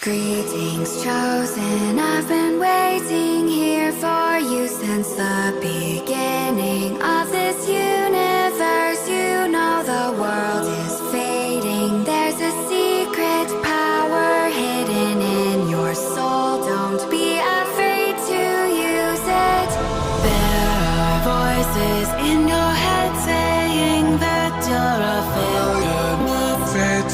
Greetings chosen, I've been waiting here for you since the beginning of this universe. You know the world is fading, there's a secret power hidden in your soul. Don't be afraid to use it. There are voices in your head saying that you're a failure.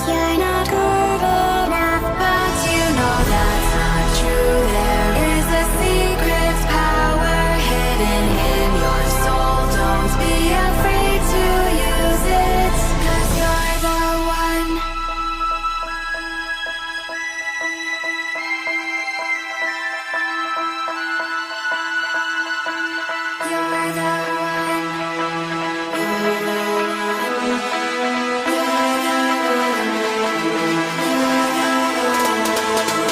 You're not good enough, but you know that's not true. There is a secret power hidden in your soul. Don't be afraid to use it, 'cause you're the one. You're the one. You're the one. You're the one.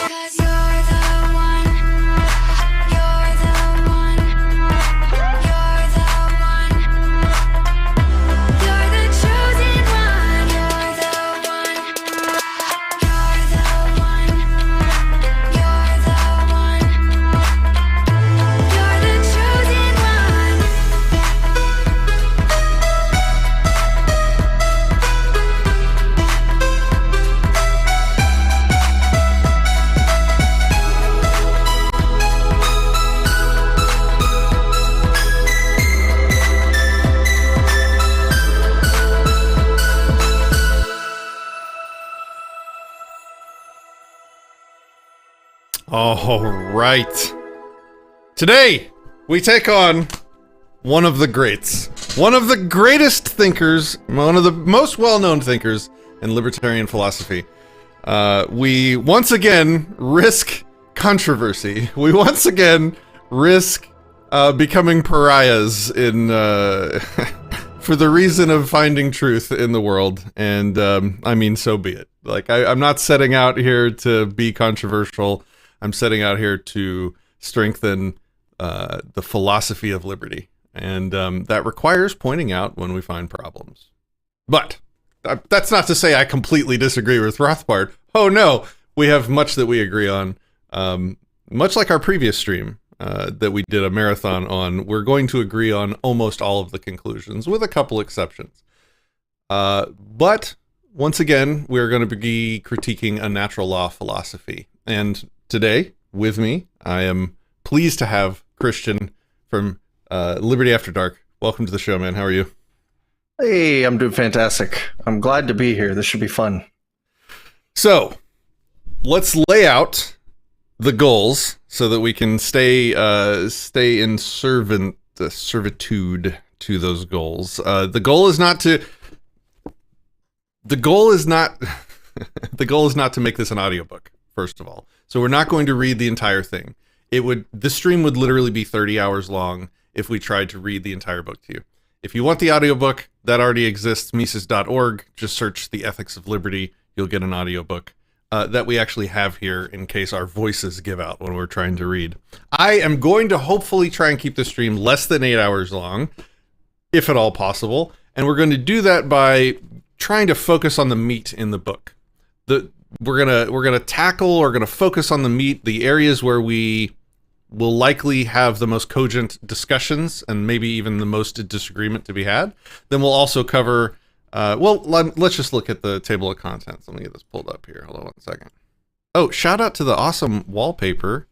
Cause you're the one, you're the one, you're the one, you're the chosen one, you're the one, you're the one, you're the one, you're the chosen one. All right. Today, we take on one of the greats, one of the greatest thinkers, one of the most well-known thinkers in libertarian philosophy. We once again risk controversy. We once again risk becoming pariahs in for the reason of finding truth in the world. And I mean, so be it. Like, I'm not setting out here to be controversial. I'm setting out here to strengthen the philosophy of liberty. And that requires pointing out when we find problems. But that's not to say I completely disagree with Rothbard. Oh no, we have much that we agree on. Much like our previous stream that we did a marathon on, we're going to agree on almost all of the conclusions, with a couple exceptions. But once again, we're going to be critiquing a natural law philosophy. And today, with me, I am pleased to have Christian from Liberty After Dark. Welcome to the show, man. How are you? Hey, I'm doing fantastic. I'm glad to be here. This should be fun. So, let's lay out the goals so that we can stay in servitude to those goals. The goal is not to make this an audiobook, first of all. So we're not going to read the entire thing. The stream would literally be 30 hours long if we tried to read the entire book to you. If you want the audiobook, that already exists, Mises.org. Just search The Ethics of Liberty. You'll get an audiobook that we actually have here in case our voices give out when we're trying to read. I am going to hopefully try and keep the stream less than 8 hours long, if at all possible. And we're going to do that by trying to focus on the meat in the book. We're gonna focus on the meat, the areas where we will likely have the most cogent discussions and maybe even the most disagreement to be had. Then we'll also cover, let's just look at the table of contents. Let me get this pulled up here. Hold on one second. Oh, shout out to the awesome wallpaper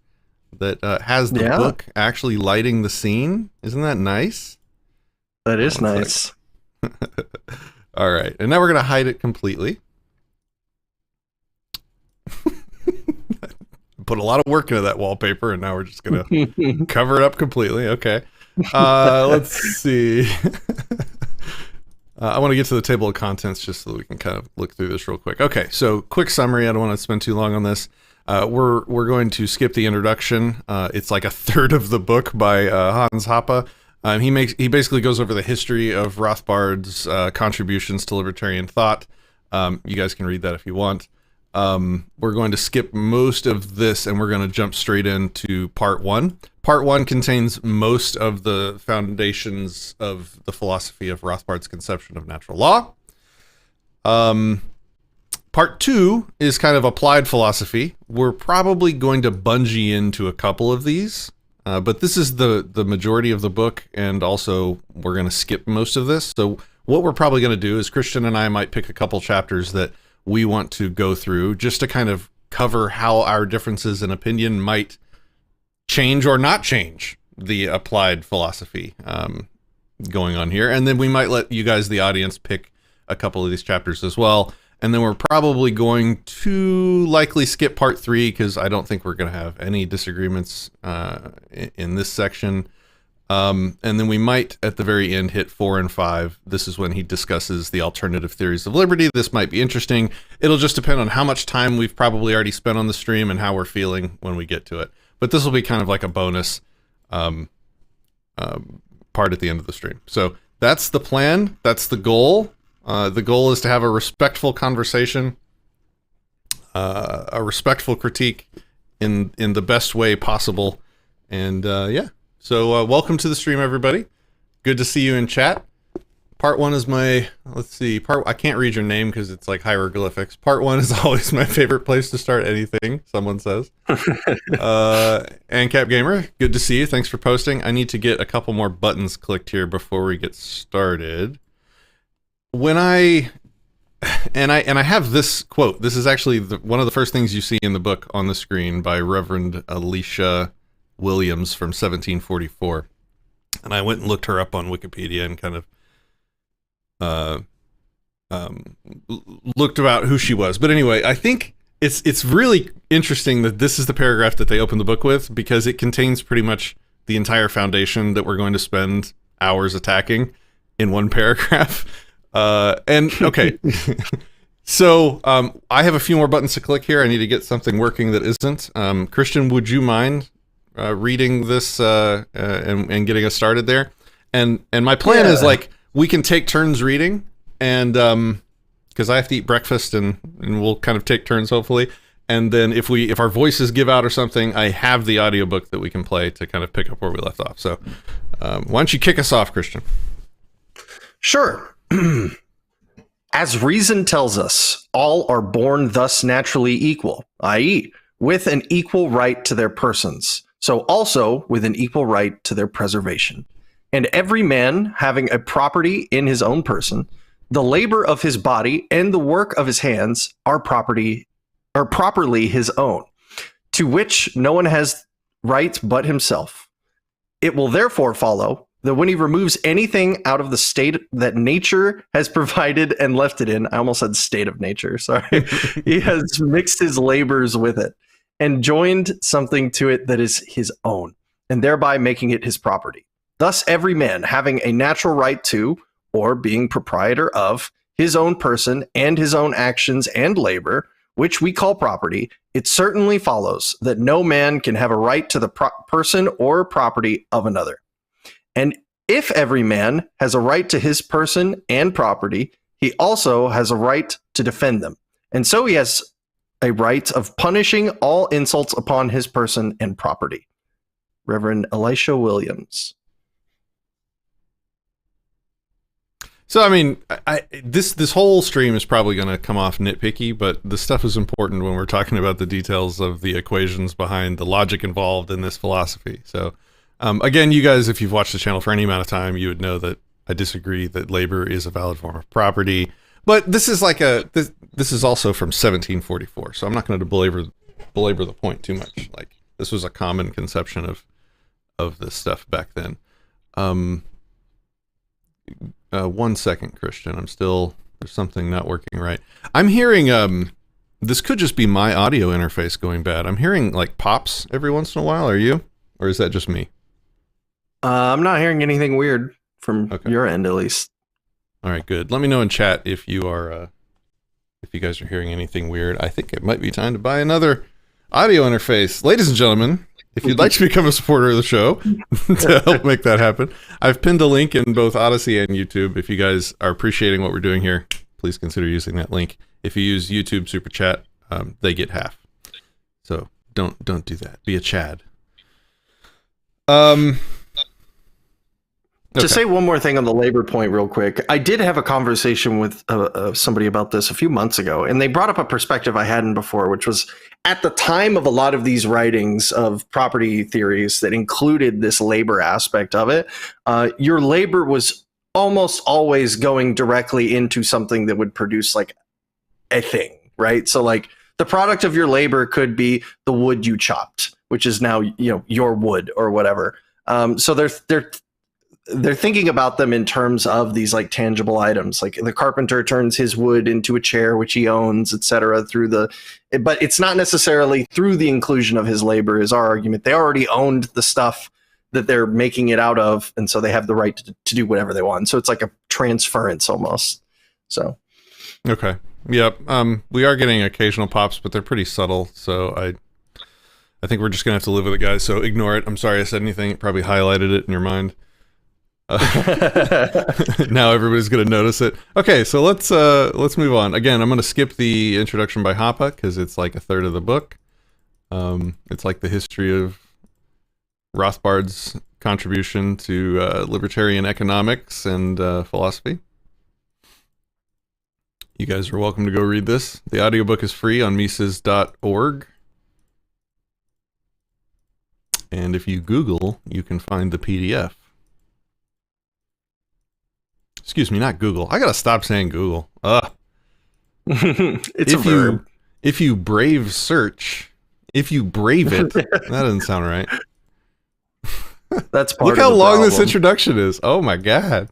that has the book actually lighting the scene. Isn't that nice? That is nice. All right, and now we're gonna hide it completely. Put a lot of work into that wallpaper, and now we're just gonna cover it up completely. Okay. Let's see. I want to get to the table of contents just so that we can kind of look through this real quick. Okay, so quick summary. I don't want to spend too long on this. We're going to skip the introduction. It's like a third of the book by Hans Hoppe. He basically goes over the history of Rothbard's contributions to libertarian thought. You guys can read that if you want. We're going to skip most of this and we're going to jump straight into part one. Part one contains most of the foundations of the philosophy of Rothbard's conception of natural law. Part 2 is kind of applied philosophy. We're probably going to bungee into a couple of these, but this is the majority of the book, and also we're going to skip most of this. So what we're probably going to do is Christian and I might pick a couple chapters that we want to go through just to kind of cover how our differences in opinion might change or not change the applied philosophy going on here. And then we might let you guys, the audience, pick a couple of these chapters as well. And then we're probably going to likely skip part 3 because I don't think we're going to have any disagreements in this section. And then we might, at the very end, hit 4 and 5. This is when he discusses the alternative theories of liberty. This might be interesting. It'll just depend on how much time we've probably already spent on the stream and how we're feeling when we get to it. But this will be kind of like a bonus part at the end of the stream. So that's the plan. That's the goal. The goal is to have a respectful conversation, a respectful critique in the best way possible. And yeah. So welcome to the stream, everybody. Good to see you in chat. Part 1 is my, let's see, I can't read your name because it's like hieroglyphics. Part 1 is always my favorite place to start anything, someone says. AnCap Gamer, good to see you. Thanks for posting. I need to get a couple more buttons clicked here before we get started. When I have this quote. This is actually one of the first things you see in the book on the screen by Reverend Alicia Williams from 1744. And I went and looked her up on Wikipedia and kind of looked about who she was. But anyway, I think it's really interesting that this is the paragraph that they open the book with, because it contains pretty much the entire foundation that we're going to spend hours attacking in one paragraph. And okay, so I have a few more buttons to click here. I need to get something working that isn't. Christian, would you mind reading this and getting us started there? And my plan is like we can take turns reading, and because I have to eat breakfast, and we'll kind of take turns hopefully. And then if our voices give out or something, I have the audiobook that we can play to kind of pick up where we left off. So why don't you kick us off, Christian? Sure. As reason tells us, all are born thus naturally equal, i.e., with an equal right to their persons, so also with an equal right to their preservation. And every man having a property in his own person, the labor of his body and the work of his hands are properly his own, to which no one has right but himself. It will therefore follow that when he removes anything out of the state that nature has provided and left it in, I almost said state of nature, sorry, he has mixed his labors with it and joined something to it that is his own, and thereby making it his property. Thus every man having a natural right to, or being proprietor of, his own person and his own actions and labor, which we call property, it certainly follows that no man can have a right to the person or property of another. And if every man has a right to his person and property, he also has a right to defend them. And so he has a right of punishing all insults upon his person and property. Reverend Elisha Williams. So, I mean, this whole stream is probably going to come off nitpicky, but this stuff is important when we're talking about the details of the equations behind the logic involved in this philosophy. So, again, you guys, if you've watched the channel for any amount of time, you would know that I disagree that labor is a valid form of property. But this is like this is also from 1744, so I'm not going to belabor the point too much. Like, this was a common conception of this stuff back then. 1 second, Christian. There's something not working right. I'm hearing, this could just be my audio interface going bad. I'm hearing like pops every once in a while. Are you? Or is that just me? I'm not hearing anything weird from your end, at least. All right, good. Let me know in chat if you are, if you guys are hearing anything weird. I think it might be time to buy another audio interface. Ladies and gentlemen, if you'd like to become a supporter of the show to help make that happen, I've pinned a link in both Odysee and YouTube. If you guys are appreciating what we're doing here, please consider using that link. If you use YouTube Super Chat, they get half. So don't do that. Be a Chad. To say one more thing on the labor point real quick, I did have a conversation with somebody about this a few months ago, and they brought up a perspective I hadn't before, which was at the time of a lot of these writings of property theories that included this labor aspect of it, your labor was almost always going directly into something that would produce like a thing, right? So like the product of your labor could be the wood you chopped, which is now, you know, your wood or whatever. So they're thinking about them in terms of these like tangible items, like the carpenter turns his wood into a chair which he owns, etc. But it's not necessarily through the inclusion of his labor is our argument. They already owned the stuff that they're making it out of, and so they have the right to do whatever they want. So it's like a transference almost. So okay, yep. We are getting occasional pops, but they're pretty subtle. So I think we're just gonna have to live with it, guys. So ignore it. I'm sorry I said anything. It probably highlighted it in your mind. Now everybody's going to notice it. Okay, so let's move on. Again, I'm going to skip the introduction by Hoppe because it's like a third of the book. It's like the history of Rothbard's contribution to libertarian economics and philosophy. You guys are welcome to go read this. The audiobook is free on Mises.org. And if you Google, you can find the PDF. Excuse me, not Google. I gotta stop saying Google. It's a verb. If you brave search, if you brave it, that doesn't sound right. That's part Look of how the long problem. this introduction is. Oh my god.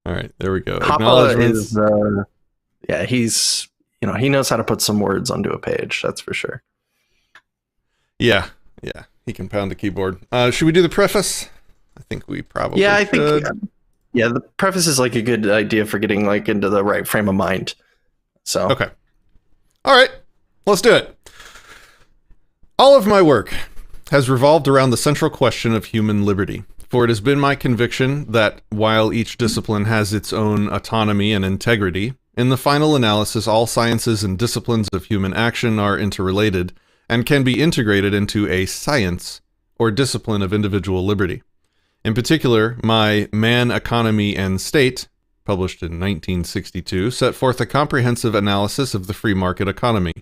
All right, there we go. Hoppe is, he's, you know, he knows how to put some words onto a page. That's for sure. Yeah, he can pound the keyboard. Should we do the preface? I think we probably Yeah, I should. think. Yeah, the preface is like a good idea for getting like into the right frame of mind. So Okay. All right, let's do it. All of my work has revolved around the central question of human liberty, for it has been my conviction that while each discipline has its own autonomy and integrity, in the final analysis all sciences and disciplines of human action are interrelated and can be integrated into a science or discipline of individual liberty. In particular, my Man, Economy, and State, published in 1962, set forth a comprehensive analysis of the free market economy.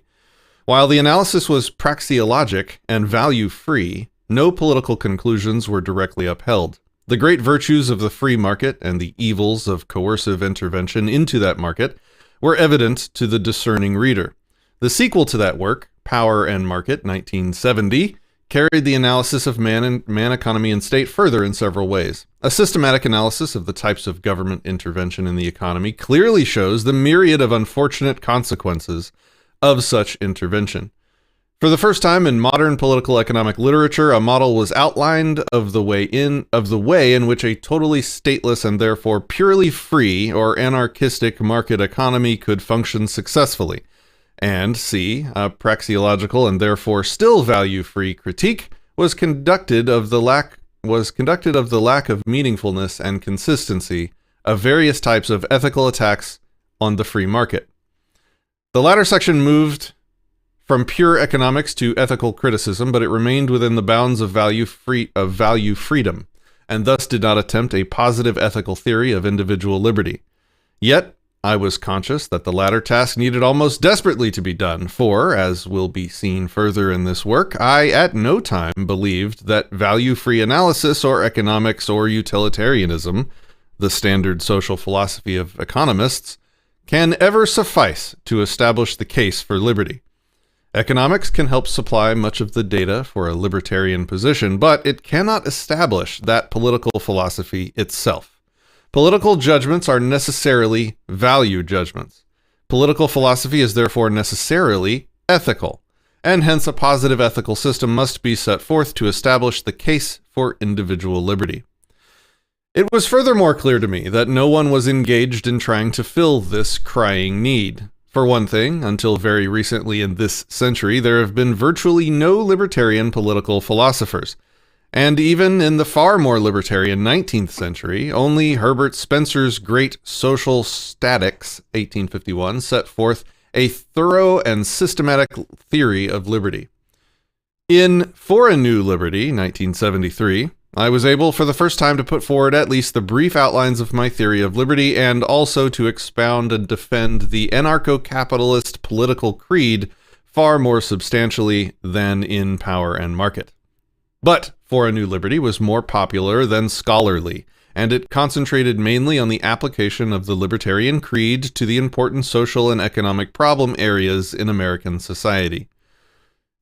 While the analysis was praxeologic and value-free, no political conclusions were directly upheld. The great virtues of the free market and the evils of coercive intervention into that market were evident to the discerning reader. The sequel to that work, Power and Market, 1970, carried the analysis of Man, Economy, and State further in several ways. A systematic analysis of the types of government intervention in the economy clearly shows the myriad of unfortunate consequences of such intervention. For the first time in modern political economic literature, a model was outlined of the way in which a totally stateless and therefore purely free or anarchistic market economy could function successfully. And C, a praxeological and therefore still value-free critique was conducted of the lack of meaningfulness and consistency of various types of ethical attacks on the free market. The latter section moved from pure economics to ethical criticism, but it remained within the bounds of value freedom, and thus did not attempt a positive ethical theory of individual liberty. Yet, I was conscious that the latter task needed almost desperately to be done, for, as will be seen further in this work, I at no time believed that value-free analysis or economics or utilitarianism, the standard social philosophy of economists, can ever suffice to establish the case for liberty. Economics can help supply much of the data for a libertarian position, but it cannot establish that political philosophy itself. Political judgments are necessarily value judgments. Political philosophy is therefore necessarily ethical, and hence a positive ethical system must be set forth to establish the case for individual liberty. It was furthermore clear to me that no one was engaged in trying to fill this crying need. For one thing, until very recently in this century, there have been virtually no libertarian political philosophers. And even in the far more libertarian 19th century, only Herbert Spencer's great Social Statics, 1851, set forth a thorough and systematic theory of liberty. In For a New Liberty, 1973, I was able for the first time to put forward at least the brief outlines of my theory of liberty and also to expound and defend the anarcho-capitalist political creed far more substantially than in Power and Market. But For a New Liberty was more popular than scholarly, and it concentrated mainly on the application of the libertarian creed to the important social and economic problem areas in American society.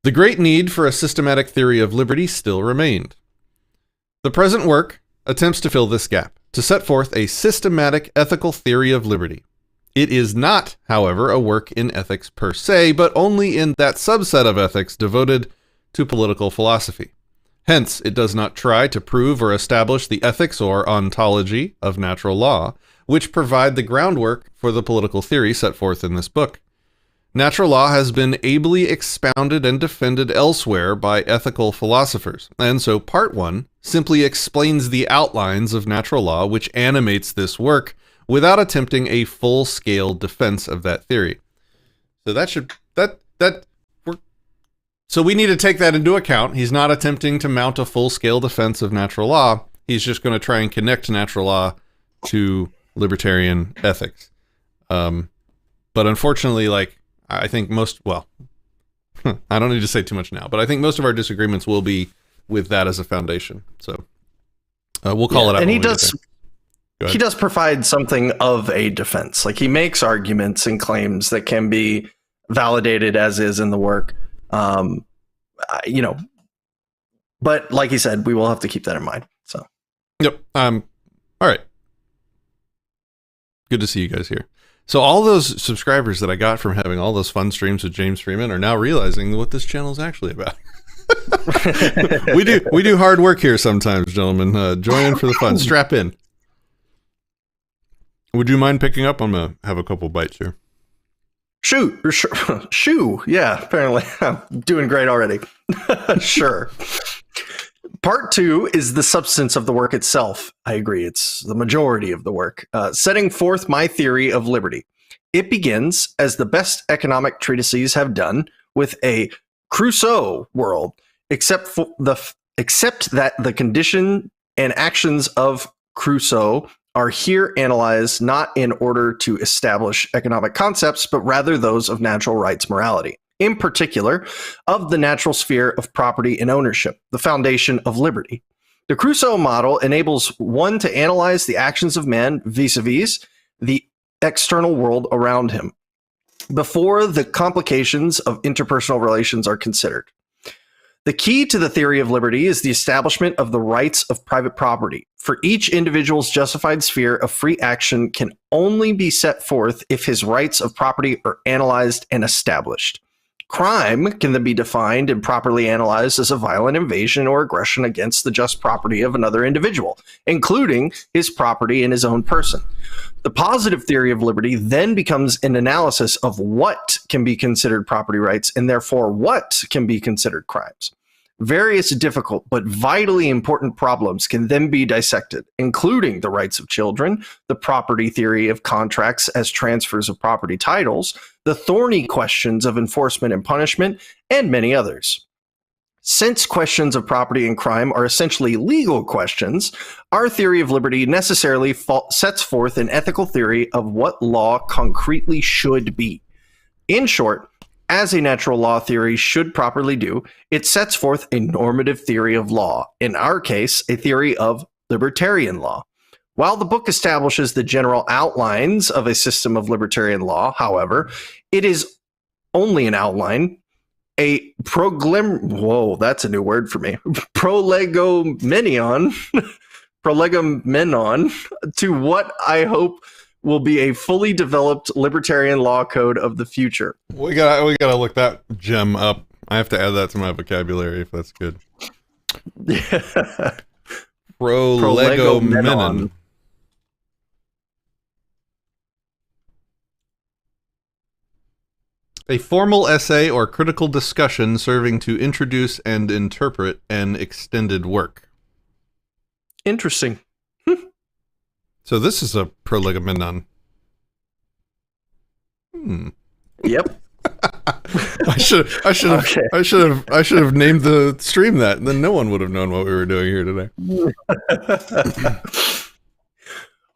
The great need for a systematic theory of liberty still remained. The present work attempts to fill this gap, to set forth a systematic ethical theory of liberty. It is not, however, a work in ethics per se, but only in that subset of ethics devoted to political philosophy. Hence, it does not try to prove or establish the ethics or ontology of natural law, which provide the groundwork for the political theory set forth in this book. Natural law has been ably expounded and defended elsewhere by ethical philosophers, and so Part 1 simply explains the outlines of natural law which animates this work without attempting a full-scale defense of that theory. So so we need to take that into account. He's not attempting to mount a full-scale defense of natural law. He's just going to try and connect natural law to libertarian ethics. But unfortunately, I think I don't need to say too much now, but I think most of our disagreements will be with that as a foundation. So we'll call it out. And he does provide something of a defense. Like, he makes arguments and claims that can be validated as is in the work. But like he said, we will have to keep that in mind. So, yep. All right. Good to see you guys here. So all those subscribers that I got from having all those fun streams with James Freeman are now realizing what this channel is actually about. we do hard work here sometimes, gentlemen. Join in for the fun. Strap in. Would you mind picking up? I'm gonna have a couple bites here. Shoo. Yeah, apparently I'm doing great already. Sure. Part 2 is the substance of the work itself. I agree. It's the majority of the work. Setting forth my theory of liberty. It begins, as the best economic treatises have done, with a Crusoe world, except that the condition and actions of Crusoe are here analyzed not in order to establish economic concepts, but rather those of natural rights morality. In particular, of the natural sphere of property and ownership, the foundation of liberty. The Crusoe model enables one to analyze the actions of man vis-a-vis the external world around him, before the complications of interpersonal relations are considered. The key to the theory of liberty is the establishment of the rights of private property. For each individual's justified sphere of free action can only be set forth if his rights of property are analyzed and established. Crime can then be defined and properly analyzed as a violent invasion or aggression against the just property of another individual, including his property in his own person. The positive theory of liberty then becomes an analysis of what can be considered property rights and therefore what can be considered crimes. Various difficult but vitally important problems can then be dissected, including the rights of children, the property theory of contracts as transfers of property titles, the thorny questions of enforcement and punishment, and many others. Since questions of property and crime are essentially legal questions, our theory of liberty necessarily sets forth an ethical theory of what law concretely should be. In short, as a natural law theory should properly do, it sets forth a normative theory of law, in our case, a theory of libertarian law. While the book establishes the general outlines of a system of libertarian law, however, it is only an outline, a that's a new word for me, prolegomenion to what I hope will be a fully developed libertarian law code of the future. We gotta look that gem up. I have to add that to my vocabulary if that's good. Yeah. Prolegomenon. A formal essay or critical discussion serving to introduce and interpret an extended work. Interesting. So this is a prolegomenon. Yep. I I should have named the stream that, and then no one would have known what we were doing here today.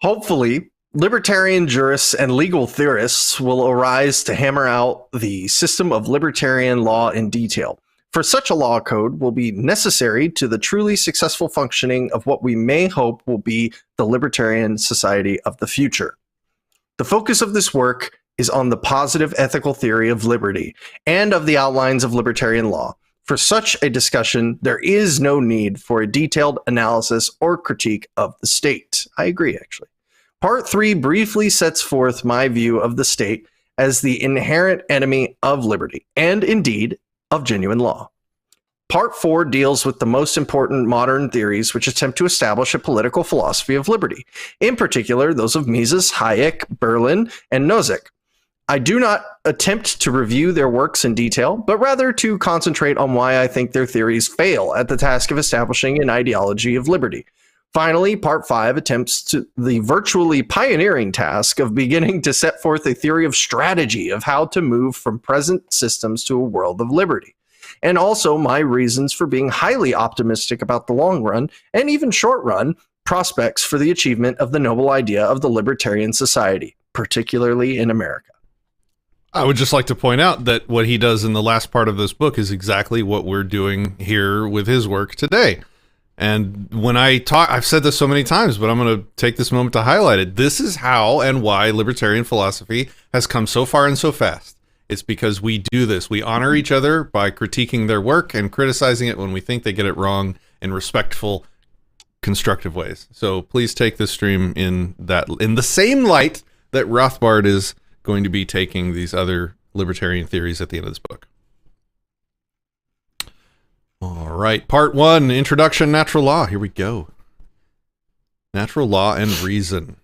Hopefully, libertarian jurists and legal theorists will arise to hammer out the system of libertarian law in detail. For such a law code will be necessary to the truly successful functioning of what we may hope will be the libertarian society of the future. The focus of this work is on the positive ethical theory of liberty and of the outlines of libertarian law. For such a discussion, there is no need for a detailed analysis or critique of the state. I agree, actually. Part 3 briefly sets forth my view of the state as the inherent enemy of liberty, and indeed, of genuine law. Part 4 deals with the most important modern theories which attempt to establish a political philosophy of liberty, in particular those of Mises, Hayek, Berlin, and Nozick. I do not attempt to review their works in detail, but rather to concentrate on why I think their theories fail at the task of establishing an ideology of liberty. Finally, Part 5 attempts to the virtually pioneering task of beginning to set forth a theory of strategy of how to move from present systems to a world of liberty, and also my reasons for being highly optimistic about the long run, and even short run, prospects for the achievement of the noble idea of the libertarian society, particularly in America. I would just like to point out that what he does in the last part of this book is exactly what we're doing here with his work today. And when I talk, I've said this so many times, but I'm going to take this moment to highlight it. This is how and why libertarian philosophy has come so far and so fast. It's because we do this. We honor each other by critiquing their work and criticizing it when we think they get it wrong in respectful, constructive ways. So please take this stream in the same light that Rothbard is going to be taking these other libertarian theories at the end of this book. All right, part 1, Introduction, Natural Law. Here we go. Natural law and reason.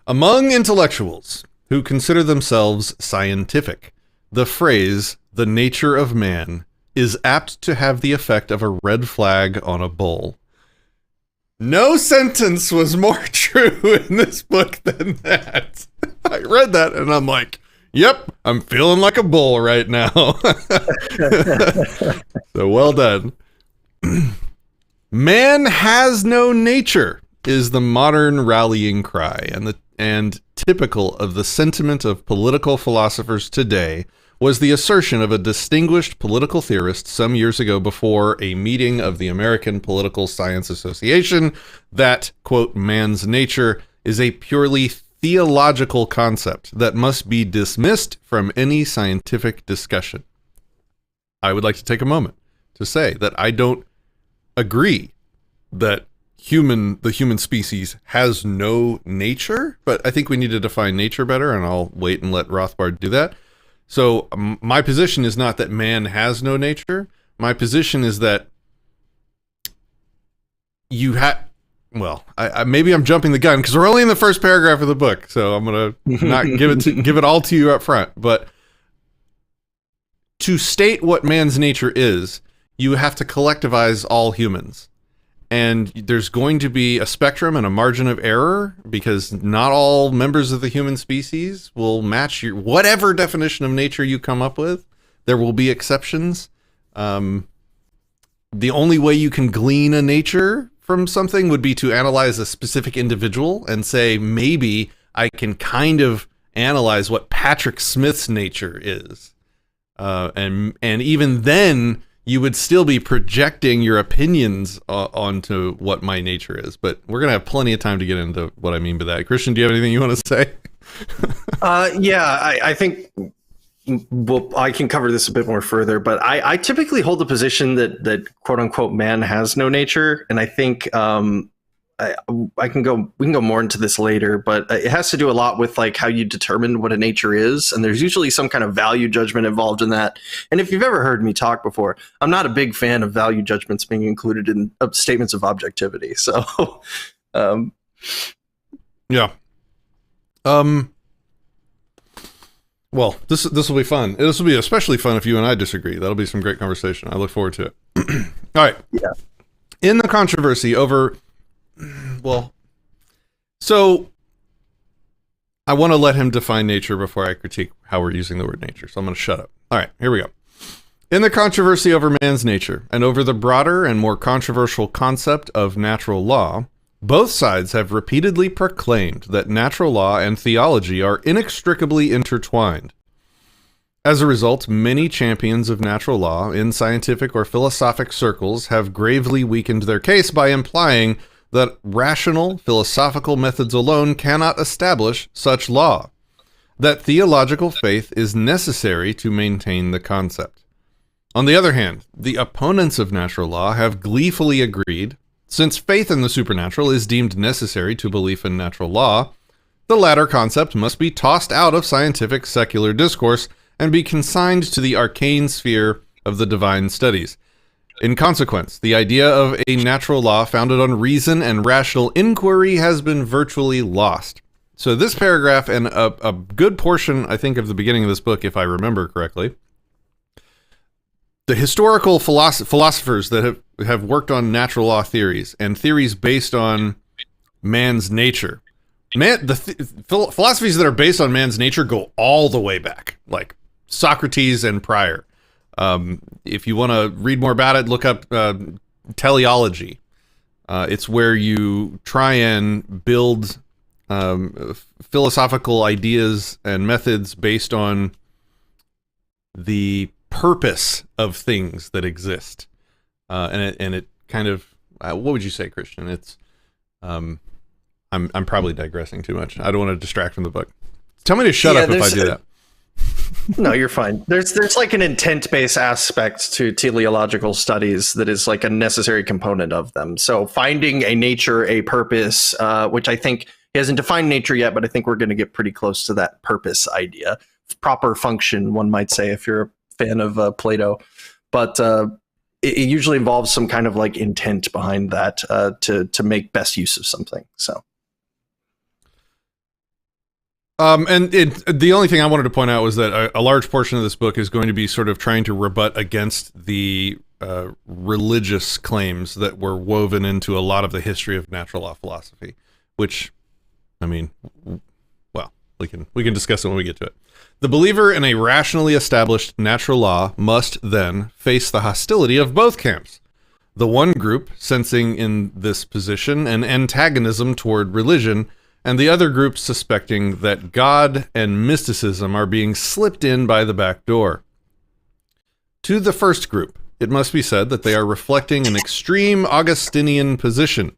Among intellectuals who consider themselves scientific, the phrase, the nature of man, is apt to have the effect of a red flag on a bull. No sentence was more true in this book than that. I read that and I'm like, yep, I'm feeling like a bull right now. So well done. Man has no nature is the modern rallying cry, and typical of the sentiment of political philosophers today was the assertion of a distinguished political theorist some years ago before a meeting of the American Political Science Association that, quote, man's nature is a purely theological concept that must be dismissed from any scientific discussion. I would like to take a moment to say that I don't agree that the human species has no nature, but I think we need to define nature better, and I'll wait and let Rothbard do that. So my position is not that man has no nature. My position is that you have... Well, maybe I'm jumping the gun because we're only in the first paragraph of the book, so I'm gonna not give it all to you up front. But to state what man's nature is, you have to collectivize all humans, and there's going to be a spectrum and a margin of error because not all members of the human species will match your whatever definition of nature you come up with. There will be exceptions. The only way you can glean a nature from something would be to analyze a specific individual and say, maybe I can kind of analyze what Patrick Smith's nature is. And even then you would still be projecting your opinions onto what my nature is. But we're going to have plenty of time to get into what I mean by that. Christian, do you have anything you want to say? I think I can cover this a bit more further, but I typically hold the position that quote unquote man has no nature, and I think we can go more into this later, but it has to do a lot with like how you determine what a nature is, and there's usually some kind of value judgment involved in that. And if you've ever heard me talk before, I'm not a big fan of value judgments being included in statements of objectivity. So, yeah. Well, this will be fun. This will be especially fun if you and I disagree. That'll be some great conversation. I look forward to it. All right. Yeah. In the controversy over, so I want to let him define nature before I critique how we're using the word nature, so I'm going to shut up. All right, here we go. In the controversy over man's nature, and over the broader and more controversial concept of natural law, both sides have repeatedly proclaimed that natural law and theology are inextricably intertwined. As a result, many champions of natural law in scientific or philosophic circles have gravely weakened their case by implying that rational philosophical methods alone cannot establish such law, that theological faith is necessary to maintain the concept. On the other hand, the opponents of natural law have gleefully agreed, since faith in the supernatural is deemed necessary to belief in natural law, the latter concept must be tossed out of scientific secular discourse and be consigned to the arcane sphere of the divine studies. In consequence, the idea of a natural law founded on reason and rational inquiry has been virtually lost. So this paragraph and a good portion, I think, of the beginning of this book, if I remember correctly, the historical philosophers that have worked on natural law theories and theories based on man's nature, philosophies that are based on man's nature go all the way back, like Socrates and prior. If you want to read more about it, look up teleology. It's where you try and build philosophical ideas and methods based on the purpose of things that exist. And it kind of, what would you say, Christian? It's, I'm probably digressing too much. I don't want to distract from the book. Tell me to shut up if I do that. No, you're fine. There's like an intent-based aspect to teleological studies that is like a necessary component of them. So finding a nature, a purpose, which I think he hasn't defined nature yet, but I think we're going to get pretty close to that purpose idea. Proper function, one might say, if you're a fan of Plato. But it usually involves some kind of like intent behind that to make best use of something. So. The only thing I wanted to point out was that a large portion of this book is going to be sort of trying to rebut against the religious claims that were woven into a lot of the history of natural law philosophy, which, I mean, well, we can discuss it when we get to it. The believer in a rationally established natural law must then face the hostility of both camps. The one group sensing in this position an antagonism toward religion, and the other group suspecting that God and mysticism are being slipped in by the back door. To the first group, it must be said that they are reflecting an extreme Augustinian position,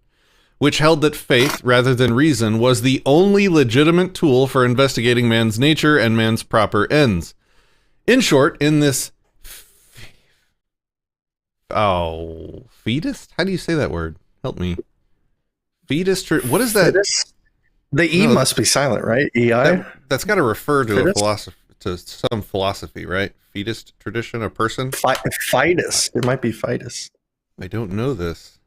which held that faith rather than reason was the only legitimate tool for investigating man's nature and man's proper ends. In short, in this fetus? How do you say that word? Help me. Fetus? What is that? Fetus? The E must be silent, right? EI? That's got to refer to a philosophy, to some philosophy, right? Fetus tradition, a person? Fitus. It might be Fitus. I don't know this.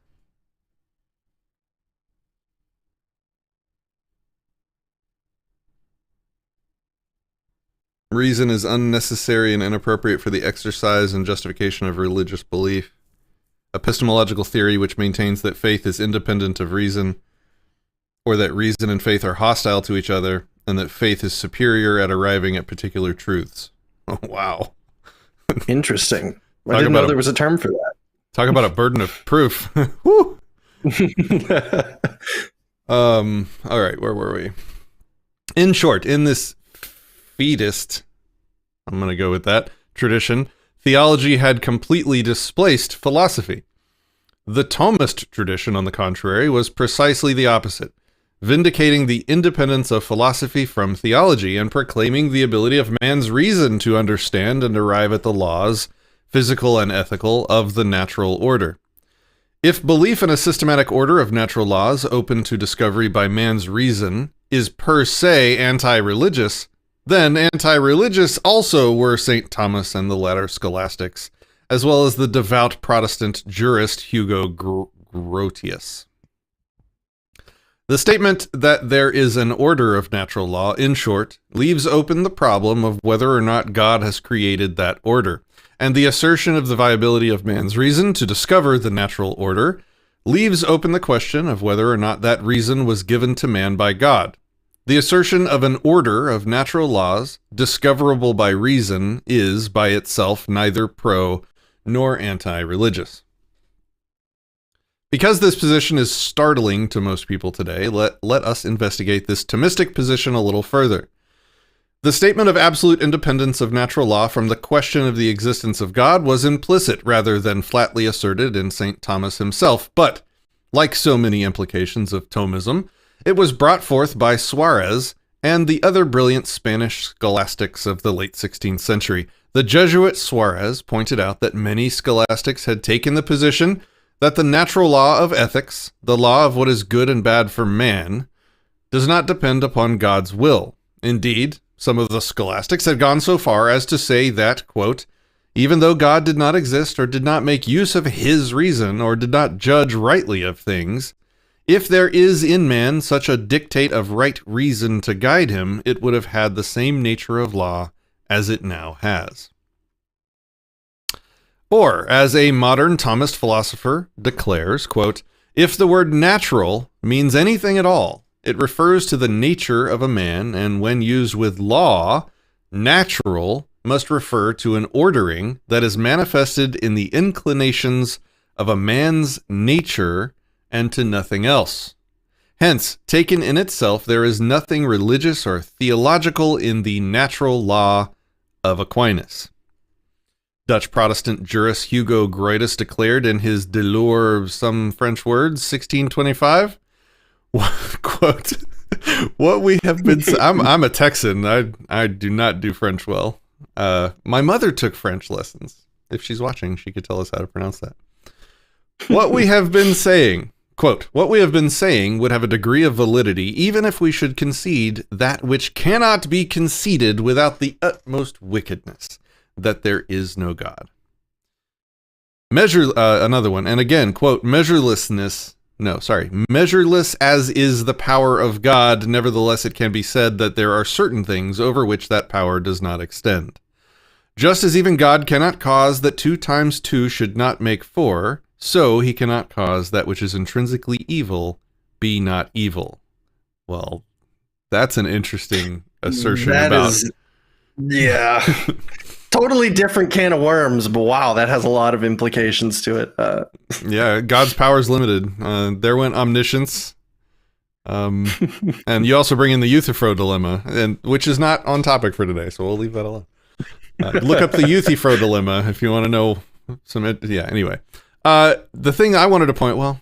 Reason is unnecessary and inappropriate for the exercise and justification of religious belief. Epistemological theory which maintains that faith is independent of reason, or that reason and faith are hostile to each other, and that faith is superior at arriving at particular truths. Oh, wow. Interesting. I didn't know there was a term for that. Talk about a burden of proof. Woo! All right, where were we? In short, in this fetus, I'm going to go with that, tradition, theology had completely displaced philosophy. The Thomist tradition, on the contrary, was precisely the opposite, vindicating the independence of philosophy from theology and proclaiming the ability of man's reason to understand and arrive at the laws, physical and ethical, of the natural order. If belief in a systematic order of natural laws open to discovery by man's reason is per se anti-religious, then anti-religious also were St. Thomas and the latter scholastics, as well as the devout Protestant jurist Hugo Grotius. The statement that there is an order of natural law, in short, leaves open the problem of whether or not God has created that order, and the assertion of the viability of man's reason to discover the natural order leaves open the question of whether or not that reason was given to man by God. The assertion of an order of natural laws, discoverable by reason, is, by itself, neither pro nor anti-religious. Because this position is startling to most people today, let us investigate this Thomistic position a little further. The statement of absolute independence of natural law from the question of the existence of God was implicit rather than flatly asserted in St. Thomas himself, but, like so many implications of Thomism, it was brought forth by Suarez and the other brilliant Spanish scholastics of the late 16th century. The Jesuit Suarez pointed out that many scholastics had taken the position that the natural law of ethics, the law of what is good and bad for man, does not depend upon God's will. Indeed, some of the scholastics had gone so far as to say that, quote, even though God did not exist or did not make use of his reason or did not judge rightly of things, if there is in man such a dictate of right reason to guide him, it would have had the same nature of law as it now has. Or, as a modern Thomist philosopher declares, quote, if the word natural means anything at all, it refers to the nature of a man, and when used with law, natural must refer to an ordering that is manifested in the inclinations of a man's nature and to nothing else. Hence, taken in itself, there is nothing religious or theological in the natural law of Aquinas. Dutch Protestant jurist Hugo Grotius declared in his De Lure some French words, 1625, quote, what we have been... I'm a Texan. I do not do French well. My mother took French lessons. If she's watching, she could tell us how to pronounce that. What we have been saying, quote, what we have been saying would have a degree of validity even if we should concede that which cannot be conceded without the utmost wickedness, that there is no God. Another one, and again, quote, measureless as is the power of God, nevertheless it can be said that there are certain things over which that power does not extend. Just as even God cannot cause that 2 times 2 should not make 4, so he cannot cause that which is intrinsically evil be not evil. Well, that's an interesting assertion yeah. Totally different can of worms, but wow, that has a lot of implications to it. Yeah, God's power is limited. There went omniscience. And you also bring in the Euthyphro dilemma, which is not on topic for today, so we'll leave that alone. Look up the Euthyphro dilemma if you want to know some. Yeah, anyway. The thing I wanted to point, I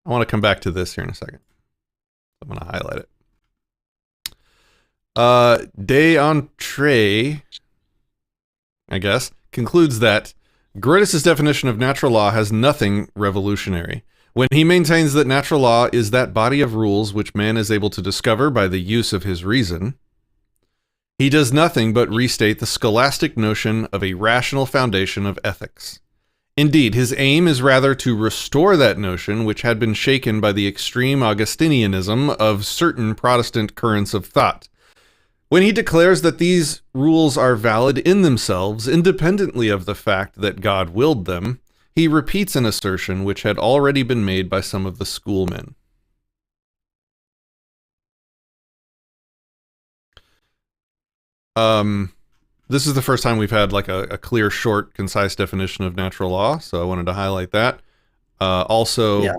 want to come back to this here in a second. I'm going to highlight it. D'Entrée, I guess, concludes that Grotius' definition of natural law has nothing revolutionary. When he maintains that natural law is that body of rules which man is able to discover by the use of his reason, he does nothing but restate the scholastic notion of a rational foundation of ethics. Indeed, his aim is rather to restore that notion which had been shaken by the extreme Augustinianism of certain Protestant currents of thought. When he declares that these rules are valid in themselves, independently of the fact that God willed them, he repeats an assertion which had already been made by some of the schoolmen. This is the first time we've had like a clear, short, concise definition of natural law, so I wanted to highlight that. I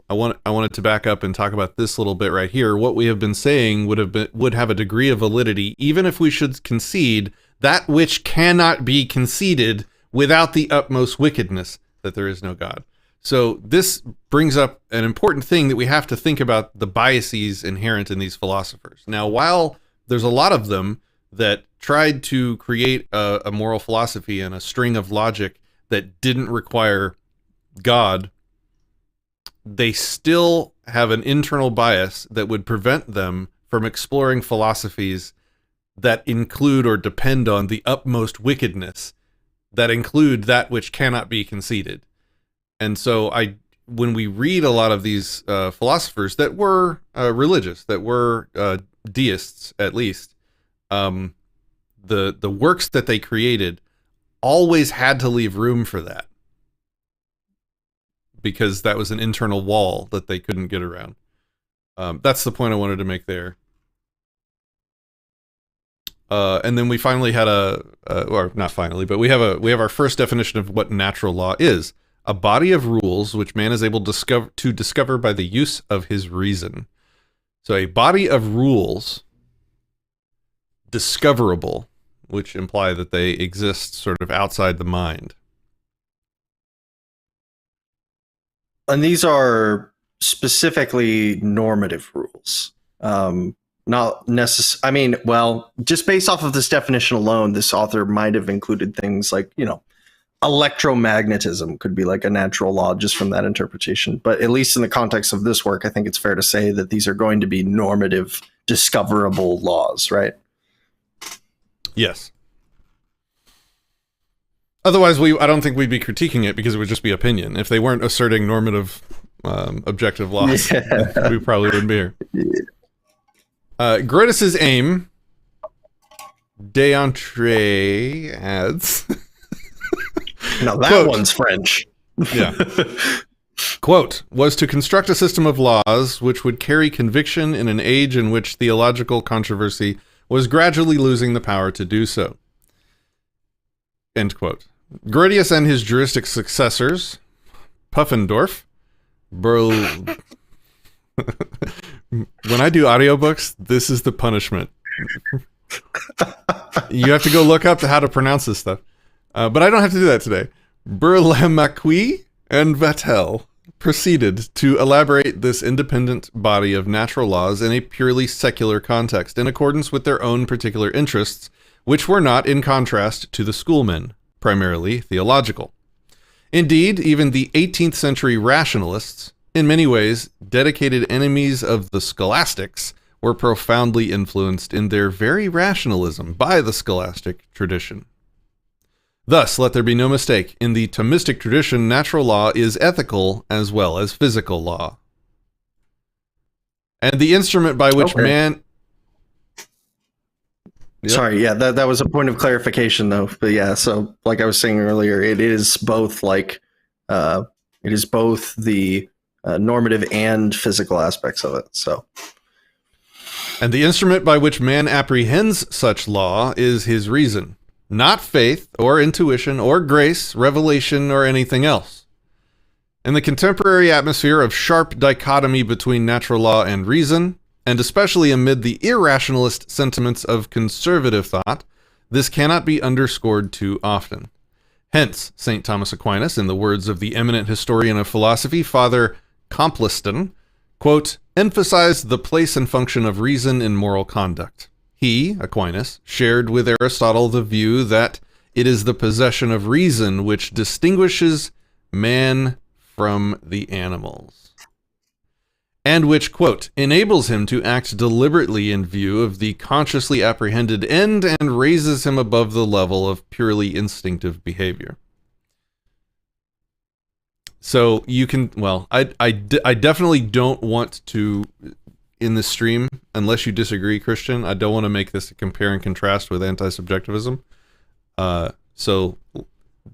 wanted to back up and talk about this little bit right here. What we have been saying would have a degree of validity, even if we should concede that which cannot be conceded without the utmost wickedness, that there is no God. So this brings up an important thing that we have to think about the biases inherent in these philosophers. Now, while there's a lot of them that tried to create a moral philosophy and a string of logic that didn't require God, they still have an internal bias that would prevent them from exploring philosophies that include or depend on the utmost wickedness, that include that which cannot be conceded. And so when we read a lot of these philosophers that were religious, that were deists at least, the works that they created always had to leave room for that, because that was an internal wall that they couldn't get around. That's the point I wanted to make there. And then we finally had or not finally, but we have our first definition of what natural law is: a body of rules which man is able to discover by the use of his reason. So a body of rules discoverable, which imply that they exist sort of outside the mind. And these are specifically normative rules. Not necessarily. I mean, well, just based off of this definition alone, this author might have included things like, electromagnetism could be like a natural law just from that interpretation. But at least in the context of this work, I think it's fair to say that these are going to be normative, discoverable laws, right? Yes. Otherwise, I don't think we'd be critiquing it, because it would just be opinion. If they weren't asserting normative, objective laws, we probably wouldn't be here. Grotius's aim, d'entrée adds... Now that quote, one's French. Yeah. Quote, was to construct a system of laws which would carry conviction in an age in which theological controversy was gradually losing the power to do so. End quote. Grotius and his juristic successors, Puffendorf, when I do audiobooks, this is the punishment. You have to go look up how to pronounce this stuff. But I don't have to do that today. Burlamaqui and Vattel proceeded to elaborate this independent body of natural laws in a purely secular context, in accordance with their own particular interests, which were not in contrast to the schoolmen, primarily theological. Indeed, even the 18th century rationalists, in many ways dedicated enemies of the scholastics, were profoundly influenced in their very rationalism by the scholastic tradition. Thus, let there be no mistake, in the Thomistic tradition, natural law is ethical as well as physical law. And the instrument by which man... Yep. Sorry, yeah, that was a point of clarification, though. But yeah, so like I was saying earlier, it is both the normative and physical aspects of it. So, and the instrument by which man apprehends such law is his reason, not faith or intuition or grace, revelation, or anything else. In the contemporary atmosphere of sharp dichotomy between natural law and reason, and especially amid the irrationalist sentiments of conservative thought, this cannot be underscored too often. Hence, St. Thomas Aquinas, in the words of the eminent historian of philosophy, Father Compliston, quote, emphasized the place and function of reason in moral conduct. He, Aquinas, shared with Aristotle the view that it is the possession of reason which distinguishes man from the animals, and which, quote, enables him to act deliberately in view of the consciously apprehended end and raises him above the level of purely instinctive behavior. So you can, well, I definitely don't want to, in this stream, unless you disagree, Christian, I don't want to make this a compare and contrast with anti-subjectivism. So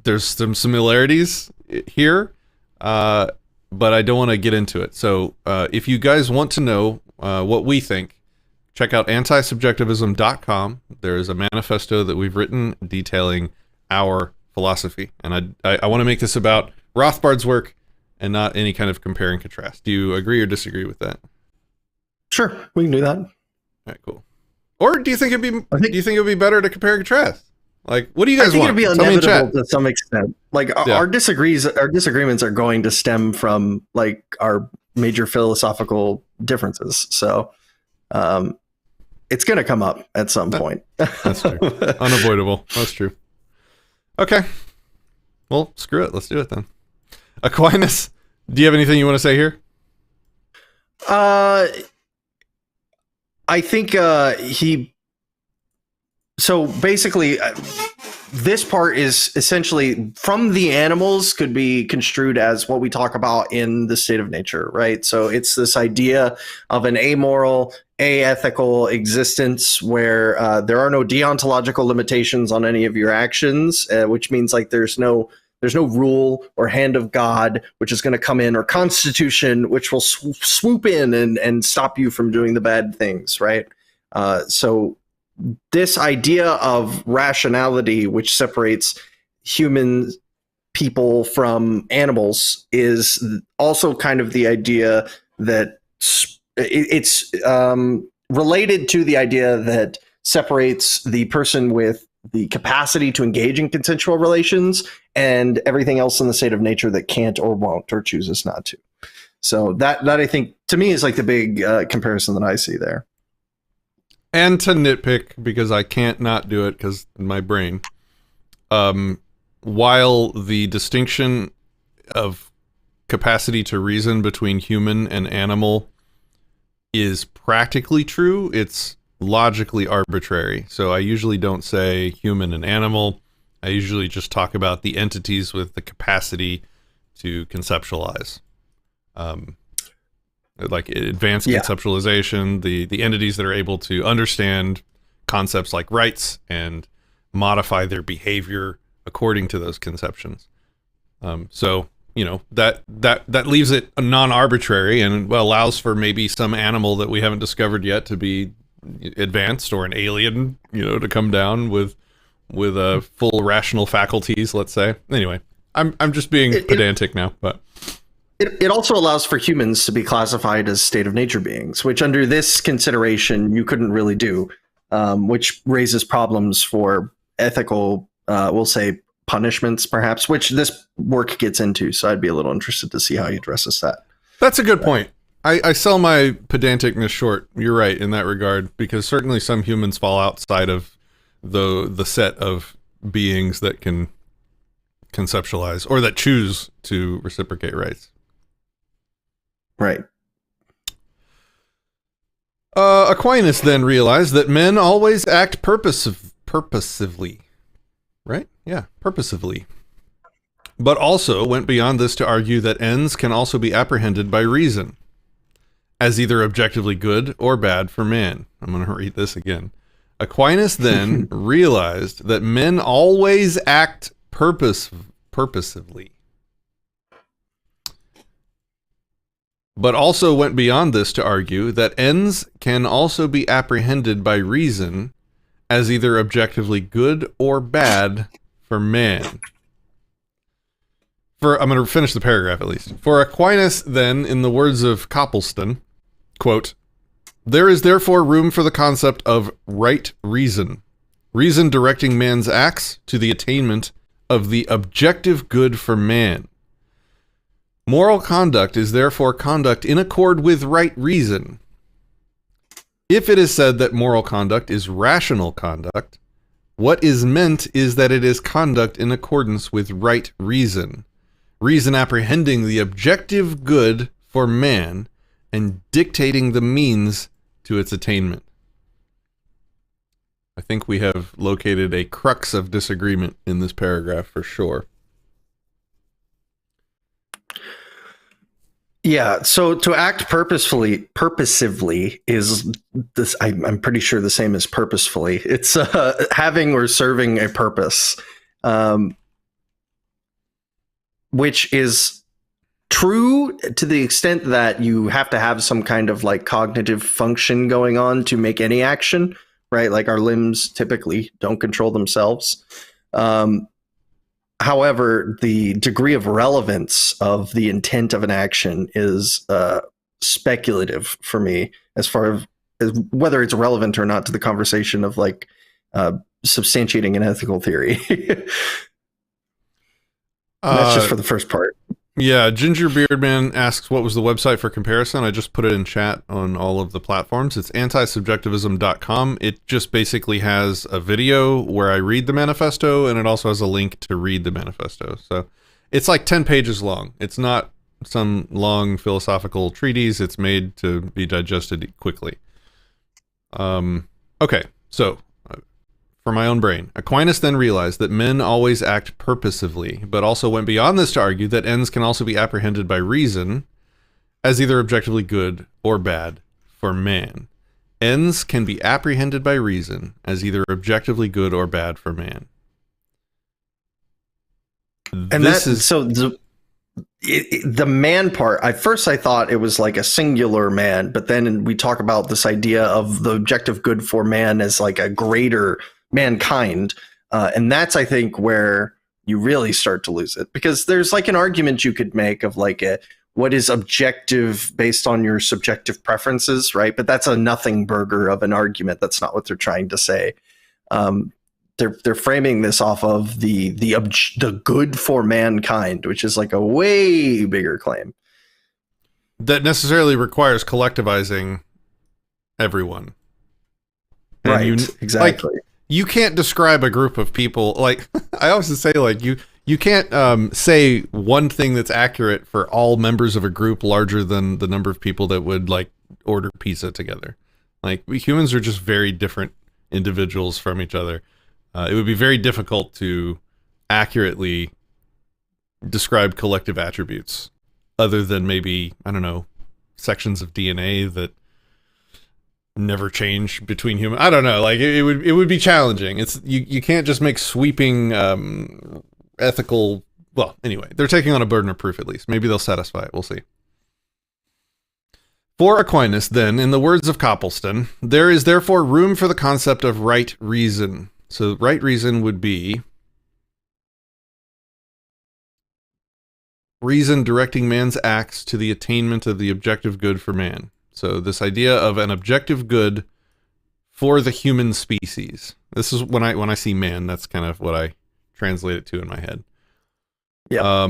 there's some similarities here, but I don't want to get into it. So if you guys want to know what we think, check out antisubjectivism.com. There is a manifesto that we've written detailing our philosophy. And I want to make this about Rothbard's work and not any kind of compare and contrast. Do you agree or disagree with that? Sure, we can do that. All right, cool. Or do you think it'd be better to compare and contrast? Like, what do you guys want? I think it'd be inevitable to some extent. Like, our disagreements are going to stem from like our major philosophical differences. So, it's going to come up at some point. That's true. Unavoidable. That's true. Okay. Well, screw it. Let's do it then. Aquinas, do you have anything you want to say here? I think so basically, this part is essentially from the animals could be construed as what we talk about in the state of nature, right? So it's this idea of an amoral, aethical existence where there are no deontological limitations on any of your actions, which means like there's no rule or hand of God which is going to come in, or constitution which will swoop in and stop you from doing the bad things, right? So this idea of rationality, which separates human people from animals, is also kind of the idea that it's related to the idea that separates the person with the capacity to engage in consensual relations and everything else in the state of nature that can't or won't or chooses not to. So that I think, to me, is like the big comparison that I see there. And to nitpick, because I can't not do it because in my brain, while the distinction of capacity to reason between human and animal is practically true, it's logically arbitrary. So I usually don't say human and animal. I usually just talk about the entities with the capacity to conceptualize. Like advanced conceptualization, the entities that are able to understand concepts like rights and modify their behavior according to those conceptions. So, you know, that leaves it non-arbitrary and allows for maybe some animal that we haven't discovered yet to be advanced, or an alien, you know, to come down with full rational faculties, let's say. Anyway, I'm just being pedantic now, but it also allows for humans to be classified as state of nature beings, which under this consideration you couldn't really do, which raises problems for ethical, we'll say, punishments, perhaps, which this work gets into. So I'd be a little interested to see how he addresses that. That's a good point. I sell my pedanticness short. You're right in that regard, because certainly some humans fall outside of the set of beings that can conceptualize or that choose to reciprocate rights. Right. Aquinas then realized that men always act purposively. Right? Yeah, purposively. But also went beyond this to argue that ends can also be apprehended by reason, as either objectively good or bad for man. I'm going to read this again. Aquinas then realized that men always act purposively. But also went beyond this to argue that ends can also be apprehended by reason as either objectively good or bad for man. I'm going to finish the paragraph at least. For Aquinas, then, in the words of Copleston, quote, "There is therefore room for the concept of right reason, reason directing man's acts to the attainment of the objective good for man. Moral conduct is therefore conduct in accord with right reason. If it is said that moral conduct is rational conduct, what is meant is that it is conduct in accordance with right reason, reason apprehending the objective good for man and dictating the means to its attainment." I think we have located a crux of disagreement in this paragraph for sure. Yeah, so to act purposively is this. I'm pretty sure the same as purposefully. It's having or serving a purpose, which is true to the extent that you have to have some kind of like cognitive function going on to make any action, right? Like our limbs typically don't control themselves. However, the degree of relevance of the intent of an action is speculative for me, as far as whether it's relevant or not to the conversation of like substantiating an ethical theory. That's just for the first part. Yeah, Ginger Beardman asks, what was the website for comparison? I just put it in chat on all of the platforms. It's antisubjectivism.com. It just basically has a video where I read the manifesto, and it also has a link to read the manifesto. So it's like 10 pages long. It's not some long philosophical treatise. It's made to be digested quickly. Okay, so for my own brain, Aquinas then realized that men always act purposively, but also went beyond this to argue that ends can also be apprehended by reason as either objectively good or bad for man. Ends can be apprehended by reason as either objectively good or bad for man. And this is so the man part, at first I thought it was like a singular man, but then we talk about this idea of the objective good for man as like a greater mankind. And that's, I think, where you really start to lose it, because there's like an argument you could make of like what is objective based on your subjective preferences, right? But that's a nothing burger of an argument. That's not what they're trying to say. They're framing this off of the good for mankind, which is like a way bigger claim. That necessarily requires collectivizing everyone. And Right, exactly. Like, you can't describe a group of people, like, I always say, like, you can't say one thing that's accurate for all members of a group larger than the number of people that would, like, order pizza together. Like, we humans are just very different individuals from each other. It would be very difficult to accurately describe collective attributes other than maybe, I don't know, sections of DNA that never change between humans. I don't know. Like, it would be challenging. It's you can't just make sweeping ethical. Well, anyway, they're taking on a burden of proof at least. Maybe they'll satisfy it. We'll see. For Aquinas, then, in the words of Copleston, there is therefore room for the concept of right reason. So right reason would be reason directing man's acts to the attainment of the objective good for man. So this idea of an objective good for the human species. This is when I see man, that's kind of what I translate it to in my head. Yeah.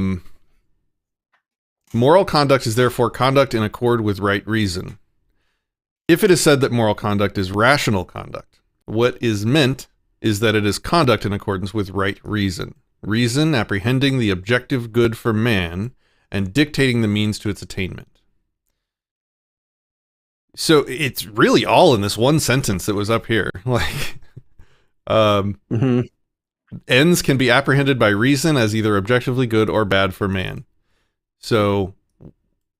Moral conduct is therefore conduct in accord with right reason. If it is said that moral conduct is rational conduct, what is meant is that it is conduct in accordance with right reason. Reason apprehending the objective good for man and dictating the means to its attainment. So it's really all in this one sentence that was up here. Like, ends can be apprehended by reason as either objectively good or bad for man. So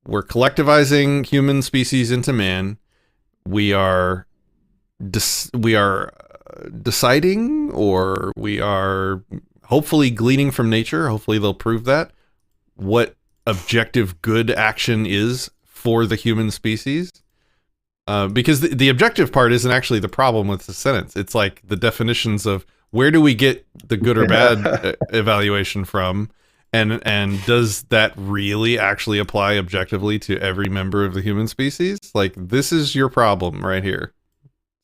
we're collectivizing human species into man. We are deciding, or we are hopefully gleaning from nature. Hopefully they'll prove that what objective good action is for the human species. Because the objective part isn't actually the problem with the sentence. It's like the definitions of where do we get the good or bad evaluation from, and does that really actually apply objectively to every member of the human species? Like, this is your problem right here.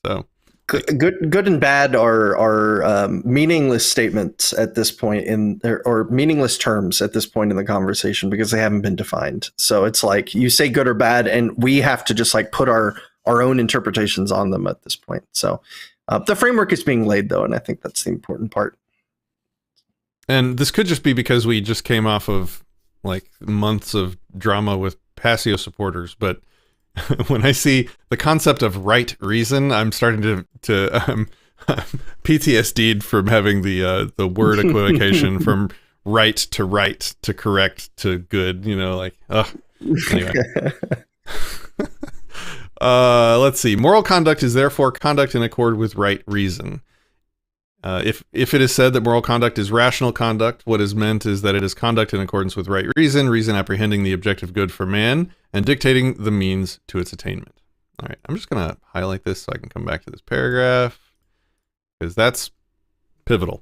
So good and bad are meaningless statements at this point or meaningless terms at this point in the conversation because they haven't been defined. So it's like you say good or bad, and we have to just like put our own interpretations on them at this point. So the framework is being laid, though, and I think that's the important part. And this could just be because we just came off of like months of drama with Passio supporters, but when I see the concept of right reason, I'm starting to PTSD'd from having the word equivocation from right to correct to good, you know, like, anyway. Let's see. Moral conduct is therefore conduct in accord with right reason. If it is said that moral conduct is rational conduct, what is meant is that it is conduct in accordance with right reason, reason apprehending the objective good for man, and dictating the means to its attainment. All right, I'm just going to highlight this so I can come back to this paragraph, because that's pivotal.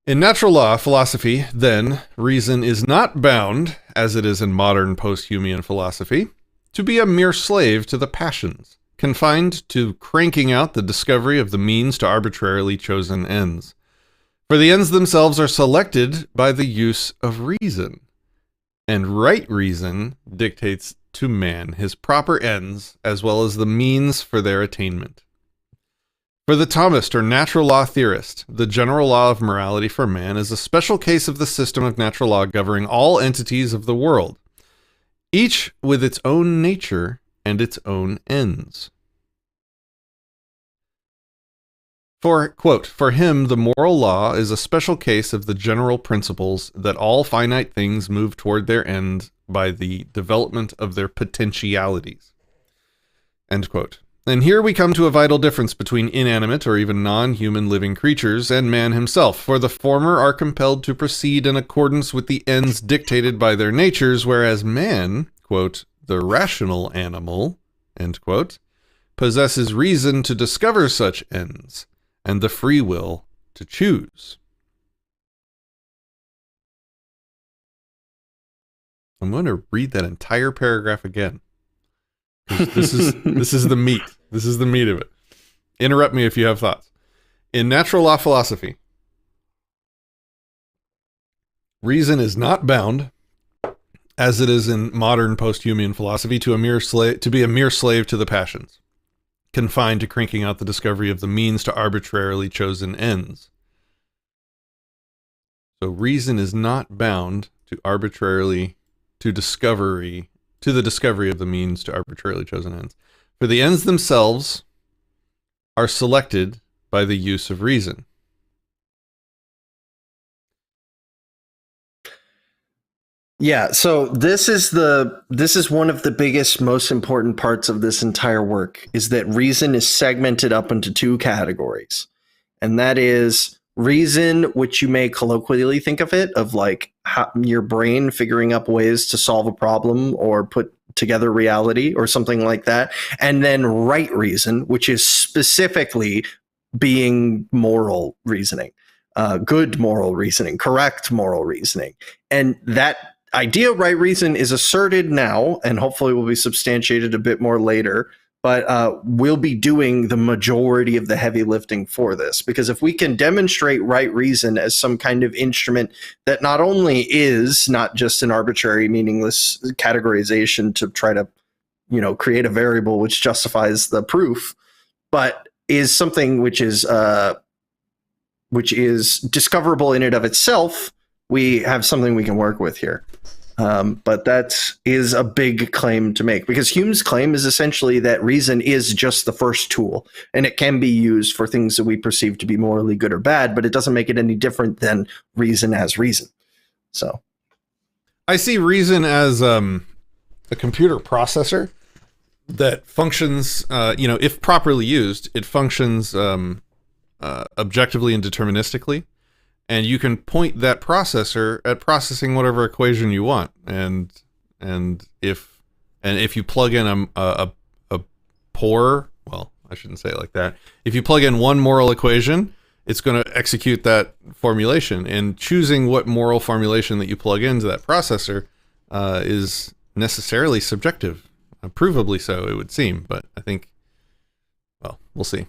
In natural law philosophy, then, reason is not bound, as it is in modern post-Humean philosophy, to be a mere slave to the passions, confined to cranking out the discovery of the means to arbitrarily chosen ends. For the ends themselves are selected by the use of reason, and right reason dictates to man his proper ends as well as the means for their attainment. For the Thomist or natural law theorist, the general law of morality for man is a special case of the system of natural law governing all entities of the world, each with its own nature and its own ends. For, quote, for him, the moral law is a special case of the general principles that all finite things move toward their end by the development of their potentialities. End quote. And here we come to a vital difference between inanimate or even non-human living creatures and man himself, for the former are compelled to proceed in accordance with the ends dictated by their natures, whereas man, quote, the rational animal, end quote, possesses reason to discover such ends, and the free will to choose. I'm going to read that entire paragraph again. This is the meat. This is the meat of it. Interrupt me if you have thoughts. In natural law philosophy, reason is not bound, as it is in modern post-Humean philosophy, to be a mere slave to the passions, confined to cranking out the discovery of the means to arbitrarily chosen ends. So reason is not bound to the discovery of the means to arbitrarily chosen ends. For the ends themselves are selected by the use of reason. Yeah, so this is one of the biggest, most important parts of this entire work, is that reason is segmented up into two categories. And that is reason, which you may colloquially think of it, of like your brain figuring up ways to solve a problem or put together reality or something like that. And then right reason, which is specifically being moral reasoning, good moral reasoning, correct moral reasoning. And that idea of right reason is asserted now, and hopefully will be substantiated a bit more later, but we'll be doing the majority of the heavy lifting for this. Because if we can demonstrate right reason as some kind of instrument that not only is not just an arbitrary, meaningless categorization to try to, create a variable which justifies the proof, but is something which is discoverable in and of itself, we have something we can work with here. But that is a big claim to make, because Hume's claim is essentially that reason is just the first tool, and it can be used for things that we perceive to be morally good or bad, but it doesn't make it any different than reason as reason. So I see reason as a computer processor that functions, if properly used, it functions objectively and deterministically. And you can point that processor at processing whatever equation you want, and if you plug in a poor, well, I shouldn't say it like that. If you plug in one moral equation, it's going to execute that formulation. And choosing what moral formulation that you plug into that processor is necessarily subjective, provably so, it would seem. But I think, well, we'll see.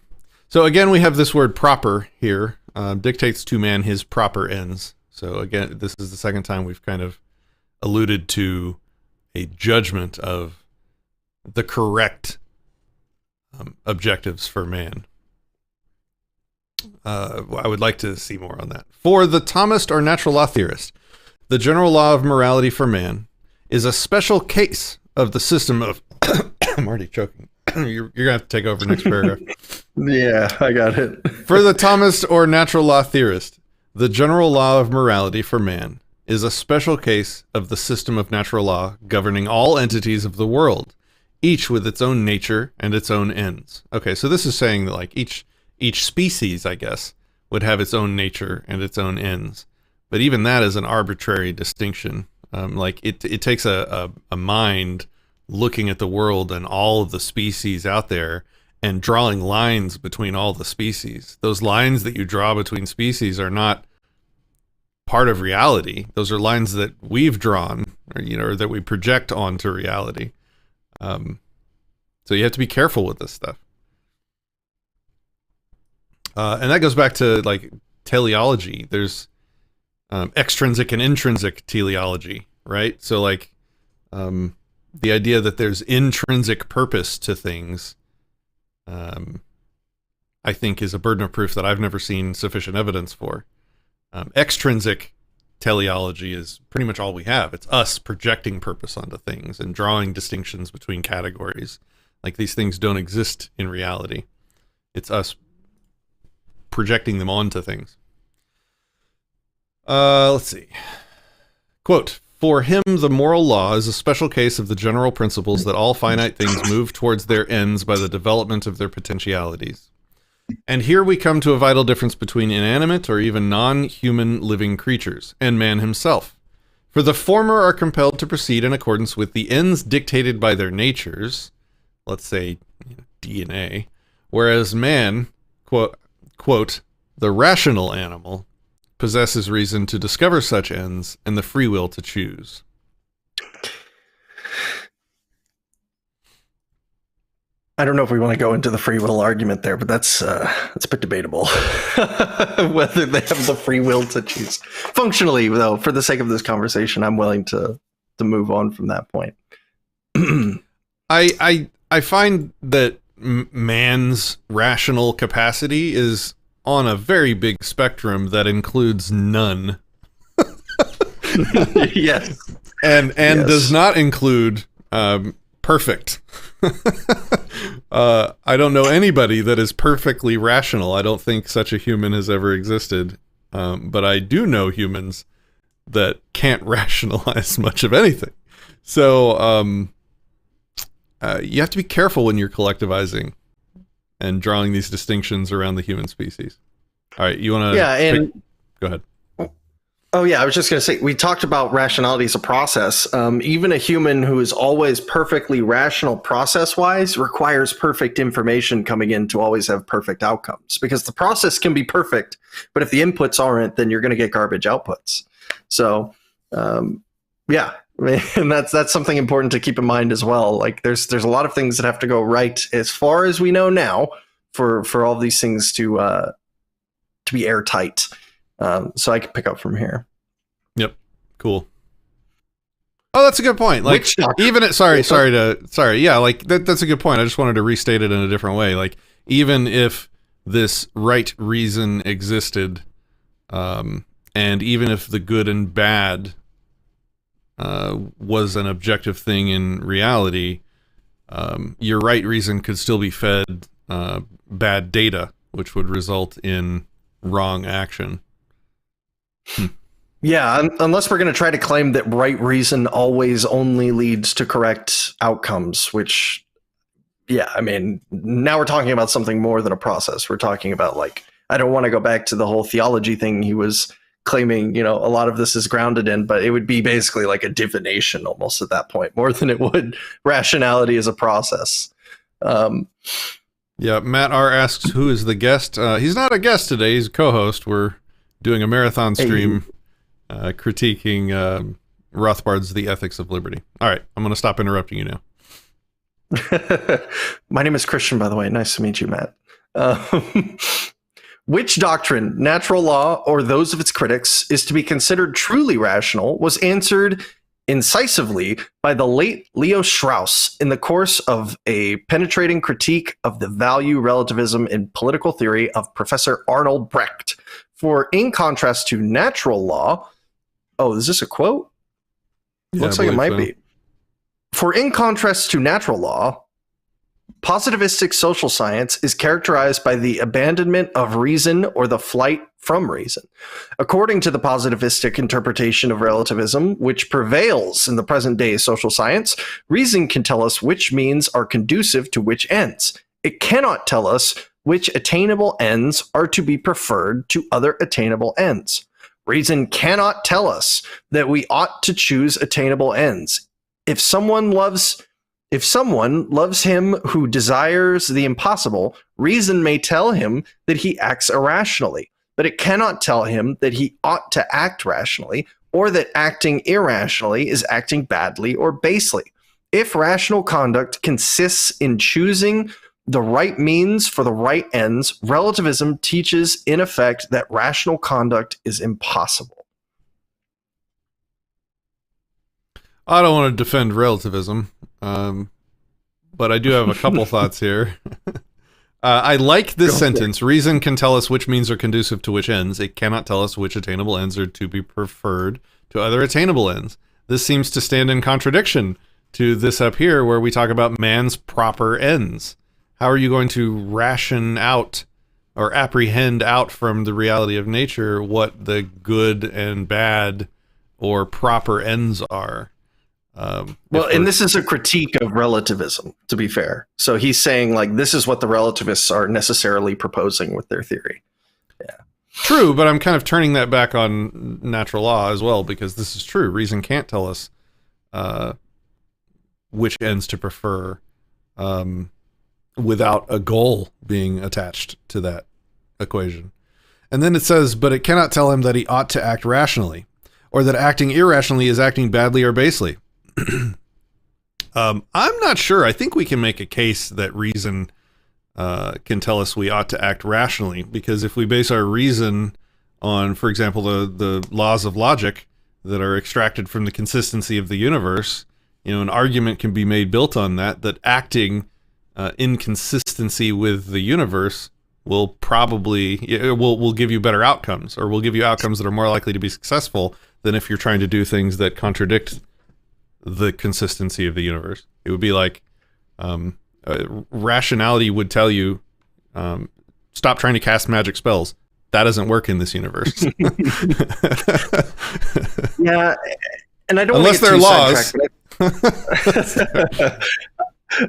So again, we have this word proper here. Dictates to man his proper ends. So again, this is the second time we've kind of alluded to a judgment of the correct objectives for man. I would like to see more on that. For the Thomist or natural law theorist, the general law of morality for man is a special case of the system of... I'm already choking. You're going to have to take over next paragraph. Yeah, I got it. For the Thomist or natural law theorist, the general law of morality for man is a special case of the system of natural law governing all entities of the world, each with its own nature and its own ends. Okay, so this is saying that like each species, I guess, would have its own nature and its own ends. But even that is an arbitrary distinction. It takes a mind looking at the world and all of the species out there and drawing lines between all the species. Those lines that you draw between species are not part of reality. Those are lines that we've drawn, or that we project onto reality. So you have to be careful with this stuff. And that goes back to like teleology. There's extrinsic and intrinsic teleology, right? So like the idea that there's intrinsic purpose to things, I think is a burden of proof that I've never seen sufficient evidence for. Extrinsic teleology is pretty much all we have. It's us projecting purpose onto things and drawing distinctions between categories. Like these things don't exist in reality. It's us projecting them onto things. Let's see. Quote, For him, the moral law is a special case of the general principles that all finite things move towards their ends by the development of their potentialities. And here we come to a vital difference between inanimate or even non-human living creatures and man himself. For the former are compelled to proceed in accordance with the ends dictated by their natures, let's say DNA, whereas man, quote, the rational animal, possesses reason to discover such ends and the free will to choose. I don't know if we want to go into the free will argument there, but that's a bit debatable whether they have the free will to choose. Functionally, though, for the sake of this conversation, I'm willing to move on from that point. I find that man's rational capacity is on a very big spectrum that includes none. Yes. And yes. Does not include perfect. I don't know anybody that is perfectly rational. I don't think such a human has ever existed. But I do know humans that can't rationalize much of anything. So you have to be careful when you're collectivizing and drawing these distinctions around the human species. All right, you want to... Yeah, and... Go ahead. Oh, yeah, I was just going to say, we talked about rationality as a process. Even a human who is always perfectly rational process-wise requires perfect information coming in to always have perfect outcomes. Because the process can be perfect, but if the inputs aren't, then you're going to get garbage outputs. So, yeah, and that's something important to keep in mind as well. Like, there's a lot of things that have to go right as far as we know now for all these things to be airtight. So I can pick up from here. Yep. Cool. Oh, that's a good point. Like, even it, sorry. Yeah, like that's a good point. I just wanted to restate it in a different way. Like, even if this right reason existed, and even if the good and bad was an objective thing in reality, your right reason could still be fed bad data, which would result in wrong action. Yeah, unless we're going to try to claim that right reason always only leads to correct outcomes, which, yeah, I mean, now we're talking about something more than a process. We're talking about, like, I don't want to go back to the whole theology thing he was claiming, a lot of this is grounded in, but it would be basically like a divination almost at that point, more than it would rationality as a process. Yeah, Matt R. asks, who is the guest? He's not a guest today, he's a co-host. We're doing a marathon stream critiquing Rothbard's The Ethics of Liberty. All right, I'm going to stop interrupting you now. My name is Christian, by the way. Nice to meet you, Matt. Which doctrine, natural law or those of its critics, is to be considered truly rational was answered incisively by the late Leo Strauss in the course of a penetrating critique of the value relativism in political theory of Professor Arnold Brecht. For in contrast to natural law, oh, is this a quote? Yeah, looks like it might be. For in contrast to natural law, positivistic social science is characterized by the abandonment of reason or the flight from reason. According to the positivistic interpretation of relativism, which prevails in the present day social science, reason can tell us which means are conducive to which ends. It cannot tell us which attainable ends are to be preferred to other attainable ends. Reason cannot tell us that we ought to choose attainable ends. If someone loves him who desires the impossible, reason may tell him that he acts irrationally, but it cannot tell him that he ought to act rationally, or that acting irrationally is acting badly or basely. If rational conduct consists in choosing the right means for the right ends, relativism teaches, in effect, that rational conduct is impossible. I don't want to defend relativism, but I do have a couple thoughts here. I like this sentence. Reason can tell us which means are conducive to which ends. It cannot tell us which attainable ends are to be preferred to other attainable ends. This seems to stand in contradiction to this up here where we talk about man's proper ends. How are you going to ration out or apprehend out from the reality of nature what the good and bad or proper ends are. Well, and this is a critique of relativism, to be fair. So he's saying, like, this is what the relativists are necessarily proposing with their theory. Yeah. True, but I'm kind of turning that back on natural law as well, because this is true. Reason can't tell us which ends to prefer without a goal being attached to that equation. And then it says, but it cannot tell him that he ought to act rationally, or that acting irrationally is acting badly or basely. I'm not sure. I think we can make a case that reason can tell us we ought to act rationally, because if we base our reason on, for example, the laws of logic that are extracted from the consistency of the universe, an argument can be made built on that acting inconsistency with the universe will probably will give you better outcomes, or will give you outcomes that are more likely to be successful than if you're trying to do things that contradict the consistency of the universe. It would be like rationality would tell you, stop trying to cast magic spells. That doesn't work in this universe. Yeah, and I don't unless they're laws.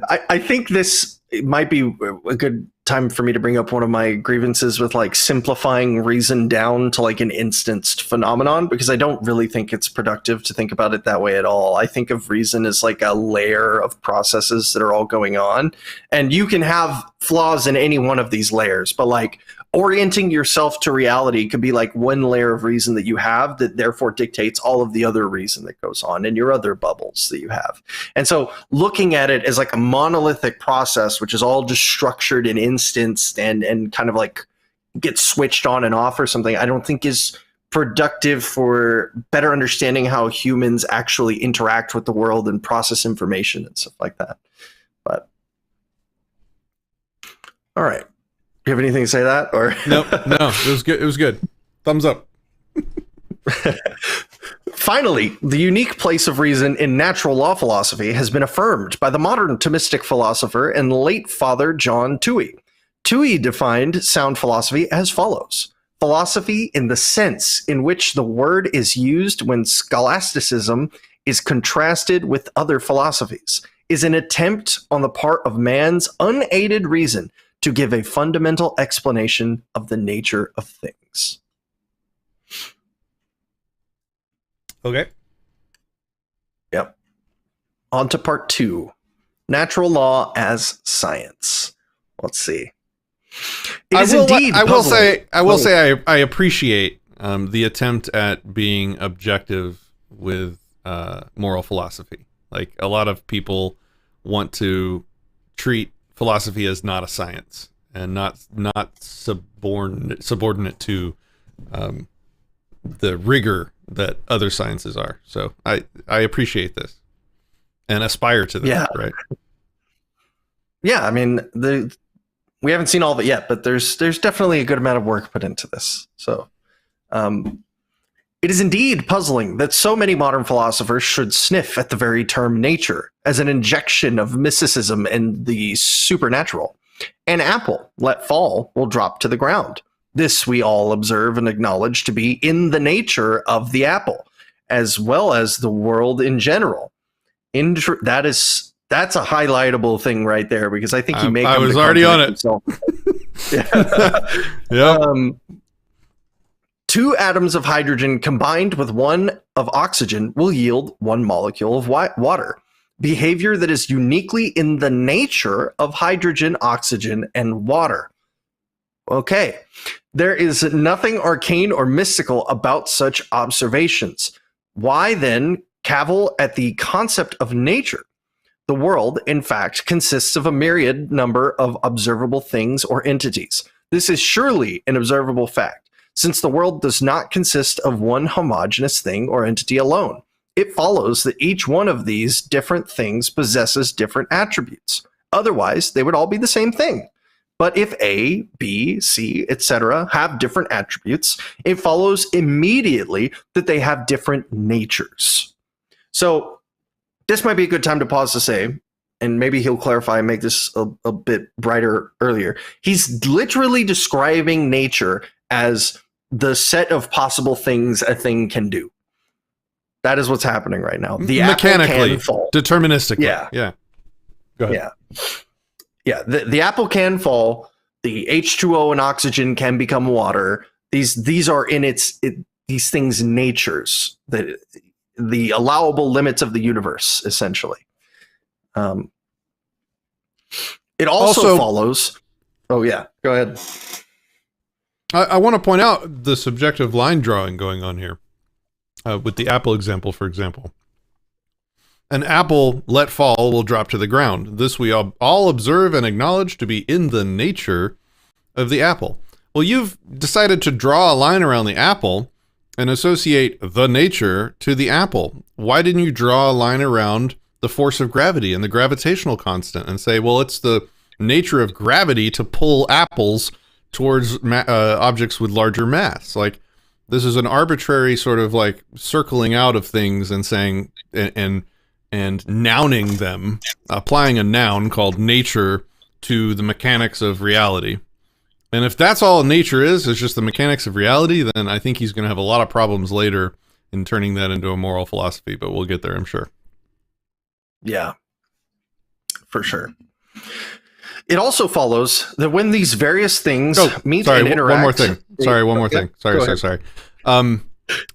I think this might be a good time for me to bring up one of my grievances with like simplifying reason down to like an instanced phenomenon, because I don't really think it's productive to think about it that way at all. I think of reason as like a layer of processes that are all going on, and you can have flaws in any one of these layers, but like orienting yourself to reality could be like one layer of reason that you have that therefore dictates all of the other reason that goes on in your other bubbles that you have. And so looking at it as like a monolithic process, which is all just structured and instanced and kind of like gets switched on and off or something, I don't think is productive for better understanding how humans actually interact with the world and process information and stuff like that. But all right. You have anything to say to that, or no, it was good. It was good. Thumbs up. Finally, the unique place of reason in natural law philosophy has been affirmed by the modern Thomistic philosopher and late Father John Toohey. Toohey defined sound philosophy as follows: philosophy in the sense in which the word is used when scholasticism is contrasted with other philosophies is an attempt on the part of man's unaided reason to give a fundamental explanation of the nature of things. Okay. Yep. On to part 2. Natural law as science. Let's see. I will say I appreciate the attempt at being objective with moral philosophy. Like, a lot of people want to treat philosophy is not a science and not subordinate to the rigor that other sciences are. So I appreciate this and aspire to this. Yeah. Right. Yeah, I mean, we haven't seen all of it yet, but there's definitely a good amount of work put into this. So it is indeed puzzling that so many modern philosophers should sniff at the very term nature as an injection of mysticism and the supernatural. An apple let fall will drop to the ground. This we all observe and acknowledge to be in the nature of the apple, as well as the world in general. That's a highlightable thing right there, because I think you make. I was already on it. Yeah. 2 atoms of hydrogen combined with 1 of oxygen will yield 1 molecule of water. Behavior that is uniquely in the nature of hydrogen, oxygen, and water. Okay. There is nothing arcane or mystical about such observations. Why then cavil at the concept of nature? The world, in fact, consists of a myriad number of observable things or entities. This is surely an observable fact, since the world does not consist of one homogeneous thing or entity alone. It follows that each one of these different things possesses different attributes. Otherwise, they would all be the same thing. But if A, B, C, etc. have different attributes, it follows immediately that they have different natures. So this might be a good time to pause to say, and maybe he'll clarify and make this a bit brighter earlier. He's literally describing nature as the set of possible things a thing can do. That is what's happening right now. The mechanically, apple can fall. deterministically. Yeah. Yeah. Go ahead. Yeah. The apple can fall. The H2O and oxygen can become water. These are in these things' natures, the allowable limits of the universe, essentially. It also follows. Oh yeah, go ahead. I want to point out the subjective line drawing going on here with the apple example, for example. An apple let fall will drop to the ground. This we all observe and acknowledge to be in the nature of the apple. Well, you've decided to draw a line around the apple and associate the nature to the apple. Why didn't you draw a line around the force of gravity and the gravitational constant and say, well, it's the nature of gravity to pull apples towards objects with larger mass? Like, this is an arbitrary sort of like circling out of things and saying and nouning them, applying a noun called nature to the mechanics of reality. And if that's all nature is just the mechanics of reality, then I think he's going to have a lot of problems later in turning that into a moral philosophy, but we'll get there, I'm sure. Yeah, for sure. It also follows that when these various things meet and interact... One more thing. Sorry.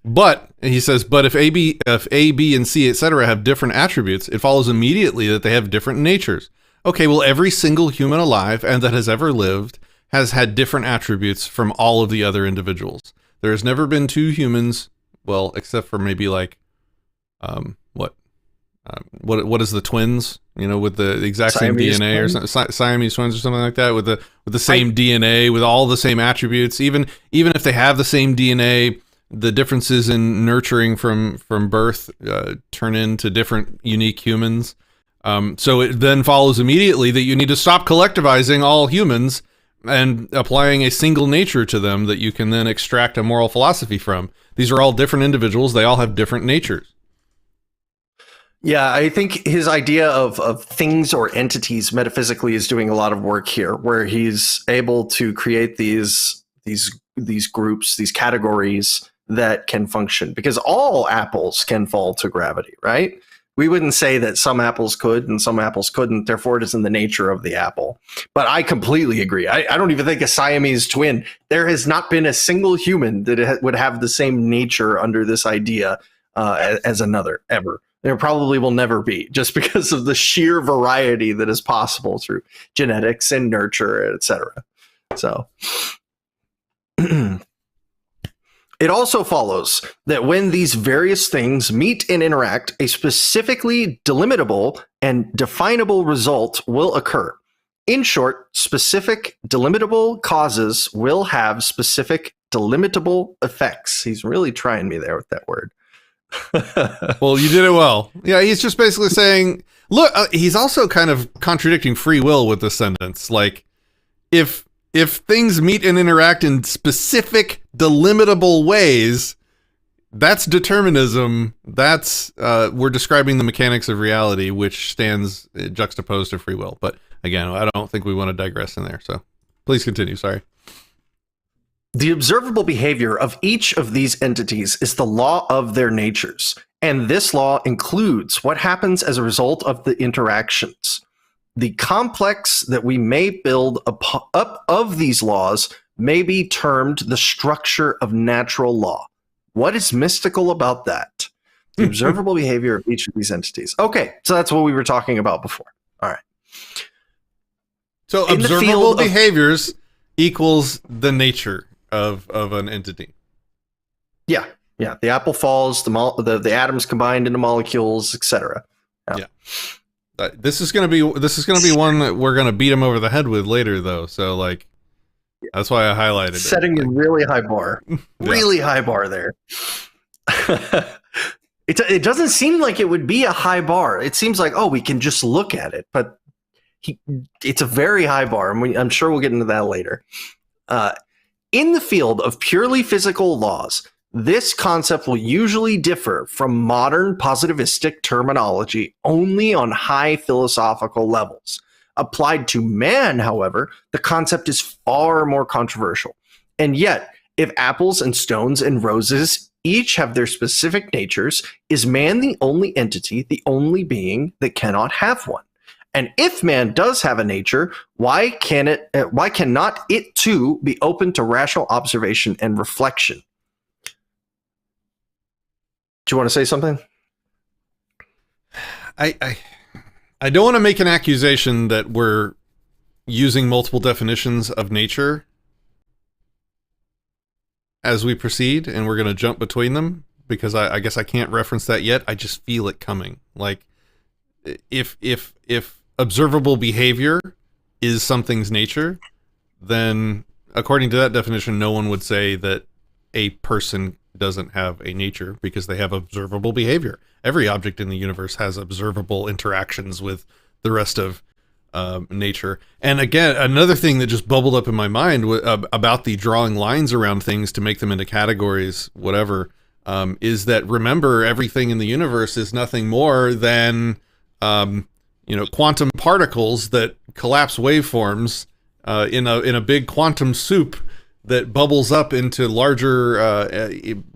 But, he says, but if A, B, and C, etc. have different attributes, it follows immediately that they have different natures. Okay, well, every single human alive and that has ever lived has had different attributes from all of the other individuals. There has never been two humans, well, except for maybe like, what is the twins? You know, with the exact Siamese same DNA twins? Or something, Siamese twins or something like that, with the same DNA, with all the same attributes. Even if they have the same DNA, the differences in nurturing from birth turn into different unique humans. So it then follows immediately that you need to stop collectivizing all humans and applying a single nature to them that you can then extract a moral philosophy from. These are all different individuals. They all have different natures. Yeah, I think his idea of things or entities metaphysically is doing a lot of work here, where he's able to create these groups, these categories that can function, because all apples can fall to gravity, right? We wouldn't say that some apples could and some apples couldn't, therefore it is in the nature of the apple. But I completely agree. I don't even think a Siamese twin, there has not been a single human that would have the same nature under this idea as another, ever. There probably will never be, just because of the sheer variety that is possible through genetics and nurture, etc. So it also follows that when these various things meet and interact, a specifically delimitable and definable result will occur. In short, specific delimitable causes will have specific delimitable effects. He's really trying me there with that word. Well, you did it well. Yeah, he's just basically saying, look, he's also kind of contradicting free will with this sentence. Like, if things meet and interact in specific delimitable ways, that's determinism. That's we're describing the mechanics of reality, which stands juxtaposed to free will. But again, I don't think we want to digress in there. So please continue. Sorry. The observable behavior of each of these entities is the law of their natures, and this law includes what happens as a result of the interactions. The complex that we may build up of these laws may be termed the structure of natural law. What is mystical about that? The observable behavior of each of these entities. Okay, so that's what we were talking about before. All right. So observable behaviors equals the nature of an entity. Yeah. The apple falls, the atoms combined into molecules, etc. Yeah. This is gonna be one that we're gonna beat him over the head with later, though. So like, that's why I highlighted it. Setting a really high bar, really high bar there. It doesn't seem like it would be a high bar. It seems like, we can just look at it, but it's a very high bar, and I'm sure we'll get into that later. In the field of purely physical laws, this concept will usually differ from modern positivistic terminology only on high philosophical levels. Applied to man, however, the concept is far more controversial. And yet, if apples and stones and roses each have their specific natures. Is man the only entity, the only being that cannot have one? And if man does have a nature, why cannot it too be open to rational observation and reflection? Do you want to say something? I don't want to make an accusation that we're using multiple definitions of nature as we proceed, and we're going to jump between them, because I guess I can't reference that yet. I just feel it coming. Like, if observable behavior is something's nature, then according to that definition, no one would say that a person doesn't have a nature because they have observable behavior. Every object in the universe has observable interactions with the rest of nature. And again, another thing that just bubbled up in my mind about the drawing lines around things to make them into categories, whatever, is that, remember, everything in the universe is nothing more than quantum particles that collapse waveforms in a big quantum soup that bubbles up into larger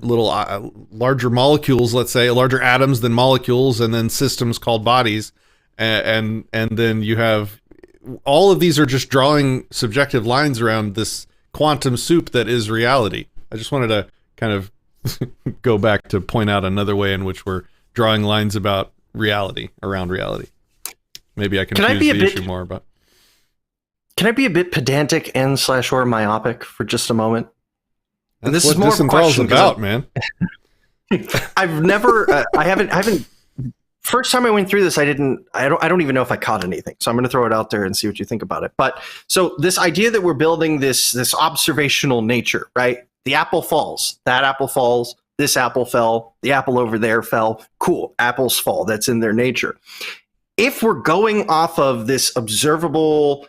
larger molecules, let's say, larger atoms than molecules, and then systems called bodies. And then you have all of these are just drawing subjective lines around this quantum soup that is reality. I just wanted to kind of go back to point out another way in which we're drawing lines about reality, around reality. Maybe I can confuse the issue more, but can I be a bit pedantic and / or myopic for just a moment? And this is more Disenthrall's about, man. I've never, I haven't. First time I went through this, I don't even know if I caught anything. So I'm going to throw it out there and see what you think about it. But so this idea that we're building this observational nature, right? The apple falls, that apple falls, this apple fell, the apple over there fell. Cool, apples fall. That's in their nature. If we're going off of this observable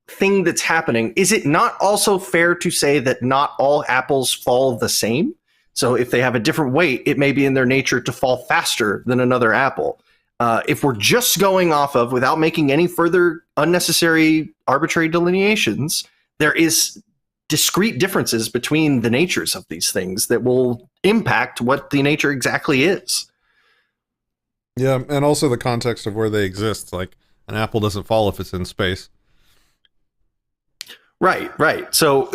thing that's happening, is it not also fair to say that not all apples fall the same? So if they have a different weight, it may be in their nature to fall faster than another apple. If we're just going off of, without making any further unnecessary arbitrary delineations, there is discrete differences between the natures of these things that will impact what the nature exactly is. Yeah, and also the context of where they exist. Like, an apple doesn't fall if it's in space. Right. So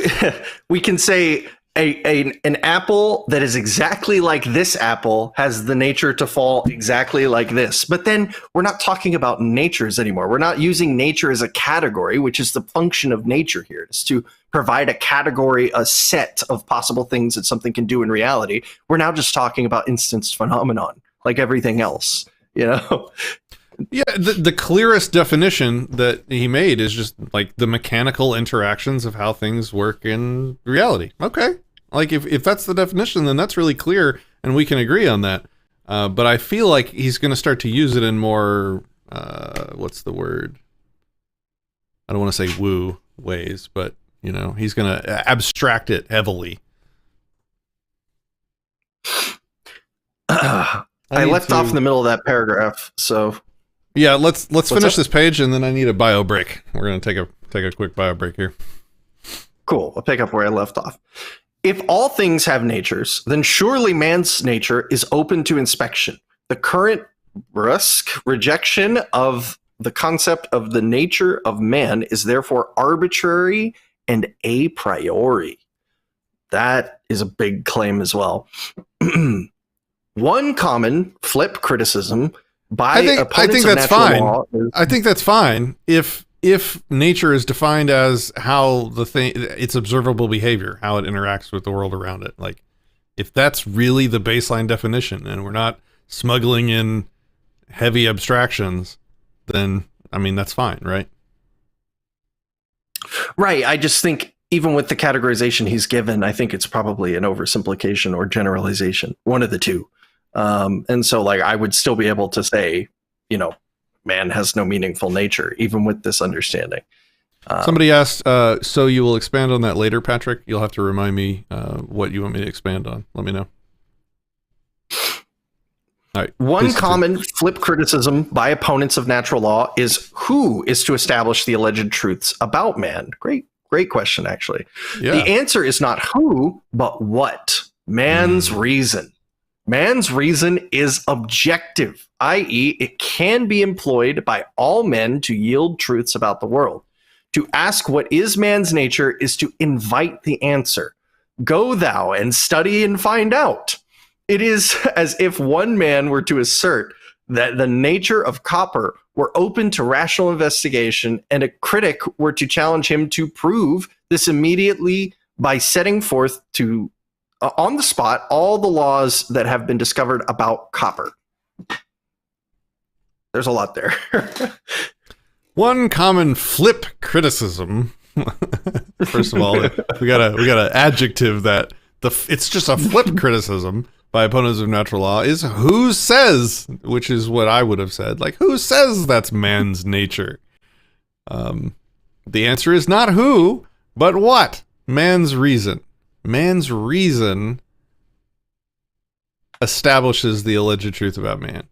we can say an apple that is exactly like this apple has the nature to fall exactly like this. But then we're not talking about natures anymore. We're not using nature as a category, which is the function of nature here. It's to provide a category, a set of possible things that something can do in reality. We're now just talking about instanced phenomenon, like everything else, Yeah, the clearest definition that he made is just like the mechanical interactions of how things work in reality. Okay. Like, if that's the definition, then that's really clear, and we can agree on that. But I feel like he's going to start to use it in more, what's the word? I don't want to say woo ways, but, he's going to abstract it heavily. I left off in the middle of that paragraph, so... Yeah, let's finish this page, and then I need a bio break. We're going to take a quick bio break here. Cool. I'll pick up where I left off. If all things have natures, then surely man's nature is open to inspection. The current brusque rejection of the concept of the nature of man is therefore arbitrary and a priori. That is a big claim as well. One common flip criticism by I think that's fine. I think that's fine if nature is defined as how its observable behavior, how it interacts with the world around it. Like, if that's really the baseline definition, and we're not smuggling in heavy abstractions, then that's fine, right? Right. I just think even with the categorization he's given, I think it's probably an oversimplification or generalization, one of the two. And so, like, I would still be able to say, man has no meaningful nature, even with this understanding. Somebody asked, so you will expand on that later, Patrick? You'll have to remind me what you want me to expand on. Let me know. All right. One common flip criticism by opponents of natural law is who is to establish the alleged truths about man? Great question, actually. Yeah. The answer is not who, but what. Man's reason. Man's reason is objective, i.e., it can be employed by all men to yield truths about the world. To ask what is man's nature is to invite the answer. Go thou and study and find out. It is as if one man were to assert that the nature of copper were open to rational investigation, and a critic were to challenge him to prove this immediately by setting forth to on the spot all the laws that have been discovered about copper. There's a lot there. One common flip criticism. First of all, we got an adjective that it's just a flip criticism by opponents of natural law is who says, which is what I would have said, like who says that's man's nature? The answer is not who, but what? Man's reason. Man's reason establishes the alleged truth about man.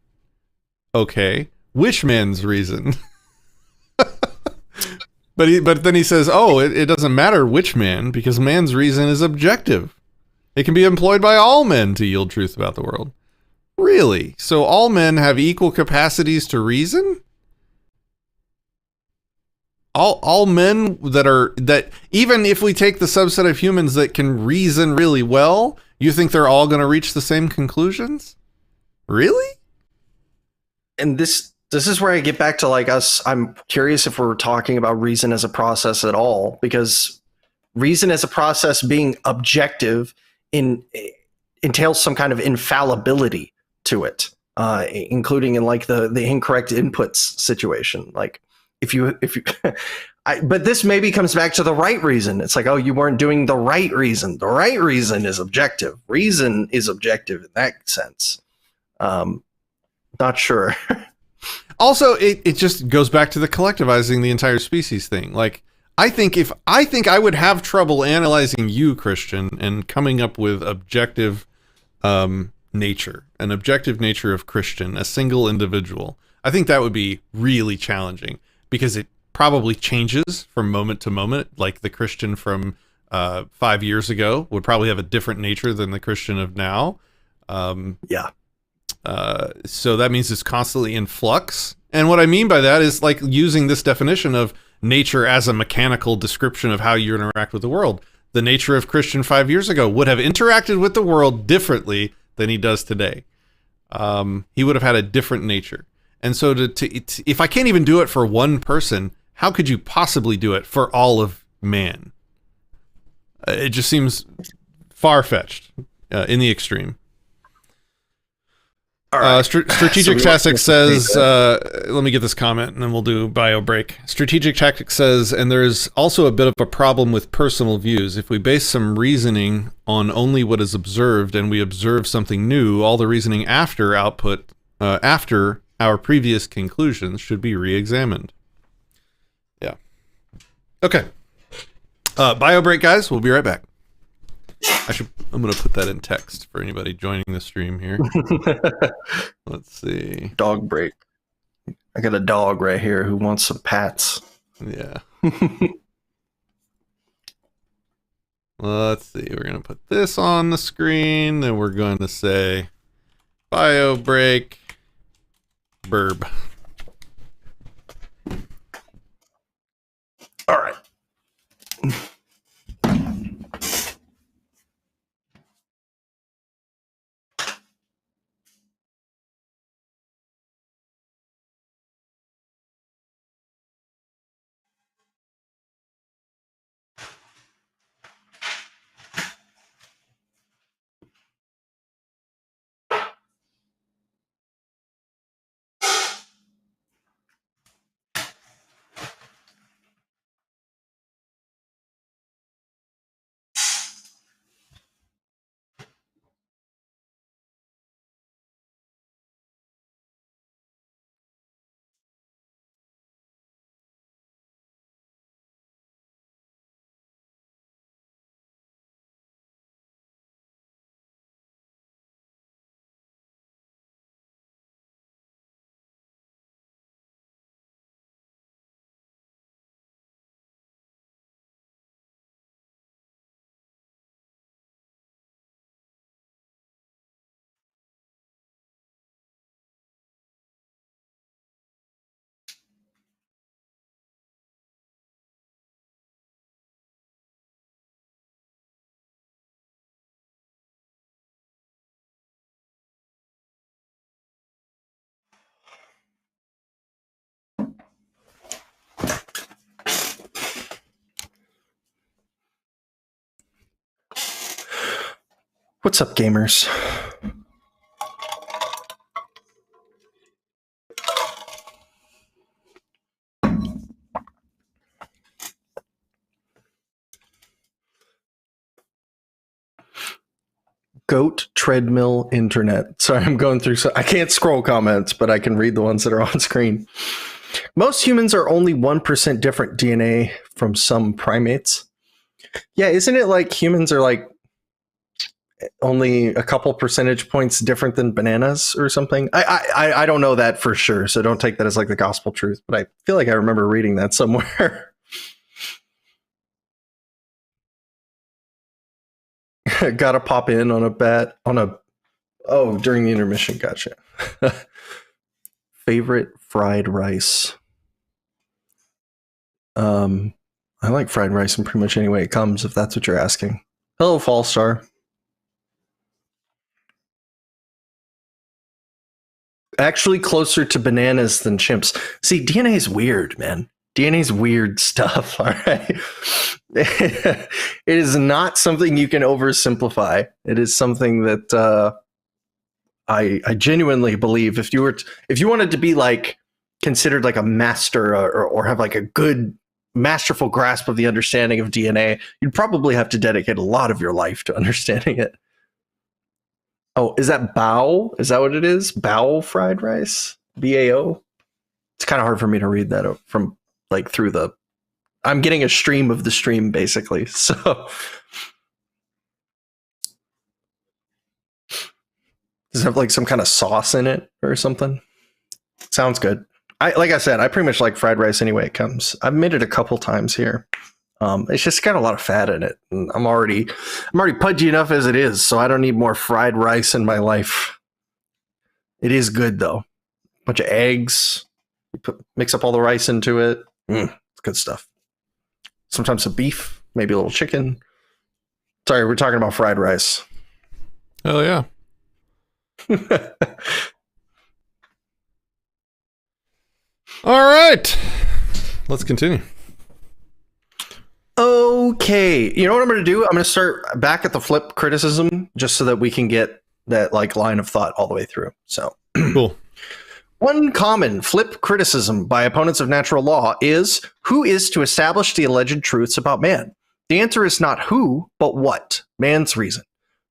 Okay, which man's reason? But then he says, oh, it doesn't matter which man, because man's reason is objective. It can be employed by all men to yield truth about the world. Really? So all men have equal capacities to reason? All men that even if we take the subset of humans that can reason really well, you think they're all going to reach the same conclusions? Really? And this is where I get back to like us. I'm curious if we're talking about reason as a process at all, because reason as a process being objective entails some kind of infallibility to it, including in like the incorrect inputs situation. Like if you but this maybe comes back to the right reason. It's like, oh, you weren't doing the right reason. The right reason is objective. Reason is objective in that sense. Not sure. Also, it just goes back to the collectivizing the entire species thing. Like, I think I would have trouble analyzing you, Christian, and coming up with objective nature, an objective nature of Christian, a single individual. I think that would be really challenging because it probably changes from moment to moment. Like the Christian from 5 years ago would probably have a different nature than the Christian of now. Yeah. So that means it's constantly in flux. And what I mean by that is like using this definition of nature as a mechanical description of how you interact with the world. The nature of Christian 5 years ago would have interacted with the world differently than he does today. He would have had a different nature. And so if I can't even do it for one person, how could you possibly do it for all of man? It just seems far-fetched in the extreme. Right. Strategic Tactics says, let me get this comment and then we'll do bio break. Strategic Tactics says, and there's also a bit of a problem with personal views. If we base some reasoning on only what is observed and we observe something new, all the reasoning after our previous conclusions should be re-examined. Yeah. Okay. Bio break, guys. We'll be right back. I'm going to put that in text for anybody joining the stream here. Let's see. Dog break. I got a dog right here who wants some pats. Yeah. Let's see. We're going to put this on the screen, and we're going to say bio break burb. All right. What's up, gamers? Goat treadmill internet. Sorry, I'm going through. I can't scroll comments, but I can read the ones that are on screen. Most humans are only 1% different DNA from some primates. Yeah, isn't it like humans are like only a couple percentage points different than bananas or something? I don't know that for sure, so don't take that as like the gospel truth, but I feel like I remember reading that somewhere. Gotta pop in on a bet on a during the intermission. Gotcha. Favorite fried rice. I like fried rice in pretty much any way it comes, if that's what you're asking. Hello, Fallstar. Actually closer to bananas than chimps. See, DNA is weird, man. DNA is weird stuff, all right? It is not something you can oversimplify. It is something that I genuinely believe if you wanted to be like considered like a master or have like a good masterful grasp of the understanding of DNA, you'd probably have to dedicate a lot of your life to understanding it. Oh, is that bao? Is that what it is? Bao fried rice? BAO? It's kind of hard for me to read that from like through the... I'm getting a stream of the stream, basically. So... Does it have like some kind of sauce in it or something? Sounds good. Like I said, I pretty much like fried rice any way it comes. I've made it a couple times here. It's just got a lot of fat in it, and I'm already pudgy enough as it is, so I don't need more fried rice in my life. It is good though. Bunch of eggs, mix up all the rice into it. It's good stuff. Sometimes some beef, maybe a little chicken. Sorry, we're talking about fried rice. Hell yeah. All right, let's continue. Okay, you know what I'm going to do? I'm going to start back at the flip criticism just so that we can get that like line of thought all the way through. So cool. One common flip criticism by opponents of natural law is who is to establish the alleged truths about man? The answer is not who, but what? Man's reason.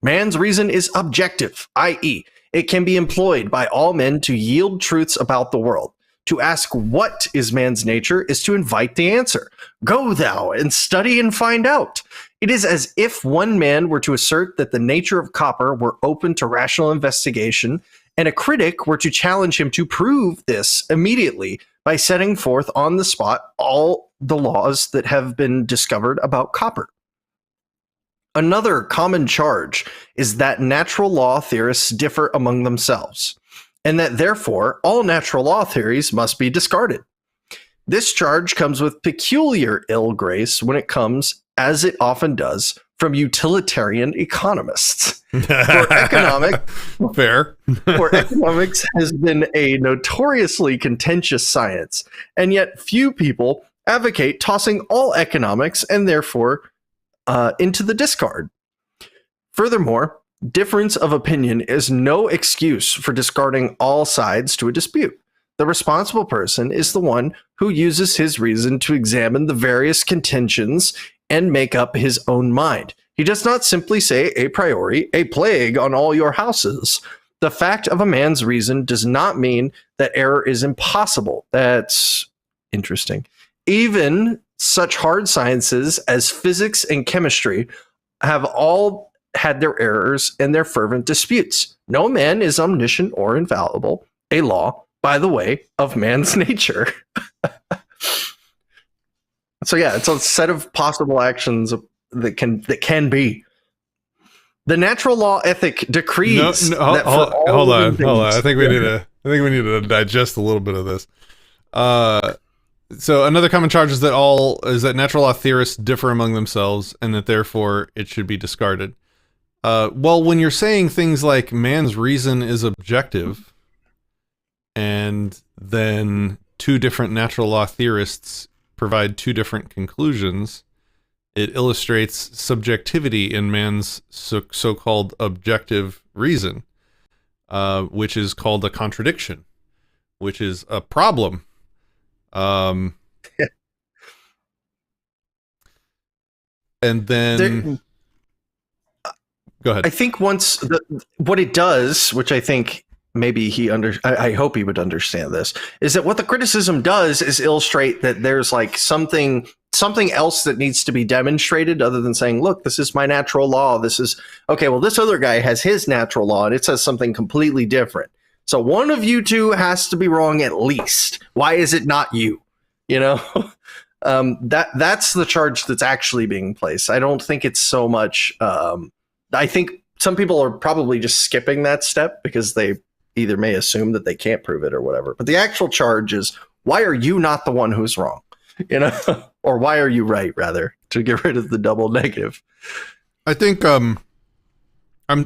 Man's reason is objective, i.e., it can be employed by all men to yield truths about the world. To ask what is man's nature is to invite the answer. Go thou and study and find out. It is as if one man were to assert that the nature of copper were open to rational investigation, and a critic were to challenge him to prove this immediately by setting forth on the spot all the laws that have been discovered about copper. Another common charge is that natural law theorists differ among themselves, and that therefore all natural law theories must be discarded. This charge comes with peculiar ill grace when it comes, as it often does, from utilitarian economists. For economics has been a notoriously contentious science, and yet few people advocate tossing all economics and therefore into the discard. Furthermore, difference of opinion is no excuse for discarding all sides to a dispute. The responsible person is the one who uses his reason to examine the various contentions and make up his own mind. He does not simply say a priori, a plague on all your houses. The fact of a man's reason does not mean that error is impossible. That's interesting. Even such hard sciences as physics and chemistry have all had their errors and their fervent disputes. No man is omniscient or infallible, a law, by the way, of man's nature. So yeah, it's a set of possible actions that can be. The natural law ethic decrees that hold on. I think we need to digest a little bit of this. So another common charge is that natural law theorists differ among themselves, and that therefore it should be discarded. Well, when you're saying things like man's reason is objective, and then two different natural law theorists provide two different conclusions, It illustrates subjectivity in man's so-called objective reason, which is called a contradiction, which is a problem. And then... Go ahead. I think what it does, which I think maybe I hope he would understand this, is that what the criticism does is illustrate that there's like something else that needs to be demonstrated other than saying, look, this is my natural law. This is okay. Well, this other guy has his natural law and it says something completely different. So one of you two has to be wrong at least. Why is it not you? You know, that's the charge that's actually being placed. I don't think it's so much. I think some people are probably just skipping that step because they either may assume that they can't prove it or whatever. But the actual charge is, why are you not the one who's wrong? You know, or why are you right, rather, to get rid of the double negative. I think I'm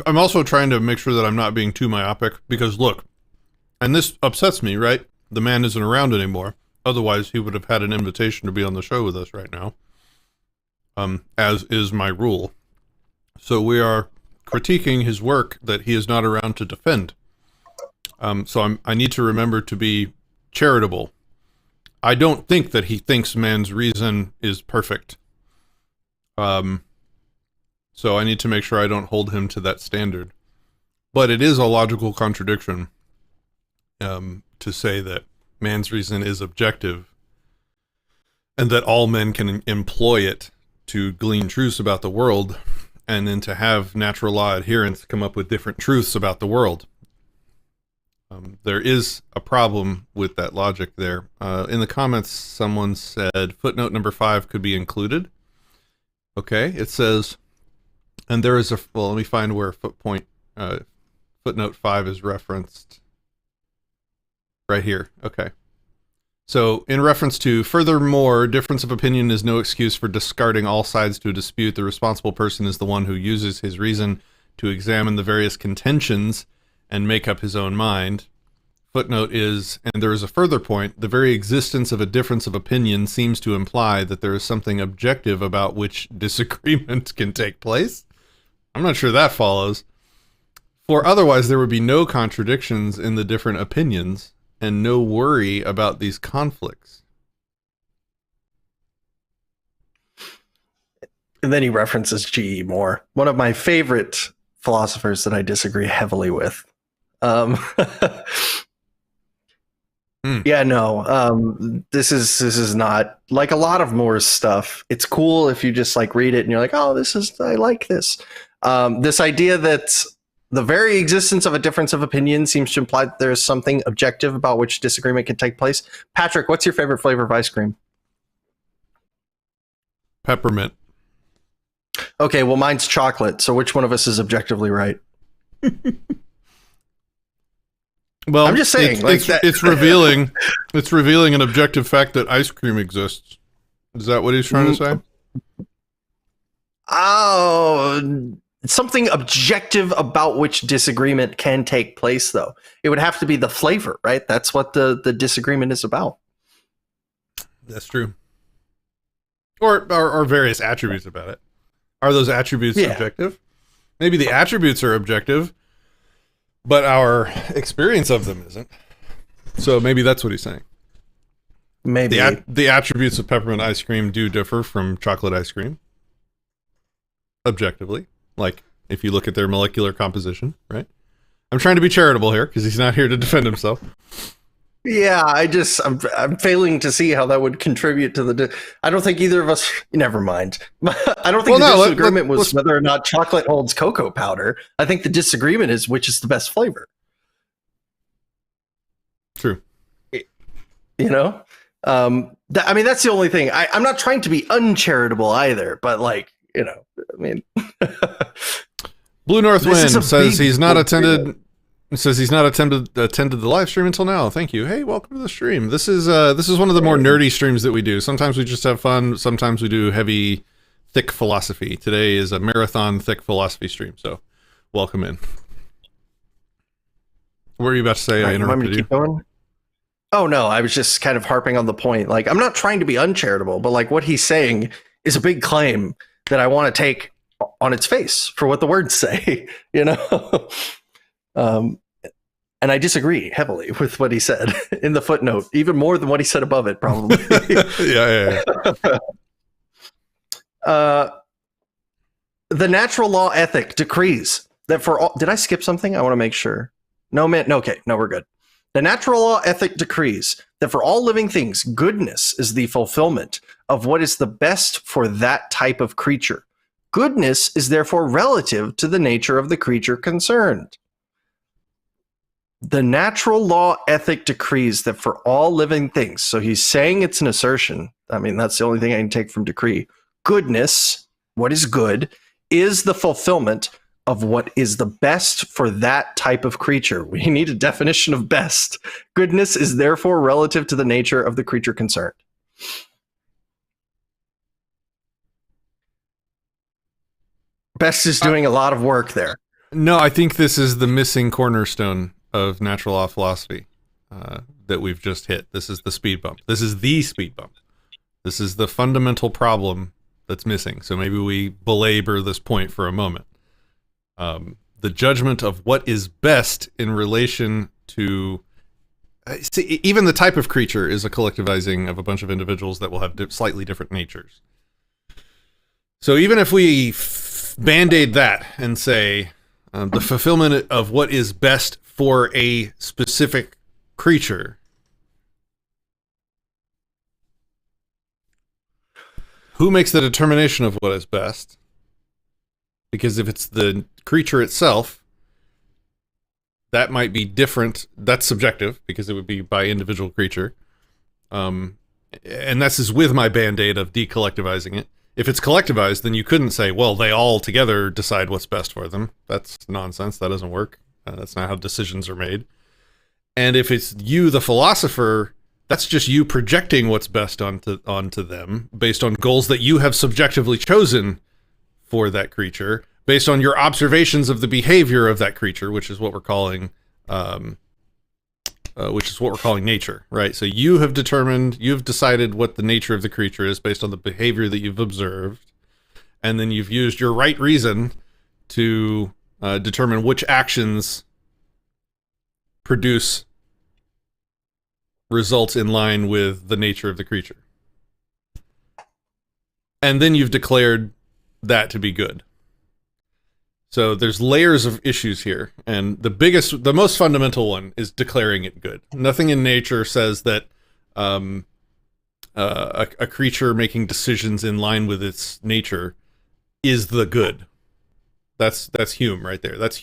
also trying to make sure that I'm not being too myopic, because look, and this upsets me, right? The man isn't around anymore. Otherwise, he would have had an invitation to be on the show with us right now, as is my rule. So we are critiquing his work that he is not around to defend. So I need to remember to be charitable. I don't think that he thinks man's reason is perfect. So I need to make sure I don't hold him to that standard. But it is a logical contradiction to say that man's reason is objective and that all men can employ it to glean truths about the world, and then to have natural law adherents come up with different truths about the world. There is a problem with that logic there. In the comments, someone said footnote number 5 could be included. Okay, it says, and there is well, let me find where footnote 5 is referenced. Right here. Okay. So, in reference to, furthermore, difference of opinion is no excuse for discarding all sides to a dispute. The responsible person is the one who uses his reason to examine the various contentions and make up his own mind. Footnote is, and there is a further point, the very existence of a difference of opinion seems to imply that there is something objective about which disagreement can take place. I'm not sure that follows. For otherwise there would be no contradictions in the different opinions and no worry about these conflicts. And then he references G.E. Moore, one of my favorite philosophers that I disagree heavily with. Yeah, no, this is not like a lot of Moore's stuff. It's cool if you just like read it and you're like, oh, I like this. This idea that the very existence of a difference of opinion seems to imply that there is something objective about which disagreement can take place. Patrick, what's your favorite flavor of ice cream? Peppermint. Okay, well, mine's chocolate. So which one of us is objectively right? Well, I'm just saying, it's revealing. It's revealing an objective fact that ice cream exists. Is that what he's trying to say? Oh, something objective about which disagreement can take place, though. It would have to be the flavor, right? That's what the disagreement is about. That's true. Or various attributes about it. Are those attributes objective? Maybe the attributes are objective, but our experience of them isn't. So maybe that's what he's saying. Maybe. The attributes of peppermint ice cream do differ from chocolate ice cream. Objectively. Like, if you look at their molecular composition, right? I'm trying to be charitable here, because he's not here to defend himself. Yeah, I'm failing to see how that would contribute to the... I don't think either of us... Never mind. I don't think the disagreement was whether or not chocolate holds cocoa powder. I think the disagreement is which is the best flavor. True. You know? I mean, that's the only thing. I'm not trying to be uncharitable either, but like, you know, I mean... Blue North Wind says he's not attended... Says he's not attended the live stream until now. Thank you. Hey, welcome to the stream. This is one of the more nerdy streams that we do. Sometimes we just have fun. Sometimes we do heavy, thick philosophy. Today is a marathon, thick philosophy stream. So, welcome in. What were you about to say? I interrupted you. Keep going? Oh no, I was just kind of harping on the point. Like, I'm not trying to be uncharitable, but like what he's saying is a big claim that I want to take on its face for what the words say, and I disagree heavily with what he said in the footnote, even more than what he said above it, probably. Yeah. The natural law ethic decrees that for all... Did I skip something? I want to make sure. No, man. Okay. No, we're good. The natural law ethic decrees that for all living things, goodness is the fulfillment of what is the best for that type of creature. Goodness is therefore relative to the nature of the creature concerned. The natural law ethic decrees that for all living things, so he's saying it's an assertion. I mean, that's the only thing I can take from decree. Goodness, what is good, is the fulfillment of what is the best for that type of creature. We need a definition of best. Goodness is therefore relative to the nature of the creature concerned. Best is doing a lot of work there. No, I think this is the missing cornerstone of natural law philosophy that we've just hit. This is the speed bump. This is the speed bump. This is the fundamental problem that's missing. So maybe we belabor this point for a moment. The judgment of what is best in relation to... See, even the type of creature is a collectivizing of a bunch of individuals that will have slightly different natures. So even if we band-aid that and say the fulfillment of what is best for a specific creature, who makes the determination of what is best? Because if it's the creature itself, that might be different. That's subjective because it would be by individual creature. And this is with my band-aid of decollectivizing it. If it's collectivized, then you couldn't say, well, they all together decide what's best for them. That's nonsense. That doesn't work. That's not how decisions are made. And if it's you, the philosopher, that's just you projecting what's best onto them based on goals that you have subjectively chosen for that creature, based on your observations of the behavior of that creature, which is what we're calling nature, right? So you've decided what the nature of the creature is based on the behavior that you've observed, and then you've used your right reason to determine which actions produce results in line with the nature of the creature. And then you've declared that to be good. So there's layers of issues here, and the most fundamental one is declaring it good. Nothing in nature says that a creature making decisions in line with its nature is the good. That's Hume right there. That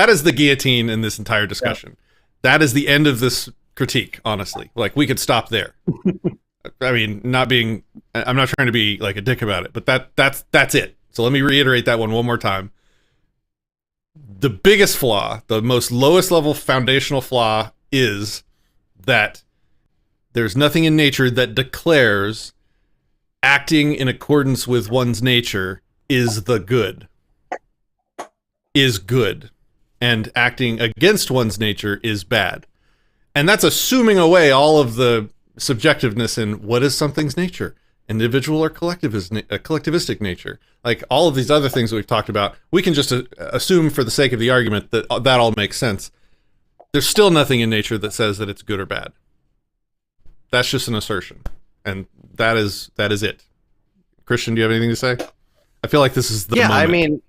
is the guillotine in this entire discussion. Yeah. That is the end of this critique, honestly. Like, we could stop there. I mean, I'm not trying to be like a dick about it, but that's it. So let me reiterate that one more time. The biggest flaw, the most lowest level foundational flaw, is that there's nothing in nature that declares acting in accordance with one's nature is good, and acting against one's nature is bad. And that's assuming away all of the subjectiveness in what is something's nature. Individual or collectivistic nature. Like all of these other things that we've talked about, we can just assume for the sake of the argument that all makes sense. There's still nothing in nature that says that it's good or bad. That's just an assertion. And that is it. Christian, do you have anything to say? I feel like this is the moment. I mean,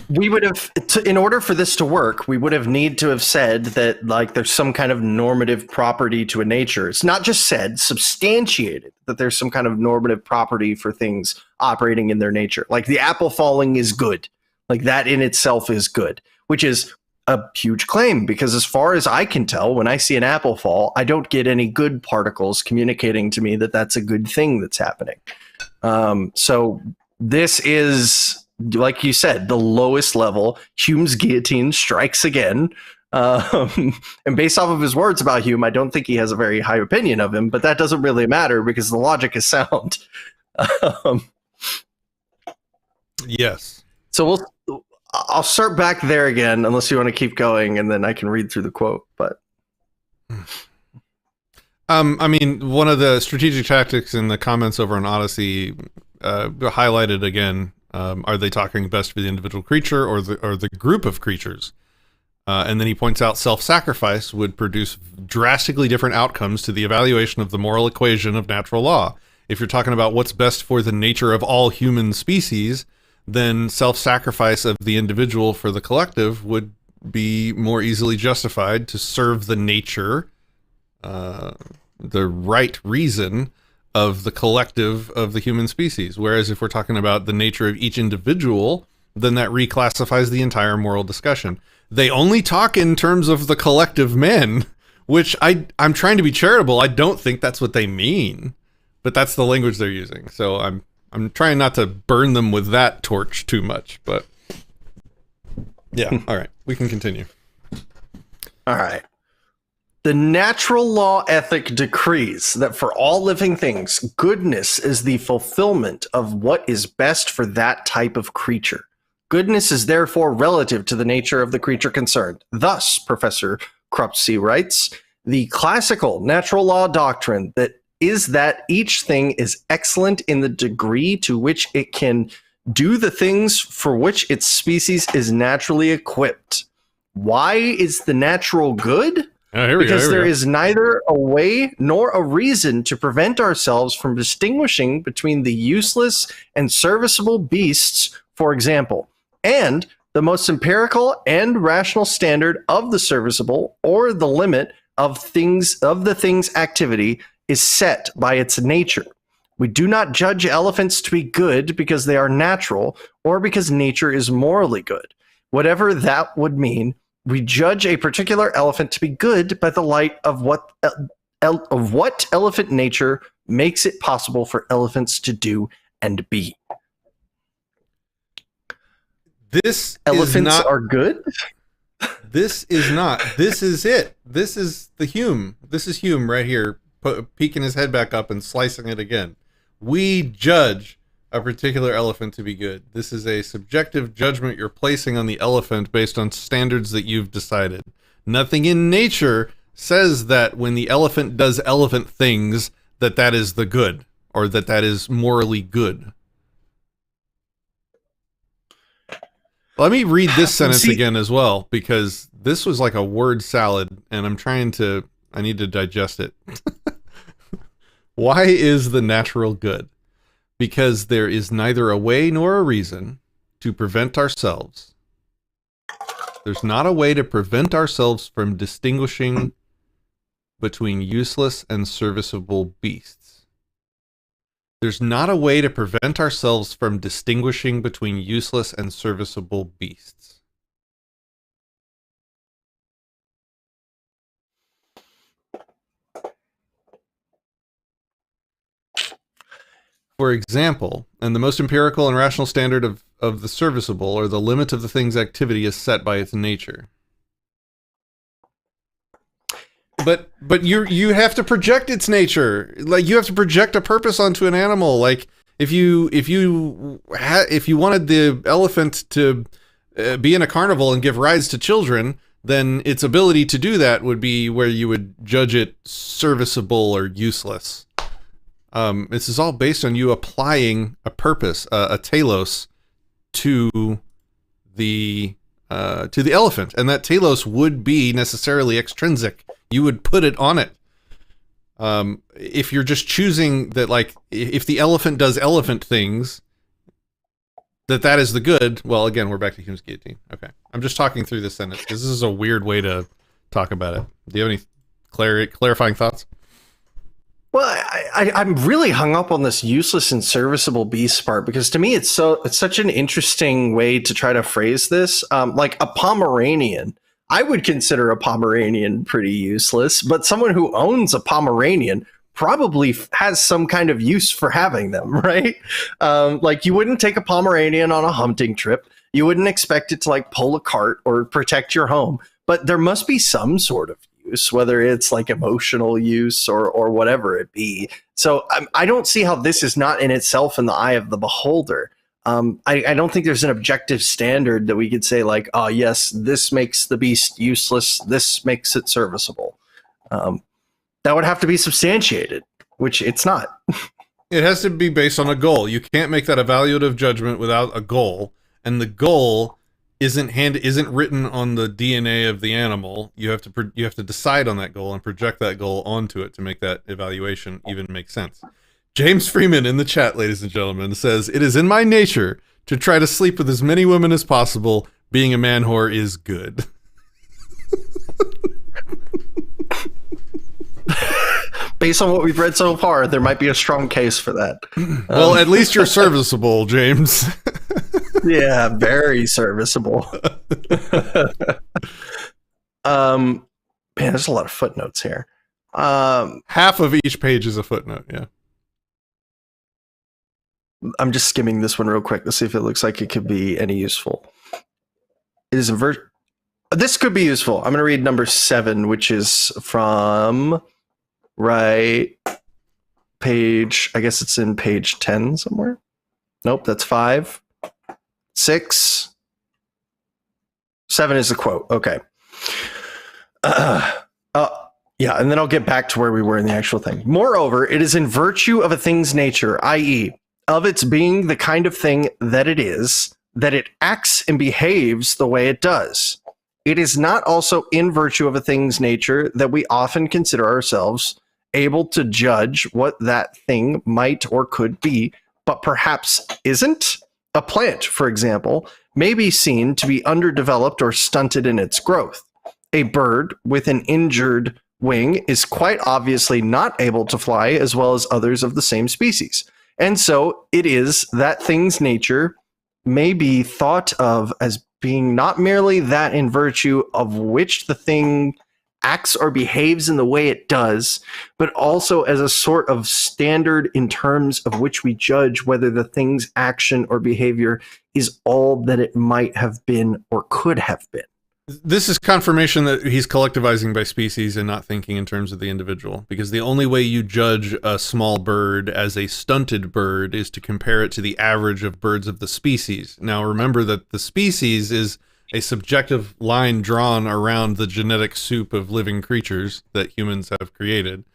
we would have, in order for this to work, we would have need to have said that like there's some kind of normative property to a nature. It's not just said, substantiated that there's some kind of normative property for things operating in their nature. Like the apple falling is good. Like that in itself is good, which is a huge claim because as far as I can tell, when I see an apple fall, I don't get any good particles communicating to me that that's a good thing that's happening. So this is, like you said, the lowest level. Hume's guillotine strikes again. And based off of his words about Hume, I don't think he has a very high opinion of him, but that doesn't really matter because the logic is sound. Yes. So I'll start back there again, unless you want to keep going, and then I can read through the quote. But I mean, one of the strategic tactics in the comments over on Odysee highlighted again. Are they talking best for the individual creature or the group of creatures? And then he points out self-sacrifice would produce drastically different outcomes to the evaluation of the moral equation of natural law. If you're talking about what's best for the nature of all human species, then self-sacrifice of the individual for the collective would be more easily justified to serve the nature, the right reason of the collective of the human species. Whereas if we're talking about the nature of each individual, then that reclassifies the entire moral discussion. They only talk in terms of the collective men, which I'm trying to be charitable. I don't think that's what they mean, but that's the language they're using. So I'm trying not to burn them with that torch too much, but yeah. All right, we can continue. All right. The natural law ethic decrees that for all living things, goodness is the fulfillment of what is best for that type of creature. Goodness is therefore relative to the nature of the creature concerned. Thus, Professor Krupsey writes, the classical natural law doctrine that each thing is excellent in the degree to which it can do the things for which its species is naturally equipped. Why is the natural good? Because there is neither a way nor a reason to prevent ourselves from distinguishing between the useless and serviceable beasts, for example, and the most empirical and rational standard of the serviceable, or the limit of the thing's activity, is set by its nature. We do not judge elephants to be good because they are natural or because nature is morally good. Whatever that would mean, we judge a particular elephant to be good by the light of what elephant nature makes it possible for elephants to do and be. Elephants are good? This is not. This is it. This is the Hume. This is Hume right here, peeking his head back up and slicing it again. We judge a particular elephant to be good. This is a subjective judgment you're placing on the elephant based on standards that you've decided. Nothing in nature says that when the elephant does elephant things, that is the good, or that is morally good. Let me read this sentence again as well, because this was like a word salad, and I need to digest it. Why is the natural good? Because there is neither a way nor a reason to prevent ourselves. There's not a way to prevent ourselves from distinguishing between useless and serviceable beasts. There's not a way to prevent ourselves from distinguishing between useless and serviceable beasts. For example, and the most empirical and rational standard of the serviceable, or the limit of the thing's activity, is set by its nature. But you have to project its nature. Like, you have to project a purpose onto an animal. Like, if you wanted the elephant to be in a carnival and give rides to children, then its ability to do that would be where you would judge it serviceable or useless. This is all based on you applying a purpose, a telos, to the elephant, and that telos would be necessarily extrinsic. You would put it on it. If you're just choosing that, like, if the elephant does elephant things, that is the good. Well, again, we're back to Hume's guillotine. Okay, I'm just talking through this sentence because this is a weird way to talk about it. Do you have any clarifying thoughts? Well, I'm really hung up on this useless and serviceable beast part, because to me it's such an interesting way to try to phrase this. Like a Pomeranian, I would consider a Pomeranian pretty useless, but someone who owns a Pomeranian probably has some kind of use for having them, right? Like, you wouldn't take a Pomeranian on a hunting trip. You wouldn't expect it to, like, pull a cart or protect your home, but there must be some sort of use, whether it's like emotional use or whatever it be. So I don't see how this is not in itself in the eye of the beholder. I don't think there's an objective standard that we could say, like, oh yes, this makes the beast useless, this makes it serviceable. that would have to be substantiated, which it's not. It has to be based on a goal. You can't make that evaluative judgment without a goal, and the goal isn't written on the DNA of the animal. You have to decide on that goal and project that goal onto it to make that evaluation even make sense. James Freeman in the chat, ladies and gentlemen, says, "It is in my nature to try to sleep with as many women as possible. Being a man whore is good." Based on what we've read so far, there might be a strong case for that. Well, at least you're serviceable, James. Yeah, very serviceable. Man, there's a lot of footnotes here. Half of each page is a footnote, yeah. I'm just skimming this one real quick to see if it looks like it could be any useful. It is this could be useful. I'm going to read number 7, which is from page, I guess it's in page 10 somewhere. Nope, that's 5. 6. 7 is the quote. Okay. Yeah, and then I'll get back to where we were in the actual thing. "Moreover, it is in virtue of a thing's nature, i.e., of its being the kind of thing that it is, that it acts and behaves the way it does. It is not also in virtue of a thing's nature that we often consider ourselves able to judge what that thing might or could be, but perhaps isn't. A plant, for example, may be seen to be underdeveloped or stunted in its growth. A bird with an injured wing is quite obviously not able to fly as well as others of the same species. And so it is that thing's nature may be thought of as being not merely that in virtue of which the thing acts or behaves in the way it does, but also as a sort of standard in terms of which we judge whether the thing's action or behavior is all that it might have been or could have been." This is confirmation that he's collectivizing by species and not thinking in terms of the individual, because the only way you judge a small bird as a stunted bird is to compare it to the average of birds of the species. Now, remember that the species is a subjective line drawn around the genetic soup of living creatures that humans have created,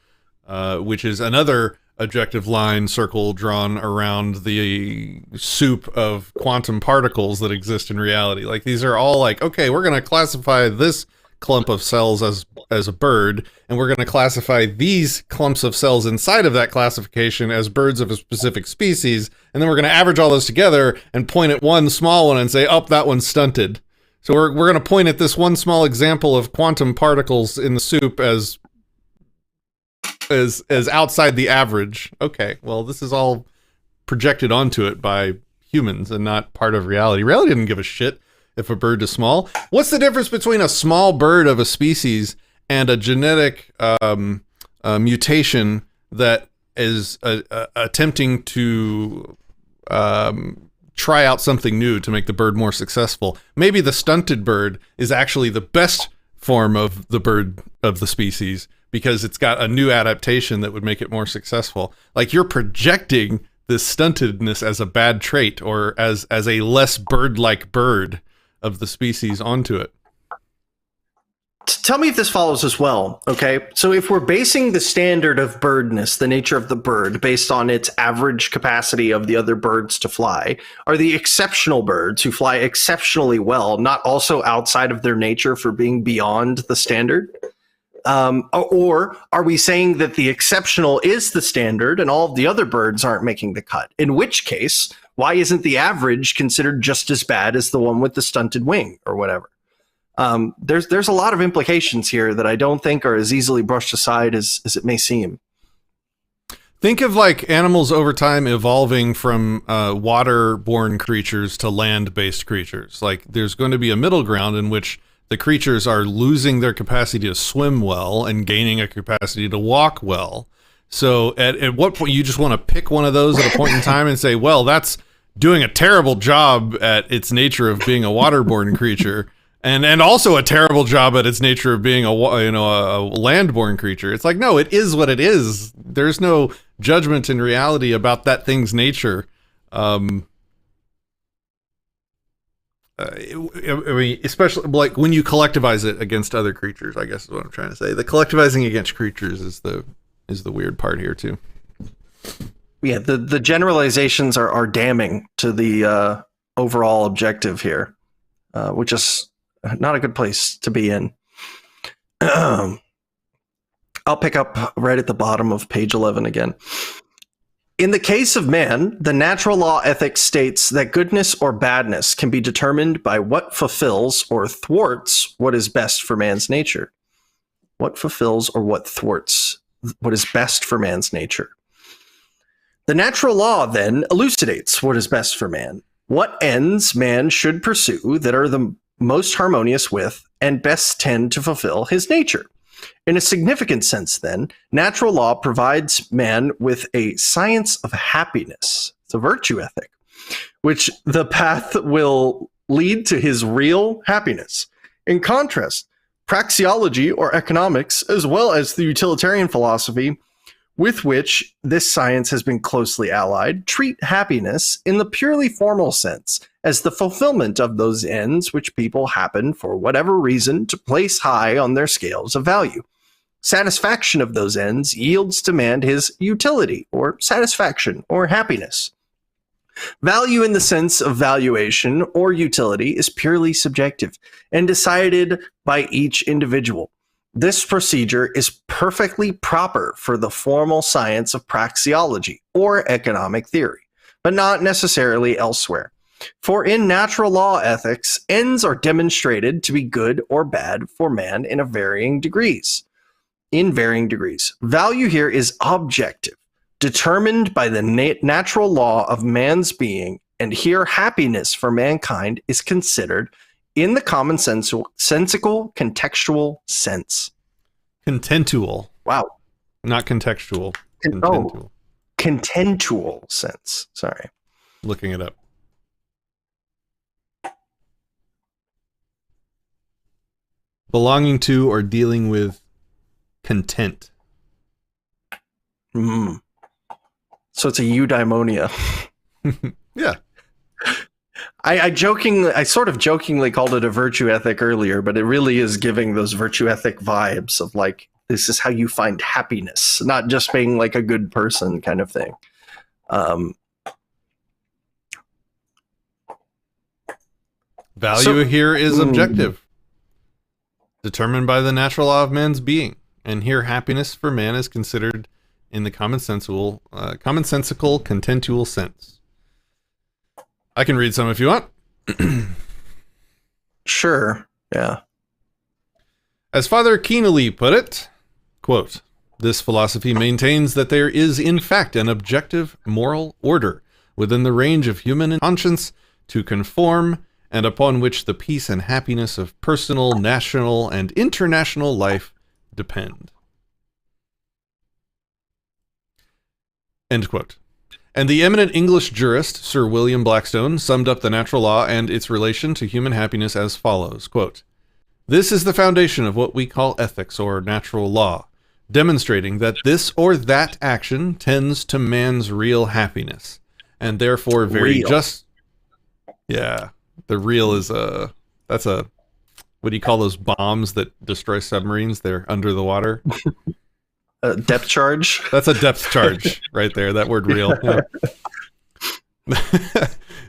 which is another objective line circle drawn around the soup of quantum particles that exist in reality. Like, these are all like, okay, we're going to classify this clump of cells as a bird, and we're going to classify these clumps of cells inside of that classification as birds of a specific species, and then we're going to average all those together and point at one small one and say, oh, that one's stunted. So we're going to point at this one small example of quantum particles in the soup as outside the average. Okay, well, this is all projected onto it by humans and not part of reality. Reality didn't give a shit if a bird is small. What's the difference between a small bird of a species and a genetic mutation that is attempting to try out something new to make the bird more successful? Maybe the stunted bird is actually the best form of the bird of the species because it's got a new adaptation that would make it more successful. Like, you're projecting this stuntedness as a bad trait or as a less bird-like bird of the species onto it. Tell me if this follows as well, okay? So if we're basing the standard of birdness, the nature of the bird, based on its average capacity of the other birds to fly, are the exceptional birds who fly exceptionally well not also outside of their nature for being beyond the standard? Or are we saying that the exceptional is the standard and all of the other birds aren't making the cut? In which case, why isn't the average considered just as bad as the one with the stunted wing or whatever? There's a lot of implications here that I don't think are as easily brushed aside as it may seem. Think of like animals over time evolving from water-borne creatures to land-based creatures. Like, there's going to be a middle ground in which the creatures are losing their capacity to swim well and gaining a capacity to walk well. So at what point you just want to pick one of those at a point in time and say, well, that's doing a terrible job at its nature of being a waterborne creature, and also a terrible job at its nature of being a landborne creature. It's like, no, it is what it is. There's no judgment in reality about that thing's nature. I mean, especially like when you collectivize it against other creatures, I guess is what I'm trying to say. The collectivizing against creatures is the weird part here too. Yeah, the generalizations are damning to the overall objective here, which is not a good place to be in. I'll pick up right at the bottom of page 11 again. In the case of man, the natural law ethic states that goodness or badness can be determined by what fulfills or thwarts what is best for man's nature. What fulfills or what thwarts what is best for man's nature. The natural law then elucidates what is best for man, what ends man should pursue that are the most harmonious with and best tend to fulfill his nature. In a significant sense, then, natural law provides man with a science of happiness. It's a virtue ethic, which the path will lead to his real happiness. In contrast, praxeology or economics, as well as the utilitarian philosophy with which this science has been closely allied, treat happiness in the purely formal sense as the fulfillment of those ends which people happen, for whatever reason, to place high on their scales of value. Satisfaction of those ends yields to man his utility, or satisfaction, or happiness. Value in the sense of valuation or utility is purely subjective and decided by each individual. This procedure is perfectly proper for the formal science of praxeology or economic theory, but not necessarily elsewhere. For in natural law ethics, ends are demonstrated to be good or bad for man in varying degrees. Value here is objective, determined by the natural law of man's being, and here happiness for mankind is considered in the commonsensical, contextual sense. Contentual. Wow. Not contextual. Contentual. Contentual sense. Sorry. Looking it up. Belonging to or dealing with content. So it's a eudaimonia. Yeah. I sort of jokingly called it a virtue ethic earlier, but it really is giving those virtue ethic vibes of like, this is how you find happiness, not just being like a good person kind of thing. Value here is objective, determined by the natural law of man's being, and here happiness for man is considered in the commonsensical, contentual sense. I can read some if you want. Sure, yeah. As Father Keneally put it, quote, "This philosophy maintains that there is in fact an objective moral order within the range of human conscience to conform, and upon which the peace and happiness of personal, national, and international life depend." End quote. And the eminent English jurist, Sir William Blackstone, summed up the natural law and its relation to human happiness as follows, quote, "This is the foundation of what we call ethics or natural law, demonstrating that this or that action tends to man's real happiness, and therefore very just..." Yeah. The real is that's a, what do you call those bombs that destroy submarines? They're under the water. Depth charge? That's a depth charge right there. That word real. Yeah.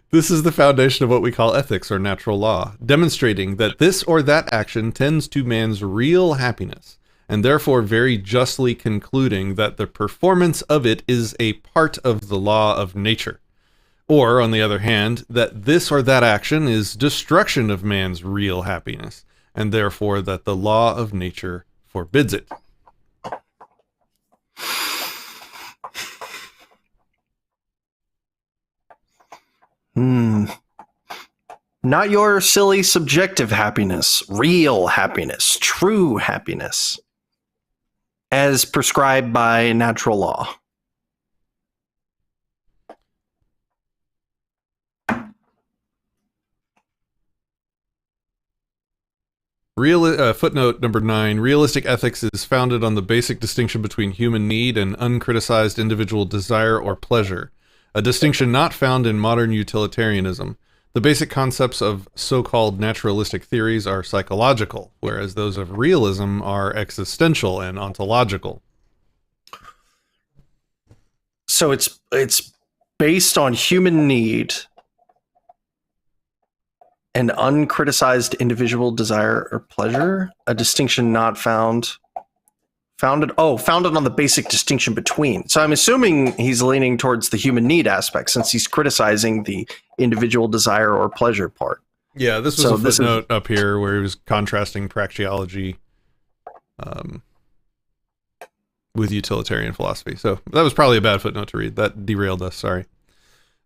This is the foundation of what we call ethics or natural law, demonstrating that this or that action tends to man's real happiness, and therefore very justly concluding that the performance of it is a part of the law of nature. Or, on the other hand, that this or that action is destruction of man's real happiness, and therefore that the law of nature forbids it. Not your silly subjective happiness, real happiness, true happiness, as prescribed by natural law. Footnote number 9, realistic ethics is founded on the basic distinction between human need and uncriticized individual desire or pleasure, a distinction not found in modern utilitarianism. The basic concepts of so-called naturalistic theories are psychological, whereas those of realism are existential and ontological. So it's based on human need and uncriticized individual desire or pleasure, a distinction not founded on the basic distinction between. So I'm assuming he's leaning towards the human need aspect, since he's criticizing the individual desire or pleasure part. Yeah, this was a footnote up here where he was contrasting praxeology with utilitarian philosophy. So that was probably a bad footnote to read. That derailed us, sorry.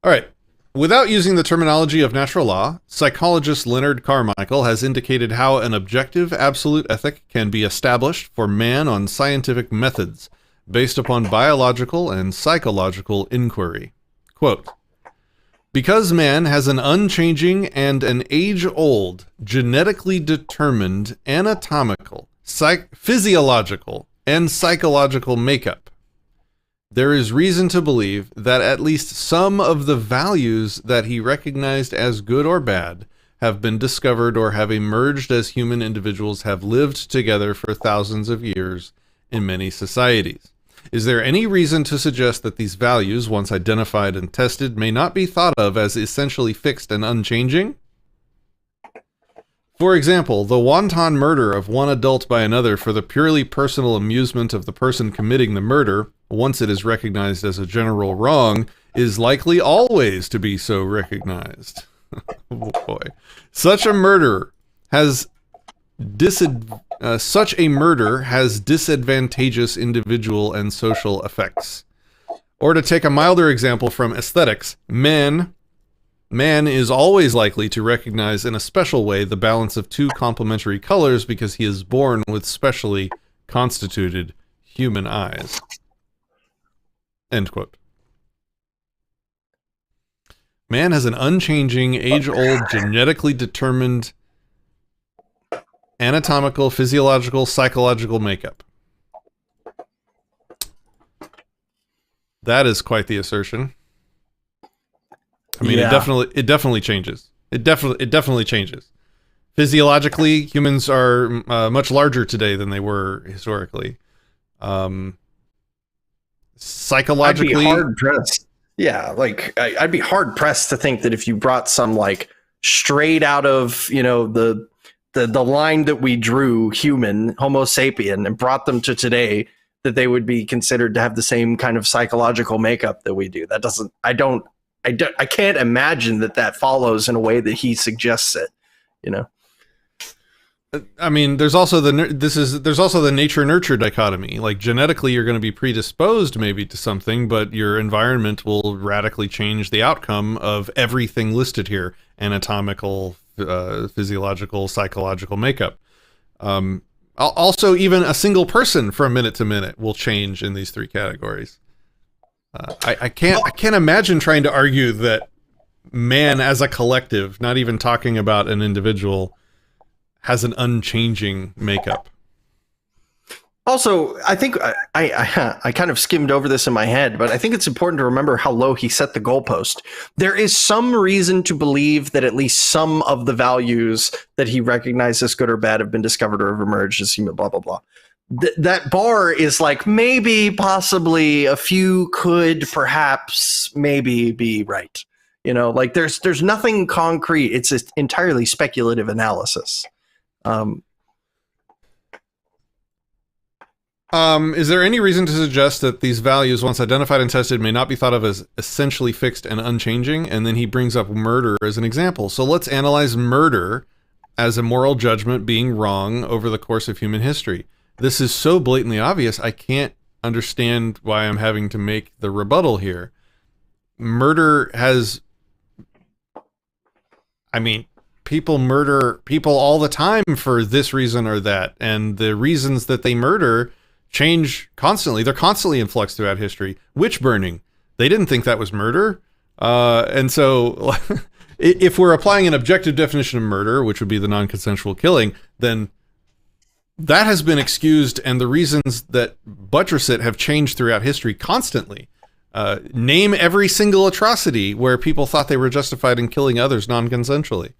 All right. Without using the terminology of natural law, psychologist Leonard Carmichael has indicated how an objective absolute ethic can be established for man on scientific methods based upon biological and psychological inquiry. Quote, because man has an unchanging and an age-old, genetically determined, anatomical, physiological, and psychological makeup, there is reason to believe that at least some of the values that he recognized as good or bad have been discovered or have emerged as human individuals have lived together for thousands of years in many societies. Is there any reason to suggest that these values, once identified and tested, may not be thought of as essentially fixed and unchanging? For example, the wanton murder of one adult by another for the purely personal amusement of the person committing the murder, once it is recognized as a general wrong, is likely always to be so recognized. Oh boy. Such a murder has disadvantageous individual and social effects. Or to take a milder example from aesthetics, man is always likely to recognize in a special way the balance of two complementary colors because he is born with specially constituted human eyes. End quote. Man has an unchanging, age-old, genetically determined anatomical, physiological, psychological makeup. That is quite the assertion. I mean, yeah. it definitely changes. It definitely changes. Physiologically, humans are much larger today than they were historically. Psychologically, I'd be hard pressed. Yeah, like I'd be hard pressed to think that if you brought some like straight out of the line that we drew, human Homo sapien, and brought them to today, that they would be considered to have the same kind of psychological makeup that we do. That doesn't. I can't imagine that follows in a way that he suggests it. I mean, there's also the nature-nurture dichotomy. Like, genetically, you're going to be predisposed maybe to something, but your environment will radically change the outcome of everything listed here: anatomical, physiological, psychological makeup. Also, even a single person from minute to minute will change in these three categories. I can't imagine trying to argue that man as a collective, not even talking about an individual, has an unchanging makeup. Also, I think I kind of skimmed over this in my head, but I think it's important to remember how low he set the goalpost. There is some reason to believe that at least some of the values that he recognized as good or bad have been discovered or have emerged as human, blah, blah, blah. That bar is like maybe, possibly, a few could perhaps maybe be right. Like there's nothing concrete. It's just entirely speculative analysis. Is there any reason to suggest that these values, once identified and tested, may not be thought of as essentially fixed and unchanging? And then he brings up murder as an example. So let's analyze murder as a moral judgment being wrong over the course of human history. This is so blatantly obvious, I can't understand why I'm having to make the rebuttal here. Murder has... I mean, people murder people all the time for this reason or that, and the reasons that they murder change constantly. They're constantly in flux throughout history. Witch burning, they didn't think that was murder. And so if we're applying an objective definition of murder, which would be the non-consensual killing, then that has been excused, and the reasons that buttress it have changed throughout history constantly. Name every single atrocity where people thought they were justified in killing others non-consensually,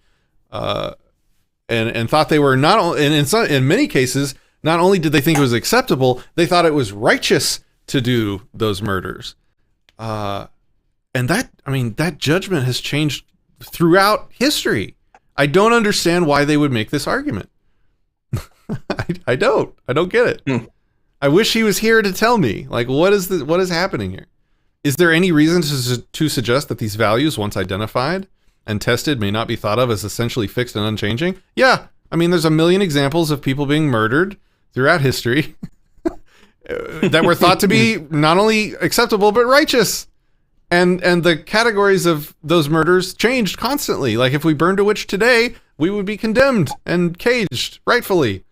and thought they were not. And in many cases, not only did they think it was acceptable, they thought it was righteous to do those murders. And that judgment has changed throughout history. I don't understand why they would make this argument. I don't get it. I wish he was here to tell me, like, what is happening here? Is there any reason to suggest that these values, once identified and tested, may not be thought of as essentially fixed and unchanging? Yeah. I mean, there's a million examples of people being murdered throughout history that were thought to be not only acceptable, but righteous. And the categories of those murders changed constantly. Like, if we burned a witch today, we would be condemned and caged, rightfully.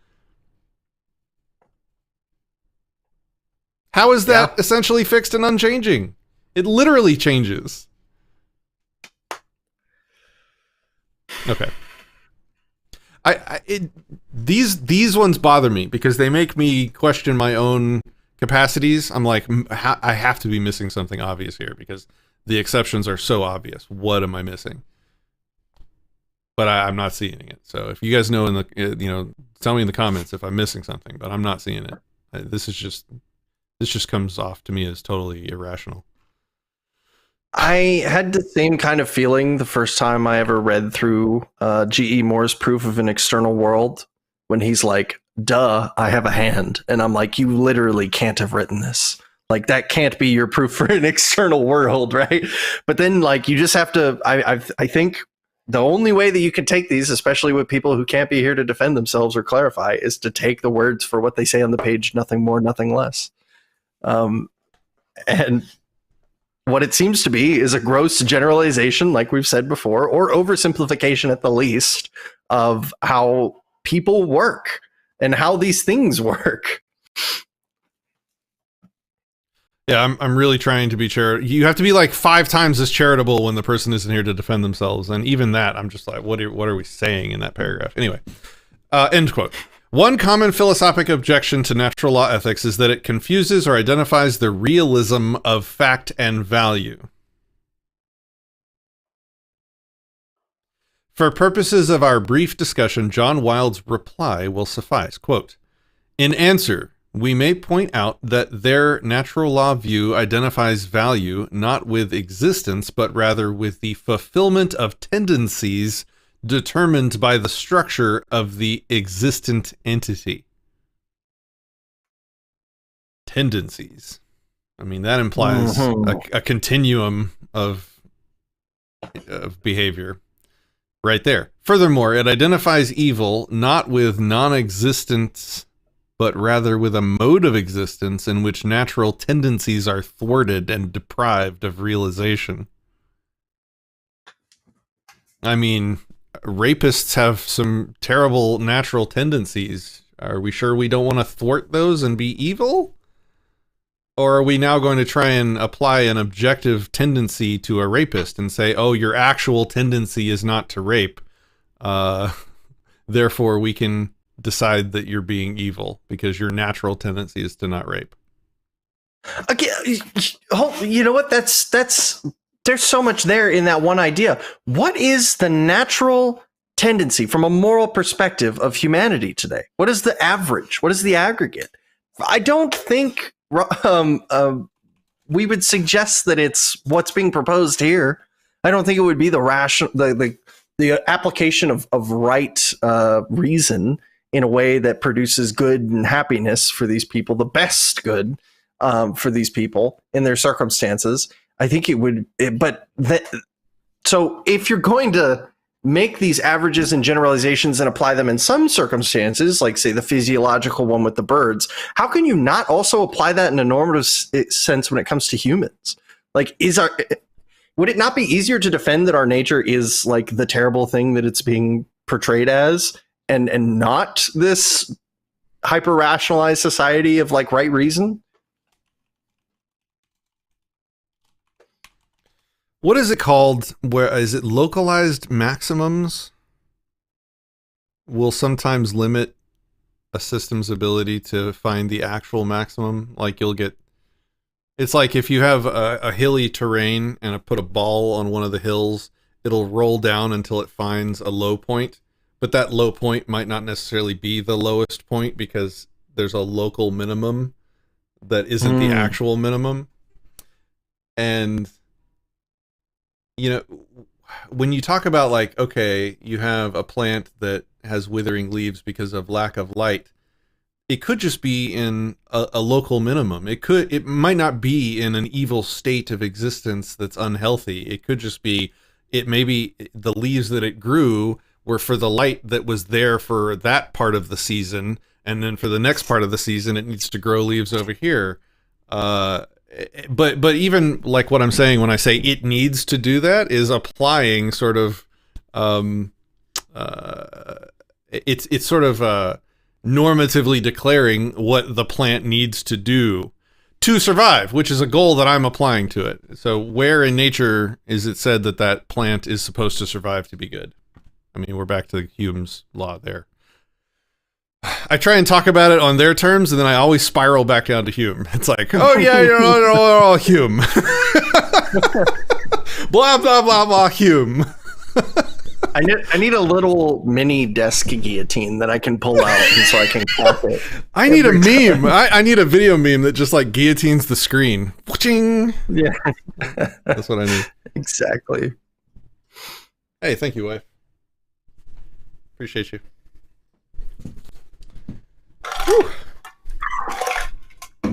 How is that essentially fixed and unchanging? It literally changes. Okay. These ones bother me because they make me question my own capacities. I'm like, I have to be missing something obvious here because the exceptions are so obvious. What am I missing? But I'm not seeing it. So if you guys know tell me in the comments if I'm missing something. But I'm not seeing it. This just comes off to me as totally irrational. I had the same kind of feeling the first time I ever read through G.E. Moore's Proof of an External World when he's like, duh, I have a hand. And I'm like, you literally can't have written this. Like, that can't be your proof for an external world, right? But then, like, you just have to, I think the only way that you can take these, especially with people who can't be here to defend themselves or clarify, is to take the words for what they say on the page, nothing more, nothing less. And what it seems to be is a gross generalization, like we've said before, or oversimplification at the least, of how people work and how these things work. Yeah, I'm really trying to be charitable. You have to be like 5 times as charitable when the person isn't here to defend themselves. And even that, I'm just like, what are we saying in that paragraph? Anyway, end quote. One common philosophic objection to natural law ethics is that it confuses or identifies the realism of fact and value. For purposes of our brief discussion, John Wilde's reply will suffice. Quote, in answer, we may point out that their natural law view identifies value not with existence, but rather with the fulfillment of tendencies determined by the structure of the existent entity. Tendencies. I mean, that implies a continuum of behavior right there. Furthermore, it identifies evil not with non-existence, but rather with a mode of existence in which natural tendencies are thwarted and deprived of realization. I mean, rapists have some terrible natural tendencies. Are we sure we don't want to thwart those and be evil? Or are we now going to try and apply an objective tendency to a rapist and say, oh, your actual tendency is not to rape. Therefore, we can decide that you're being evil because your natural tendency is to not rape. Again, you know what? That's there's so much there in that one idea. What is the natural tendency from a moral perspective of humanity today? What is the average? What is the aggregate? I don't think we would suggest that it's what's being proposed here. I don't think it would be the rational, the application of right reason in a way that produces good and happiness for these people, the best good for these people in their circumstances. I think it would, so if you're going to make these averages and generalizations and apply them in some circumstances, like say the physiological one with the birds, how can you not also apply that in a normative sense when it comes to humans? Like, would it not be easier to defend that our nature is like the terrible thing that it's being portrayed as, and not this hyper rationalized society of like right reason? What is it called? Where is it? Localized maximums will sometimes limit a system's ability to find the actual maximum. Like you'll get It's like if you have a hilly terrain and I put a ball on one of the hills, it'll roll down until it finds a low point. But that low point might not necessarily be the lowest point because there's a local minimum that isn't the actual minimum. And, you know, when you talk about like, okay, you have a plant that has withering leaves because of lack of light, it could just be in a local minimum. It might not be in an evil state of existence that's unhealthy. It could just be, maybe the leaves that it grew were for the light that was there for that part of the season, and then for the next part of the season, it needs to grow leaves over here. But even like what I'm saying when I say it needs to do that is applying sort of, it's sort of normatively declaring what the plant needs to do to survive, which is a goal that I'm applying to it. So where in nature is it said that that plant is supposed to survive to be good? I mean, we're back to Hume's law there. I try and talk about it on their terms, and then I always spiral back down to Hume. It's like, oh yeah, you're all Hume. Blah, blah, blah, blah, Hume. I need a little mini desk guillotine that I can pull out and so I can cap it. I need a meme. I need a video meme that just like guillotines the screen. Ching. Yeah. That's what I need. Exactly. Hey, thank you, wife. Appreciate you. Whew. All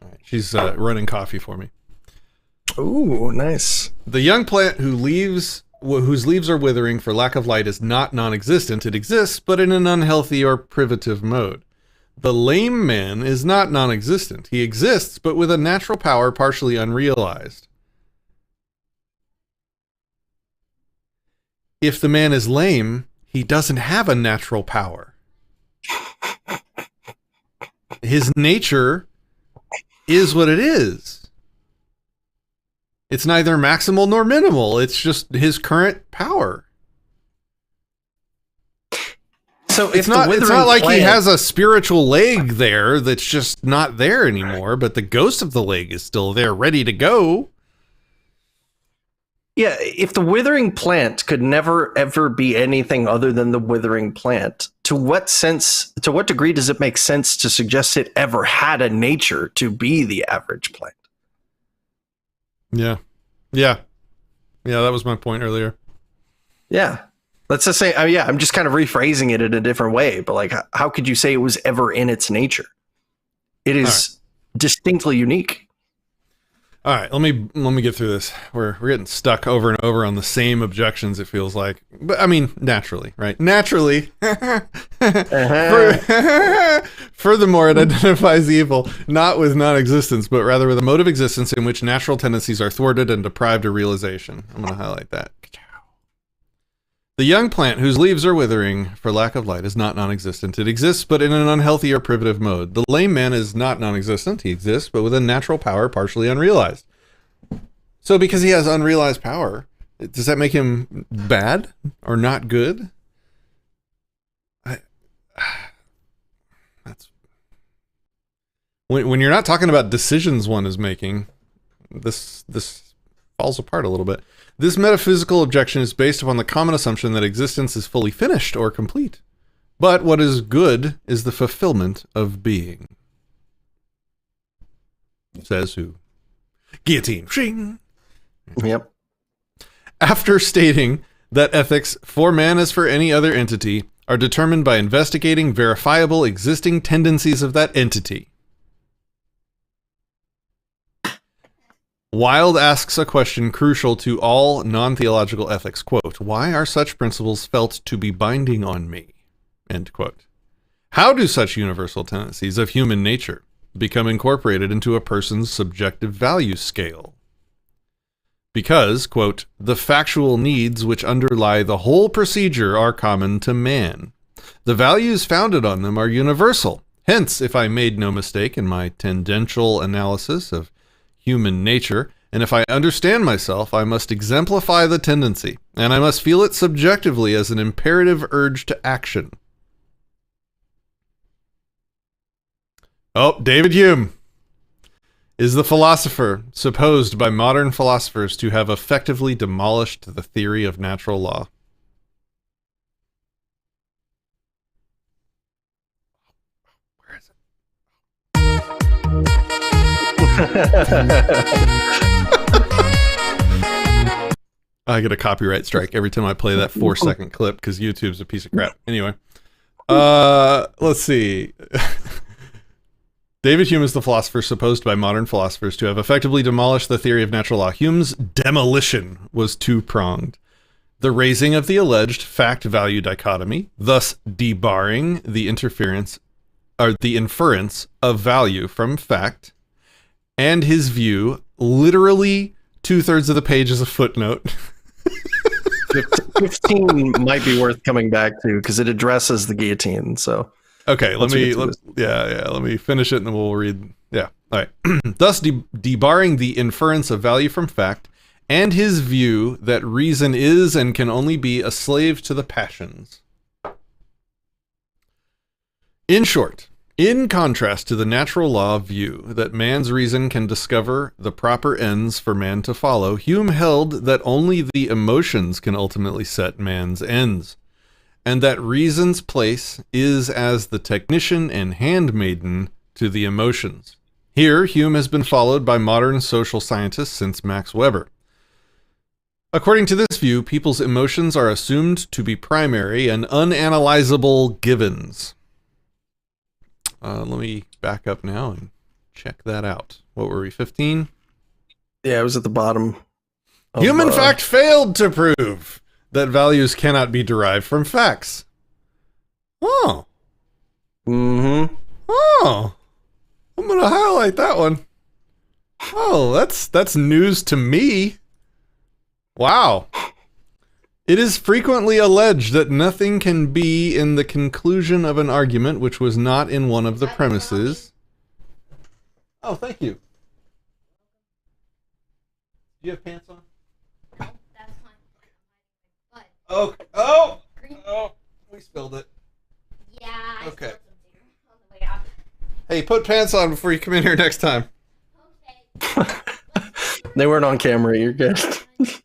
right, she's running coffee for me. Ooh, nice. The young plant whose leaves are withering for lack of light is not non-existent. It exists, but in an unhealthy or privative mode. The lame man is not non-existent. He exists, but with a natural power partially unrealized. If the man is lame, he doesn't have a natural power. His nature is what it is. It's neither maximal nor minimal. It's just his current power. So it's not like he has a spiritual leg there that's just not there anymore, but the ghost of the leg is still there, ready to go. Yeah, if the withering plant could never ever be anything other than the withering plant, to what degree does it make sense to suggest it ever had a nature to be the average plant? Yeah, that was my point earlier. Yeah. Let's just say, I'm just kind of rephrasing it in a different way, but like, how could you say it was ever in its nature? It is distinctly unique. All right, let me get through this. We're getting stuck over and over on the same objections, it feels like. But I mean, naturally, right? Naturally. Furthermore, it identifies evil not with non-existence, but rather with a mode of existence in which natural tendencies are thwarted and deprived of realization. I'm going to highlight that. The young plant whose leaves are withering for lack of light is not non-existent. It exists, but in an unhealthy or privative mode. The lame man is not non-existent. He exists, but with a natural power partially unrealized. So because he has unrealized power, does that make him bad or not good? That's when you're not talking about decisions one is making, this falls apart a little bit. This metaphysical objection is based upon the common assumption that existence is fully finished or complete. But what is good is the fulfillment of being. Says who? Guillotine. Shing. Yep. After stating that ethics, for man as for any other entity, are determined by investigating verifiable existing tendencies of that entity, Wilde asks a question crucial to all non-theological ethics, quote, "Why are such principles felt to be binding on me?" End quote. How do such universal tendencies of human nature become incorporated into a person's subjective value scale? Because, quote, "the factual needs which underlie the whole procedure are common to man. The values founded on them are universal. Hence, if I made no mistake in my tendential analysis of human nature, and if I understand myself, I must exemplify the tendency, and I must feel it subjectively as an imperative urge to action." Oh, David Hume. is the philosopher supposed by modern philosophers to have effectively demolished the theory of natural law? Where is it? I get a copyright strike every time I play that 4-second clip because YouTube's a piece of crap. Anyway, let's see. David Hume is the philosopher supposed by modern philosophers to have effectively demolished the theory of natural law. Hume's demolition was two-pronged. The raising of the alleged fact-value dichotomy, thus debarring the inference of value from fact, and his view, literally 2/3 of the page is a footnote. 15 might be worth coming back to because it addresses the guillotine. So okay, let me finish it and then we'll read. Yeah, all right. Thus debarring the inference of value from fact, and his view that reason is and can only be a slave to the passions. In short, in contrast to the natural law view that man's reason can discover the proper ends for man to follow, Hume held that only the emotions can ultimately set man's ends, and that reason's place is as the technician and handmaiden to the emotions. Here, Hume has been followed by modern social scientists since Max Weber. According to this view, people's emotions are assumed to be primary and unanalyzable givens. Let me back up now and check that out. What were we, 15? Yeah, it was at the bottom. Hume, in fact, failed to prove that values cannot be derived from facts. Oh. Mm-hmm. Oh. I'm going to highlight that one. Oh, that's news to me. Wow. It is frequently alleged that nothing can be in the conclusion of an argument which was not in one of the premises. Oh, thank you. Do you have pants on? No, that's fine. But Oh, we spilled it. yeah, I Okay. spilled some too on the way out. Hey, put pants on before you come in here next time. Okay. They weren't on camera. You're good.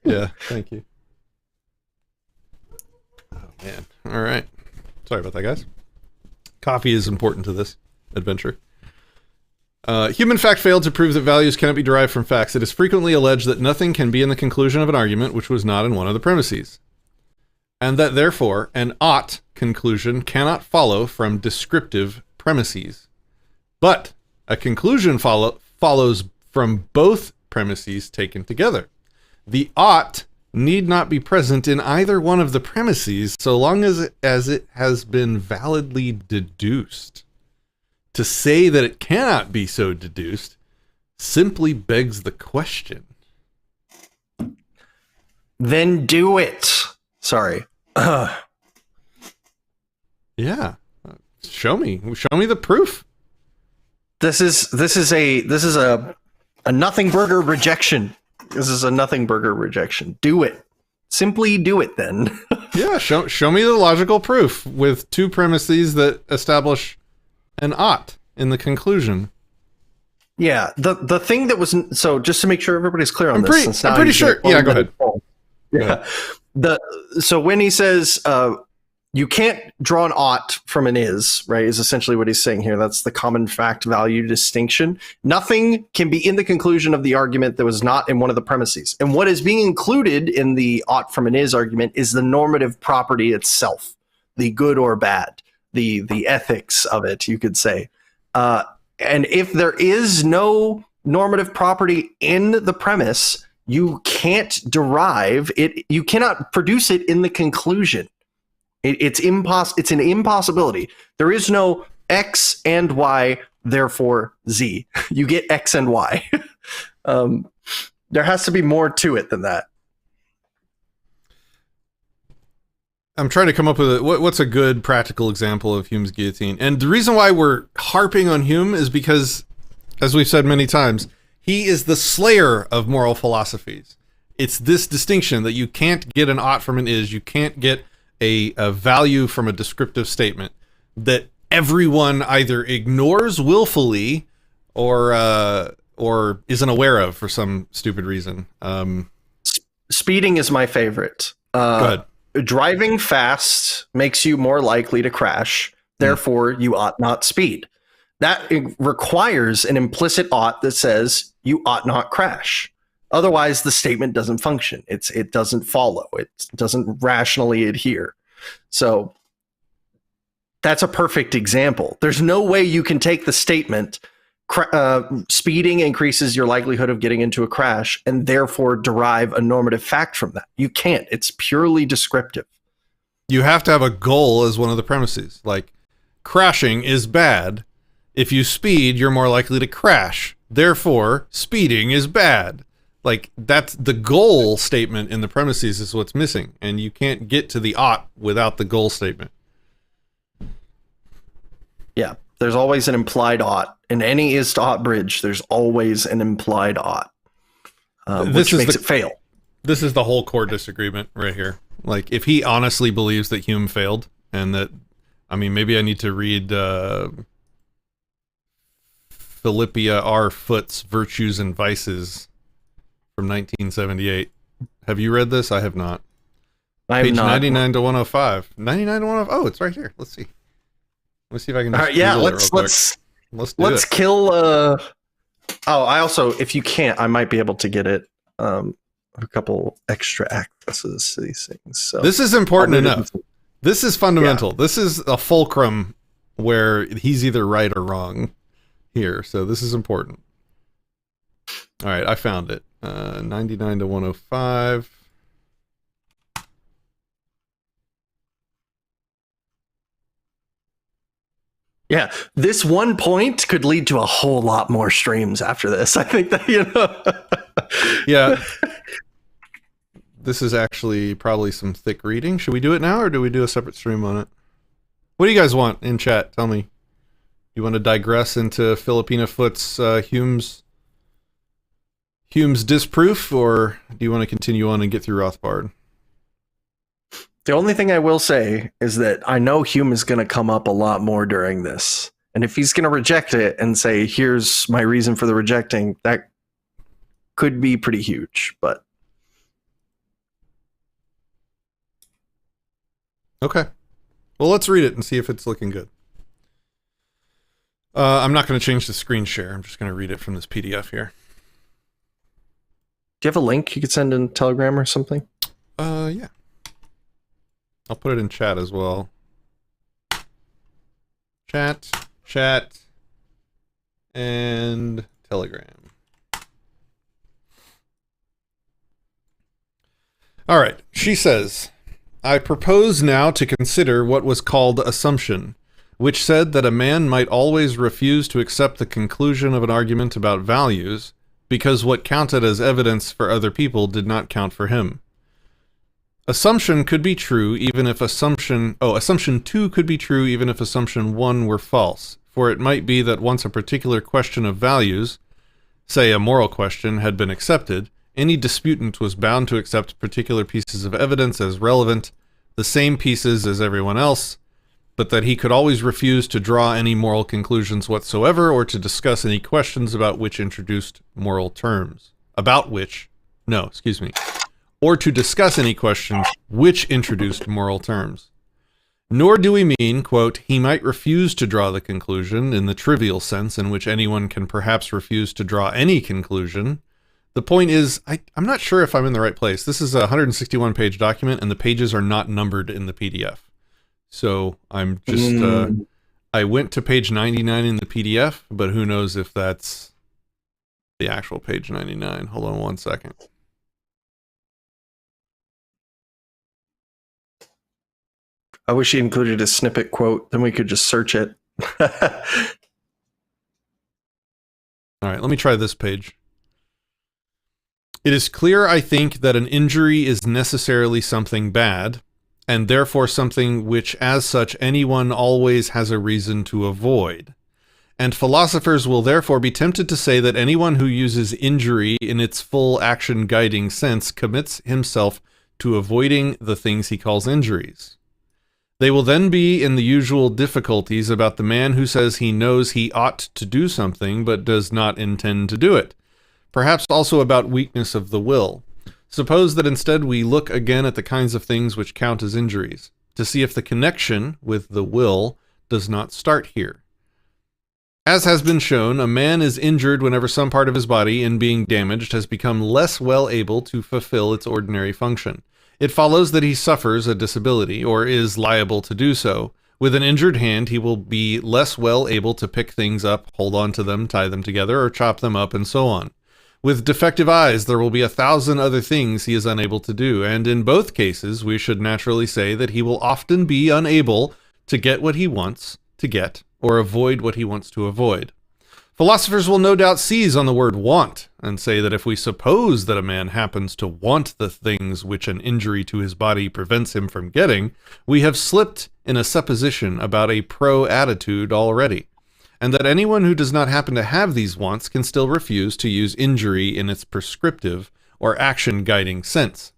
Yeah, thank you. Oh, man. All right. Sorry about that, guys. Coffee is important to this adventure. Hume, in fact, failed to prove that values cannot be derived from facts. It is frequently alleged that nothing can be in the conclusion of an argument which was not in one of the premises, and that, therefore, an ought conclusion cannot follow from descriptive premises. But a conclusion follows from both premises taken together. The ought need not be present in either one of the premises so long as it has been validly deduced. To say that it cannot be so deduced simply begs the question. Then do it. Sorry. Yeah. Show me the proof. This is a nothing burger rejection. This is a nothing burger rejection. Do it. Simply do it then. Yeah, show me the logical proof with two premises that establish an ought in the conclusion. Yeah, the thing that was so just to make sure everybody's clear on this. I'm pretty sure. Yeah, go ahead. Yeah. So when he says you can't draw an ought from an is, right, is essentially what he's saying here. That's the common fact value distinction. Nothing can be in the conclusion of the argument that was not in one of the premises. And what is being included in the ought from an is argument is the normative property itself, the good or bad, the ethics of it, you could say. And if there is no normative property in the premise, you can't derive it. You cannot produce it in the conclusion. It's an impossibility. There is no X and Y, therefore Z. You get X and Y. There has to be more to it than that. I'm trying to come up with what's a good practical example of Hume's guillotine. And the reason why we're harping on Hume is because, as we've said many times, he is the slayer of moral philosophies. It's this distinction that you can't get an ought from an is, you can't get a value from a descriptive statement, that everyone either ignores willfully or or isn't aware of for some stupid reason. Speeding is my favorite. Go ahead. Driving fast makes you more likely to crash. Therefore, you ought not speed. That requires an implicit ought that says you ought not crash. Otherwise, the statement doesn't function. It doesn't follow. It doesn't rationally adhere. So that's a perfect example. There's no way you can take the statement speeding increases your likelihood of getting into a crash and therefore derive a normative fact from that. You can't. It's purely descriptive. You have to have a goal as one of the premises. Like, crashing is bad. If you speed, you're more likely to crash. Therefore, speeding is bad. Like, that's the goal statement in the premises is what's missing. And you can't get to the ought without the goal statement. Yeah. There's always an implied ought. In any is to ought bridge, there's always an implied ought, which makes it fail. This is the whole core disagreement right here. Like, if he honestly believes that Hume failed, and that, I mean, maybe I need to read Philippia R. Foote's Virtues and Vices from 1978. Have you read this? I have not. I have Page not. 99 to 105. 99 to 105. Oh, it's right here. Let's see. Let's see if I can. All right, yeah, Google it real quick. let's kill. Oh, I also, if you can't, I might be able to get it. A couple extra accesses to these things. So this is important enough. This is fundamental. Yeah. This is a fulcrum where he's either right or wrong here. So this is important. All right, I found it. 99 to 105. Yeah, this one point could lead to a whole lot more streams after this. I think that, Yeah. This is actually probably some thick reading. Should we do it now, or do we do a separate stream on it? What do you guys want in chat? Tell me. You want to digress into Philippina Foote's Hume's disproof, or do you want to continue on and get through Rothbard? The only thing I will say is that I know Hume is going to come up a lot more during this. And if he's going to reject it and say, here's my reason for the rejecting, that could be pretty huge. But okay. Well, let's read it and see if it's looking good. I'm not going to change the screen share. I'm just going to read it from this PDF here. Do you have a link you could send in Telegram or something? Yeah. I'll put it in chat as well. Chat, and Telegram. All right. She says, I propose now to consider what was called assumption, which said that a man might always refuse to accept the conclusion of an argument about values because what counted as evidence for other people did not count for him. Assumption could be true even if assumption 2 could be true even if assumption 1 were false, for it might be that once a particular question of values, say a moral question, had been accepted, any disputant was bound to accept particular pieces of evidence as relevant, the same pieces as everyone else, but that he could always refuse to draw any moral conclusions whatsoever or to discuss any questions about which introduced moral terms. Or to discuss any questions which introduced moral terms. Nor do we mean, quote, he might refuse to draw the conclusion in the trivial sense in which anyone can perhaps refuse to draw any conclusion. The point is, I'm not sure if I'm in the right place. This is a 161-page document, and the pages are not numbered in the PDF. So I'm just, I went to page 99 in the PDF, but who knows if that's the actual page 99. Hold on one second. I wish he included a snippet quote, then we could just search it. All right, let me try this page. It is clear, I think, that an injury is necessarily something bad, and therefore something which, as such, anyone always has a reason to avoid. And philosophers will therefore be tempted to say that anyone who uses injury in its full action-guiding sense commits himself to avoiding the things he calls injuries. They will then be in the usual difficulties about the man who says he knows he ought to do something but does not intend to do it. Perhaps also about weakness of the will. Suppose that instead we look again at the kinds of things which count as injuries, to see if the connection with the will does not start here. As has been shown, a man is injured whenever some part of his body, in being damaged, has become less well able to fulfill its ordinary function. It follows that he suffers a disability, or is liable to do so. With an injured hand, he will be less well able to pick things up, hold on to them, tie them together, or chop them up, and so on. With defective eyes, there will be 1,000 other things he is unable to do, and in both cases, we should naturally say that he will often be unable to get what he wants to get, or avoid what he wants to avoid. Philosophers will no doubt seize on the word want, and say that if we suppose that a man happens to want the things which an injury to his body prevents him from getting, we have slipped in a supposition about a pro-attitude already, and that anyone who does not happen to have these wants can still refuse to use injury in its prescriptive or action-guiding sense.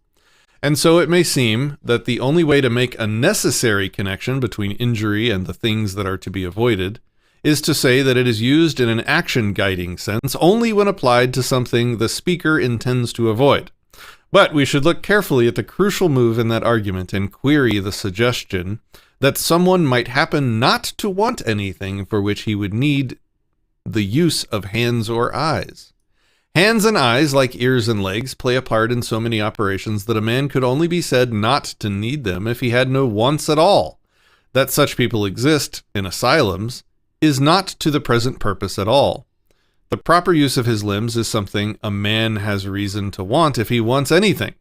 And so it may seem that the only way to make a necessary connection between injury and the things that are to be avoided is to say that it is used in an action-guiding sense only when applied to something the speaker intends to avoid. But we should look carefully at the crucial move in that argument and query the suggestion that someone might happen not to want anything for which he would need the use of hands or eyes. Hands and eyes, like ears and legs, play a part in so many operations that a man could only be said not to need them if he had no wants at all. That such people exist in asylums is not to the present purpose at all. The proper use of his limbs is something a man has reason to want if he wants anything.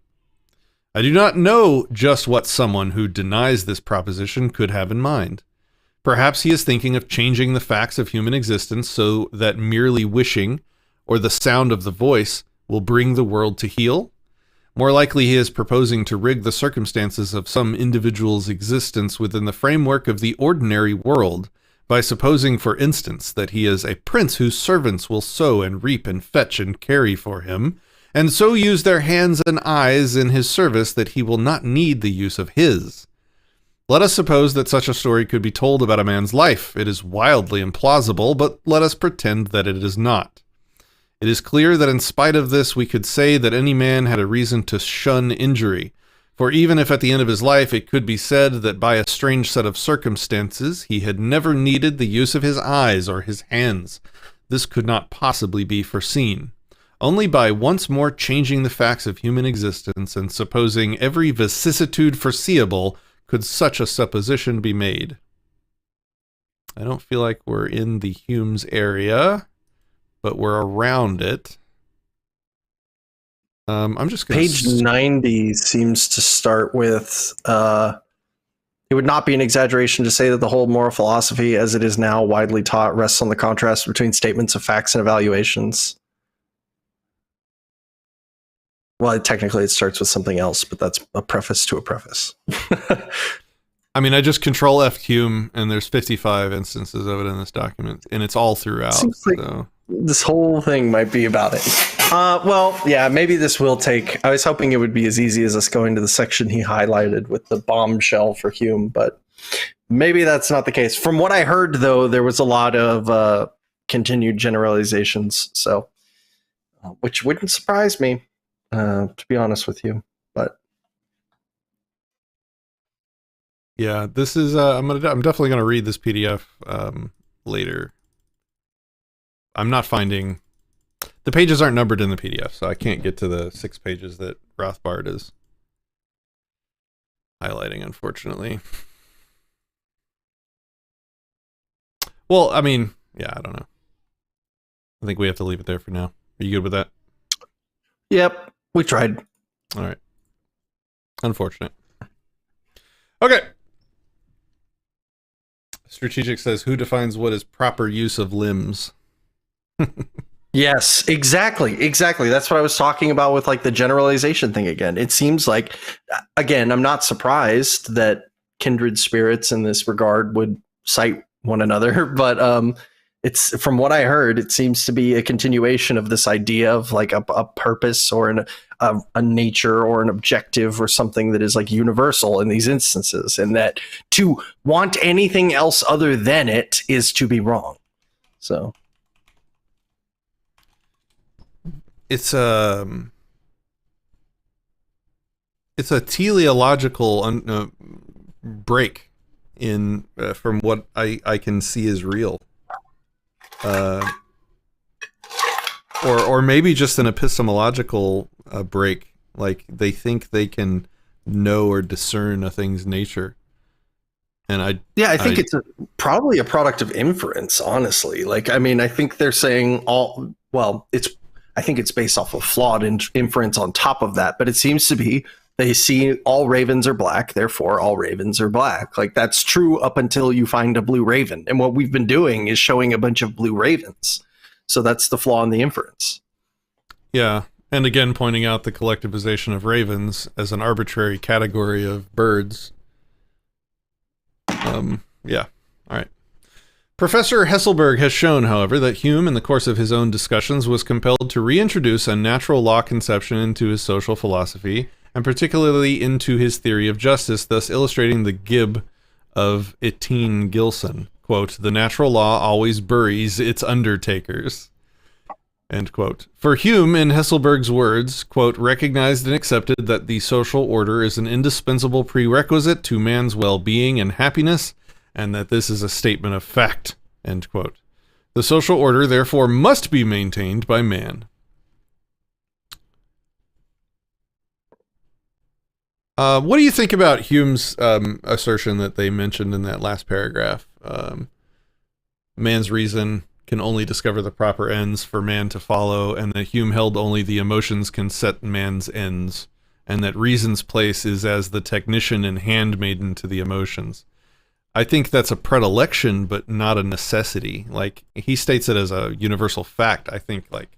I do not know just what someone who denies this proposition could have in mind. Perhaps he is thinking of changing the facts of human existence so that merely wishing, or the sound of the voice, will bring the world to heel. More likely he is proposing to rig the circumstances of some individual's existence within the framework of the ordinary world, by supposing, for instance, that he is a prince whose servants will sow and reap and fetch and carry for him, and so use their hands and eyes in his service that he will not need the use of his. Let us suppose that such a story could be told about a man's life. It is wildly implausible, but let us pretend that it is not. It is clear that in spite of this, we could say that any man had a reason to shun injury. For even if at the end of his life it could be said that by a strange set of circumstances he had never needed the use of his eyes or his hands, this could not possibly be foreseen. Only by once more changing the facts of human existence and supposing every vicissitude foreseeable could such a supposition be made. I don't feel like we're in the Hume's area, but we're around it. I'm just going Page 90 seems to start with, it would not be an exaggeration to say that the whole moral philosophy, as it is now widely taught, rests on the contrast between statements of facts and evaluations. Well, technically it starts with something else, but that's a preface to a preface. I mean, I just control F Hume, and there's 55 instances of it in this document, and it's all throughout. Seems like this whole thing might be about it. Well, yeah, maybe this will take... I was hoping it would be as easy as us going to the section he highlighted with the bombshell for Hume, but maybe that's not the case. From what I heard, though, there was a lot of continued generalizations, so which wouldn't surprise me, to be honest with you. But yeah, this is I'm definitely gonna read this PDF later. I'm not finding the pages aren't numbered in the PDF, so I can't get to the 6 pages that Rothbard is highlighting, unfortunately. Well, I mean, yeah, I don't know. I think we have to leave it there for now. Are you good with that? yep, we tried. All right. Unfortunate. Okay. Strategic says, who defines what is proper use of limbs? Yes, exactly. That's what I was talking about with like the generalization thing again. It seems like, again, I'm not surprised that kindred spirits in this regard would cite one another, but It's from what I heard, it seems to be a continuation of this idea of like a purpose or a nature or an objective or something that is like universal in these instances, and that to want anything else other than it is to be wrong. So it's a teleological break in from what I can see as real. Or maybe just an epistemological break, like they think they can know or discern a thing's nature. And I think it's probably a product of inference, honestly. Like, I mean, I think they're saying I think it's based off of flawed inference on top of that, but it seems to be they see all ravens are black, therefore all ravens are black. Like, that's true up until you find a blue raven. And what we've been doing is showing a bunch of blue ravens. So that's the flaw in the inference. Yeah. And again, pointing out the collectivization of ravens as an arbitrary category of birds. Yeah. All right. Professor Hesselberg has shown, however, that Hume, in the course of his own discussions, was compelled to reintroduce a natural law conception into his social philosophy, and particularly into his theory of justice, thus illustrating the Gibb of Etienne Gilson. Quote, "The natural law always buries its undertakers." End quote. For Hume, in Hesselberg's words, quote, "recognized and accepted that the social order is an indispensable prerequisite to man's well-being and happiness, and that this is a statement of fact." End quote. The social order, therefore, must be maintained by man. What do you think about Hume's assertion that they mentioned in that last paragraph? Man's reason can only discover the proper ends for man to follow, and that Hume held only the emotions can set man's ends, and that reason's place is as the technician and handmaiden to the emotions. I think that's a predilection, but not a necessity. Like, he states it as a universal fact. I think, like,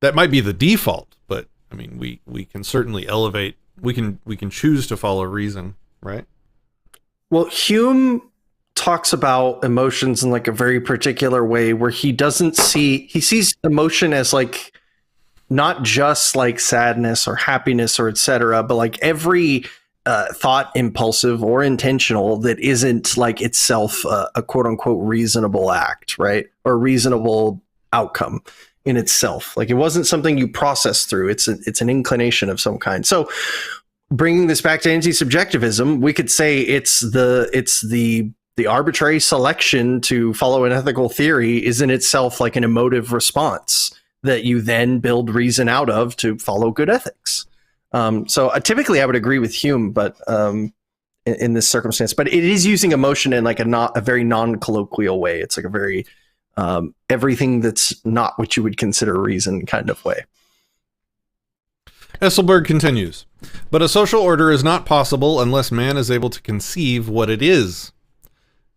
that might be the default, but I mean, we can certainly elevate. We can choose to follow reason, right? Well, Hume talks about emotions in like a very particular way, where he sees emotion as like not just like sadness or happiness or etc., but like every thought, impulsive or intentional, that isn't like itself a quote unquote reasonable act, right? Or reasonable outcome in itself. Like, it wasn't something you process through. It's an inclination of some kind. So bringing this back to anti-subjectivism, we could say it's the arbitrary selection to follow an ethical theory is in itself like an emotive response that you then build reason out of to follow good ethics. So typically I would agree with Hume, but in this circumstance, but it is using emotion in like a very non-colloquial way. It's like a very everything that's not what you would consider reason kind of way. Hesselberg continues, "But a social order is not possible unless man is able to conceive what it is,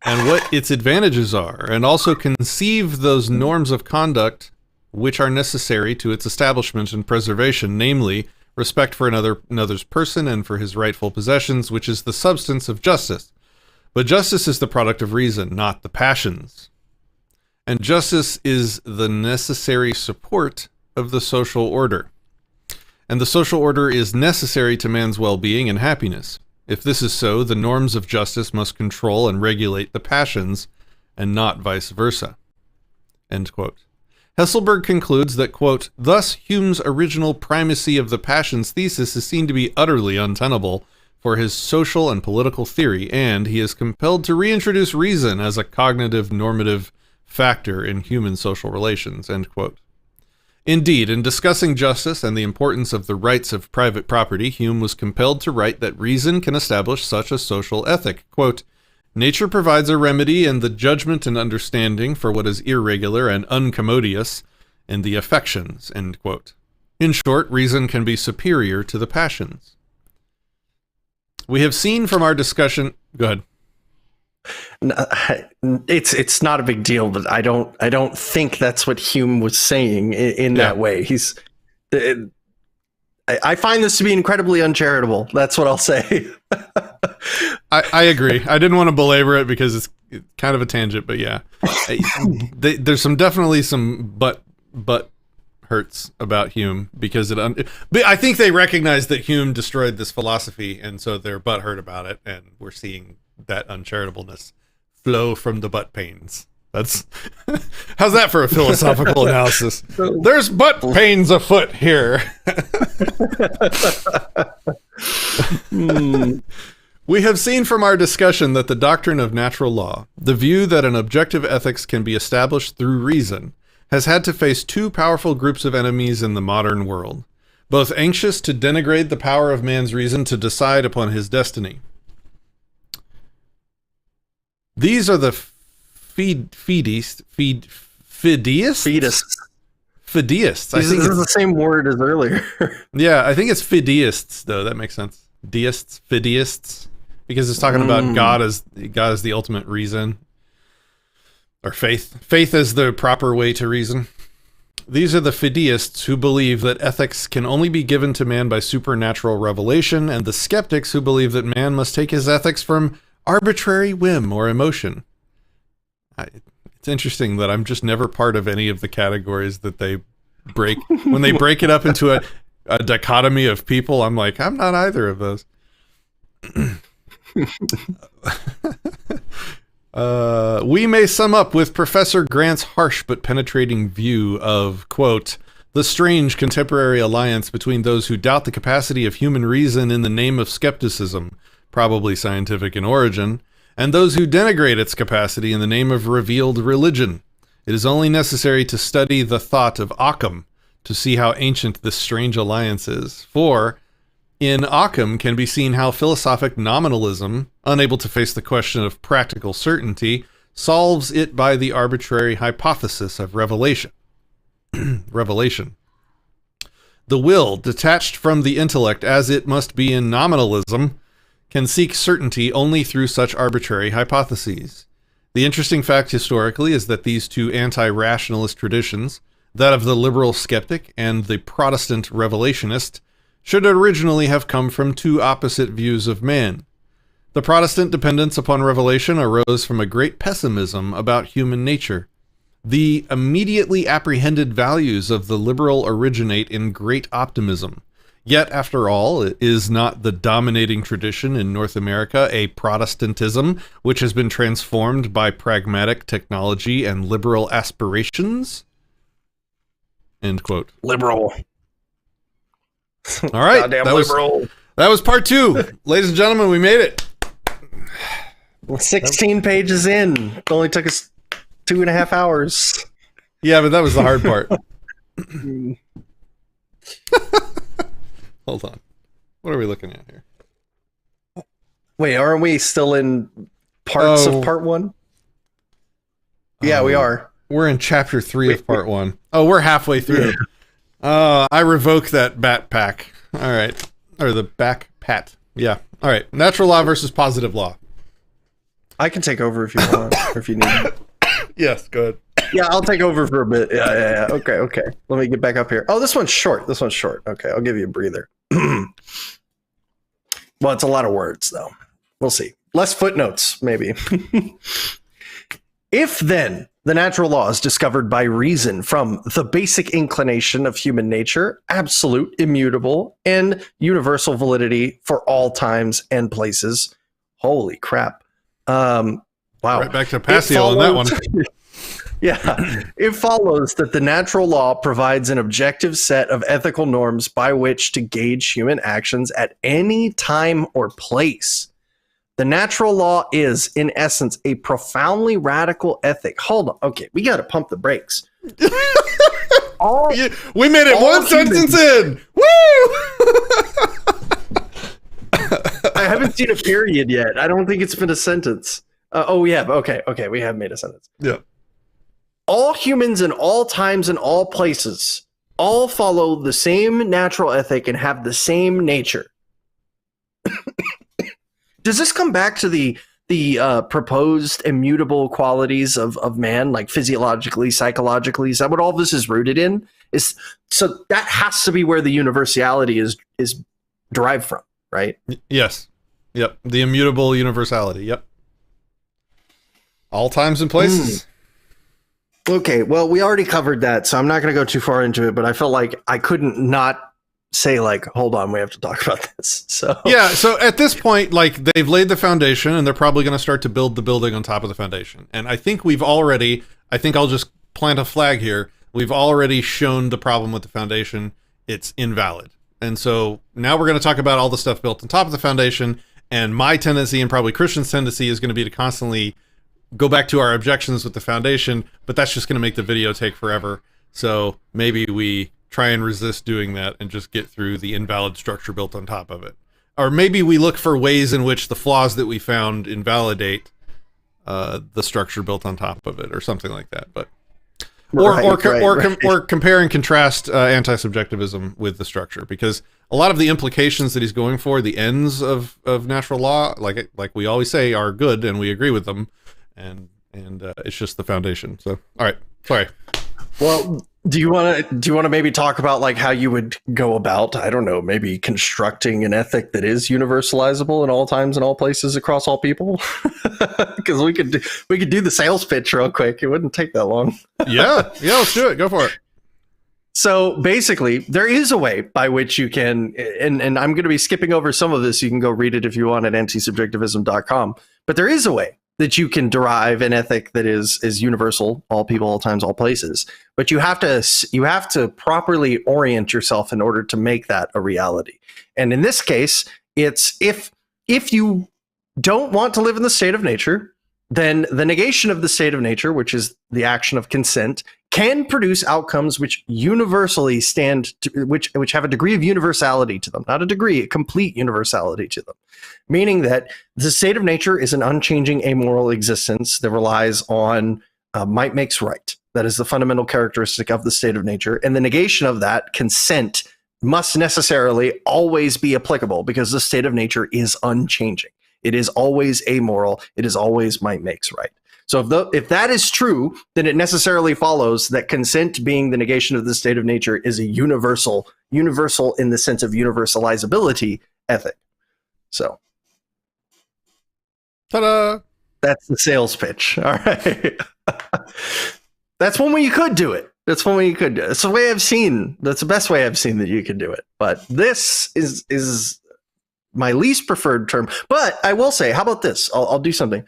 and what its advantages are, and also conceive those norms of conduct which are necessary to its establishment and preservation, namely, respect for another's person and for his rightful possessions, which is the substance of justice. But justice is the product of reason, not the passions. And justice is the necessary support of the social order. And the social order is necessary to man's well-being and happiness. If this is so, the norms of justice must control and regulate the passions, and not vice versa." End quote. Hesselberg concludes that, quote, "Thus Hume's original primacy of the passions thesis is seen to be utterly untenable for his social and political theory, and he is compelled to reintroduce reason as a cognitive normative factor in human social relations." End quote. Indeed, in discussing justice and the importance of the rights of private property, Hume was compelled to write that reason can establish such a social ethic. Quote, "Nature provides a remedy in the judgment and understanding for what is irregular and uncommodious in the affections." End quote. In short, reason can be superior to the passions. We have seen from our discussion... Go ahead. It's not a big deal, but I don't think that's what Hume was saying in that way. I find this to be incredibly uncharitable. That's what I'll say. I agree. I didn't want to belabor it because kind of a tangent, but yeah, there's definitely some butt hurts about Hume because but I think they recognize that Hume destroyed this philosophy, and so they're butt hurt about it, and we're seeing that uncharitableness flow from the butt pains. That's how's that for a philosophical analysis? There's butt pains afoot here. We have seen from our discussion that the doctrine of natural law, the view that an objective ethics can be established through reason, has had to face two powerful groups of enemies in the modern world, both anxious to denigrate the power of man's reason to decide upon his destiny. These are the fideists. I think it's the same word as earlier. Yeah, I think it's fideists, though. That makes sense. Deists, fideists, because it's talking about God as the ultimate reason, or faith as the proper way to reason. These are the fideists who believe that ethics can only be given to man by supernatural revelation, and the skeptics who believe that man must take his ethics from arbitrary whim or emotion. It's interesting that I'm just never part of any of the categories that they break. When they break it up into a dichotomy of people, I'm like, I'm not either of those. We may sum up with Professor Grant's harsh but penetrating view of, quote, the strange contemporary alliance between those who doubt the capacity of human reason in the name of skepticism, probably scientific in origin, and those who denigrate its capacity in the name of revealed religion. It is only necessary to study the thought of Occam to see how ancient this strange alliance is. For in Occam can be seen how philosophic nominalism, unable to face the question of practical certainty, solves it by the arbitrary hypothesis of revelation. Revelation. The will, detached from the intellect as it must be in nominalism, can seek certainty only through such arbitrary hypotheses. The interesting fact historically is that these two anti-rationalist traditions, that of the liberal skeptic and the Protestant revelationist, should originally have come from two opposite views of man. The Protestant dependence upon revelation arose from a great pessimism about human nature. The immediately apprehended values of the liberal originate in great optimism. Yet, after all, is not the dominating tradition in North America a Protestantism which has been transformed by pragmatic technology and liberal aspirations? End quote. Liberal. All right. Goddamn that liberal. That was part 2. Ladies and gentlemen, we made it. 16 pages in. It only took us 2.5 hours. Yeah, but that was the hard part. Hold on. What are we looking at here? Wait, aren't we still in parts of part 1? Yeah, we are. We're in chapter 3 of part 1. Oh, we're halfway through. I revoke that bat pack. All right. Or the back pat. Yeah. All right. Natural law versus positive law. I can take over if you want, or if you need. Yes, go ahead. Yeah, I'll take over for a bit. Yeah. Okay. Let me get back up here. Oh, this one's short. Okay, I'll give you a breather. Well, it's a lot of words, though. We'll see. Less footnotes, maybe. If then the natural law is discovered by reason from the basic inclination of human nature, absolute, immutable, and universal validity for all times and places. Holy crap. Wow. Right back to Passio on that one. Yeah. It follows that the natural law provides an objective set of ethical norms by which to gauge human actions at any time or place. The natural law is, in essence, a profoundly radical ethic. Hold on. Okay, we got to pump the brakes. We made it one sentence in. Woo! I haven't seen a period yet. I don't think it's been a sentence. Yeah. Okay. We have made a sentence. Yeah. All humans in all times and all places all follow the same natural ethic and have the same nature. Does this come back to the proposed immutable qualities of man, like physiologically, psychologically? Is that what all this is rooted in? So that has to be where the universality is derived from, right? Yes. Yep. The immutable universality. Yep. All times and places. Okay, well, we already covered that, so I'm not going to go too far into it, but I felt like I couldn't not say, like, hold on, we have to talk about this. So Yeah, so at this point, like, they've laid the foundation, and they're probably going to start to build the building on top of the foundation. And I think I'll just plant a flag here. We've already shown the problem with the foundation. It's invalid. And so now we're going to talk about all the stuff built on top of the foundation, and my tendency, and probably Christian's tendency, is going to be to constantly go back to our objections with the foundation, but that's just going to make the video take forever. So maybe we try and resist doing that and just get through the invalid structure built on top of it. Or maybe we look for ways in which the flaws that we found invalidate the structure built on top of it, or something like that. But or compare and contrast anti-subjectivism with the structure, because a lot of the implications that he's going for, the ends of natural law, like we always say, are good, and we agree with them. And it's just the foundation. So, all right, sorry. Well, do you want to maybe talk about, like, how you would go about, I don't know, maybe constructing an ethic that is universalizable in all times and all places across all people? Because we could do the sales pitch real quick. It wouldn't take that long. yeah, let's do it. Go for it. So basically, there is a way by which you can, and I'm going to be skipping over some of this. You can go read it if you want at antisubjectivism.com. But there is a way that you can derive an ethic that is universal, all people, all times, all places. But you have to properly orient yourself in order to make that a reality. And in this case, it's if you don't want to live in the state of nature, then the negation of the state of nature, which is the action of consent, can produce outcomes which universally which have a degree of universality to them, not a degree, a complete universality to them. Meaning that the state of nature is an unchanging amoral existence that relies on might makes right. That is the fundamental characteristic of the state of nature. And the negation of that, consent, must necessarily always be applicable, because the state of nature is unchanging. It is always amoral. It is always might makes right. So if that is true, then it necessarily follows that consent, being the negation of the state of nature, is a universal in the sense of universalizability ethic. So, ta-da! That's the sales pitch. All right. That's one way you could do it. That's the way I've seen. That's the best way I've seen that you could do it. But this is my least preferred term. But I will say, how about this? I'll do something.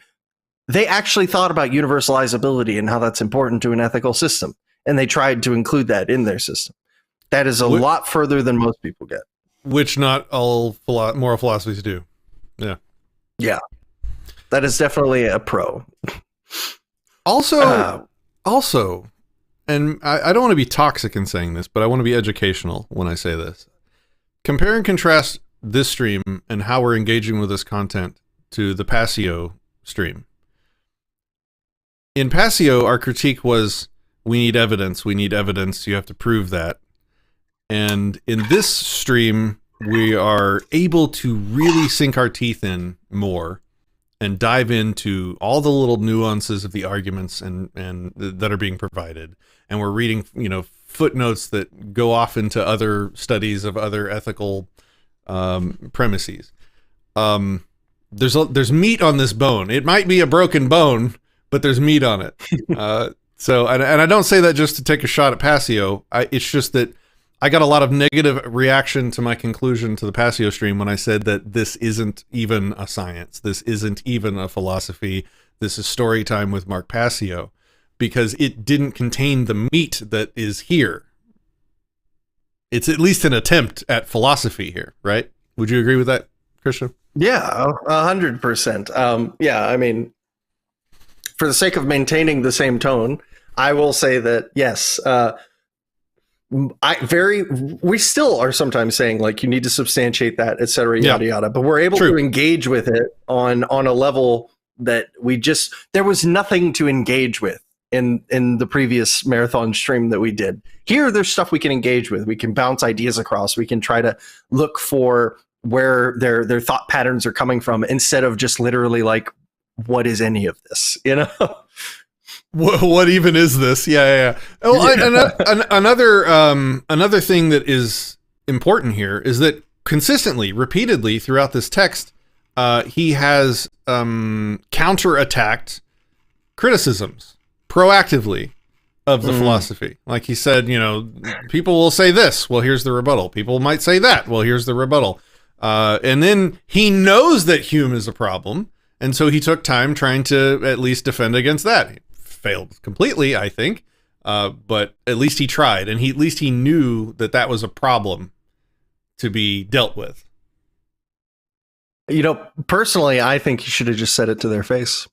They actually thought about universalizability and how that's important to an ethical system, and they tried to include that in their system. That is a lot further than most people get. Which not all moral philosophies do. Yeah. Yeah. That is definitely a pro. Also, and I don't want to be toxic in saying this, but I want to be educational when I say this. Compare and contrast this stream and how we're engaging with this content to the Passio stream. In Passio, our critique was, we need evidence, you have to prove that. And in this stream, we are able to really sink our teeth in more and dive into all the little nuances of the arguments and that are being provided. And we're reading, footnotes that go off into other studies of other ethical premises. There's meat on this bone. It might be a broken bone, but there's meat on it. So I don't say that just to take a shot at Passio. It's just that I got a lot of negative reaction to my conclusion to the Passio stream when I said that this isn't even a science. This isn't even a philosophy. This is story time with Mark Passio, because it didn't contain the meat that is here. It's at least an attempt at philosophy here, right? Would you agree with that, Christian? Yeah, 100%. Yeah, I mean, for the sake of maintaining the same tone, I will say that, yes, we still are sometimes saying, like, you need to substantiate that, et cetera, yada, yada, but we're able to engage with it on a level that there was nothing to engage with in the previous marathon stream that we did. Here, there's stuff we can engage with. We can bounce ideas across. We can try to look for where their thought patterns are coming from, instead of just literally like, what is any of this? What even is this? Yeah. Oh, another thing that is important here is that consistently, repeatedly throughout this text, he has counterattacked criticisms proactively of the philosophy. Like he said, people will say this. Well, here's the rebuttal. People might say that. Well, here's the rebuttal. And then he knows that Hume is a problem. And so he took time trying to at least defend against that. He failed completely, I think. But at least he tried. And at least he knew that that was a problem to be dealt with. Personally, I think you should have just said it to their face.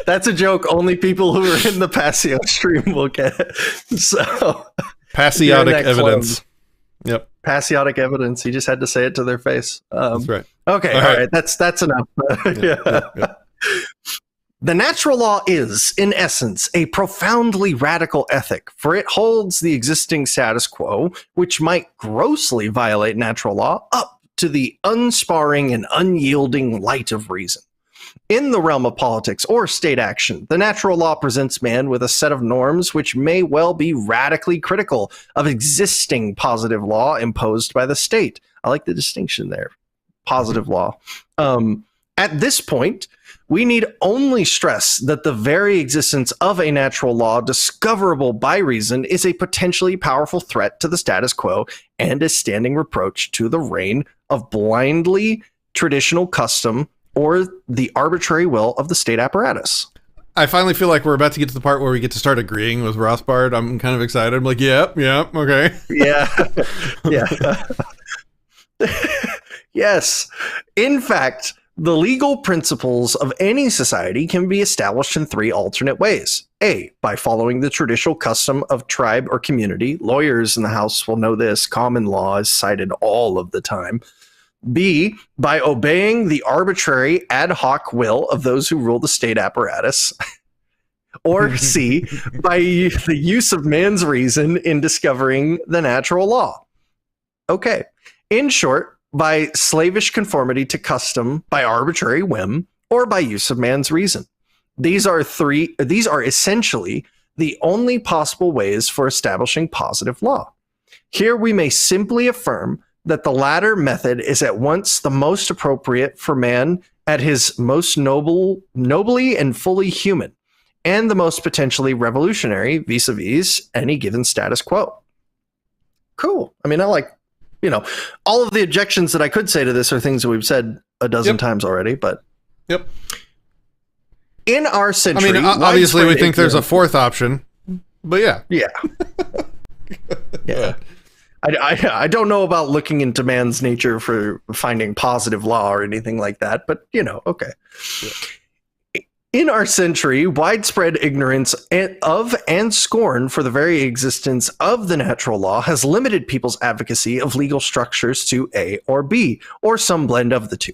That's a joke only people who are in the Passio stream will get. So Passiotic evidence. Yep. Passiotic evidence. He just had to say it to their face. That's right. Okay. All right. That's enough. Yeah. The natural law is, in essence, a profoundly radical ethic, for it holds the existing status quo, which might grossly violate natural law, up to the unsparing and unyielding light of reason. In the realm of politics or state action, the natural law presents man with a set of norms which may well be radically critical of existing positive law imposed by the state. I like the distinction there. Positive law. At this point, we need only stress that the very existence of a natural law discoverable by reason is a potentially powerful threat to the status quo and a standing reproach to the reign of blindly traditional custom or the arbitrary will of the state apparatus. I finally feel like we're about to get to the part where we get to start agreeing with Rothbard. I'm kind of excited. I'm like, yep, okay. Yeah. Yes. In fact, the legal principles of any society can be established in three alternate ways. A, by following the traditional custom of tribe or community. Lawyers in the house will know this. Common law is cited all of the time. B, by obeying the arbitrary ad hoc will of those who rule the state apparatus. Or C, by the use of man's reason in discovering the natural law. Okay. In short, by slavish conformity to custom, by arbitrary whim, or by use of man's reason. These are essentially the only possible ways for establishing positive law. Here we may simply affirm that the latter method is at once the most appropriate for man at his most nobly and fully human, and the most potentially revolutionary vis-a-vis any given status quo. Cool. I mean, I like, all of the objections that I could say to this are things that we've said a dozen times already, but in our century, I mean, obviously we think there's a fourth option, but yeah. I don't know about looking into man's nature for finding positive law or anything like that, but okay. Yeah. In our century, widespread ignorance of and scorn for the very existence of the natural law has limited people's advocacy of legal structures to A or B, or some blend of the two.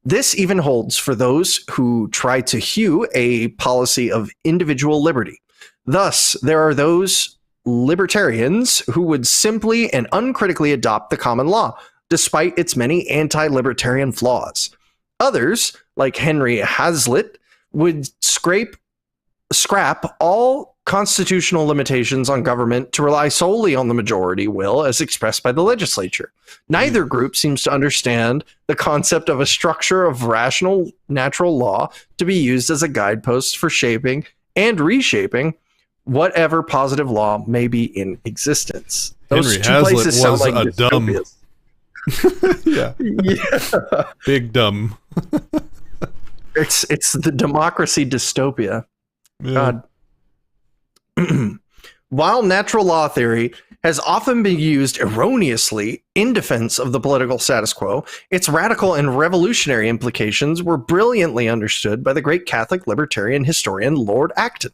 This even holds for those who try to hew a policy of individual liberty. Thus, there are those libertarians who would simply and uncritically adopt the common law, despite its many anti-libertarian flaws. Others, like Henry Hazlitt, would scrap all constitutional limitations on government to rely solely on the majority will as expressed by the legislature. Neither group seems to understand the concept of a structure of rational natural law to be used as a guidepost for shaping and reshaping whatever positive law may be in existence. Those Henry two Hazlitt places sound was like a dumb. yeah. Big dumb. It's the democracy dystopia. Yeah. God. While natural law theory has often been used erroneously in defense of the political status quo, its radical and revolutionary implications were brilliantly understood by the great Catholic libertarian historian Lord Acton.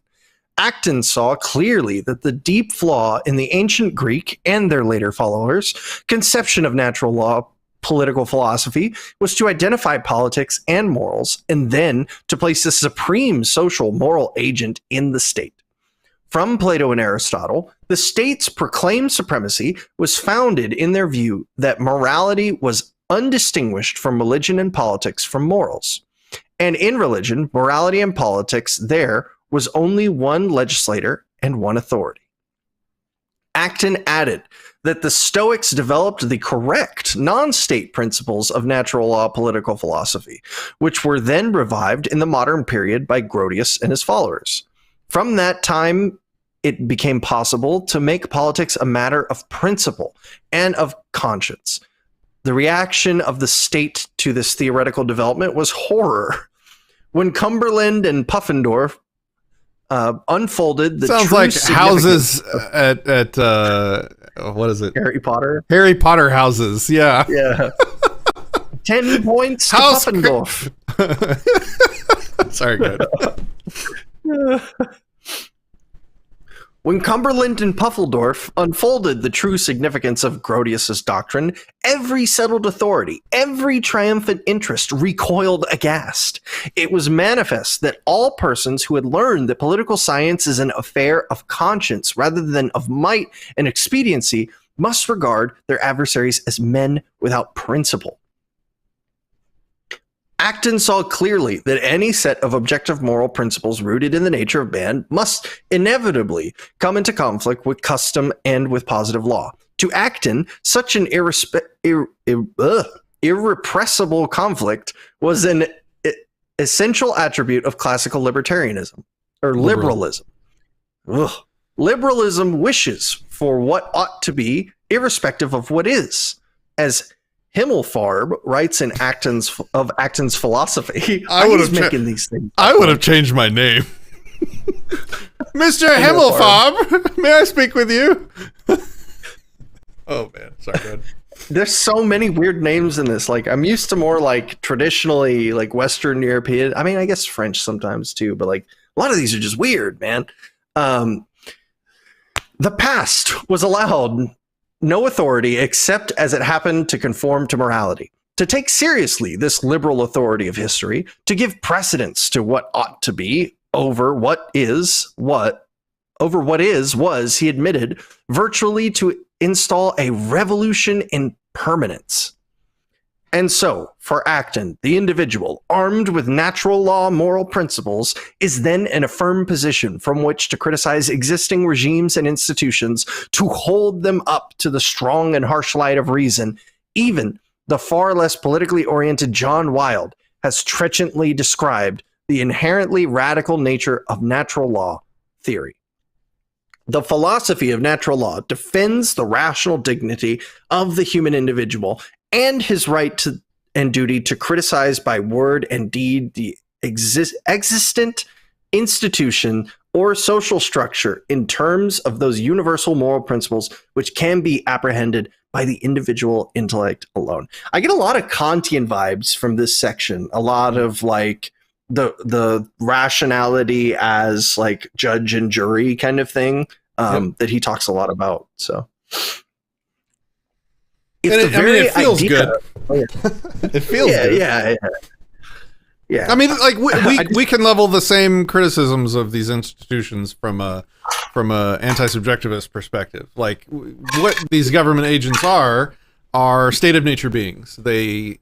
Acton saw clearly that the deep flaw in the ancient Greek and their later followers' conception of natural law political philosophy was to identify politics and morals, and then to place the supreme social moral agent in the state. From Plato and Aristotle, the state's proclaimed supremacy was founded in their view that morality was undistinguished from religion and politics from morals. And in religion, morality and politics, there was only one legislator and one authority. Acton added that the Stoics developed the correct non-state principles of natural law political philosophy, which were then revived in the modern period by Grotius and his followers. From that time, it became possible to make politics a matter of principle and of conscience. The reaction of the state to this theoretical development was horror. When Cumberland and Puffendorf unfolded the sounds true like significance houses at what is it? Harry Potter. Harry Potter houses. Yeah. Yeah. 10 points to House Puffendorf. Sorry, good. When Cumberland and Puffendorf unfolded the true significance of Grotius's doctrine, every settled authority, every triumphant interest recoiled aghast. It was manifest that all persons who had learned that political science is an affair of conscience rather than of might and expediency must regard their adversaries as men without principle. Acton saw clearly that any set of objective moral principles rooted in the nature of man must inevitably come into conflict with custom and with positive law. To Acton, such an irrepressible conflict was an essential attribute of classical libertarianism, or liberalism. Liberalism wishes for what ought to be, irrespective of what is. As Himmelfarb writes in Acton's philosophy. I would have making these things. I would have changed my name. Mr. Himmelfarb, may I speak with you? Oh man, sorry, go ahead. There's so many weird names in this. Like, I'm used to more like traditionally like Western European. I mean, I guess French sometimes too, but like a lot of these are just weird, man. The past was allowed no authority except as it happened to conform to morality. To take seriously this liberal authority of history, to give precedence to what ought to be over what is, was, he admitted, virtually to install a revolution in permanence. And so, for Acton, the individual, armed with natural law moral principles, is then in a firm position from which to criticize existing regimes and institutions, to hold them up to the strong and harsh light of reason. Even the far less politically oriented John Wilde has trenchantly described the inherently radical nature of natural law theory. The philosophy of natural law defends the rational dignity of the human individual and his right to and duty to criticize by word and deed the existent institution or social structure in terms of those universal moral principles which can be apprehended by the individual intellect alone. I get a lot of Kantian vibes from this section, a lot of like the rationality as like judge and jury kind of thing that he talks a lot about. So it feels good. It feels good. Yeah. I mean, like we can level the same criticisms of these institutions from a anti-subjectivist perspective. Like what these government agents are state of nature beings. They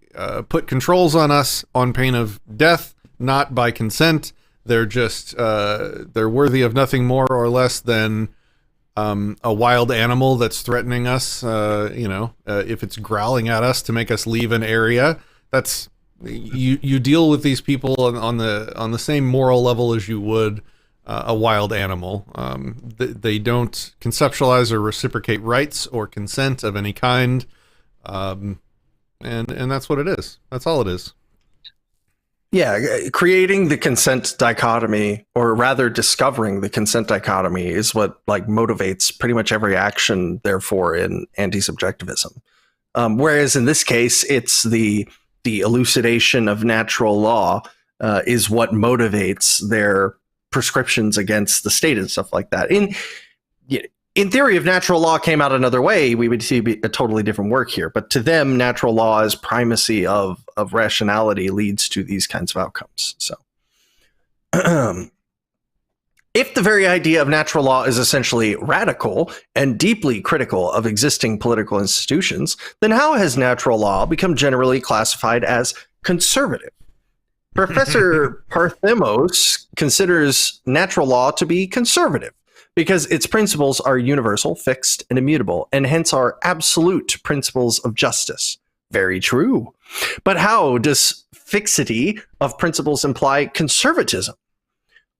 put controls on us on pain of death, not by consent. They're just they're worthy of nothing more or less than a wild animal that's threatening us. If it's growling at us to make us leave an area, that's you deal with these people on the same moral level as you would a wild animal. They don't conceptualize or reciprocate rights or consent of any kind, and that's what it is. That's all it is. Yeah, creating the consent dichotomy, or rather discovering the consent dichotomy, is what like motivates pretty much every action, therefore, in anti-subjectivism. Whereas in this case, it's the elucidation of natural law is what motivates their prescriptions against the state and stuff like that. In theory, if natural law came out another way, we would see a totally different work here. But to them, natural law's primacy of rationality leads to these kinds of outcomes. So, if the very idea of natural law is essentially radical and deeply critical of existing political institutions, then how has natural law become generally classified as conservative? Professor Parthemos considers natural law to be conservative, because its principles are universal, fixed, and immutable, and hence are absolute principles of justice. Very true. But how does fixity of principles imply conservatism?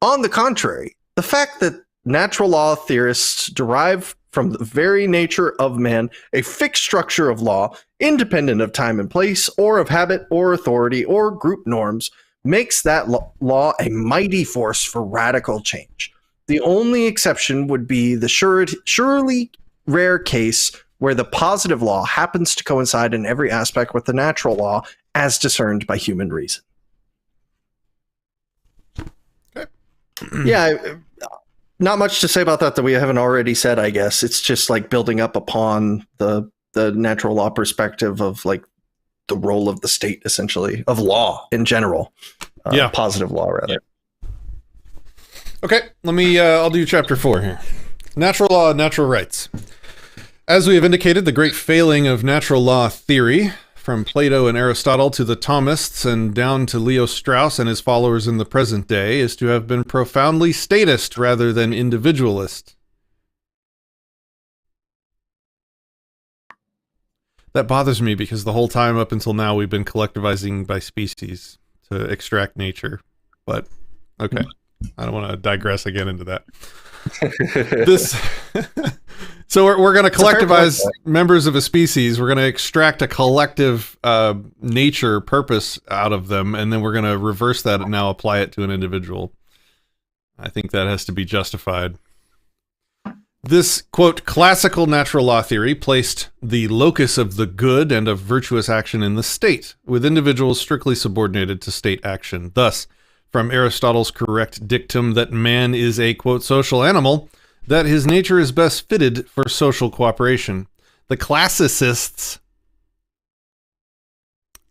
On the contrary, the fact that natural law theorists derive from the very nature of man a fixed structure of law, independent of time and place, or of habit, or authority, or group norms, makes that law a mighty force for radical change. The only exception would be the surely rare case where the positive law happens to coincide in every aspect with the natural law as discerned by human reason. Okay. Yeah, not much to say about that we haven't already said, I guess. It's just like building up upon the natural law perspective of like the role of the state, essentially, of law in general. Positive law, rather. Yeah. Okay, I'll do chapter 4 here. Natural law and natural rights. As we have indicated, the great failing of natural law theory, from Plato and Aristotle to the Thomists and down to Leo Strauss and his followers in the present day, is to have been profoundly statist rather than individualist. That bothers me because the whole time up until now we've been collectivizing by species to extract nature. But, okay. I don't want to digress again into that. So we're going to collectivize members of a species. We're going to extract a collective nature purpose out of them, and then we're going to reverse that and now apply it to an individual. I think that has to be justified. This, quote, classical natural law theory placed the locus of the good and of virtuous action in the state, with individuals strictly subordinated to state action. Thus, from Aristotle's correct dictum that man is a, quote, social animal, that his nature is best fitted for social cooperation, the classicists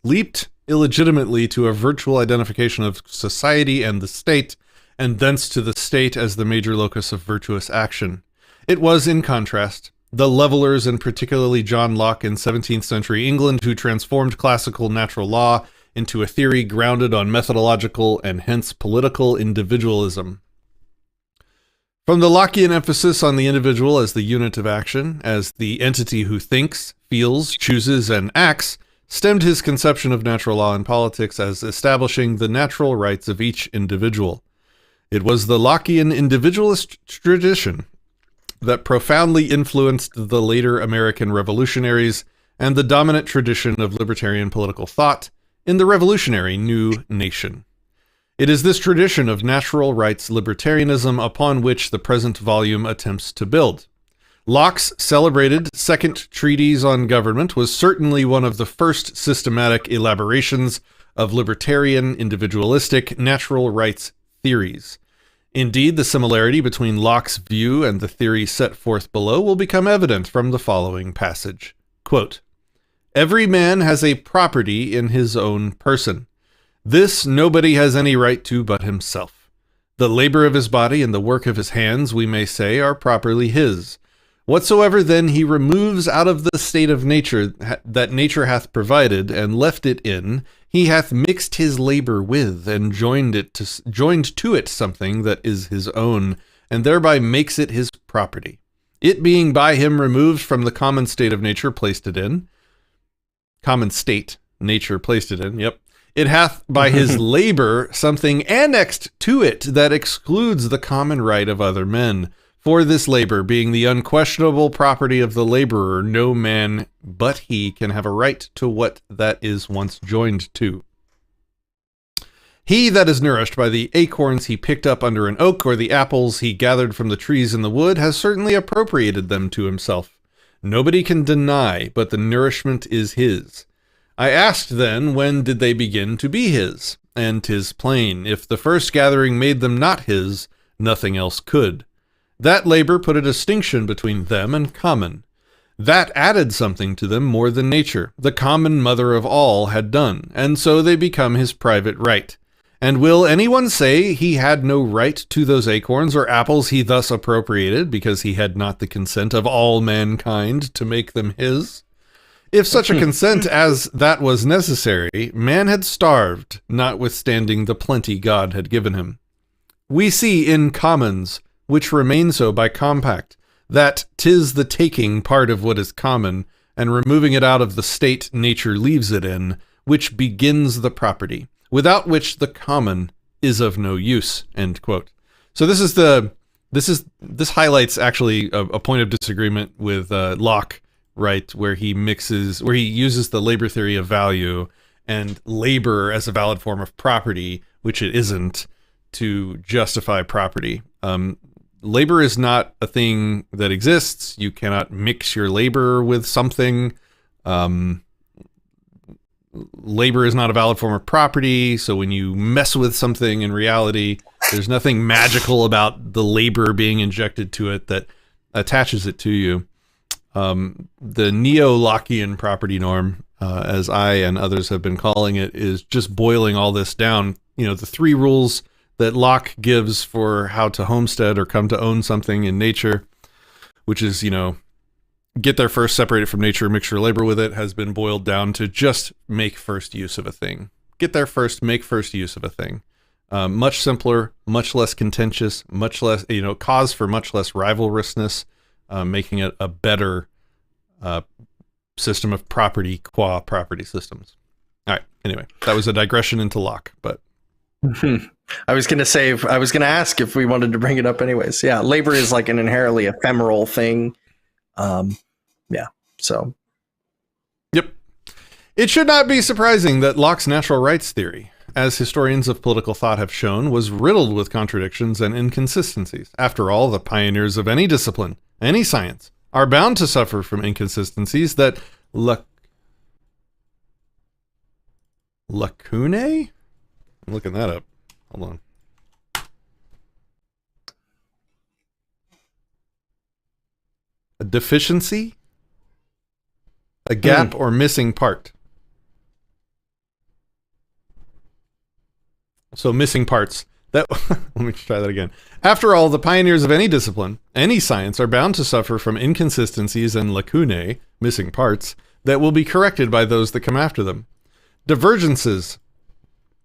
leaped illegitimately to a virtual identification of society and the state, and thence to the state as the major locus of virtuous action. It was, in contrast, the levelers, and particularly John Locke in 17th century England, who transformed classical natural law into a theory grounded on methodological and hence political individualism. From the Lockean emphasis on the individual as the unit of action, as the entity who thinks, feels, chooses, and acts, stemmed his conception of natural law and politics as establishing the natural rights of each individual. It was the Lockean individualist tradition that profoundly influenced the later American revolutionaries and the dominant tradition of libertarian political thought in the revolutionary new nation. It is this tradition of natural rights libertarianism upon which the present volume attempts to build. Locke's celebrated Second Treatise on Government was certainly one of the first systematic elaborations of libertarian, individualistic, natural rights theories. Indeed, the similarity between Locke's view and the theory set forth below will become evident from the following passage. Quote, "Every man has a property in his own person. This nobody has any right to but himself. The labor of his body and the work of his hands, we may say, are properly his. Whatsoever then he removes out of the state of nature that nature hath provided, and left it in, he hath mixed his labor with, and joined to it something that is his own, and thereby makes it his property. It being by him removed from the common state of nature placed it in, common state, nature placed it in, yep. It hath by his labor something annexed to it that excludes the common right of other men. For this labor, being the unquestionable property of the laborer, no man but he can have a right to what that is once joined to. He that is nourished by the acorns he picked up under an oak, or the apples he gathered from the trees in the wood, has certainly appropriated them to himself. Nobody can deny but the nourishment is his. I asked then, when did they begin to be his? And 'tis plain, if the first gathering made them not his, nothing else could. That labor put a distinction between them and common. That added something to them more than nature, the common mother of all, had done, and so they become his private right. And will anyone say he had no right to those acorns or apples he thus appropriated, because he had not the consent of all mankind to make them his? If such a consent as that was necessary, man had starved, notwithstanding the plenty God had given him. We see in commons which remain so by compact, that 'tis the taking part of what is common, and removing it out of the state nature leaves it in, which begins the property, without which the common is of no use." End quote. So this highlights actually a point of disagreement with Locke, right, where he uses the labor theory of value and labor as a valid form of property, which it isn't, to justify property. Labor is not a thing that exists. You cannot mix your labor with something. Labor is not a valid form of property, so when you mess with something in reality, there's nothing magical about the labor being injected to it that attaches it to you. The neo-Lockean property norm, as I and others have been calling it, is just boiling all this down. You know, the 3 rules that Locke gives for how to homestead or come to own something in nature, which is, you know, get there first, separate it from nature, mix your labor with it, has been boiled down to just make first use of a thing. Get there first, make first use of a thing. Much simpler, much less contentious, much less, cause for much less rivalrousness, making it a better system of property qua property systems. All right. Anyway, that was a digression into Locke, but I was going to ask if we wanted to bring it up anyways. Yeah. Labor is like an inherently ephemeral thing. So. Yep. It should not be surprising that Locke's natural rights theory, as historians of political thought have shown, was riddled with contradictions and inconsistencies. After all, the pioneers of any discipline, any science, are bound to suffer from inconsistencies that lacunae? I'm looking that up. Hold on. A deficiency? A gap or missing part. So missing parts. Let me try that again. After all, the pioneers of any discipline, any science, are bound to suffer from inconsistencies and lacunae, missing parts, that will be corrected by those that come after them. Divergences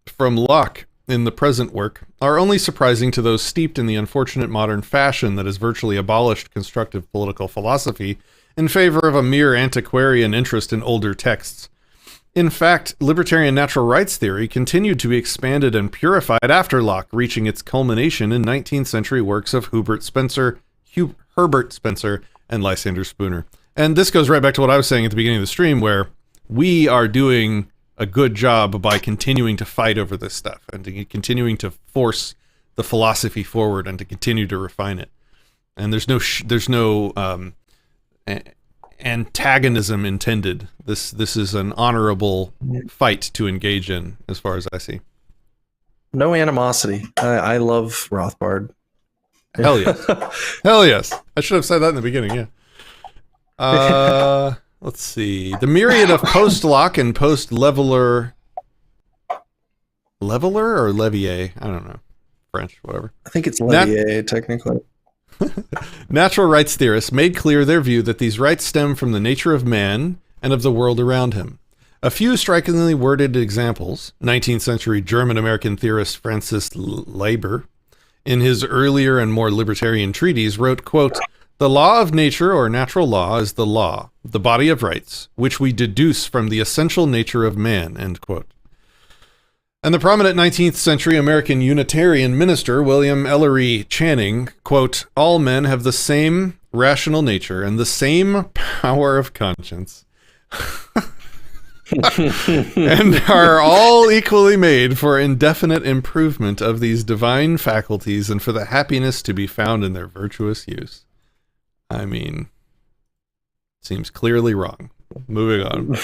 from Locke in the present work are only surprising to those steeped in the unfortunate modern fashion that has virtually abolished constructive political philosophy in favor of a mere antiquarian interest in older texts. In fact, libertarian natural rights theory continued to be expanded and purified after Locke, reaching its culmination in 19th century works of Herbert Spencer, and Lysander Spooner. And this goes right back to what I was saying at the beginning of the stream, where we are doing a good job by continuing to fight over this stuff and to continuing to force the philosophy forward and to continue to refine it. And there's no antagonism intended. This is an honorable fight to engage in, as far as I see. No animosity. I love Rothbard. Hell yes. Hell yes. I should have said that in the beginning, yeah. Let's see. The myriad of post-Locke and post-Leveler... Leveler or Levier? I don't know. French, whatever. I think it's Levier, technically. Natural rights theorists made clear their view that these rights stem from the nature of man and of the world around him. A few strikingly worded examples. 19th century German-American theorist Francis Leiber, in his earlier and more libertarian treatise, wrote, quote, "The law of nature or natural law is the law, the body of rights, which we deduce from the essential nature of man," end quote. And the prominent 19th century American Unitarian minister, William Ellery Channing, quote, "All men have the same rational nature and the same power of conscience and are all equally made for indefinite improvement of these divine faculties and for the happiness to be found in their virtuous use." I mean, seems clearly wrong. Moving on.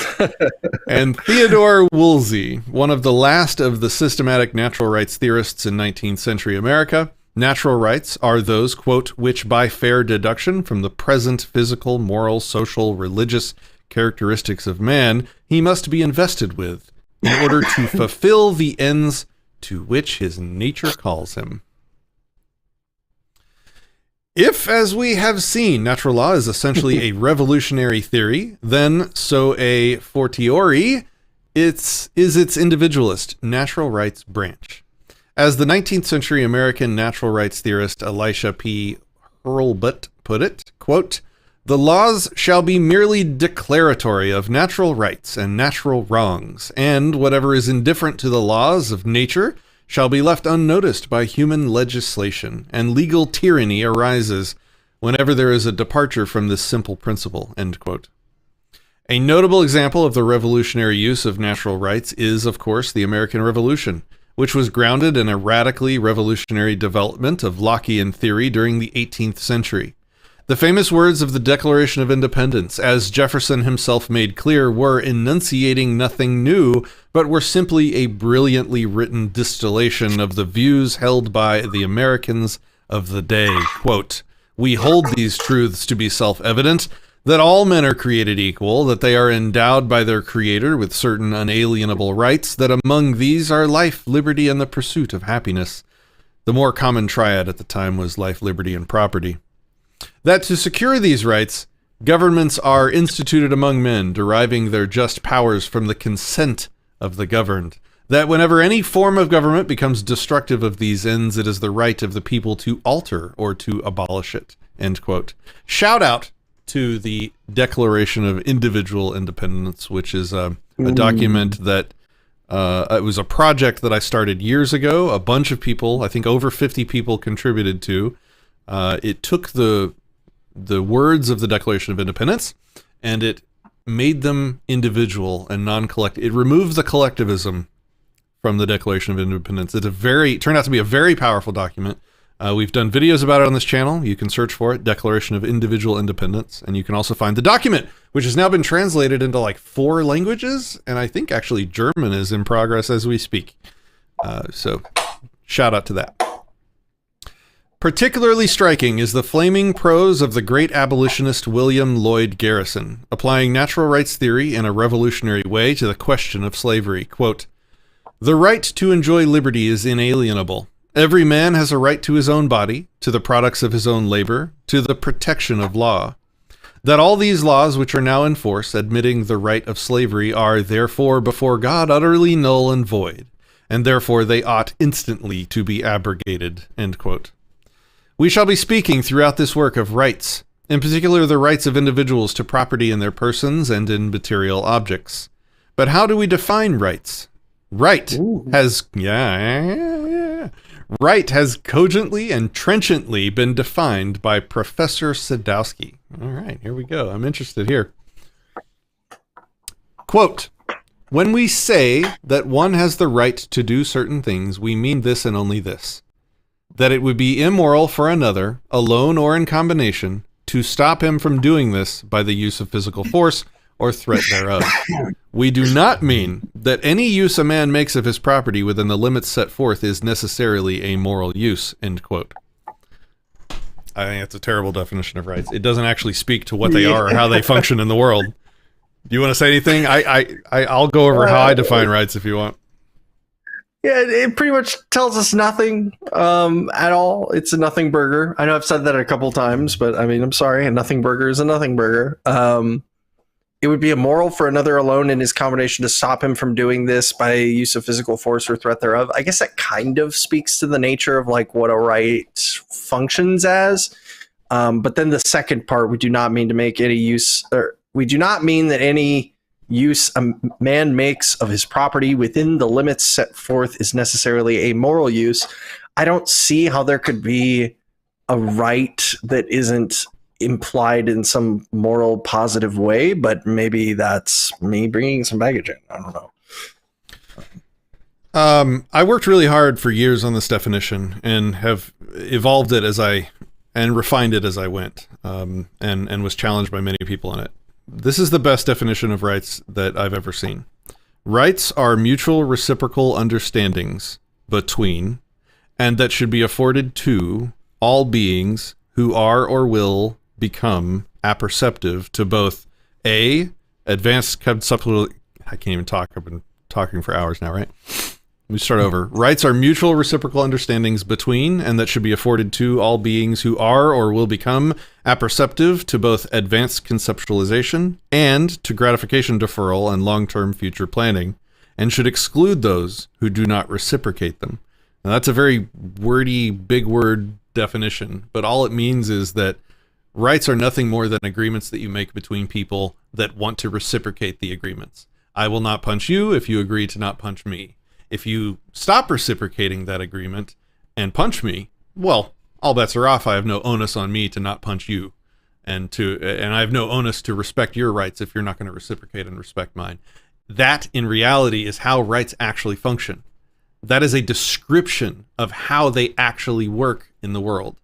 And Theodore Woolsey, one of the last of the systematic natural rights theorists in 19th century America, natural rights are those, quote, "which by fair deduction from the present physical, moral, social, religious characteristics of man, he must be invested with in order to fulfill the ends to which his nature calls him." If, as we have seen, natural law is essentially a revolutionary theory, then so a fortiori is its individualist natural rights branch. As the 19th century American natural rights theorist Elisha P. Hurlbut put it, quote, "The laws shall be merely declaratory of natural rights and natural wrongs, and whatever is indifferent to the laws of nature shall be left unnoticed by human legislation, and legal tyranny arises whenever there is a departure from this simple principle," end quote. A notable example of the revolutionary use of natural rights is, of course, the American Revolution, which was grounded in a radically revolutionary development of Lockean theory during the 18th century. The famous words of the Declaration of Independence, as Jefferson himself made clear, were enunciating nothing new, but were simply a brilliantly written distillation of the views held by the Americans of the day. Quote, "We hold these truths to be self-evident, that all men are created equal, that they are endowed by their Creator with certain unalienable rights, that among these are life, liberty, and the pursuit of happiness." The more common triad at the time was life, liberty, and property. That to secure these rights, governments are instituted among men, deriving their just powers from the consent of the governed. That whenever any form of government becomes destructive of these ends, it is the right of the people to alter or to abolish it, end quote. Shout out to the Declaration of Individual Independence, which is a document that it was a project that I started years ago. A bunch of people, I think over 50 people, contributed to. It took the words of the Declaration of Independence and it made them individual and non-collective. It removed the collectivism from the Declaration of Independence. It turned out to be a very powerful document. We've done videos about it on this channel. You can search for it, Declaration of Individual Independence, and you can also find the document, which has now been translated into like 4 languages, and I think actually German is in progress as we speak. So shout out to that. Particularly striking is the flaming prose of the great abolitionist William Lloyd Garrison, applying natural rights theory in a revolutionary way to the question of slavery. Quote, "The right to enjoy liberty is inalienable. Every man has a right to his own body, to the products of his own labor, to the protection of law. That all these laws which are now in force, admitting the right of slavery, are therefore before God utterly null and void, and therefore they ought instantly to be abrogated," end quote. We shall be speaking throughout this work of rights, in particular the rights of individuals to property in their persons and in material objects. But how do we define rights? Right has cogently and trenchantly been defined by Professor Sadowski. All right, here we go. I'm interested here. Quote, "When we say that one has the right to do certain things, we mean this and only this: that it would be immoral for another, alone or in combination, to stop him from doing this by the use of physical force or threat thereof. We do not mean that any use a man makes of his property within the limits set forth is necessarily a moral use," end quote. I think it's a terrible definition of rights. It doesn't actually speak to what they are or how they function in the world. Do you want to say anything? I'll go over how I define rights if you want. Yeah, it pretty much tells us nothing at all. It's a nothing burger. I know I've said that a couple times, but I mean, I'm sorry. A nothing burger is a nothing burger. It would be immoral for another alone in his combination to stop him from doing this by use of physical force or threat thereof. I guess that kind of speaks to the nature of like what a right functions as. But then the second part, we do not mean to make any use, or we do not mean that any use a man makes of his property within the limits set forth is necessarily a moral use. I don't see how there could be a right that isn't implied in some moral positive way, but maybe that's me bringing some baggage in. I don't know. I worked really hard for years on this definition and have evolved it and refined it as I went, and was challenged by many people on it. This is the best definition of rights that I've ever seen. Rights are mutual reciprocal understandings between, and that should be afforded to, all beings who are or will become apperceptive to both A, advanced conceptual... I can't even talk. I've been talking for hours now, right? Let me start over. Rights are mutual reciprocal understandings between, and that should be afforded to all beings who are or will become apperceptive to both advanced conceptualization and to gratification deferral and long-term future planning, and should exclude those who do not reciprocate them. Now, that's a very wordy, big word definition, but all it means is that rights are nothing more than agreements that you make between people that want to reciprocate the agreements. I will not punch you if you agree to not punch me. If you stop reciprocating that agreement and punch me, well, all bets are off. I have no onus on me to not punch you, and I have no onus to respect your rights if you're not going to reciprocate and respect mine. That, in reality, is how rights actually function. That is a description of how they actually work in the world.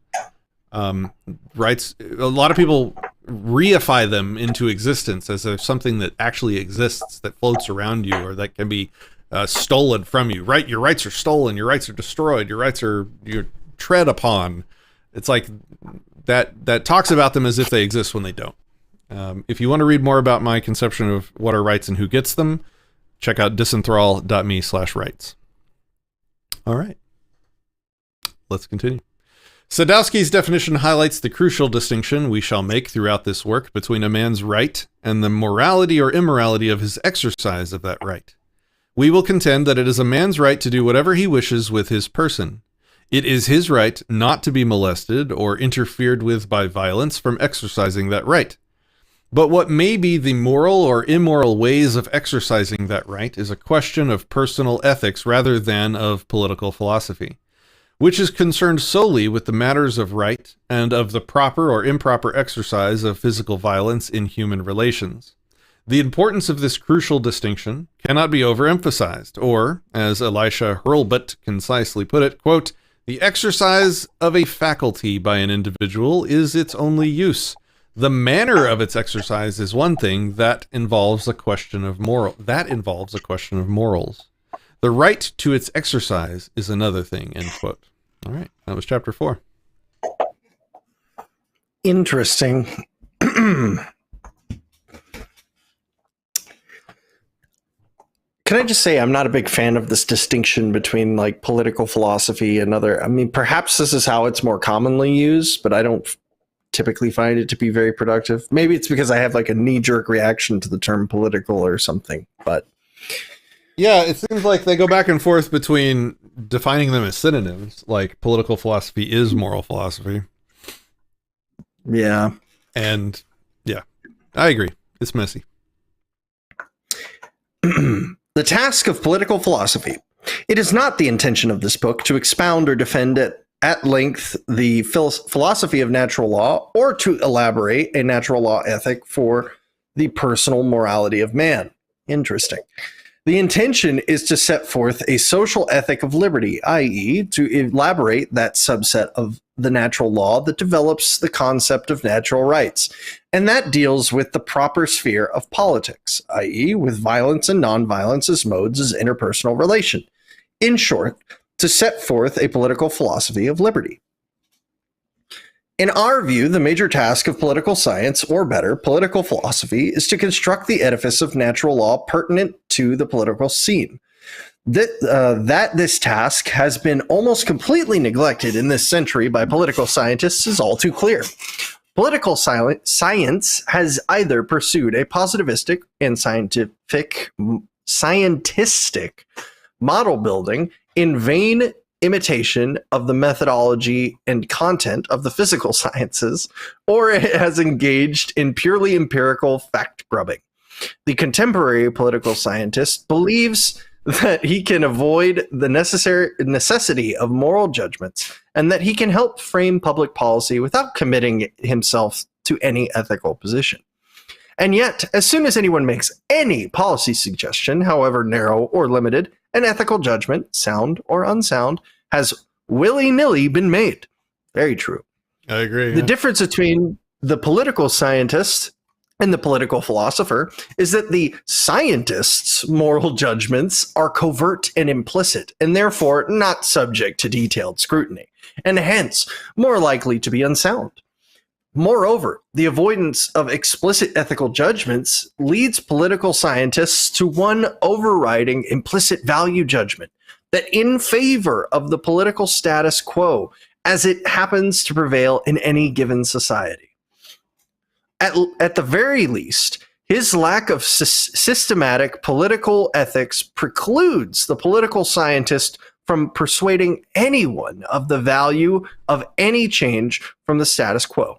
Rights, a lot of people reify them into existence as if something that actually exists, that floats around you, or that can be stolen from you. Right? Your rights are stolen. Your rights are destroyed. Your rights are you're tread upon. It's like that talks about them as if they exist when they don't. If you want to read more about my conception of what are rights and who gets them, check out disenthrall.me/rights. All right. Let's continue. Sadowski's definition highlights the crucial distinction we shall make throughout this work between a man's right and the morality or immorality of his exercise of that right. We will contend that it is a man's right to do whatever he wishes with his person. It is his right not to be molested or interfered with by violence from exercising that right. But what may be the moral or immoral ways of exercising that right is a question of personal ethics rather than of political philosophy, which is concerned solely with the matters of right and of the proper or improper exercise of physical violence in human relations. The importance of this crucial distinction cannot be overemphasized, or, as Elisha Hurlbut concisely put it, quote, "The exercise of a faculty by an individual is its only use. The manner of its exercise is one thing that involves a question of morals. The right to its exercise is another thing," end quote. All right, that was chapter 4. Interesting. Can I just say I'm not a big fan of this distinction between like political philosophy and other, I mean, perhaps this is how it's more commonly used, but I don't typically find it to be very productive. Maybe it's because I have like a knee-jerk reaction to the term political or something, but yeah, it seems like they go back and forth between defining them as synonyms, like political philosophy is moral philosophy. Yeah. And yeah, I agree. It's messy. The task of political philosophy. It is not the intention of this book to expound or defend at length the philosophy of natural law, or to elaborate a natural law ethic for the personal morality of man. Interesting. The intention is to set forth a social ethic of liberty, i.e., to elaborate that subset of the natural law that develops the concept of natural rights, and that deals with the proper sphere of politics, i.e., with violence and nonviolence as modes as interpersonal relation. In short, to set forth a political philosophy of liberty. In our view, the major task of political science, or better, political philosophy, is to construct the edifice of natural law pertinent to the political scene. That this task has been almost completely neglected in this century by political scientists is all too clear. Political science has either pursued a positivistic and scientistic model building in vain imitation of the methodology and content of the physical sciences, or it has engaged in purely empirical fact grubbing. The contemporary political scientist believes that he can avoid the necessity of moral judgments, and that he can help frame public policy without committing himself to any ethical position. And yet, as soon as anyone makes any policy suggestion, however narrow or limited, an ethical judgment, sound or unsound, has willy-nilly been made. Very true. I agree. The difference between the political scientist and the political philosopher is that the scientist's moral judgments are covert and implicit, and therefore not subject to detailed scrutiny, and hence more likely to be unsound. Moreover, the avoidance of explicit ethical judgments leads political scientists to one overriding implicit value judgment, that in favor of the political status quo as it happens to prevail in any given society. At the very least, his lack of systematic political ethics precludes the political scientist from persuading anyone of the value of any change from the status quo.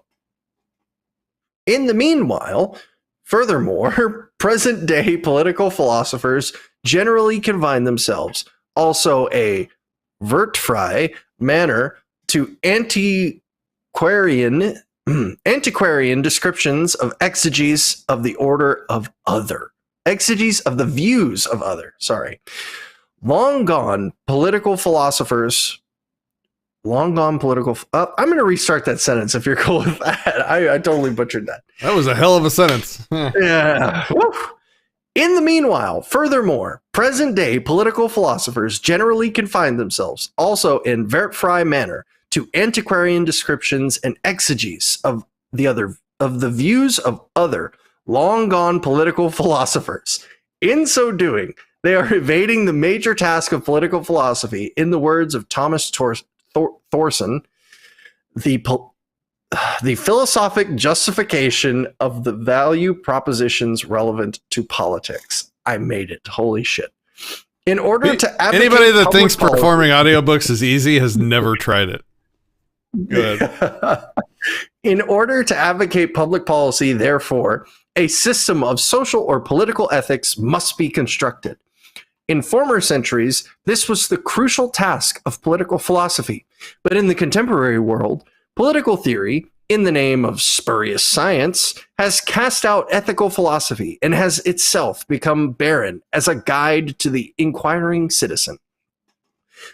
In the meanwhile, furthermore, present-day political philosophers generally confine themselves, also a wertfrei manner, to antiquarian descriptions of exeges of the order of other. Exeges of the views of other, sorry. I'm going to restart that sentence if you're cool with that. I totally butchered that. That was a hell of a sentence. Yeah. Woo. In the meanwhile, furthermore, present-day political philosophers generally confine themselves, also in wertfrei manner, to antiquarian descriptions and exeges of the views of other long-gone political philosophers. In so doing, they are evading the major task of political philosophy, in the words of Thomas Thorson, the philosophic justification of the value propositions relevant to politics. I made it. Holy shit. In order to advocate anybody that thinks policy, performing audiobooks is easy has never tried it. Good. In order to advocate public policy, therefore, a system of social or political ethics must be constructed. In former centuries, this was the crucial task of political philosophy. But in the contemporary world, political theory, in the name of spurious science, has cast out ethical philosophy and has itself become barren as a guide to the inquiring citizen.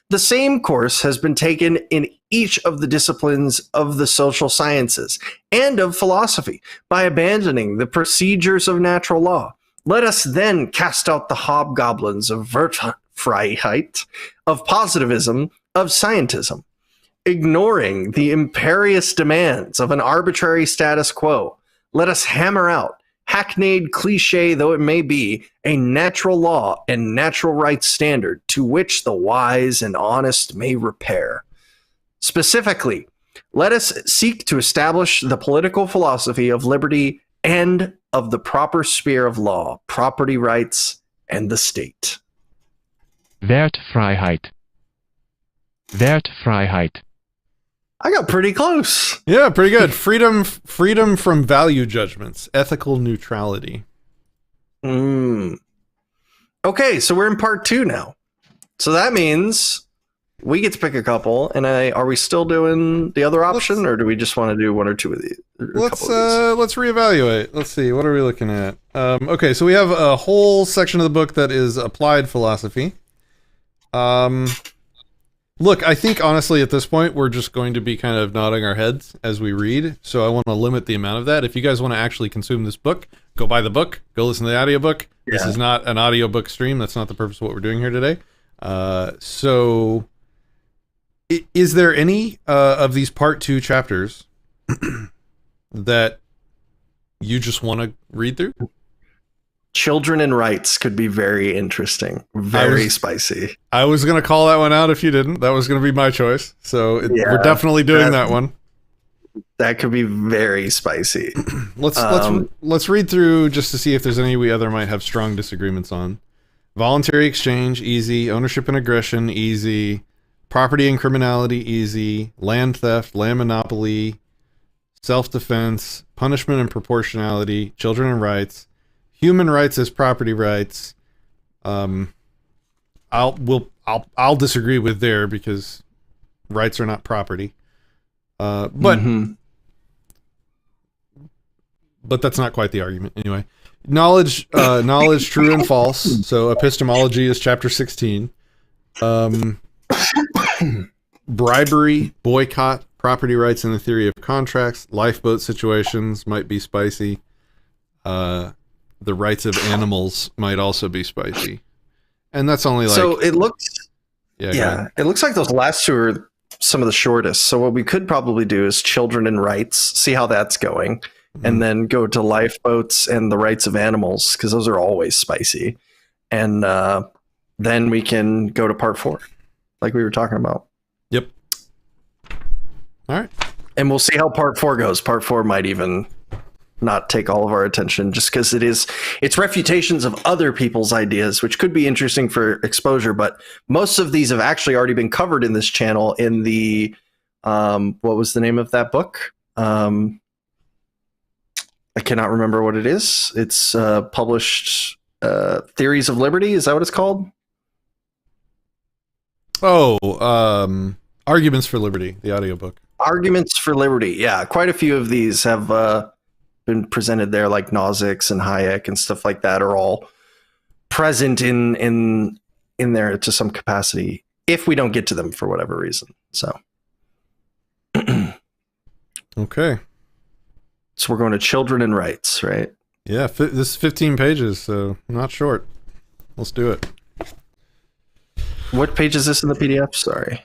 The same course has been taken in each of the disciplines of the social sciences and of philosophy by abandoning the procedures of natural law. Let us then cast out the hobgoblins of Wertfreiheit, of positivism, of scientism, ignoring the imperious demands of an arbitrary status quo. Let us hammer out, hackneyed cliche though it may be, a natural law and natural rights standard to which the wise and honest may repair. Specifically, let us seek to establish the political philosophy of liberty and of the proper sphere of law, property rights, and the state. Wertfreiheit. Wertfreiheit. I got pretty close. Yeah, pretty good. Freedom from value judgments, ethical neutrality. Okay, so we're in part 2 now. So that means we get to pick a couple. And are we still doing the other option, or do we just want to do one or two of these? Let's reevaluate. Let's see. What are we looking at? Okay, so we have a whole section of the book that is applied philosophy. Look, I think honestly at this point we're just going to be kind of nodding our heads as we read, so I want to limit the amount of that. If you guys want to actually consume this book, go buy the book, go listen to the audiobook. Yeah. This is not an audiobook stream. That's not the purpose of what we're doing here today. So is there any of these part 2 chapters that you just want to read through? Children and Rights could be very interesting. Very spicy. I was going to call that one out if you didn't. That was going to be my choice. So we're definitely doing that one. That could be very spicy. Let's read through just to see if there's any we other might have strong disagreements on. Voluntary exchange, easy. Ownership and aggression, easy. Property and criminality, easy. Land theft, land monopoly, self-defense, punishment and proportionality, children and rights. Human rights as property rights. I'll disagree with there because rights are not property. But that's not quite the argument anyway. Knowledge, true and false. So epistemology is chapter 16. Bribery, boycott, property rights and the theory of contracts, lifeboat situations might be spicy. The rights of animals might also be spicy. And that's only like... So it looks... Yeah, it looks like those last 2 are some of the shortest. So what we could probably do is children and rights, see how that's going, and then go to lifeboats and the rights of animals, because those are always spicy. And then we can go to part 4, like we were talking about. Yep. All right. And we'll see how part 4 goes. Part 4 might even not take all of our attention, just because it's refutations of other people's ideas, which could be interesting for exposure. But most of these have actually already been covered in this channel in the what was the name of that book? I cannot remember what it is. It's published Theories of Liberty. Is that what it's called? Oh, Arguments for Liberty, the audiobook. Arguments for Liberty. Yeah, quite a few of these have been presented there, like Nozick's and Hayek and stuff like that are all present in there to some capacity if we don't get to them for whatever reason. So Okay. So we're going to children and rights, right? Yeah, this is 15 pages, so not short. Let's do it. What page is this in the PDF? Sorry.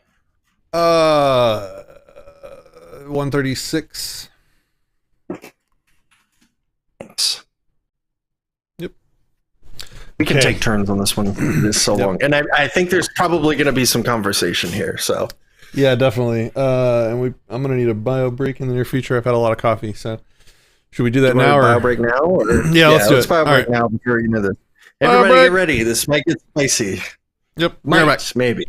136. Thanks. Yep. We can Okay. take turns on this one. It's so long. And I think there's probably going to be some conversation here. So Yeah, definitely. And I'm gonna need a bio break in the near future. I've had a lot of coffee, so should we do that now? bio Or break now? Or? Yeah, let's do let's it. bio All break right. now before you know this. Bio Everybody break. get ready. This might get spicy. Yep. We're back. Might, maybe.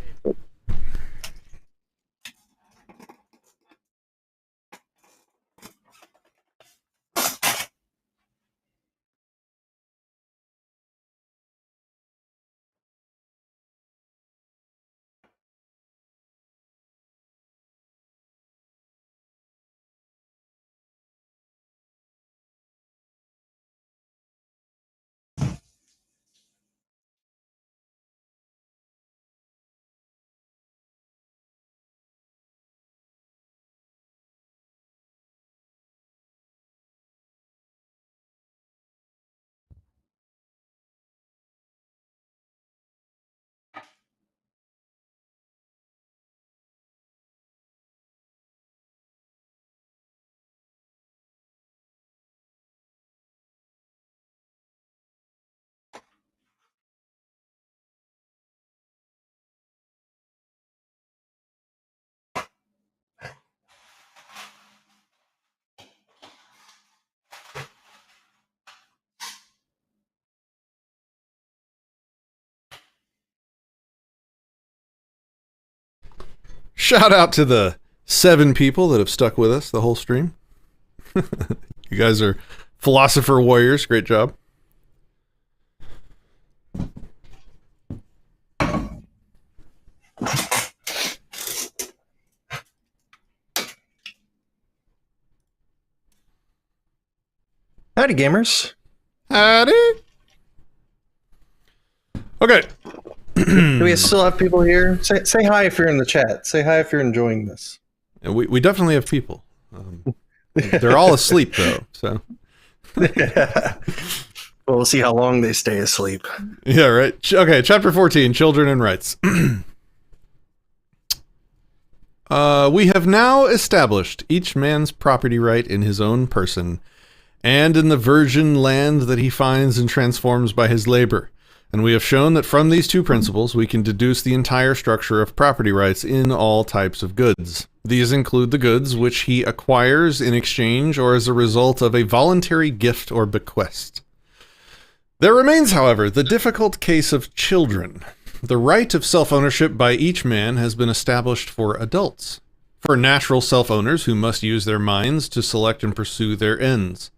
Shout out to the 7 people that have stuck with us the whole stream. You guys are philosopher warriors. Great job. Howdy, gamers. Howdy. Okay. Do we still have people here? Say hi if you're in the chat. Say hi if you're enjoying this. And we definitely have people. They're all asleep though, so Well, we'll see how long they stay asleep. yeah, right. Okay, chapter 14, Children and Rights. We have now established each man's property right in his own person, and in the virgin land that he finds and transforms by his labor. And we have shown that from these 2 principles we can deduce the entire structure of property rights in all types of goods. These include the goods which he acquires in exchange or as a result of a voluntary gift or bequest. There remains, however, the difficult case of children. The right of self-ownership by each man has been established for adults, for natural self-owners who must use their minds to select and pursue their ends.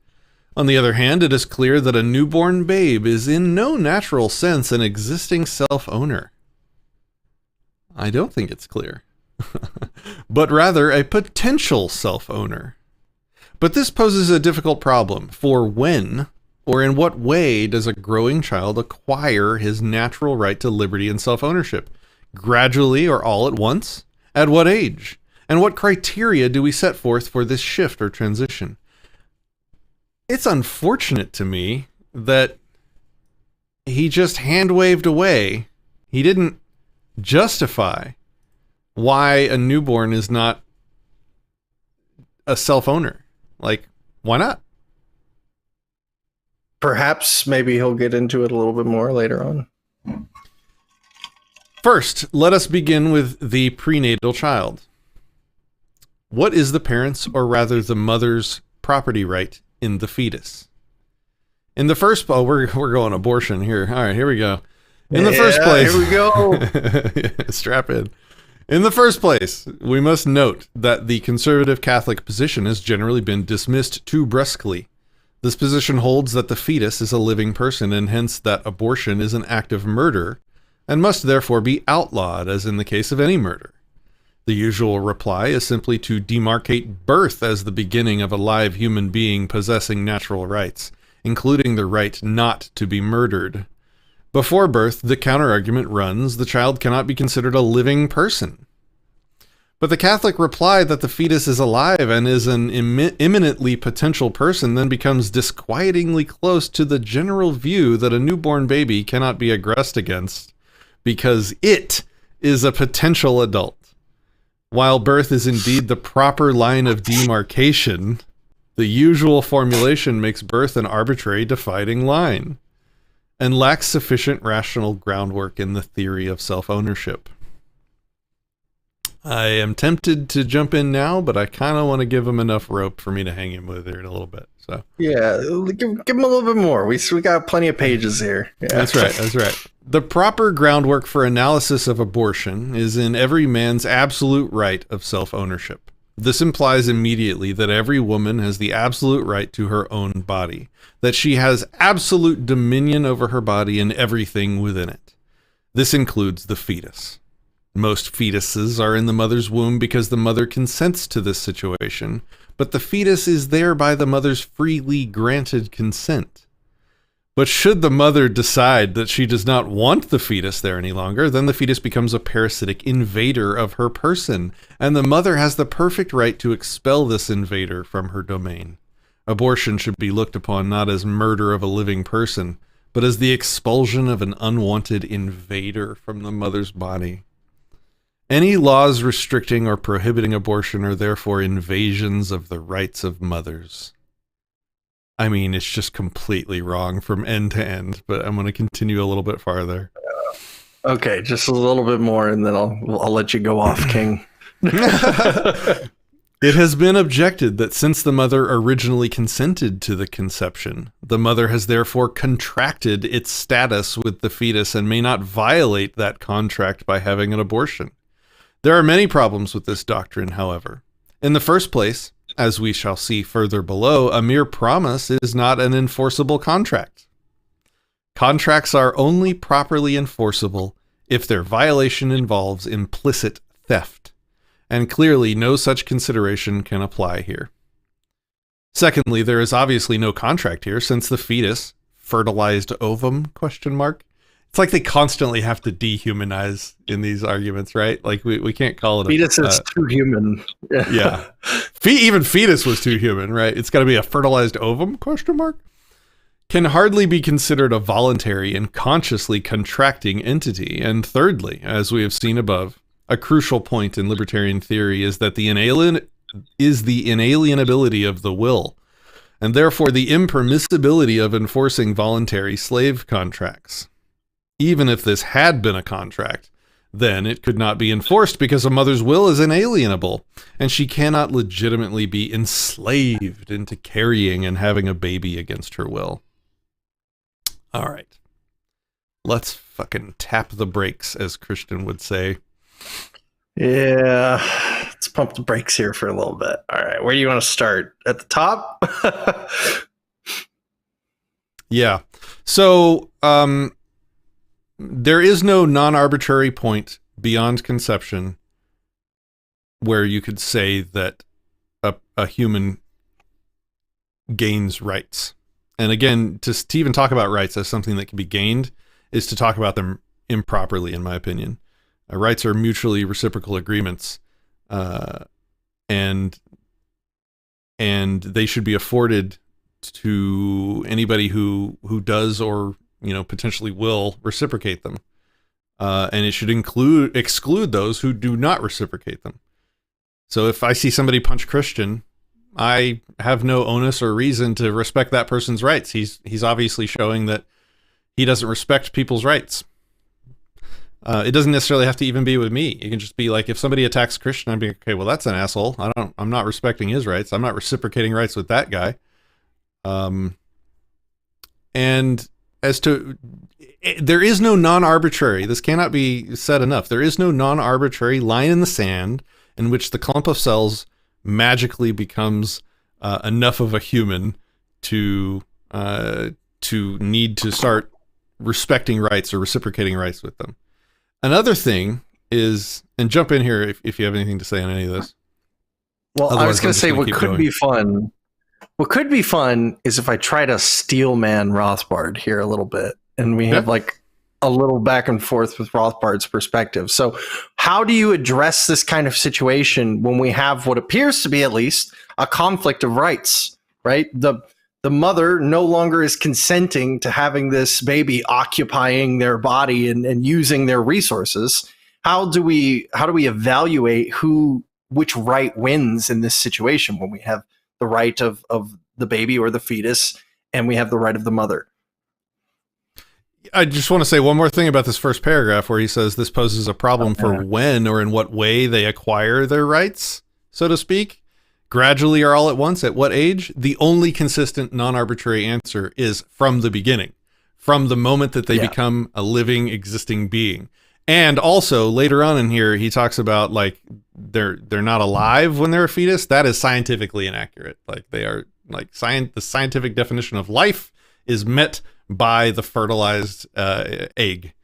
On the other hand, it is clear that a newborn babe is in no natural sense an existing self-owner. I don't think it's clear. But rather a potential self-owner. But this poses a difficult problem, for when or in what way does a growing child acquire his natural right to liberty and self-ownership? Gradually or all at once? At what age? And what criteria do we set forth for this shift or transition? It's unfortunate to me that he just hand-waved away. He didn't justify why a newborn is not a self-owner. Like, why not? Perhaps maybe he'll get into it a little bit more later on. First, let us begin with the prenatal child. What is the parent's, or rather the mother's, property right in the fetus. In the first, we're going abortion here. All right, here we go. In the first place, here we go. Strap in. In the first place, we must note that the conservative Catholic position has generally been dismissed too brusquely. This position holds that the fetus is a living person, and hence that abortion is an act of murder, and must therefore be outlawed, as in the case of any murder. The usual reply is simply to demarcate birth as the beginning of a live human being possessing natural rights, including the right not to be murdered. Before birth, the counterargument runs, the child cannot be considered a living person. But the Catholic reply that the fetus is alive and is an imminently potential person then becomes disquietingly close to the general view that a newborn baby cannot be aggressed against because it is a potential adult. While birth is indeed the proper line of demarcation, the usual formulation makes birth an arbitrary dividing line and lacks sufficient rational groundwork in the theory of self-ownership. I am tempted to jump in now, but I kind of want to give him enough rope for me to hang him with here in a little bit. So Yeah, give him a little bit more. We got plenty of pages here. Yeah. That's right. The proper groundwork for analysis of abortion is in every man's absolute right of self-ownership. This implies immediately that every woman has the absolute right to her own body, that she has absolute dominion over her body and everything within it. This includes the fetus. Most fetuses are in the mother's womb because the mother consents to this situation, but the fetus is there by the mother's freely granted consent. But should the mother decide that she does not want the fetus there any longer, then the fetus becomes a parasitic invader of her person, and the mother has the perfect right to expel this invader from her domain. Abortion should be looked upon not as murder of a living person, but as the expulsion of an unwanted invader from the mother's body. Any laws restricting or prohibiting abortion are therefore invasions of the rights of mothers. I mean, it's just completely wrong from end to end, but I'm going to continue a little bit farther. Okay, just a little bit more, and then I'll let you go off, King. It has been objected that since the mother originally consented to the conception, the mother has therefore contracted its status with the fetus and may not violate that contract by having an abortion. There are many problems with this doctrine, however. In the first place, as we shall see further below, a mere promise is not an enforceable contract. Contracts are only properly enforceable if their violation involves implicit theft, and clearly no such consideration can apply here. Secondly, there is obviously no contract here since the fetus, fertilized ovum, ? It's like they constantly have to dehumanize in these arguments, right? Like we can't call it fetus is too human. Yeah. Even fetus was too human, right? It's got to be a fertilized ovum, ? Can hardly be considered a voluntary and consciously contracting entity. And thirdly, as we have seen above, a crucial point in libertarian theory is that the inalienability of the will, and therefore the impermissibility of enforcing voluntary slave contracts. Even if this had been a contract, then it could not be enforced because a mother's will is inalienable, and she cannot legitimately be enslaved into carrying and having a baby against her will. All right. Let's fucking tap the brakes, as Christian would say. Yeah, let's pump the brakes here for a little bit. All right, where do you want to start? At the top? Yeah. So, there is no non-arbitrary point beyond conception where you could say that a human gains rights. And again, to even talk about rights as something that can be gained is to talk about them improperly, in my opinion. Rights are mutually reciprocal agreements, and they should be afforded to anybody who does or potentially will reciprocate them. And it should exclude those who do not reciprocate them. So if I see somebody punch Christian, I have no onus or reason to respect that person's rights. He's obviously showing that he doesn't respect people's rights. It doesn't necessarily have to even be with me. It can just be like if somebody attacks Christian, I'd be okay, well, that's an asshole. I'm not respecting his rights. I'm not reciprocating rights with that guy. And as to, there is no non-arbitrary, this cannot be said enough, there is no non-arbitrary line in the sand in which the clump of cells magically becomes enough of a human to need to start respecting rights or reciprocating rights with them. Another thing is, and jump in here if you have anything to say on any of this. Well, Otherwise, I was going I'm to just say gonna what keep could going. be fun. What could be fun is if I try to steel man Rothbard here a little bit, and we have like a little back and forth with Rothbard's perspective. So, how do you address this kind of situation when we have what appears to be at least a conflict of rights? Right, the mother no longer is consenting to having this baby occupying their body and using their resources. How do we evaluate which right wins in this situation when we have the right of the baby or the fetus and we have the right of the mother? I just want to say one more thing about this first paragraph where he says this poses a problem for when or in what way they acquire their rights, so to speak. Gradually or all at once, at what age? The only consistent non-arbitrary answer is from the beginning, from the moment that they become a living, existing being. And also later on in here, he talks about like they're not alive when they're a fetus. That is scientifically inaccurate. Like they are like the scientific definition of life is met by the fertilized egg.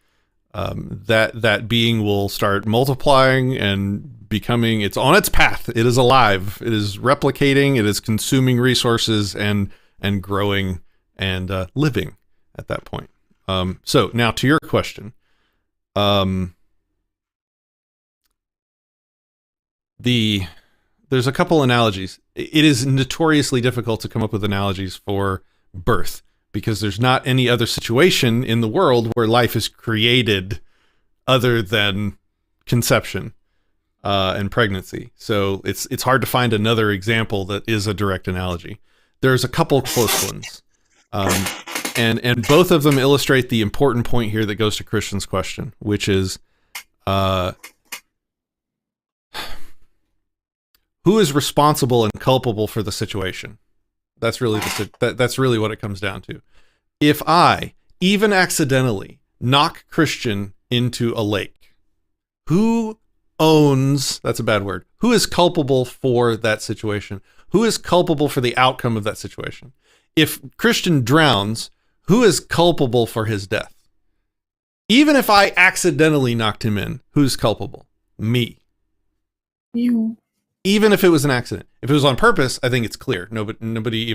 That being will start multiplying and becoming, it's on its path. It is alive. It is replicating. It is consuming resources and growing and living at that point. So now to your question. There's a couple analogies. It is notoriously difficult to come up with analogies for birth because there's not any other situation in the world where life is created other than conception and pregnancy. So it's hard to find another example that is a direct analogy. There's a couple close ones. And both of them illustrate the important point here that goes to Christian's question, which is who is responsible and culpable for the situation? That's really that's really what it comes down to. If I, even accidentally, knock Christian into a lake, who owns, that's a bad word, who is culpable for that situation? Who is culpable for the outcome of that situation? If Christian drowns, who is culpable for his death? Even if I accidentally knocked him in, who's culpable? Me. You. Even if it was an accident. If it was on purpose, I think it's clear. Nobody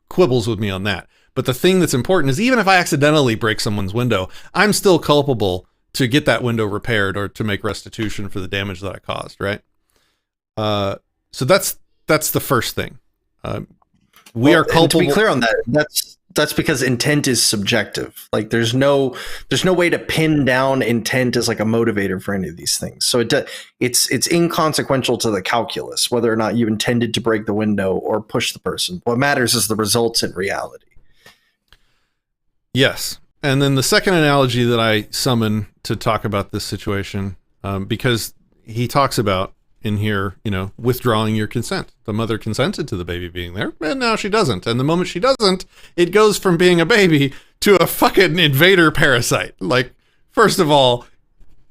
quibbles with me on that. But the thing that's important is even if I accidentally break someone's window, I'm still culpable to get that window repaired or to make restitution for the damage that I caused, right? So that's the first thing. We are culpable. To be clear on that, that's because intent is subjective. Like there's no way to pin down intent as like a motivator for any of these things. So it's inconsequential to the calculus whether or not you intended to break the window or push the person. What matters is the results in reality. Yes. And then the second analogy that I summon to talk about this situation, because he talks about in here, withdrawing your consent. The mother consented to the baby being there, and now she doesn't. And the moment she doesn't, it goes from being a baby to a fucking invader parasite. Like, first of all,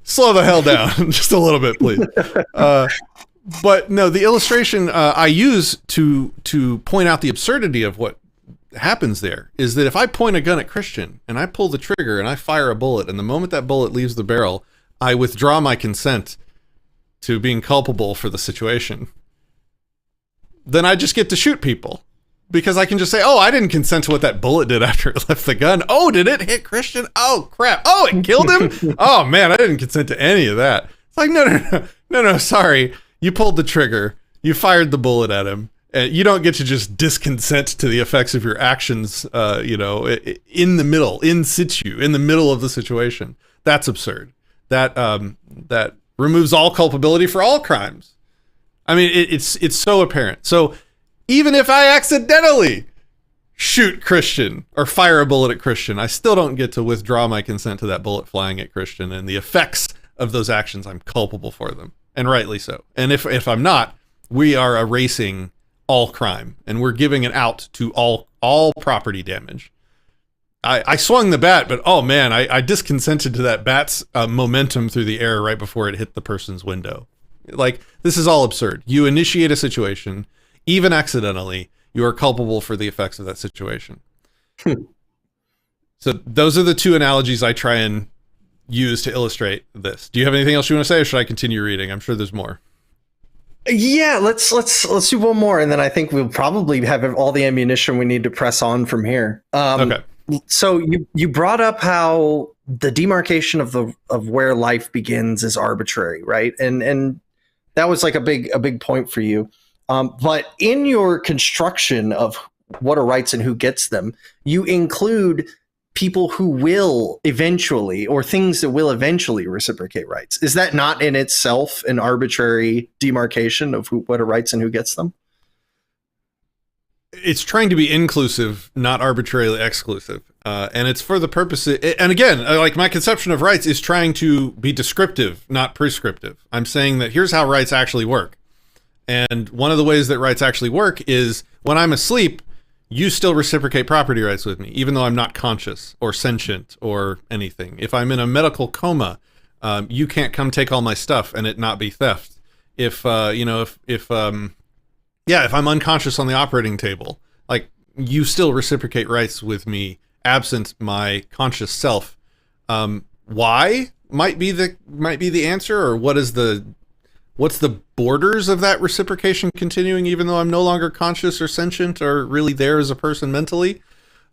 slow the hell down just a little bit, please. But no, the illustration I use to point out the absurdity of what happens there is that if I point a gun at Christian and I pull the trigger and I fire a bullet, and the moment that bullet leaves the barrel, I withdraw my consent to being culpable for the situation, then I just get to shoot people because I can just say, oh, I didn't consent to what that bullet did after it left the gun. Oh, did it hit Christian? Oh, crap. Oh, it killed him? Oh, man, I didn't consent to any of that. It's like, no, sorry. You pulled the trigger. You fired the bullet at him. And you don't get to just disconsent to the effects of your actions, in the middle, in situ, in the middle of the situation. That's absurd. That removes all culpability for all crimes. I mean, it's so apparent. So even if I accidentally shoot Christian or fire a bullet at Christian, I still don't get to withdraw my consent to that bullet flying at Christian, and the effects of those actions, I'm culpable for them, and rightly so. And if I'm not, we are erasing all crime, and we're giving it out to all property damage. I swung the bat, but oh man, I disconsented to that bat's momentum through the air right before it hit the person's window. Like, this is all absurd. You initiate a situation, even accidentally, you are culpable for the effects of that situation. So those are the two analogies I try and use to illustrate this. Do you have anything else you want to say, or should I continue reading? I'm sure there's more. Yeah, let's do one more, and then I think we'll probably have all the ammunition we need to press on from here. Okay. So you brought up how the demarcation of where life begins is arbitrary, right? And that was like a big point for you. But in your construction of what are rights and who gets them, you include people who will eventually, or things that will eventually reciprocate rights. Is that not in itself an arbitrary demarcation of what are rights and who gets them? It's trying to be inclusive, not arbitrarily exclusive. And it's for the purpose, and again, like, my conception of rights is trying to be descriptive, not prescriptive. I'm saying that here's how rights actually work. And one of the ways that rights actually work is when I'm asleep, you still reciprocate property rights with me, even though I'm not conscious or sentient or anything. If I'm in a medical coma, you can't come take all my stuff and it not be theft. If I'm unconscious on the operating table, like, you still reciprocate rights with me absent my conscious self. Why might be the answer, or what's the borders of that reciprocation continuing, even though I'm no longer conscious or sentient or really there as a person mentally?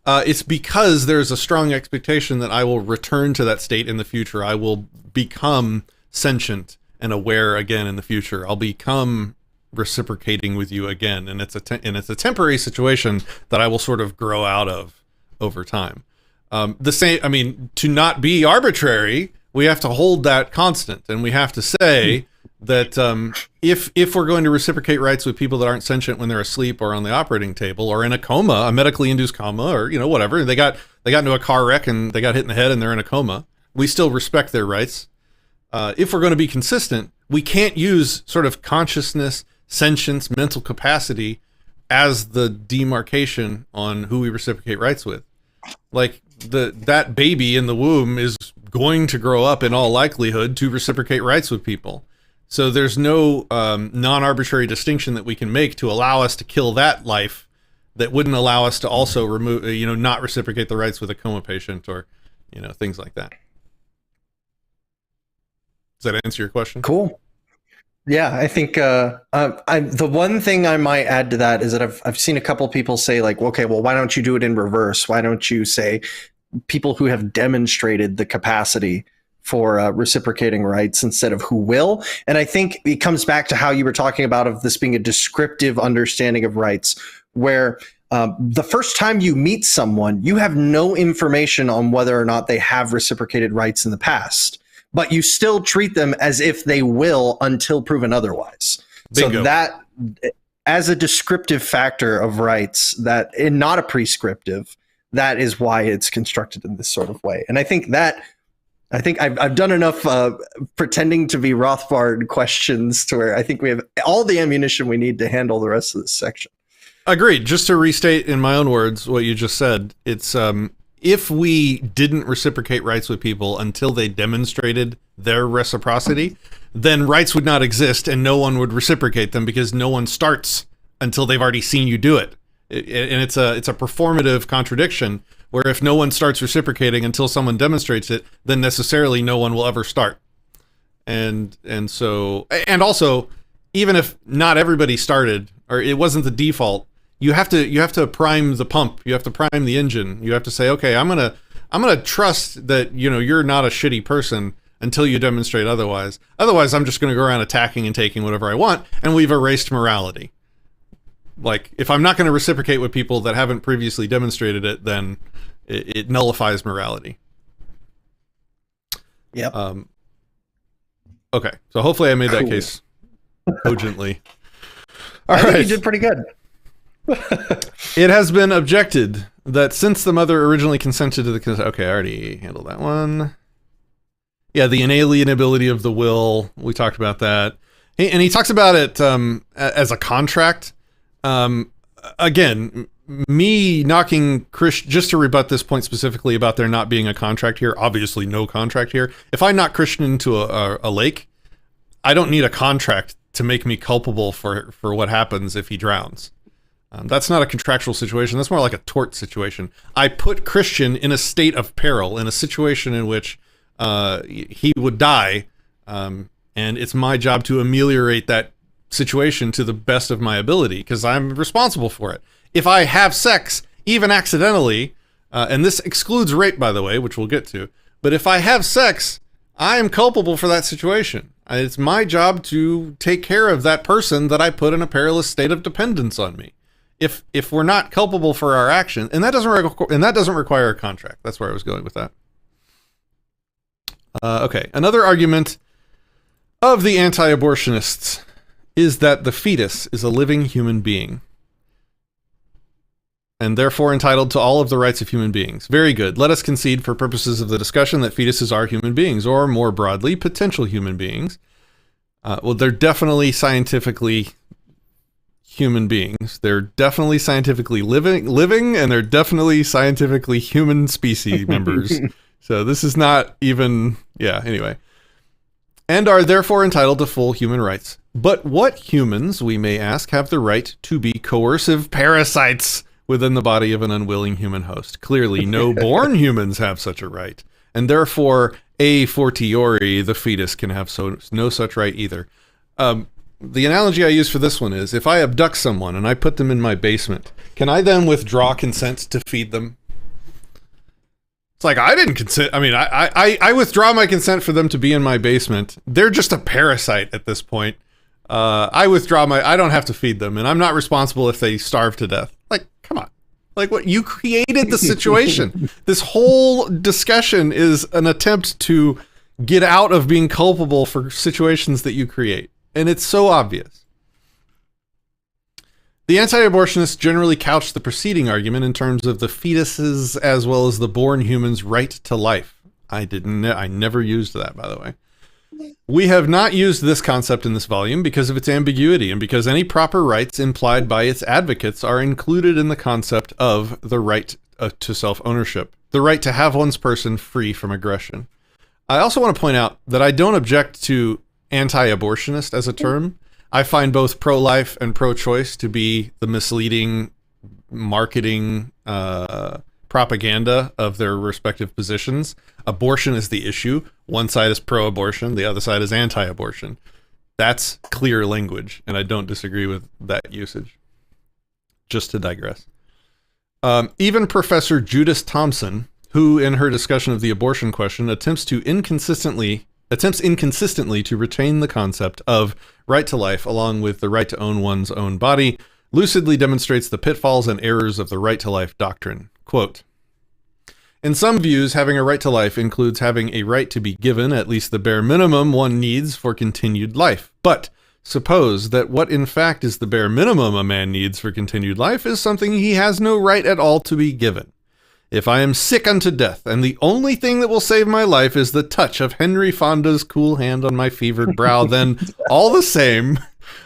It's because there's a strong expectation that I will return to that state in the future. I will become sentient and aware again in the future. I'll become reciprocating with you again, and it's a temporary situation that I will sort of grow out of over time. To not be arbitrary, we have to hold that constant, and we have to say that if we're going to reciprocate rights with people that aren't sentient when they're asleep or on the operating table or in a coma, a medically induced coma, or whatever, they got into a car wreck and they got hit in the head and they're in a coma, we still respect their rights. If we're going to be consistent, we can't use sort of consciousness, sentience, mental capacity as the demarcation on who we reciprocate rights with. Like, that baby in the womb is going to grow up in all likelihood to reciprocate rights with people. So there's no non-arbitrary distinction that we can make to allow us to kill that life that wouldn't allow us to also remove, not reciprocate the rights with a coma patient or, things like that. Does that answer your question? Cool. Yeah, I think the one thing I might add to that is that I've seen a couple people say, like, okay, well, why don't you do it in reverse? Why don't you say people who have demonstrated the capacity for reciprocating rights instead of who will? And I think it comes back to how you were talking about of this being a descriptive understanding of rights, where the first time you meet someone, you have no information on whether or not they have reciprocated rights in the past, but you still treat them as if they will until proven otherwise. Bingo. So that, as a descriptive factor of rights, that, and not a prescriptive, that is why it's constructed in this sort of way. And I think I've done enough pretending to be Rothbard questions to where I think we have all the ammunition we need to handle the rest of this section. Agreed. Just to restate in my own words what you just said, it's if we didn't reciprocate rights with people until they demonstrated their reciprocity, then rights would not exist and no one would reciprocate them, because no one starts until they've already seen you do it. And it's a performative contradiction, where if no one starts reciprocating until someone demonstrates it, then necessarily no one will ever start. And also, even if not everybody started, or it wasn't the default, you have to prime the pump. You have to prime the engine. You have to say, okay, I'm gonna trust that you're not a shitty person until you demonstrate otherwise. Otherwise, I'm just gonna go around attacking and taking whatever I want, and we've erased morality. Like, if I'm not going to reciprocate with people that haven't previously demonstrated it, then it nullifies morality. Yep. Okay, so hopefully I made that case cogently. All I right. think you did pretty good. It has been objected that since the mother originally consented to the consent... Okay, I already handled that one. Yeah, the inalienability of the will. We talked about that. And he talks about it as a contract. Again, me knocking Christian, just to rebut this point specifically about there not being a contract here, obviously no contract here. If I knock Christian into a lake, I don't need a contract to make me culpable for what happens if he drowns. That's not a contractual situation. That's more like a tort situation. I put Christian in a state of peril, in a situation in which he would die, and it's my job to ameliorate that situation to the best of my ability, because I'm responsible for it. If I have sex, even accidentally, and this excludes rape, by the way, which we'll get to, but if I have sex, I am culpable for that situation. It's my job to take care of that person that I put in a perilous state of dependence on me. If we're not culpable for our action, and that doesn't require a contract. That's where I was going with that. Okay, another argument of the anti-abortionists is that the fetus is a living human being, and therefore entitled to all of the rights of human beings. Very good. Let us concede for purposes of the discussion that fetuses are human beings, or more broadly, potential human beings. Well, they're definitely scientifically human beings. They're definitely scientifically living, and they're definitely scientifically human species members. So this is not even, anyway. And are therefore entitled to full human rights. But what humans, we may ask, have the right to be coercive parasites within the body of an unwilling human host? Clearly, no born humans have such a right. And therefore, a fortiori, the fetus can have no such right either. The analogy I use for this one is, if I abduct someone and I put them in my basement, can I then withdraw consent to feed them? It's like, I didn't consent. I mean, I withdraw my consent for them to be in my basement. They're just a parasite at this point. I don't have to feed them, and I'm not responsible if they starve to death. Like, come on. Like, what? You created the situation. This whole discussion is an attempt to get out of being culpable for situations that you create. And it's so obvious. The anti-abortionists generally couch the preceding argument in terms of the fetuses as well as the born human's right to life. I never used that, by the way. We have not used this concept in this volume because of its ambiguity and because any proper rights implied by its advocates are included in the concept of the right to self-ownership, the right to have one's person free from aggression. I also want to point out that I don't object to anti-abortionist as a term. I find both pro-life and pro-choice to be the misleading marketing propaganda of their respective positions. Abortion is the issue. One side is pro-abortion, the other side is anti-abortion. That's clear language, and I don't disagree with that usage. Just to digress. Even Professor Judith Thomson, who in her discussion of the abortion question attempts inconsistently to retain the concept of right to life along with the right to own one's own body, lucidly demonstrates the pitfalls and errors of the right to life doctrine. Quote, in some views, having a right to life includes having a right to be given at least the bare minimum one needs for continued life. But suppose that what in fact is the bare minimum a man needs for continued life is something he has no right at all to be given. If I am sick unto death, and the only thing that will save my life is the touch of Henry Fonda's cool hand on my fevered brow, then, all the same,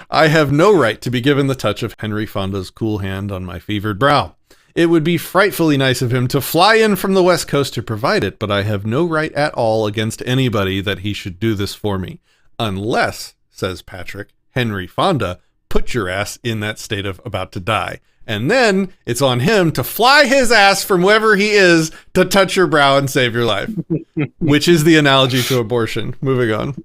I have no right to be given the touch of Henry Fonda's cool hand on my fevered brow. It would be frightfully nice of him to fly in from the West Coast to provide it, but I have no right at all against anybody that he should do this for me. Unless, says Patrick, Henry Fonda put your ass in that state of about to die. And then it's on him to fly his ass from wherever he is to touch your brow and save your life, which is the analogy to abortion. Moving on.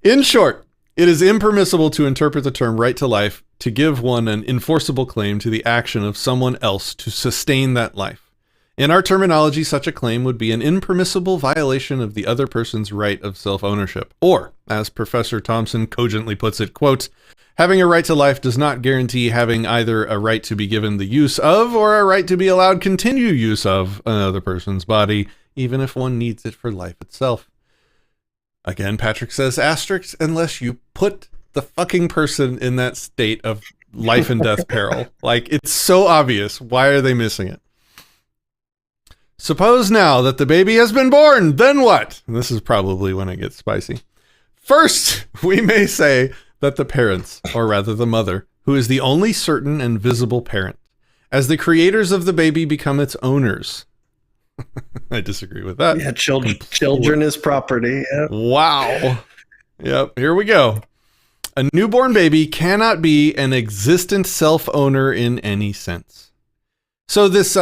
In short, it is impermissible to interpret the term right to life to give one an enforceable claim to the action of someone else to sustain that life. In our terminology, such a claim would be an impermissible violation of the other person's right of self-ownership. Or, as Professor Thomson cogently puts it, quote, having a right to life does not guarantee having either a right to be given the use of or a right to be allowed continued use of another person's body, even if one needs it for life itself. Again, Patrick says asterisk, unless you put the fucking person in that state of life and death peril. Like, it's so obvious. Why are they missing it? Suppose now that the baby has been born, then what? And this is probably when it gets spicy. First, we may say that the parents, or rather the mother, who is the only certain and visible parent, as the creators of the baby become its owners. I disagree with that. Yeah, children is property. Yeah. Wow. Yep, here we go. A newborn baby cannot be an existent self-owner in any sense. So this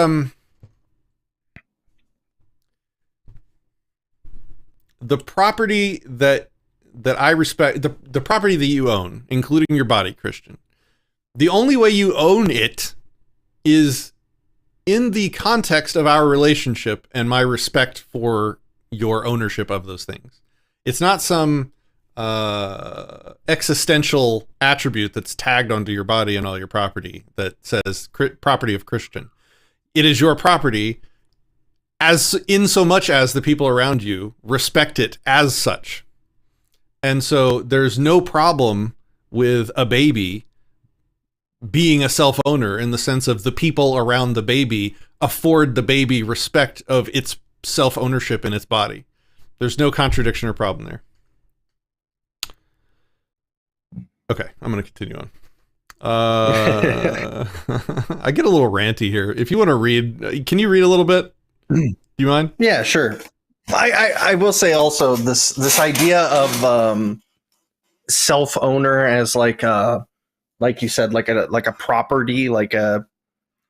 the property that I respect, the property that you own, including your body, Christian, the only way you own it is in the context of our relationship and my respect for your ownership of those things. It's not some existential attribute that's tagged onto your body and all your property that says property of Christian. It is your property, as in so much as the people around you respect it as such. And so there's no problem with a baby being a self-owner in the sense of the people around the baby afford the baby respect of its self-ownership in its body. There's no contradiction or problem there. Okay, I'm going to continue on. I get a little ranty here. If you want to read, can you read a little bit? Do you mind? Yeah, sure. I will say also this idea of self-owner as like you said, like a property, like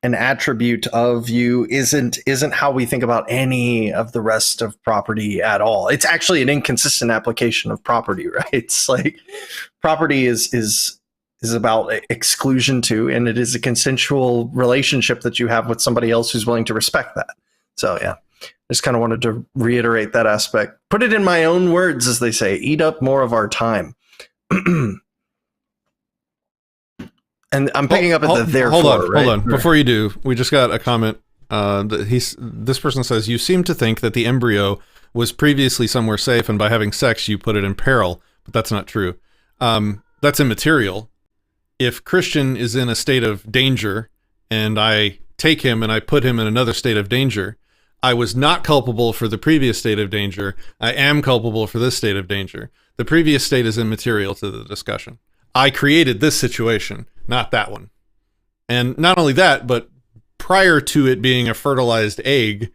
an attribute of you isn't how we think about any of the rest of property at all. It's actually an inconsistent application of property, right? It's like property is about exclusion to, and it is a consensual relationship that you have with somebody else who's willing to respect that. So yeah, just kind of wanted to reiterate that aspect. Put it in my own words, as they say, eat up more of our time. And I'm picking up at the therefore. Hold on. Before you do, we just got a comment. This person says, you seem to think that the embryo was previously somewhere safe, and by having sex, you put it in peril. But that's not true. That's immaterial. If Christian is in a state of danger, and I take him and I put him in another state of danger, I was not culpable for the previous state of danger. I am culpable for this state of danger. The previous state is immaterial to the discussion. I created this situation, not that one. And not only that, but prior to it being a fertilized egg,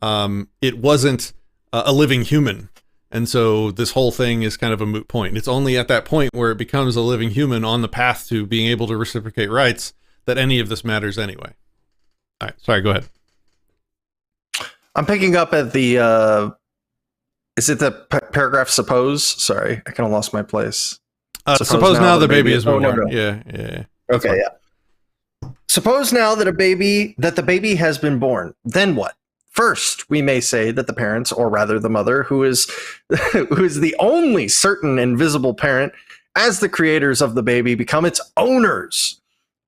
it wasn't a living human. And so this whole thing is kind of a moot point. It's only at that point where it becomes a living human on the path to being able to reciprocate rights that any of this matters anyway. All right, sorry, go ahead. I'm picking up at the, is it the paragraph suppose? Sorry, I kind of lost my place. Suppose now the baby is born. No. Yeah. Okay, yeah. Suppose now that the baby has been born. Then what? First, we may say that the parents, or rather the mother, who is the only certain and visible parent, as the creators of the baby, become its owners.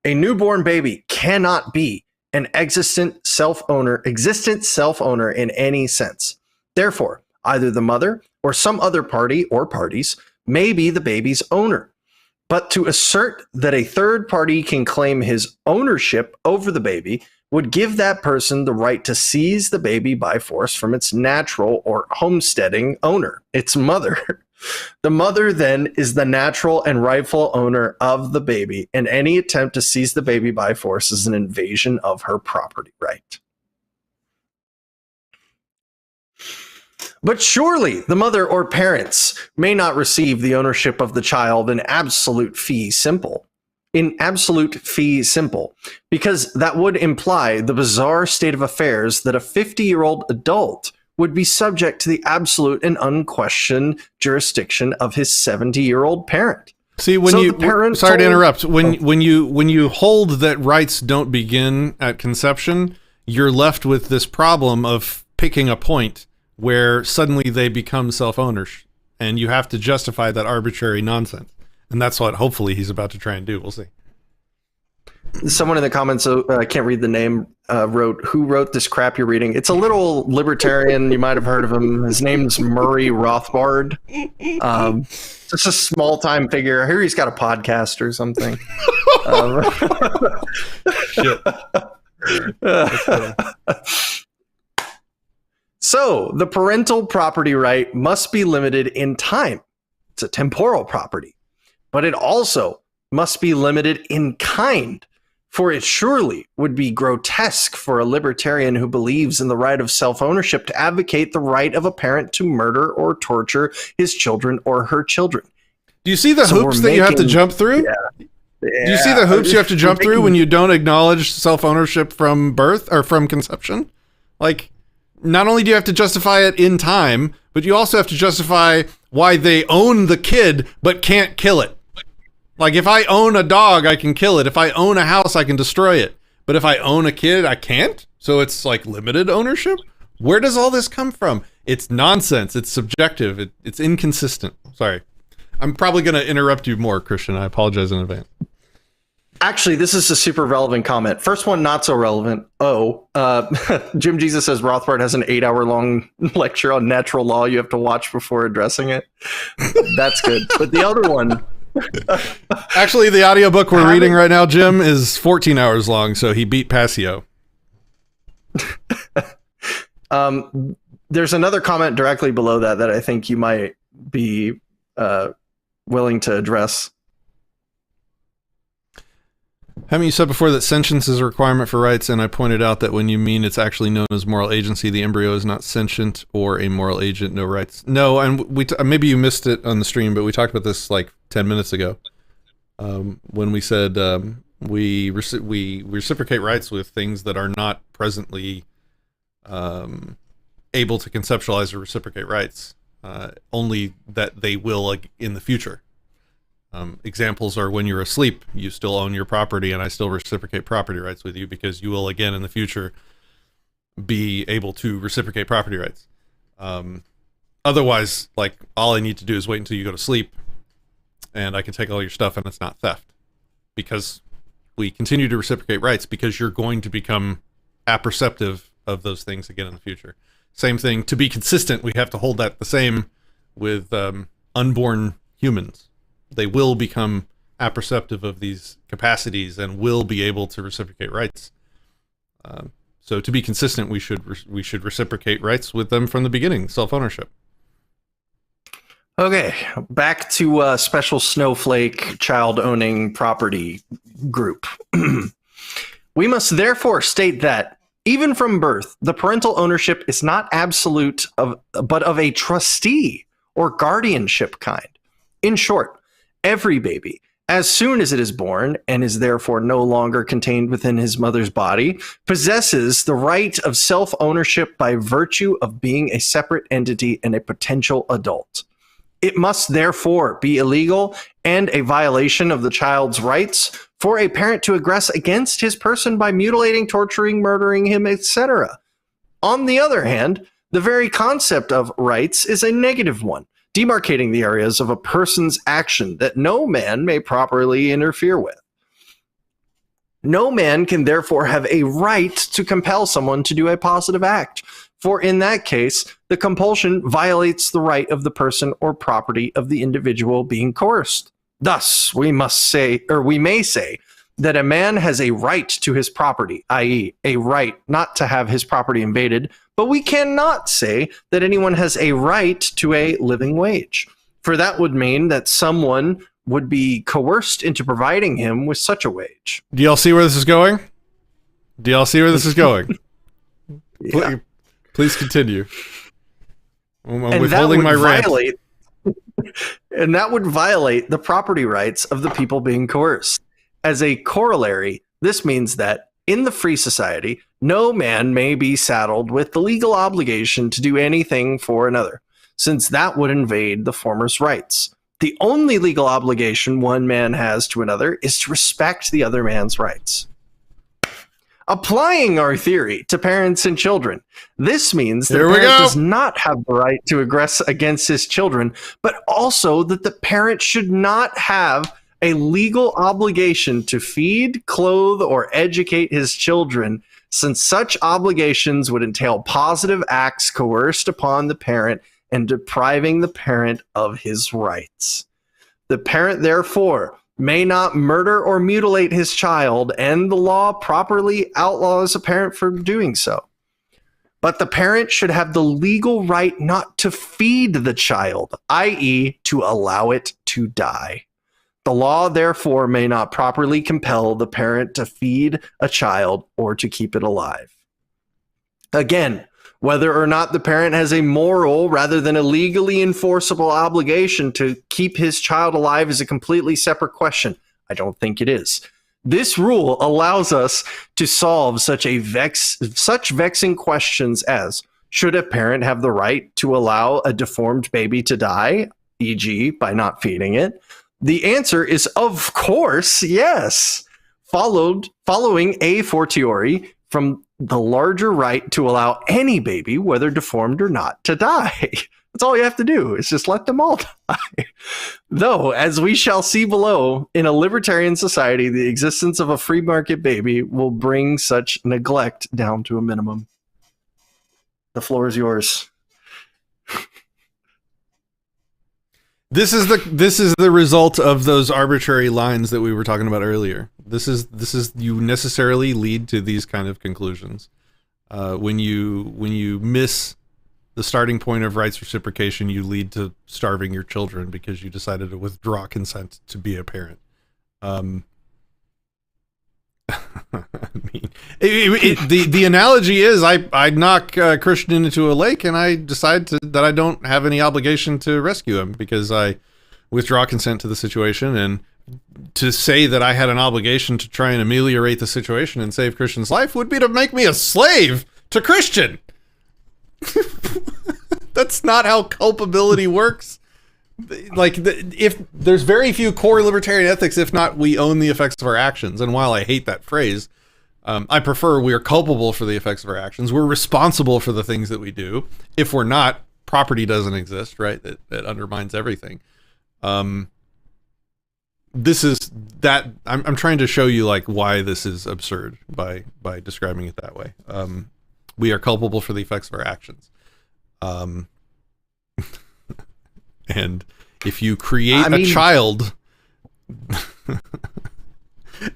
A newborn baby cannot be an existent self-owner in any sense. Therefore, either the mother or some other party or parties may be the baby's owner. But to assert that a third party can claim his ownership over the baby would give that person the right to seize the baby by force from its natural or homesteading owner, its mother. The mother then is the natural and rightful owner of the baby, and any attempt to seize the baby by force is an invasion of her property right. But surely the mother or parents may not receive the ownership of the child in absolute fee simple, because that would imply the bizarre state of affairs that a 50-year-old adult would be subject to the absolute and unquestioned jurisdiction of his 70-year-old parent. See, sorry to interrupt. When you hold that rights don't begin at conception, you're left with this problem of picking a point where suddenly they become self-owners, and you have to justify that arbitrary nonsense. And that's what hopefully he's about to try and do. We'll see. Someone in the comments, I can't read the name, wrote, who wrote this crap you're reading? It's a little libertarian. You might have heard of him. His name's Murray Rothbard. Just a small-time figure. I hear he's got a podcast or something. Shit. So, the parental property right must be limited in time. It's a temporal property. but it also must be limited in kind, for it surely would be grotesque for a libertarian who believes in the right of self-ownership to advocate the right of a parent to murder or torture his children or her children. Do you see the hoops that you have to jump through? Yeah. Do you see the hoops you have to jump through when you don't acknowledge self-ownership from birth or from conception? Like, not only do you have to justify it in time, but you also have to justify why they own the kid but can't kill it. Like, if I own a dog, I can kill it. If I own a house, I can destroy it. But if I own a kid, I can't? So it's like limited ownership? Where does all this come from? It's nonsense. It's subjective. It's inconsistent. Sorry. I'm probably going to interrupt you more, Christian. I apologize in advance. Actually, this is a super relevant comment. First one, not so relevant. Jim Jesus says Rothbard has an 8-hour-long lecture on natural law you have to watch before addressing it. That's good. But the other one... Actually, the audiobook we're reading right now, Jim, is 14 hours long, so he beat Passio. There's another comment directly below that I think you might be willing to address. Haven't you said before that sentience is a requirement for rights? And I pointed out that when you mean it's actually known as moral agency, the embryo is not sentient or a moral agent, no rights. No, and maybe you missed it on the stream, but we talked about this like 10 minutes ago when we said we reciprocate rights with things that are not presently able to conceptualize or reciprocate rights, only that they will in the future. Examples are when you're asleep, you still own your property, and I still reciprocate property rights with you because you will again in the future be able to reciprocate property rights. Otherwise, like, all I need to do is wait until you go to sleep and I can take all your stuff and it's not theft, because we continue to reciprocate rights because you're going to become apperceptive of those things again in the future. Same thing, to be consistent, we have to hold that the same with unborn humans. They will become apperceptive of these capacities and will be able to reciprocate rights. So to be consistent, we should reciprocate rights with them from the beginning, self-ownership. Okay, back to special snowflake child-owning property group. We must therefore state that, even from birth, the parental ownership is not absolute, but of a trustee or guardianship kind. In short, every baby, as soon as it is born and is therefore no longer contained within his mother's body, possesses the right of self-ownership by virtue of being a separate entity and a potential adult. It must therefore be illegal and a violation of the child's rights for a parent to aggress against his person by mutilating, torturing, murdering him, etc. On the other hand, the very concept of rights is a negative one, demarcating the areas of a person's action that no man may properly interfere with. No man can therefore have a right to compel someone to do a positive act, for in that case, the compulsion violates the right of the person or property of the individual being coerced. Thus, we may say that a man has a right to his property, i.e., a right not to have his property invaded, but we cannot say that anyone has a right to a living wage, for that would mean that someone would be coerced into providing him with such a wage. Do y'all see where this is going? Yeah. Please continue. I'm withholding my rant. And that would violate the property rights of the people being coerced. As a corollary, this means that in the free society, no man may be saddled with the legal obligation to do anything for another, since that would invade the former's rights. The only legal obligation one man has to another is to respect the other man's rights. Applying our theory to parents and children, this means that the parent does not have the right to aggress against his children, but also that the parent should not have a legal obligation to feed, clothe, or educate his children, since such obligations would entail positive acts coerced upon the parent and depriving the parent of his rights. The parent, therefore, may not murder or mutilate his child, and the law properly outlaws a parent for doing so. But the parent should have the legal right not to feed the child, i.e., to allow it to die. The law, therefore, may not properly compel the parent to feed a child or to keep it alive. Again, whether or not the parent has a moral rather than a legally enforceable obligation to keep his child alive is a completely separate question. I don't think it is. This rule allows us to solve such vexing questions as, should a parent have the right to allow a deformed baby to die, e.g., by not feeding it? The answer is, of course, yes. Following a fortiori from the larger right to allow any baby, whether deformed or not, to die. That's all you have to do, is just let them all die. Though, as we shall see below, in a libertarian society, the existence of a free market baby will bring such neglect down to a minimum. The floor is yours. This is the result of those arbitrary lines that we were talking about earlier. This is you necessarily lead to these kind of conclusions. When you miss the starting point of rights reciprocation, you lead to starving your children because you decided to withdraw consent to be a parent. I mean, the analogy is I knock Christian into a lake and I decide that I don't have any obligation to rescue him because I withdraw consent to the situation. And to say that I had an obligation to try and ameliorate the situation and save Christian's life would be to make me a slave to Christian. That's not how culpability works. If there's very few core libertarian ethics, if not we own the effects of our actions. And while I hate that phrase, I prefer we are culpable for the effects of our actions. We're responsible for the things that we do. If we're not, property doesn't exist, right? That undermines everything. This is that I'm trying to show you like why this is absurd by describing it that way. We are culpable for the effects of our actions. And if you create a child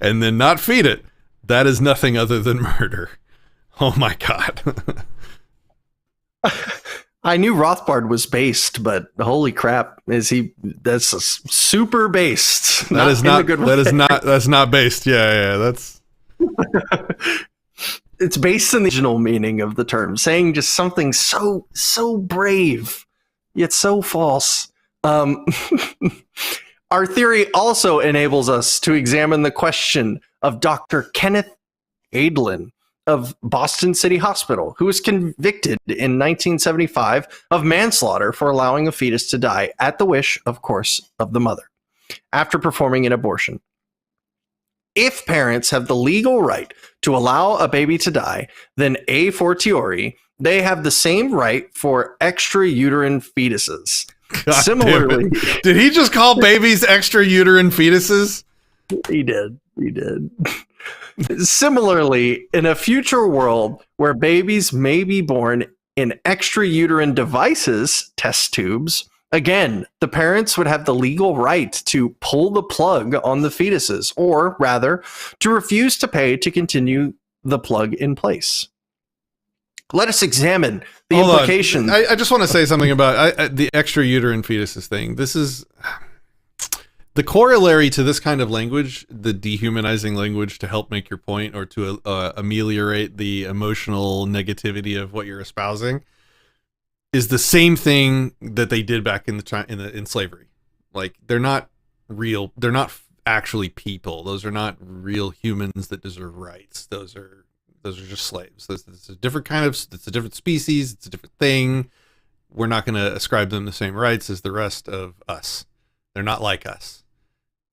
and then not feed it, that is nothing other than murder. Oh my God. I knew Rothbard was based, but holy crap, that's super based. That's not based. Yeah, that's it's based in the original meaning of the term, saying just something so brave, yet so false. Our theory also enables us to examine the question of Dr. Kenneth Adlin of Boston City Hospital, who was convicted in 1975 of manslaughter for allowing a fetus to die at the wish, of course, of the mother after performing an abortion. If parents have the legal right to allow a baby to die, then a fortiori, they have the same right for extrauterine fetuses. God Similarly, did he just call babies extrauterine fetuses? He did. Similarly, in a future world where babies may be born in extrauterine devices, test tubes, again, the parents would have the legal right to pull the plug on the fetuses, or rather, to refuse to pay to continue the plug in place. Let us examine the implications. I just want to say something about the extrauterine fetuses thing. This is the corollary to this kind of language, the dehumanizing language to help make your point or to ameliorate the emotional negativity of what you're espousing, is the same thing that they did back in slavery. Like, they're not real. They're not actually people. Those are not real humans that deserve rights. Those are just slaves. It's a different it's a different species. It's a different thing. We're not going to ascribe them the same rights as the rest of us. They're not like us.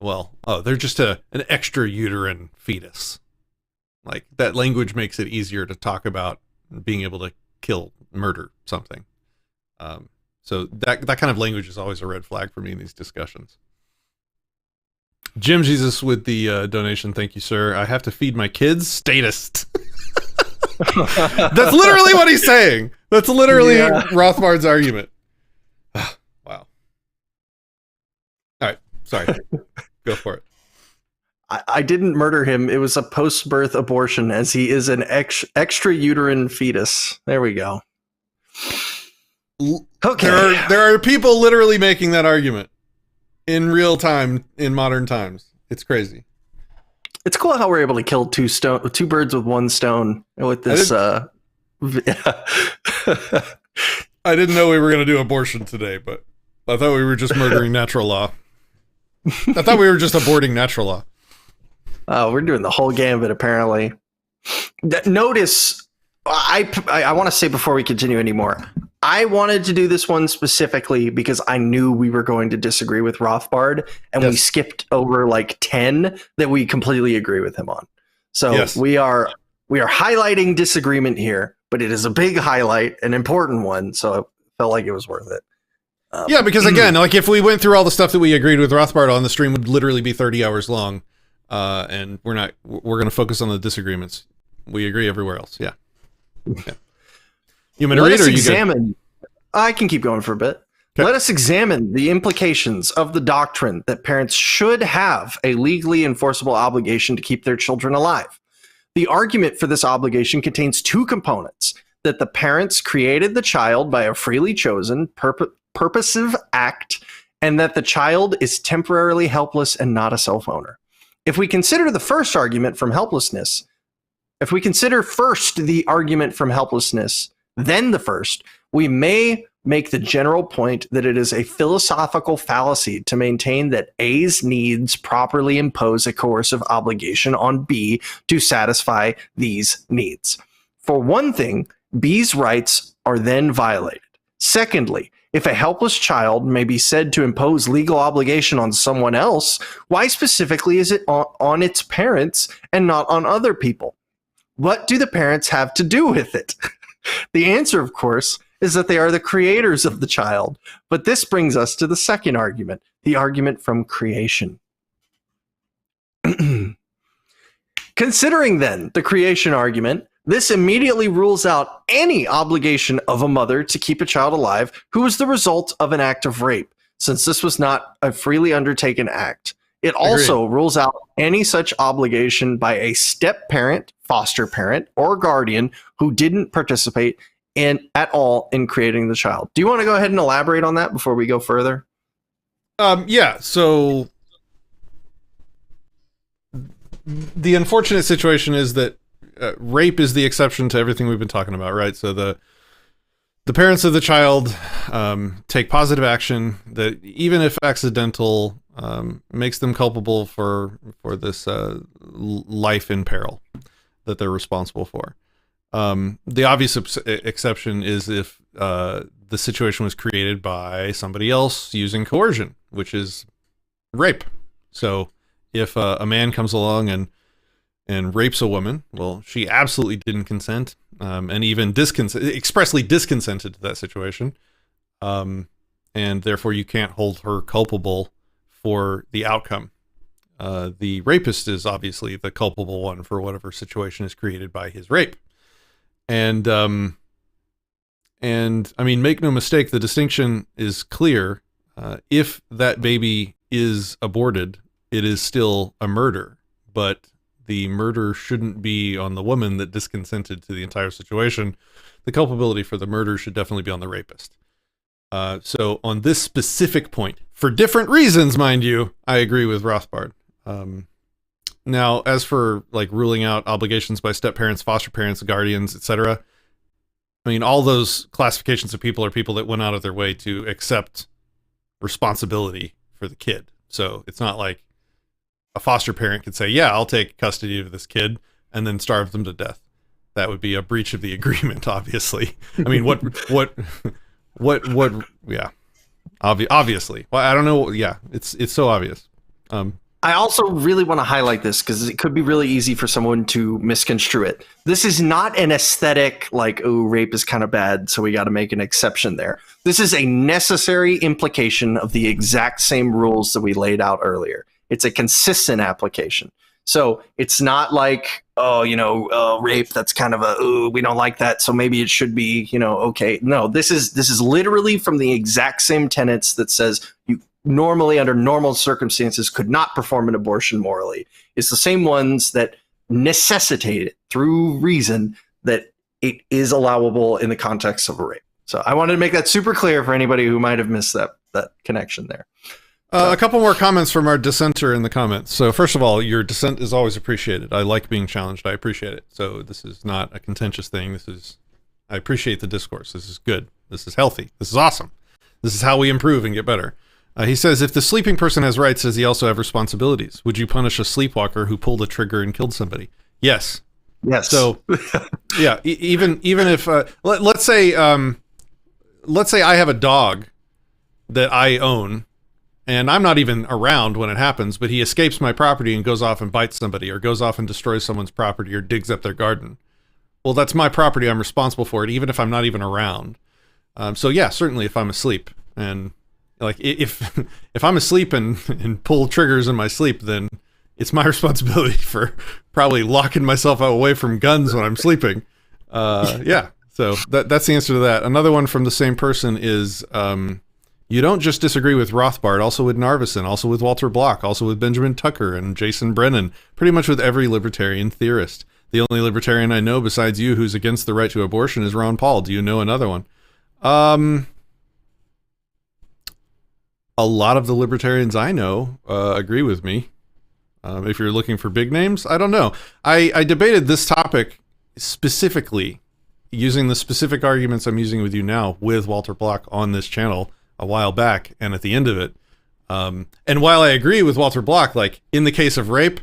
Well, they're just an extrauterine fetus. Like, that language makes it easier to talk about being able to murder something. So that kind of language is always a red flag for me in these discussions. Jim Jesus with the donation. Thank you, sir. I have to feed my kids. Statist. That's literally what he's saying. That's literally Rothbard's argument. Wow. All right. Sorry. Go for it. I didn't murder him. It was a post-birth abortion, as he is an extrauterine fetus. There we go. Okay. There are people literally making that argument in real time in modern times. It's crazy. It's cool how we're able to kill two birds with one stone with this. I didn't know we were going to do abortion today, but I thought we were just murdering natural law. I thought we were just aborting natural law. Oh, we're doing the whole gambit, apparently. Notice, I want to say before we continue anymore, I wanted to do this one specifically because I knew we were going to disagree with Rothbard, and we skipped over like 10 that we completely agree with him on. So we are highlighting disagreement here, but it is a big highlight, an important one. So I felt like it was worth it. Yeah, because again, like if we went through all the stuff that we agreed with Rothbard on, the stream would literally be 30 hours long. And we're going to focus on the disagreements. We agree everywhere else. Yeah. You want me to read, or you good? I can keep going for a bit. Okay. Let us examine the implications of the doctrine that parents should have a legally enforceable obligation to keep their children alive. The argument for this obligation contains two components: that the parents created the child by a freely chosen, purposive act, and that the child is temporarily helpless and not a self-owner. If we consider the first argument from helplessness, if we consider first the argument from helplessness, then the first, we may make the general point that it is a philosophical fallacy to maintain that A's needs properly impose a coercive obligation on B to satisfy these needs. For one thing, B's rights are then violated. Secondly, if a helpless child may be said to impose legal obligation on someone else, why specifically is it on its parents and not on other people? What do the parents have to do with it? The answer, of course, is that they are the creators of the child. But this brings us to the second argument, the argument from creation. Considering then the creation argument, this immediately rules out any obligation of a mother to keep a child alive who was the result of an act of rape, since this was not a freely undertaken act. It also rules out any such obligation by a step-parent, foster parent, or guardian who didn't participate at all in creating the child. Do you want to go ahead and elaborate on that before we go further? Yeah, so the unfortunate situation is that rape is the exception to everything we've been talking about, right? So the parents of the child take positive action that, even if accidental, makes them culpable for this life in peril that they're responsible for. The obvious exception is if the situation was created by somebody else using coercion, which is rape. So if a man comes along and rapes a woman, well, she absolutely didn't consent, and even expressly disconsented to that situation, and therefore you can't hold her culpable for the outcome. The rapist is obviously the culpable one for whatever situation is created by his rape. And I mean, make no mistake, the distinction is clear. If that baby is aborted, it is still a murder, but the murder shouldn't be on the woman that disconsented to the entire situation. The culpability for the murder should definitely be on the rapist. So on this specific point, for different reasons, mind you, I agree with Rothbard. Now, as for like ruling out obligations by step-parents, foster parents, guardians, etc., I mean, all those classifications of people are people that went out of their way to accept responsibility for the kid. So it's not like a foster parent could say, yeah, I'll take custody of this kid and then starve them to death. That would be a breach of the agreement, obviously. I mean, yeah. Obviously. Well, I don't know. Yeah, it's so obvious. I also really want to highlight this because it could be really easy for someone to misconstrue it. This is not an aesthetic like, oh, rape is kind of bad, so we got to make an exception there. This is a necessary implication of the exact same rules that we laid out earlier. It's a consistent application. So it's not like, rape, that's kind of we don't like that, so maybe it should be, okay. No, this is literally from the exact same tenets that says you normally, under normal circumstances, could not perform an abortion morally. It's the same ones that necessitate it through reason that it is allowable in the context of a rape. So I wanted to make that super clear for anybody who might have missed that connection there. A couple more comments from our dissenter in the comments. So first of all, your dissent is always appreciated. I like being challenged. I appreciate it. So this is not a contentious thing. I appreciate the discourse. This is good. This is healthy. This is awesome. This is how we improve and get better. He says, if the sleeping person has rights, does he also have responsibilities? Would you punish a sleepwalker who pulled a trigger and killed somebody? Yes. Yes. So, yeah, even if let's say I have a dog that I own, and I'm not even around when it happens, but he escapes my property and goes off and bites somebody, or goes off and destroys someone's property, or digs up their garden. Well, that's my property. I'm responsible for it, even if I'm not even around. So yeah, certainly if I'm asleep, and like if I'm asleep and pull triggers in my sleep, then it's my responsibility for probably locking myself away from guns when I'm sleeping. Yeah, so that's the answer to that. Another one from the same person is, you don't just disagree with Rothbard, also with Narveson, also with Walter Block, also with Benjamin Tucker and Jason Brennan, pretty much with every libertarian theorist. The only libertarian I know besides you who's against the right to abortion is Ron Paul. Do you know another one? A lot of the libertarians I know agree with me. If you're looking for big names, I don't know. I debated this topic specifically using the specific arguments I'm using with you now with Walter Block on this channel a while back, and at the end of it. And while I agree with Walter Block, like in the case of rape,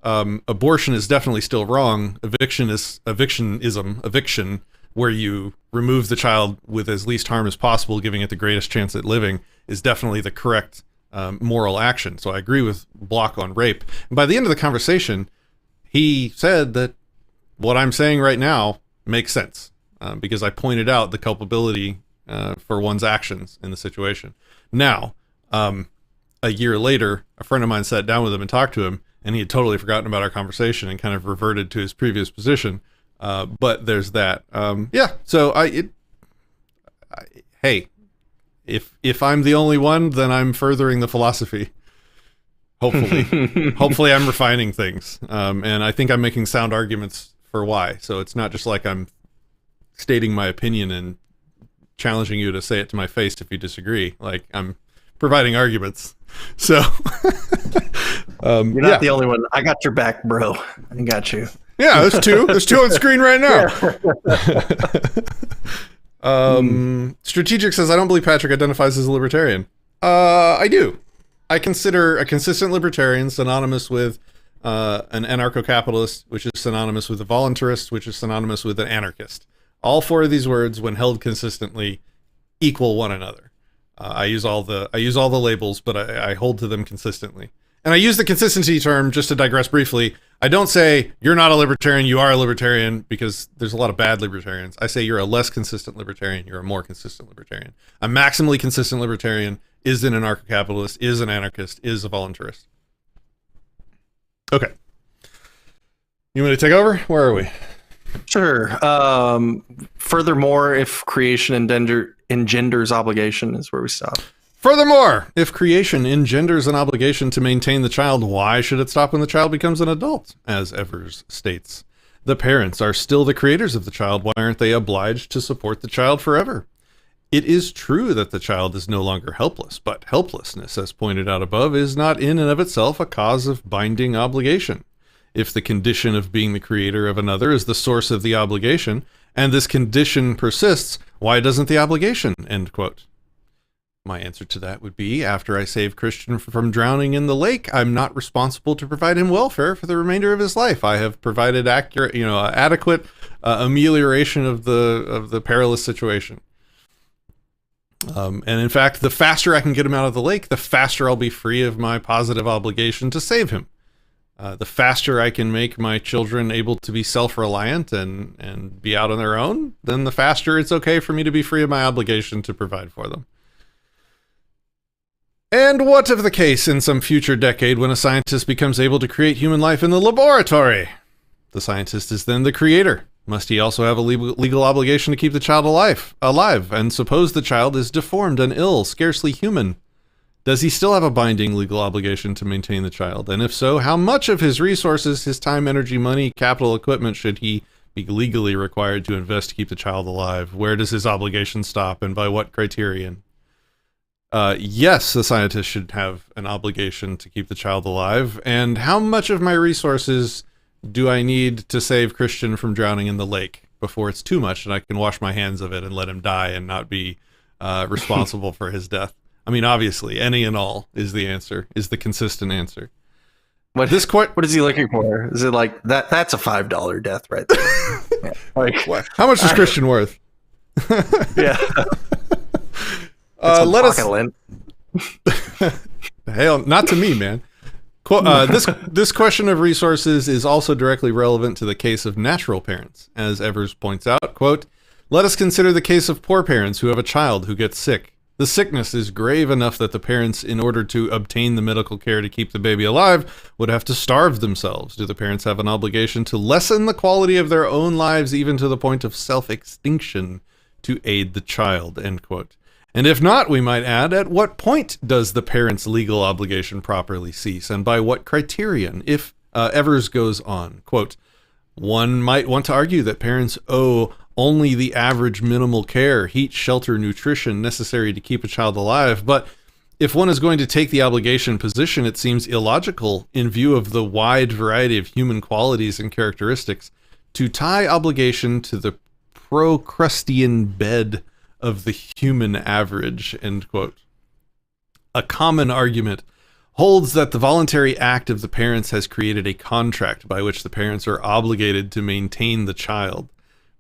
abortion is definitely still wrong. Eviction, where you remove the child with as least harm as possible, giving it the greatest chance at living, is definitely the correct moral action. So I agree with Block on rape. And by the end of the conversation, he said that what I'm saying right now makes sense, because I pointed out the culpability for one's actions in the situation. Now, a year later, a friend of mine sat down with him and talked to him, and he had totally forgotten about our conversation and kind of reverted to his previous position. But there's that. Yeah. So hey, if I'm the only one, then I'm furthering the philosophy. Hopefully, hopefully I'm refining things. And I think I'm making sound arguments for why. So it's not just like I'm stating my opinion and challenging you to say it to my face if you disagree. Like, I'm providing arguments. So you're not the only one. I got your back, bro. I got you. Yeah, there's two. There's two on screen right now. Strategic says, I don't believe Patrick identifies as a libertarian. I do. I consider a consistent libertarian synonymous with an anarcho-capitalist, which is synonymous with a voluntarist, which is synonymous with an anarchist. All four of these words, when held consistently, equal one another. I use all the labels, but I hold to them consistently. And I use the consistency term, just to digress briefly. I don't say you're not a libertarian, you are a libertarian, because there's a lot of bad libertarians. I say you're a less consistent libertarian, you're a more consistent libertarian. A maximally consistent libertarian is an anarcho-capitalist, is an anarchist, is a voluntarist. Okay. You want me to take over? Where are we? Sure. Furthermore, if creation engenders obligation is where we stop. Furthermore, if creation engenders an obligation to maintain the child, why should it stop when the child becomes an adult? As Evers states, the parents are still the creators of the child. Why aren't they obliged to support the child forever? It is true that the child is no longer helpless, but helplessness, as pointed out above, is not in and of itself a cause of binding obligation. If the condition of being the creator of another is the source of the obligation, and this condition persists, why doesn't the obligation? End quote. My answer to that would be, after I save Christian from drowning in the lake, I'm not responsible to provide him welfare for the remainder of his life. I have provided adequate amelioration of the perilous situation. And in fact, the faster I can get him out of the lake, the faster I'll be free of my positive obligation to save him. The faster I can make my children able to be self-reliant and be out on their own, then the faster it's okay for me to be free of my obligation to provide for them. And what of the case in some future decade when a scientist becomes able to create human life in the laboratory? The scientist is then the creator. Must he also have a legal obligation to keep the child alive? And suppose the child is deformed and ill, scarcely human. Does he still have a binding legal obligation to maintain the child? And if so, how much of his resources, his time, energy, money, capital, equipment should he be legally required to invest to keep the child alive? Where does his obligation stop, and by what criterion? yes, the scientist should have an obligation to keep the child alive. And how much of my resources do I need to save Christian from drowning in the lake before it's too much and I can wash my hands of it and let him die and not be responsible for his death? I mean, obviously, any and all is the answer, is the consistent answer. What is he looking for? Is it like that? That's a $5 death right there. Yeah. Like, how much is Christian worth? Yeah. Let us. Hell, not to me, man. This question of resources is also directly relevant to the case of natural parents, as Evers points out. Quote, "Let us consider the case of poor parents who have a child who gets sick. The sickness is grave enough that the parents, in order to obtain the medical care to keep the baby alive, would have to starve themselves. Do the parents have an obligation to lessen the quality of their own lives even to the point of self-extinction to aid the child?" End quote. And if not, we might add, at what point does the parent's legal obligation properly cease, and by what criterion? If Evers goes on, quote, "One might want to argue that parents owe only the average minimal care, heat, shelter, nutrition necessary to keep a child alive, but if one is going to take the obligation position, it seems illogical, in view of the wide variety of human qualities and characteristics, to tie obligation to the Procrustean bed of the human average," end quote. A common argument holds that the voluntary act of the parents has created a contract by which the parents are obligated to maintain the child.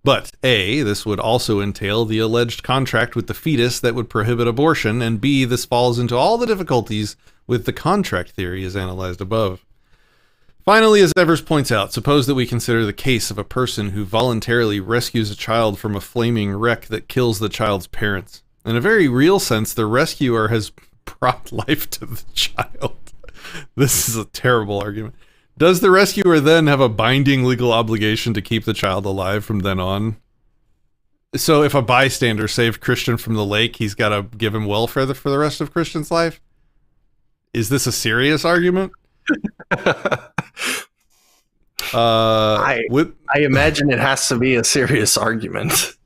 But A, this would also entail the alleged contract with the fetus that would prohibit abortion, and B, this falls into all the difficulties with the contract theory as analyzed above. Finally, as Evers points out, suppose that we consider the case of a person who voluntarily rescues a child from a flaming wreck that kills the child's parents. In a very real sense, the rescuer has brought life to the child. This is a terrible argument. Does the rescuer then have a binding legal obligation to keep the child alive from then on? So if a bystander saved Christian from the lake, he's got to give him welfare for the rest of Christian's life? Is this a serious argument? I imagine it has to be a serious argument.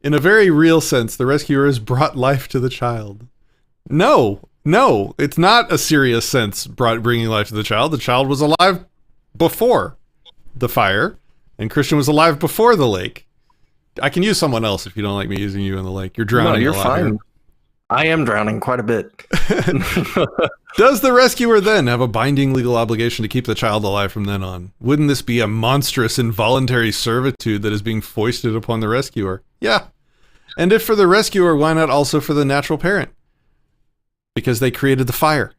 In a very real sense, the rescuer has brought life to the child. No, it's not a serious sense bringing life to the child. The child was alive before the fire, and Christian was alive before the lake. I can use someone else if you don't like me using you in the lake. You're drowning. No, you're a lot fine. here. I am drowning quite a bit. Does the rescuer then have a binding legal obligation to keep the child alive from then on? Wouldn't this be a monstrous involuntary servitude that is being foisted upon the rescuer? Yeah. And if for the rescuer, why not also for the natural parent? Because they created the fire.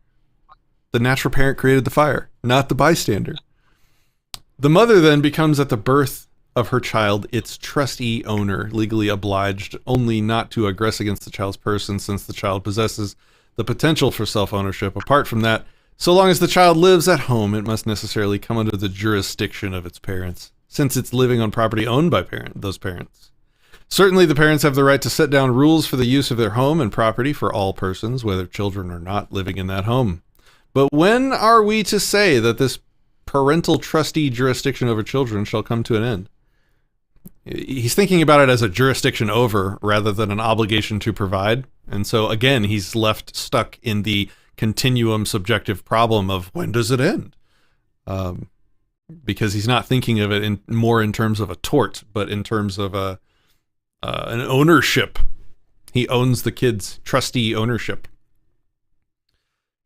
The natural parent created the fire, not the bystander. The mother then becomes at the birth of her child its trustee owner, legally obliged only not to aggress against the child's person, since the child possesses the potential for self-ownership. Apart from that, so long as the child lives at home, it must necessarily come under the jurisdiction of its parents, since it's living on property owned by those parents. Certainly, the parents have the right to set down rules for the use of their home and property for all persons, whether children or not, living in that home. But when are we to say that this parental trustee jurisdiction over children shall come to an end? He's thinking about it as a jurisdiction over rather than an obligation to provide. And so, again, he's left stuck in the continuum subjective problem of when does it end? Because he's not thinking of it more in terms of a tort, but in terms of an ownership. He owns the kids, trustee ownership.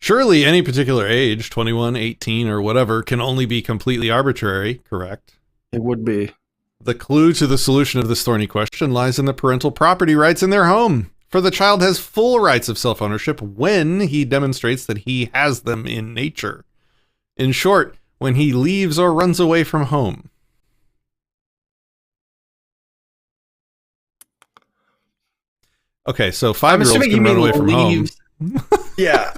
Surely any particular age, 21, 18, or whatever, can only be completely arbitrary, correct? It would be. The clue to the solution of this thorny question lies in the parental property rights in their home. For the child has full rights of self-ownership when he demonstrates that he has them in nature. In short, when he leaves or runs away from home. Okay, so 5-year-olds can run away from home. Yeah.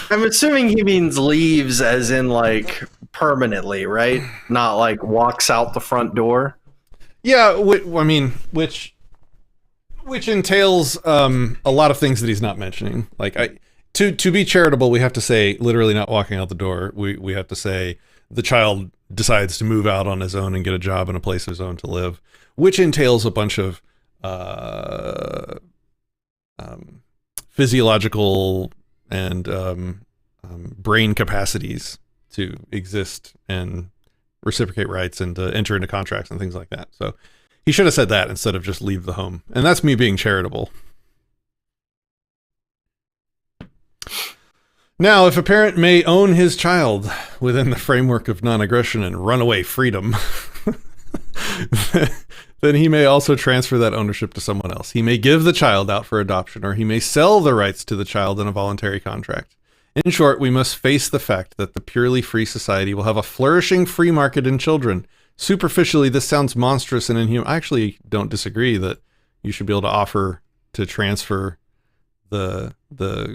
I'm assuming he means leaves as in like permanently, right? Not like walks out the front door. Yeah, I mean, which entails a lot of things that he's not mentioning. Like, to be charitable, we have to say literally not walking out the door. We have to say the child decides to move out on his own and get a job in a place of his own to live, which entails a bunch of physiological and brain capacities to exist and reciprocate rights and to enter into contracts and things like that. So he should have said that instead of just leave the home. And that's me being charitable. Now, if a parent may own his child within the framework of non-aggression and runaway freedom, then he may also transfer that ownership to someone else. He may give the child out for adoption, or he may sell the rights to the child in a voluntary contract. In short, we must face the fact that the purely free society will have a flourishing free market in children. Superficially, this sounds monstrous and inhuman. I actually don't disagree that you should be able to offer to transfer the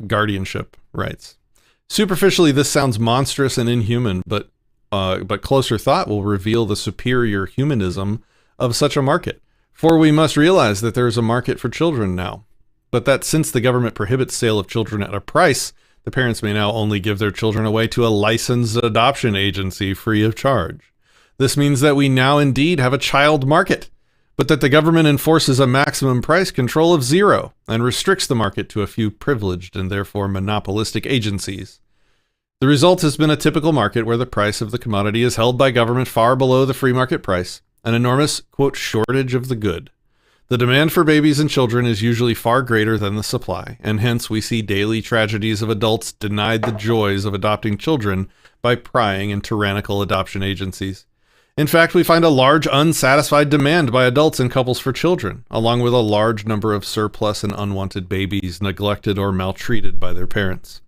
guardianship rights. Superficially, this sounds monstrous and inhuman, but closer thought will reveal the superior humanism of such a market. For we must realize that there is a market for children now, but that since the government prohibits sale of children at a price, the parents may now only give their children away to a licensed adoption agency free of charge. This means that we now indeed have a child market, but that the government enforces a maximum price control of 0 and restricts the market to a few privileged and therefore monopolistic agencies. The result has been a typical market where the price of the commodity is held by government far below the free market price, an enormous, quote, shortage of the good. The demand for babies and children is usually far greater than the supply, and hence we see daily tragedies of adults denied the joys of adopting children by prying and tyrannical adoption agencies. In fact, we find a large unsatisfied demand by adults and couples for children, along with a large number of surplus and unwanted babies neglected or maltreated by their parents.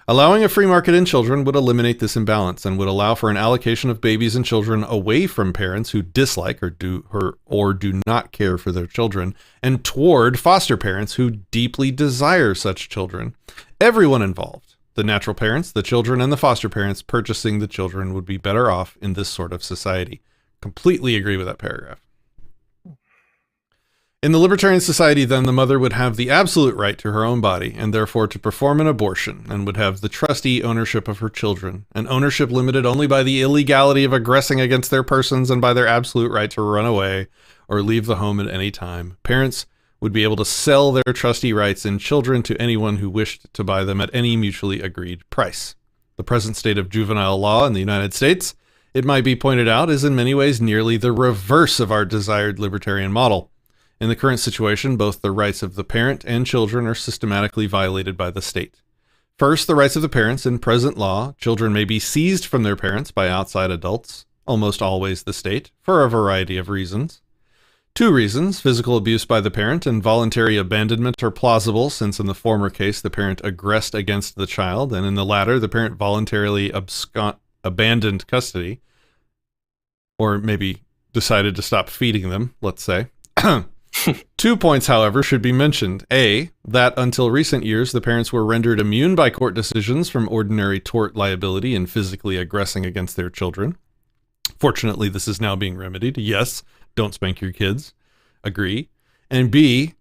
Allowing a free market in children would eliminate this imbalance and would allow for an allocation of babies and children away from parents who dislike or do not care for their children, and toward foster parents who deeply desire such children. Everyone involved, the natural parents, the children, and the foster parents purchasing the children, would be better off in this sort of society. Completely agree with that paragraph. In the libertarian society, then, the mother would have the absolute right to her own body, and therefore to perform an abortion, and would have the trustee ownership of her children, an ownership limited only by the illegality of aggressing against their persons and by their absolute right to run away or leave the home at any time. Parents would be able to sell their trustee rights in children to anyone who wished to buy them at any mutually agreed price. The present state of juvenile law in the United States, it might be pointed out, is in many ways nearly the reverse of our desired libertarian model. In the current situation, both the rights of the parent and children are systematically violated by the state. First, the rights of the parents. In present law, children may be seized from their parents by outside adults, almost always the state, for a variety of reasons. 2 reasons, physical abuse by the parent and voluntary abandonment, are plausible, since in the former case the parent aggressed against the child, and in the latter the parent voluntarily abandoned custody, or maybe decided to stop feeding them, let's say. 2 points, however, should be mentioned. A, that until recent years, the parents were rendered immune by court decisions from ordinary tort liability in physically aggressing against their children. Fortunately, this is now being remedied. Yes, don't spank your kids. Agree. And B,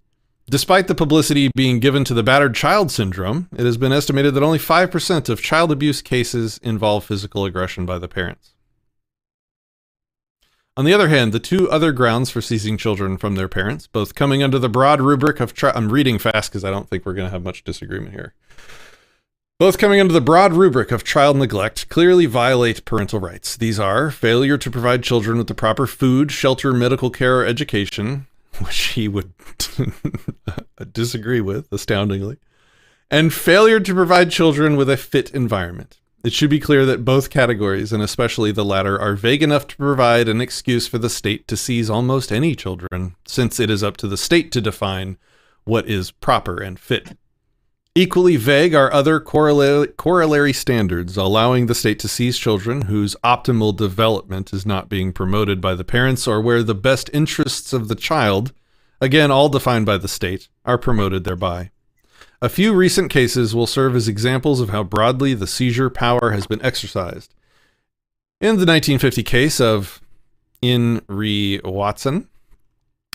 despite the publicity being given to the battered child syndrome, it has been estimated that only 5% of child abuse cases involve physical aggression by the parents. On the other hand, the 2 other grounds for seizing children from their parents, both coming under the broad rubric of I'm reading fast because I don't think we're going to have much disagreement here. Both coming under the broad rubric of child neglect clearly violate parental rights. These are failure to provide children with the proper food, shelter, medical care, or education, which he would disagree with, astoundingly, and failure to provide children with a fit environment. It should be clear that both categories, and especially the latter, are vague enough to provide an excuse for the state to seize almost any children, since it is up to the state to define what is proper and fit. Equally vague are other corollary standards, allowing the state to seize children whose optimal development is not being promoted by the parents, or where the best interests of the child, again all defined by the state, are promoted thereby. A few recent cases will serve as examples of how broadly the seizure power has been exercised. In the 1950 case of In re Watson,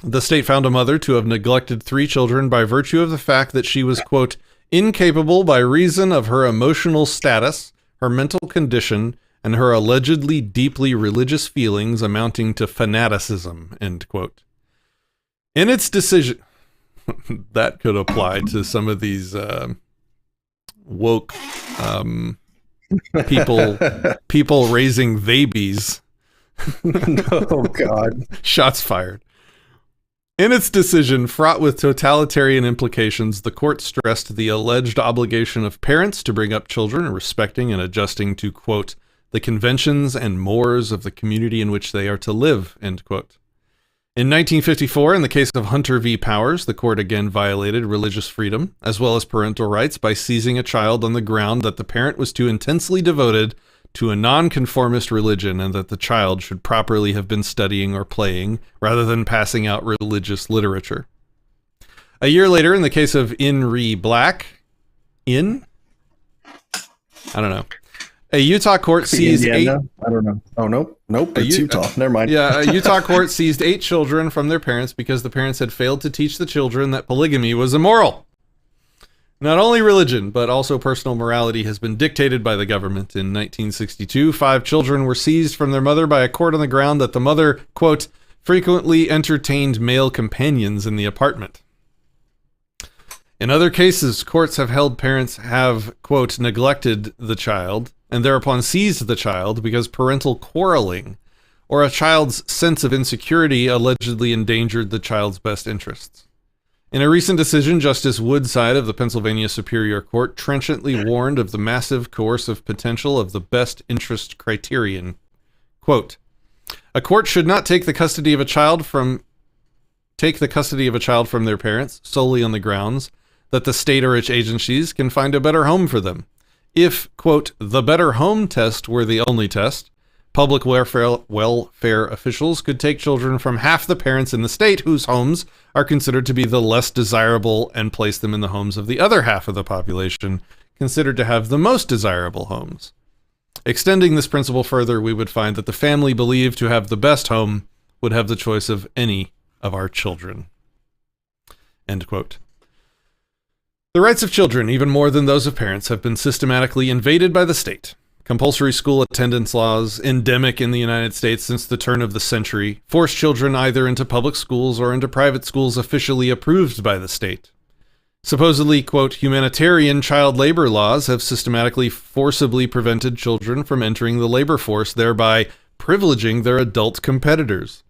the state found a mother to have neglected 3 children by virtue of the fact that she was, quote, incapable by reason of her emotional status, her mental condition, and her allegedly deeply religious feelings amounting to fanaticism, end quote. In its decision... that could apply to some of these woke people raising babies. Oh, God. Shots fired. In its decision, fraught with totalitarian implications, the court stressed the alleged obligation of parents to bring up children respecting and adjusting to, quote, the conventions and mores of the community in which they are to live, end quote. In 1954, in the case of Hunter v. Powers, the court again violated religious freedom, as well as parental rights, by seizing a child on the ground that the parent was too intensely devoted to a nonconformist religion and that the child should properly have been studying or playing rather than passing out religious literature. A year later, in the case of In re Black, I don't know. A Utah court seized Indiana? I don't know. Oh, nope. It's Utah. Never mind. Yeah, a Utah court seized 8 children from their parents because the parents had failed to teach the children that polygamy was immoral. Not only religion, but also personal morality has been dictated by the government. In 1962, 5 children were seized from their mother by a court on the ground that the mother, quote, frequently entertained male companions in the apartment. In other cases, courts have held parents have, quote, neglected the child and thereupon seized the child because parental quarreling or a child's sense of insecurity allegedly endangered the child's best interests. In a recent decision, Justice Woodside of the Pennsylvania Superior Court trenchantly warned of the massive coercive potential of the best interest criterion. Quote, a court should not take the custody of a child from their parents solely on the grounds that the state or its agencies can find a better home for them. If, quote, the better home test were the only test, public welfare officials could take children from half the parents in the state whose homes are considered to be the less desirable and place them in the homes of the other half of the population considered to have the most desirable homes. Extending this principle further, we would find that the family believed to have the best home would have the choice of any of our children. End quote. The rights of children, even more than those of parents, have been systematically invaded by the state. Compulsory school attendance laws, endemic in the United States since the turn of the century, force children either into public schools or into private schools officially approved by the state. Supposedly, quote, humanitarian child labor laws have systematically forcibly prevented children from entering the labor force, thereby privileging their adult competitors.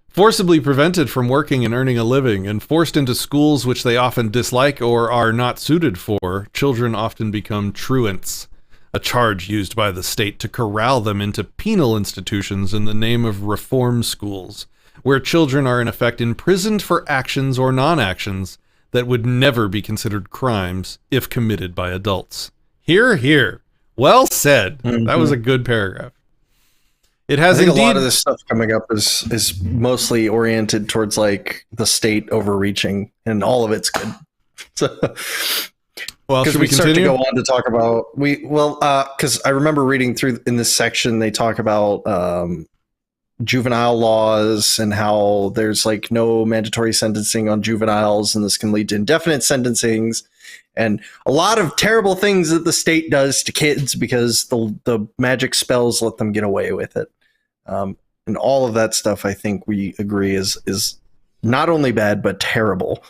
Forcibly prevented from working and earning a living and forced into schools which they often dislike or are not suited for, children often become truants, a charge used by the state to corral them into penal institutions in the name of reform schools, where children are in effect imprisoned for actions or non-actions that would never be considered crimes if committed by adults. Hear, hear. Well said. Mm-hmm. That was a good paragraph. It has I think indeed. A lot of this stuff coming up is mostly oriented towards like the state overreaching, and all of it's good. So, well, should we start continue? to go on to talk about because I remember reading through in this section they talk about juvenile laws and how there's like no mandatory sentencing on juveniles, and this can lead to indefinite sentencings and a lot of terrible things that the state does to kids because the magic spells let them get away with it. And all of that stuff, I think we agree is not only bad, but terrible.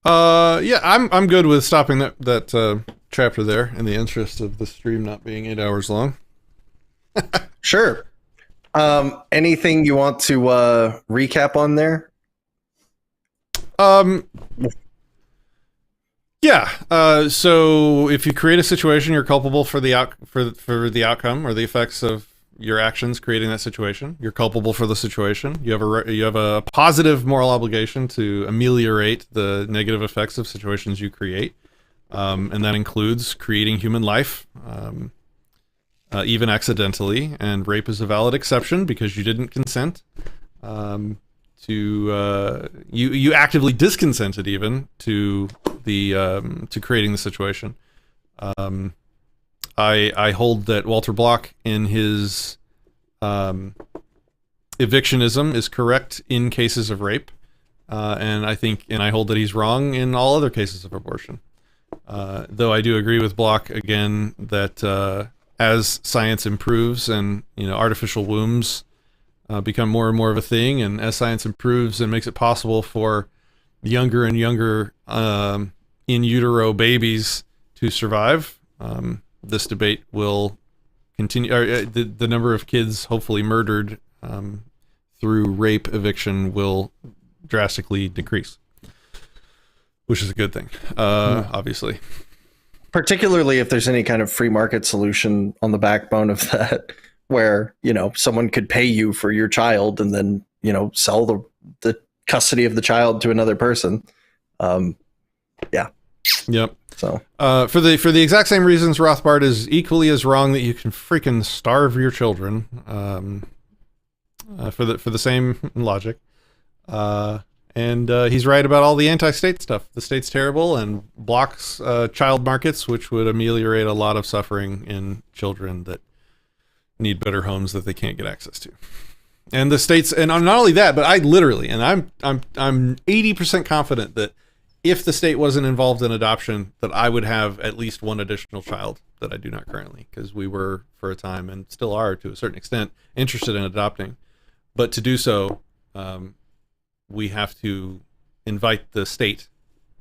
Yeah, I'm good with stopping that chapter there in the interest of the stream not being 8 hours long. Sure. Anything you want to recap on there? Yeah. So if you create a situation, you're culpable for the for the outcome or the effects of your actions creating that situation. You're culpable for the situation. You have a positive moral obligation to ameliorate the negative effects of situations you create, and that includes creating human life, even accidentally. And rape is a valid exception because you didn't consent. You actively disconsented even to to creating the situation. I hold that Walter Block in his evictionism is correct in cases of rape, and I hold that he's wrong in all other cases of abortion. Though I do agree with Block again that as science improves and artificial wombs become more and more of a thing, and as science improves and makes it possible for younger and younger in utero babies to survive, this debate will continue. The number of kids hopefully murdered through rape, eviction will drastically decrease, which is a good thing, obviously. Particularly if there's any kind of free market solution on the backbone of that, where, you know, someone could pay you for your child and then, you know, sell the custody of the child to another person. Yeah. Yep. So for the exact same reasons, Rothbard is equally as wrong that you can freaking starve your children. For the same logic. And he's right about all the anti-state stuff. The state's terrible and blocks child markets, which would ameliorate a lot of suffering in children that need better homes that they can't get access to. And the states, and not only that, but I literally, and I'm 80% confident that if the state wasn't involved in adoption, that I would have at least one additional child that I do not currently, because we were for a time and still are to a certain extent interested in adopting. But to do so, we have to invite the state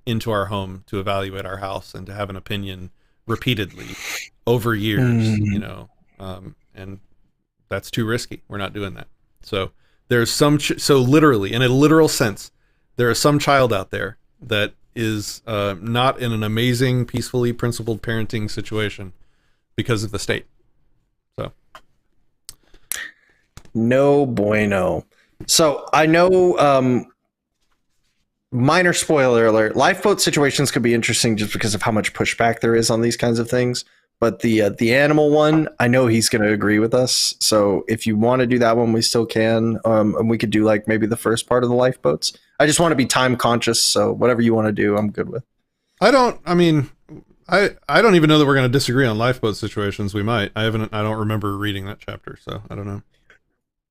into our home to evaluate our house and to have an opinion repeatedly over years, you know, and that's too risky. We're not doing that. So there's so literally, in a literal sense, there is some child out there that is not in an amazing, peacefully principled parenting situation because of the state. So. No bueno. So I know, minor spoiler alert, lifeboat situations could be interesting just because of how much pushback there is on these kinds of things. But the animal one, I know he's going to agree with us. So if you want to do that one, we still can. And we could do like maybe the first part of the lifeboats. I just want to be time conscious. So whatever you want to do, I'm good with. I don't even know that we're going to disagree on lifeboat situations. We might. I don't remember reading that chapter, so I don't know.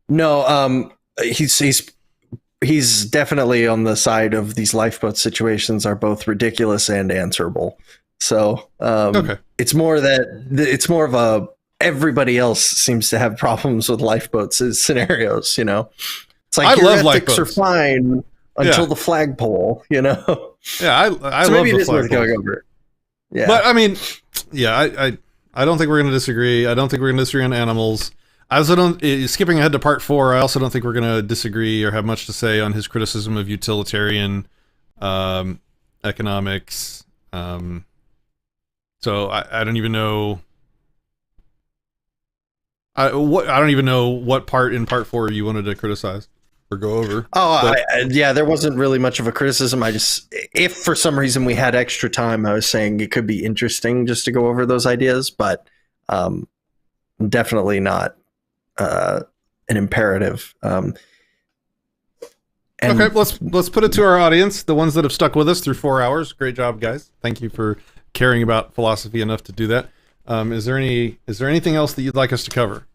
No, he's definitely on the side of these lifeboat situations are both ridiculous and answerable. So okay. It's more of a everybody else seems to have problems with lifeboats scenarios, you know. It's like your ethics are fine until the flagpole, you know. Yeah, I so love maybe the flagpole. Going over it. Yeah, but I mean, yeah, I don't think we're going to disagree. I don't think we're going to disagree on animals. I also don't, skipping ahead to part 4, I also don't think we're going to disagree or have much to say on his criticism of utilitarian economics. So I don't even know. I don't even know what part in part 4 you wanted to criticize or go over. Oh, yeah, there wasn't really much of a criticism. I just, if for some reason we had extra time, I was saying it could be interesting just to go over those ideas, but definitely not an imperative. Okay, let's put it to our audience, the ones that have stuck with us through 4 hours. Great job, guys. Thank you for caring about philosophy enough to do that. Is there anything else that you'd like us to cover?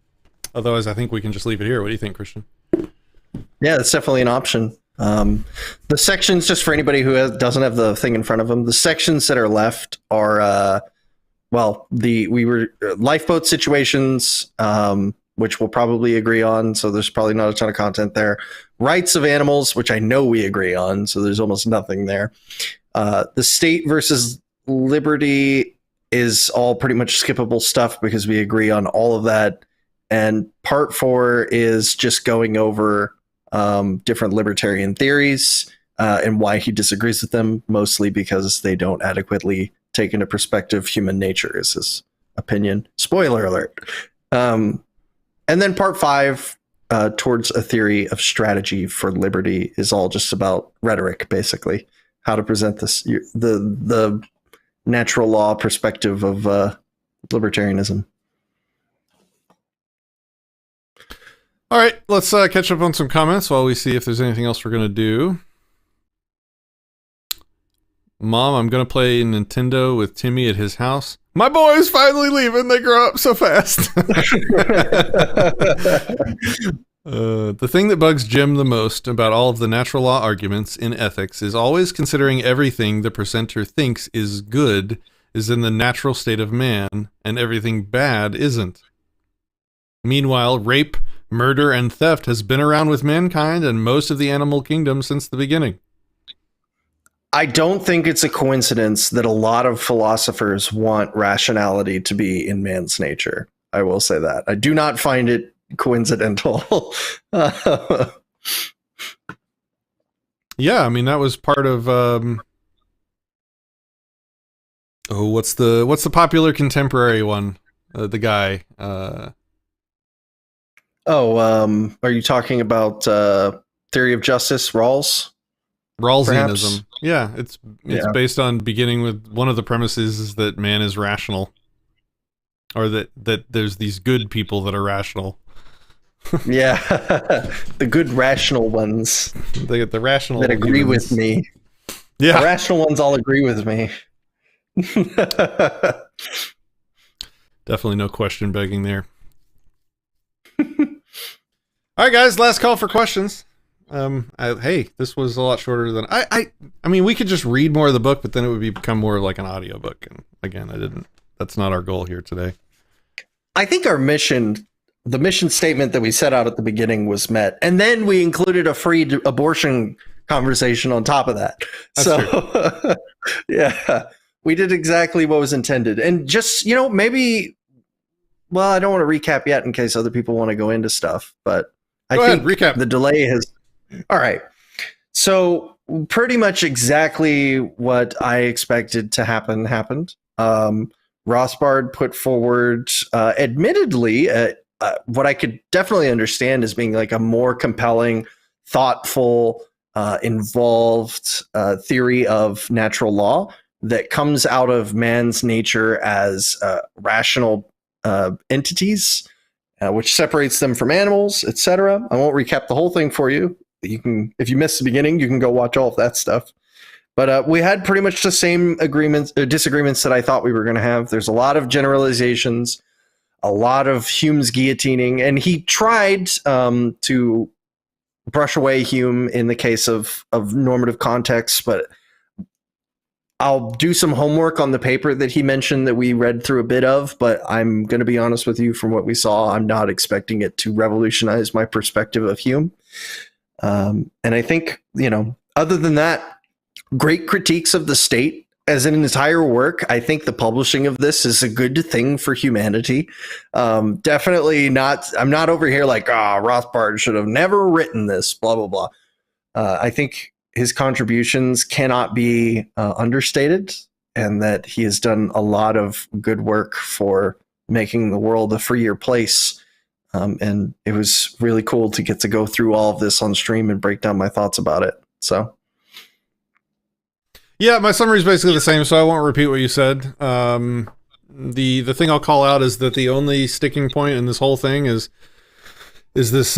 Otherwise, I think we can just leave it here. What do you think, Christian? Yeah, that's definitely an option. The sections, just for anybody who doesn't have the thing in front of them, the sections that are left are lifeboat situations, which we'll probably agree on, so there's probably not a ton of content there. Rights of animals, which I know we agree on, so there's almost nothing there. The state versus liberty is all pretty much skippable stuff because we agree on all of that. And part 4 is just going over different libertarian theories and why he disagrees with them, mostly because they don't adequately take into perspective human nature, is his opinion. Spoiler alert. And then part 5, towards a theory of strategy for liberty, is all just about rhetoric, basically. How to present this, the natural law perspective of libertarianism. All right, let's catch up on some comments while we see if there's anything else we're going to do. Mom, I'm going to play Nintendo with Timmy at his house. My boy's finally leaving. They grow up so fast. The thing that bugs Jim the most about all of the natural law arguments in ethics is always considering everything the presenter thinks is good is in the natural state of man, and everything bad isn't. Meanwhile, rape, Murder and theft has been around with mankind and most of the animal kingdom since the beginning. I don't think it's a coincidence that a lot of philosophers want rationality to be in man's nature. I will say that. I do not find it coincidental. Yeah, I mean that was part of what's the popular contemporary one? The guy. Are you talking about theory of justice, Rawls? Rawlsianism. Yeah, it's Yeah. based on beginning with one of the premises is that man is rational, or that there's these good people that are rational. Yeah, the good rational ones They get the rational that agree humans. with me. Yeah, The rational ones all agree with me. definitely no question begging there. All right, guys, last call for questions. Hey, this was a lot shorter than I mean, we could just read more of the book, but then it would become more like an audiobook. And again, that's not our goal here today. I think our mission, the mission statement that we set out at the beginning, was met, and then we included a free abortion conversation on top of that. That's Yeah, we did exactly what was intended. And just, maybe, well, I don't want to recap yet in case other people want to go into stuff, but Go I ahead, think recap. the delay has. All right. So pretty much exactly what I expected to happen happened. Rothbard put forward, admittedly, what I could definitely understand as being like a more compelling, thoughtful, involved theory of natural law that comes out of man's nature as rational entities, which separates them from animals, etc. I won't recap the whole thing for you. You can, if you missed the beginning, you can go watch all of that stuff. But we had pretty much the same disagreements that I thought we were going to have. There's a lot of generalizations, a lot of Hume's guillotining, and he tried to brush away Hume in the case of normative context, but I'll do some homework on the paper that he mentioned that we read through a bit of, but I'm going to be honest with you, from what we saw, I'm not expecting it to revolutionize my perspective of Hume. And I think, other than that, great critiques of the state as an entire work. I think the publishing of this is a good thing for humanity. Definitely not. I'm not over here like, Rothbard should have never written this, blah, blah, blah. I think his contributions cannot be understated, and that he has done a lot of good work for making the world a freer place. And it was really cool to get to go through all of this on stream and break down my thoughts about it. So. Yeah, my summary is basically the same, so I won't repeat what you said. The thing I'll call out is that the only sticking point in this whole thing is this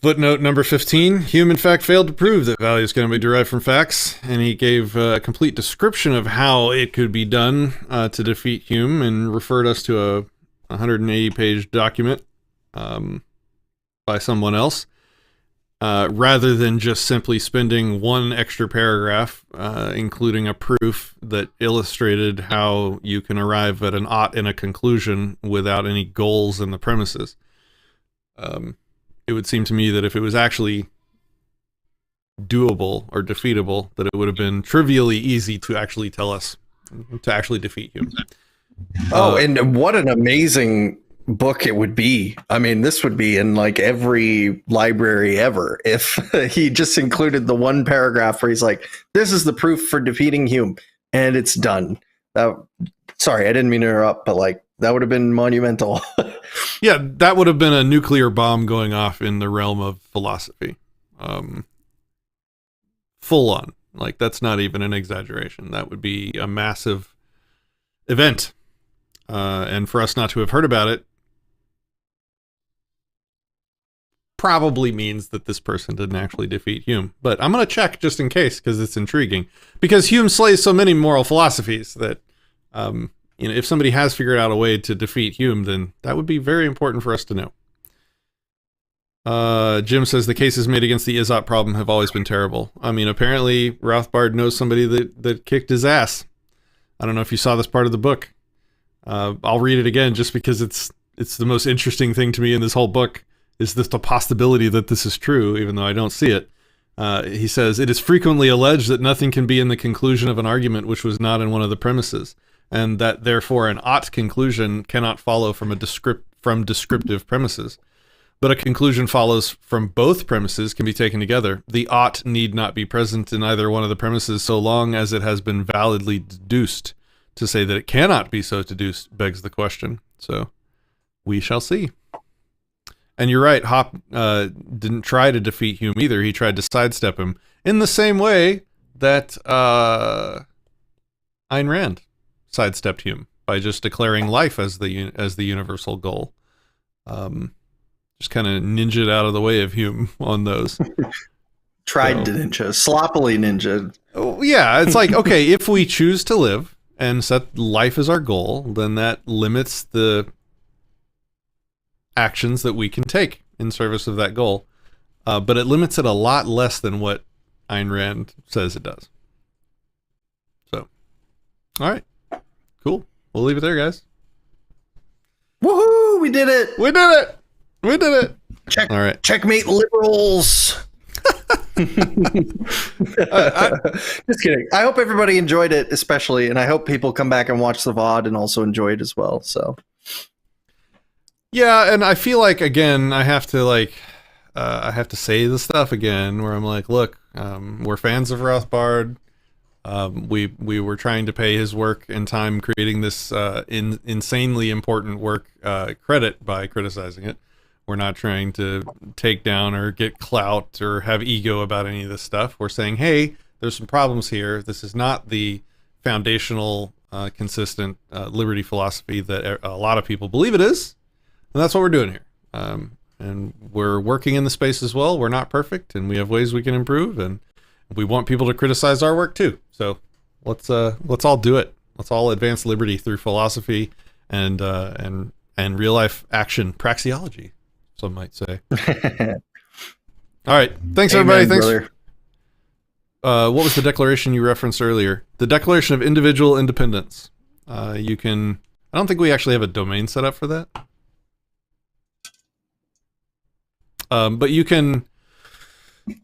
footnote number 15. Hume, in fact, failed to prove that values can be derived from facts, and he gave a complete description of how it could be done to defeat Hume, and referred us to a 180-page document by someone else. Rather than just simply spending one extra paragraph, including a proof that illustrated how you can arrive at an ought in a conclusion without any goals in the premises. It would seem to me that if it was actually doable or defeatable, that it would have been trivially easy to actually tell us, to actually defeat Hume. And what an amazing book it would be. I mean, this would be in like every library ever if he just included the one paragraph where he's like, this is the proof for defeating Hume, and it's done. Sorry, I didn't mean to interrupt, but like that would have been monumental. Yeah, that would have been a nuclear bomb going off in the realm of philosophy. Full on. Like, that's not even an exaggeration. That would be a massive event. And for us not to have heard about it probably means that this person didn't actually defeat Hume. But I'm going to check just in case, because it's intriguing. Because Hume slays so many moral philosophies that, if somebody has figured out a way to defeat Hume, then that would be very important for us to know. Jim says the cases made against the Izot problem have always been terrible. I mean, apparently Rothbard knows somebody that kicked his ass. I don't know if you saw this part of the book. I'll read it again just because it's it's the most interesting thing to me in this whole book is this the possibility that this is true, even though I don't see it. He says, it is frequently alleged that nothing can be in the conclusion of an argument which was not in one of the premises, and that therefore an ought conclusion cannot follow from from descriptive premises. But a conclusion follows from both premises can be taken together. The ought need not be present in either one of the premises so long as it has been validly deduced. To say that it cannot be so deduced begs the question. So we shall see. And you're right, Hop didn't try to defeat Hume either. He tried to sidestep him in the same way that Ayn Rand sidestepped Hume by just declaring life as the universal goal. Just kind of ninja'd out of the way of Hume on those. Tried to ninja, sloppily ninja. Oh, yeah, it's like, okay, if we choose to live and set life as our goal, then that limits the actions that we can take in service of that goal. But it limits it a lot less than what Ayn Rand says it does. So, all right, cool. We'll leave it there, guys. Woohoo! We did it! We did it! We did it! All right. Checkmate liberals! Just kidding. I hope everybody enjoyed it, especially, and I hope people come back and watch the VOD and also enjoy it as well. So, yeah, and I feel like again, I have to say the stuff again where I'm like, look, we're fans of Rothbard. We were trying to pay his work and time creating this insanely important work credit by criticizing it. We're not trying to take down or get clout or have ego about any of this stuff. We're saying, hey, there's some problems here. This is not the foundational, consistent liberty philosophy that a lot of people believe it is. And that's what we're doing here. And we're working in the space as well. We're not perfect, and we have ways we can improve, and we want people to criticize our work too. So let's all do it. Let's all advance liberty through philosophy and real life action, praxeology, some might say. All right. Thanks, everybody. Thanks. Brother. What was the declaration you referenced earlier? The Declaration of Individual Independence. I don't think we actually have a domain set up for that. But you can,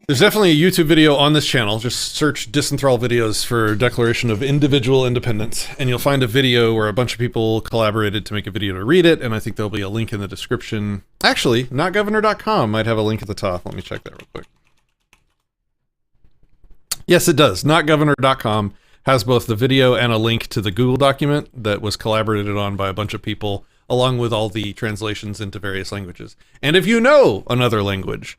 there's definitely a YouTube video on this channel. Just search Disenthrall videos for Declaration of Individual Independence, and you'll find a video where a bunch of people collaborated to make a video to read it, and I think there'll be a link in the description. Actually, notgovernor.com might have a link at the top. Let me check that real quick. Yes, it does. Notgovernor.com has both the video and a link to the Google document that was collaborated on by a bunch of people, along with all the translations into various languages. And if you know another language,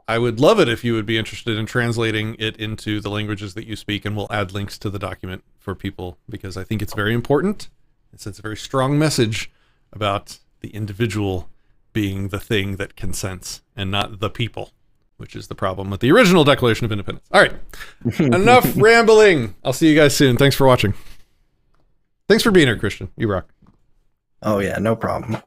I would love it if you would be interested in translating it into the languages that you speak, and we'll add links to the document for people, because I think it's very important. It sends a very strong message about the individual being the thing that consents and not the people, which is the problem with the original Declaration of Independence. All right, enough rambling. I'll see you guys soon. Thanks for watching. Thanks for being here, Christian. You rock. Oh, yeah, no problem.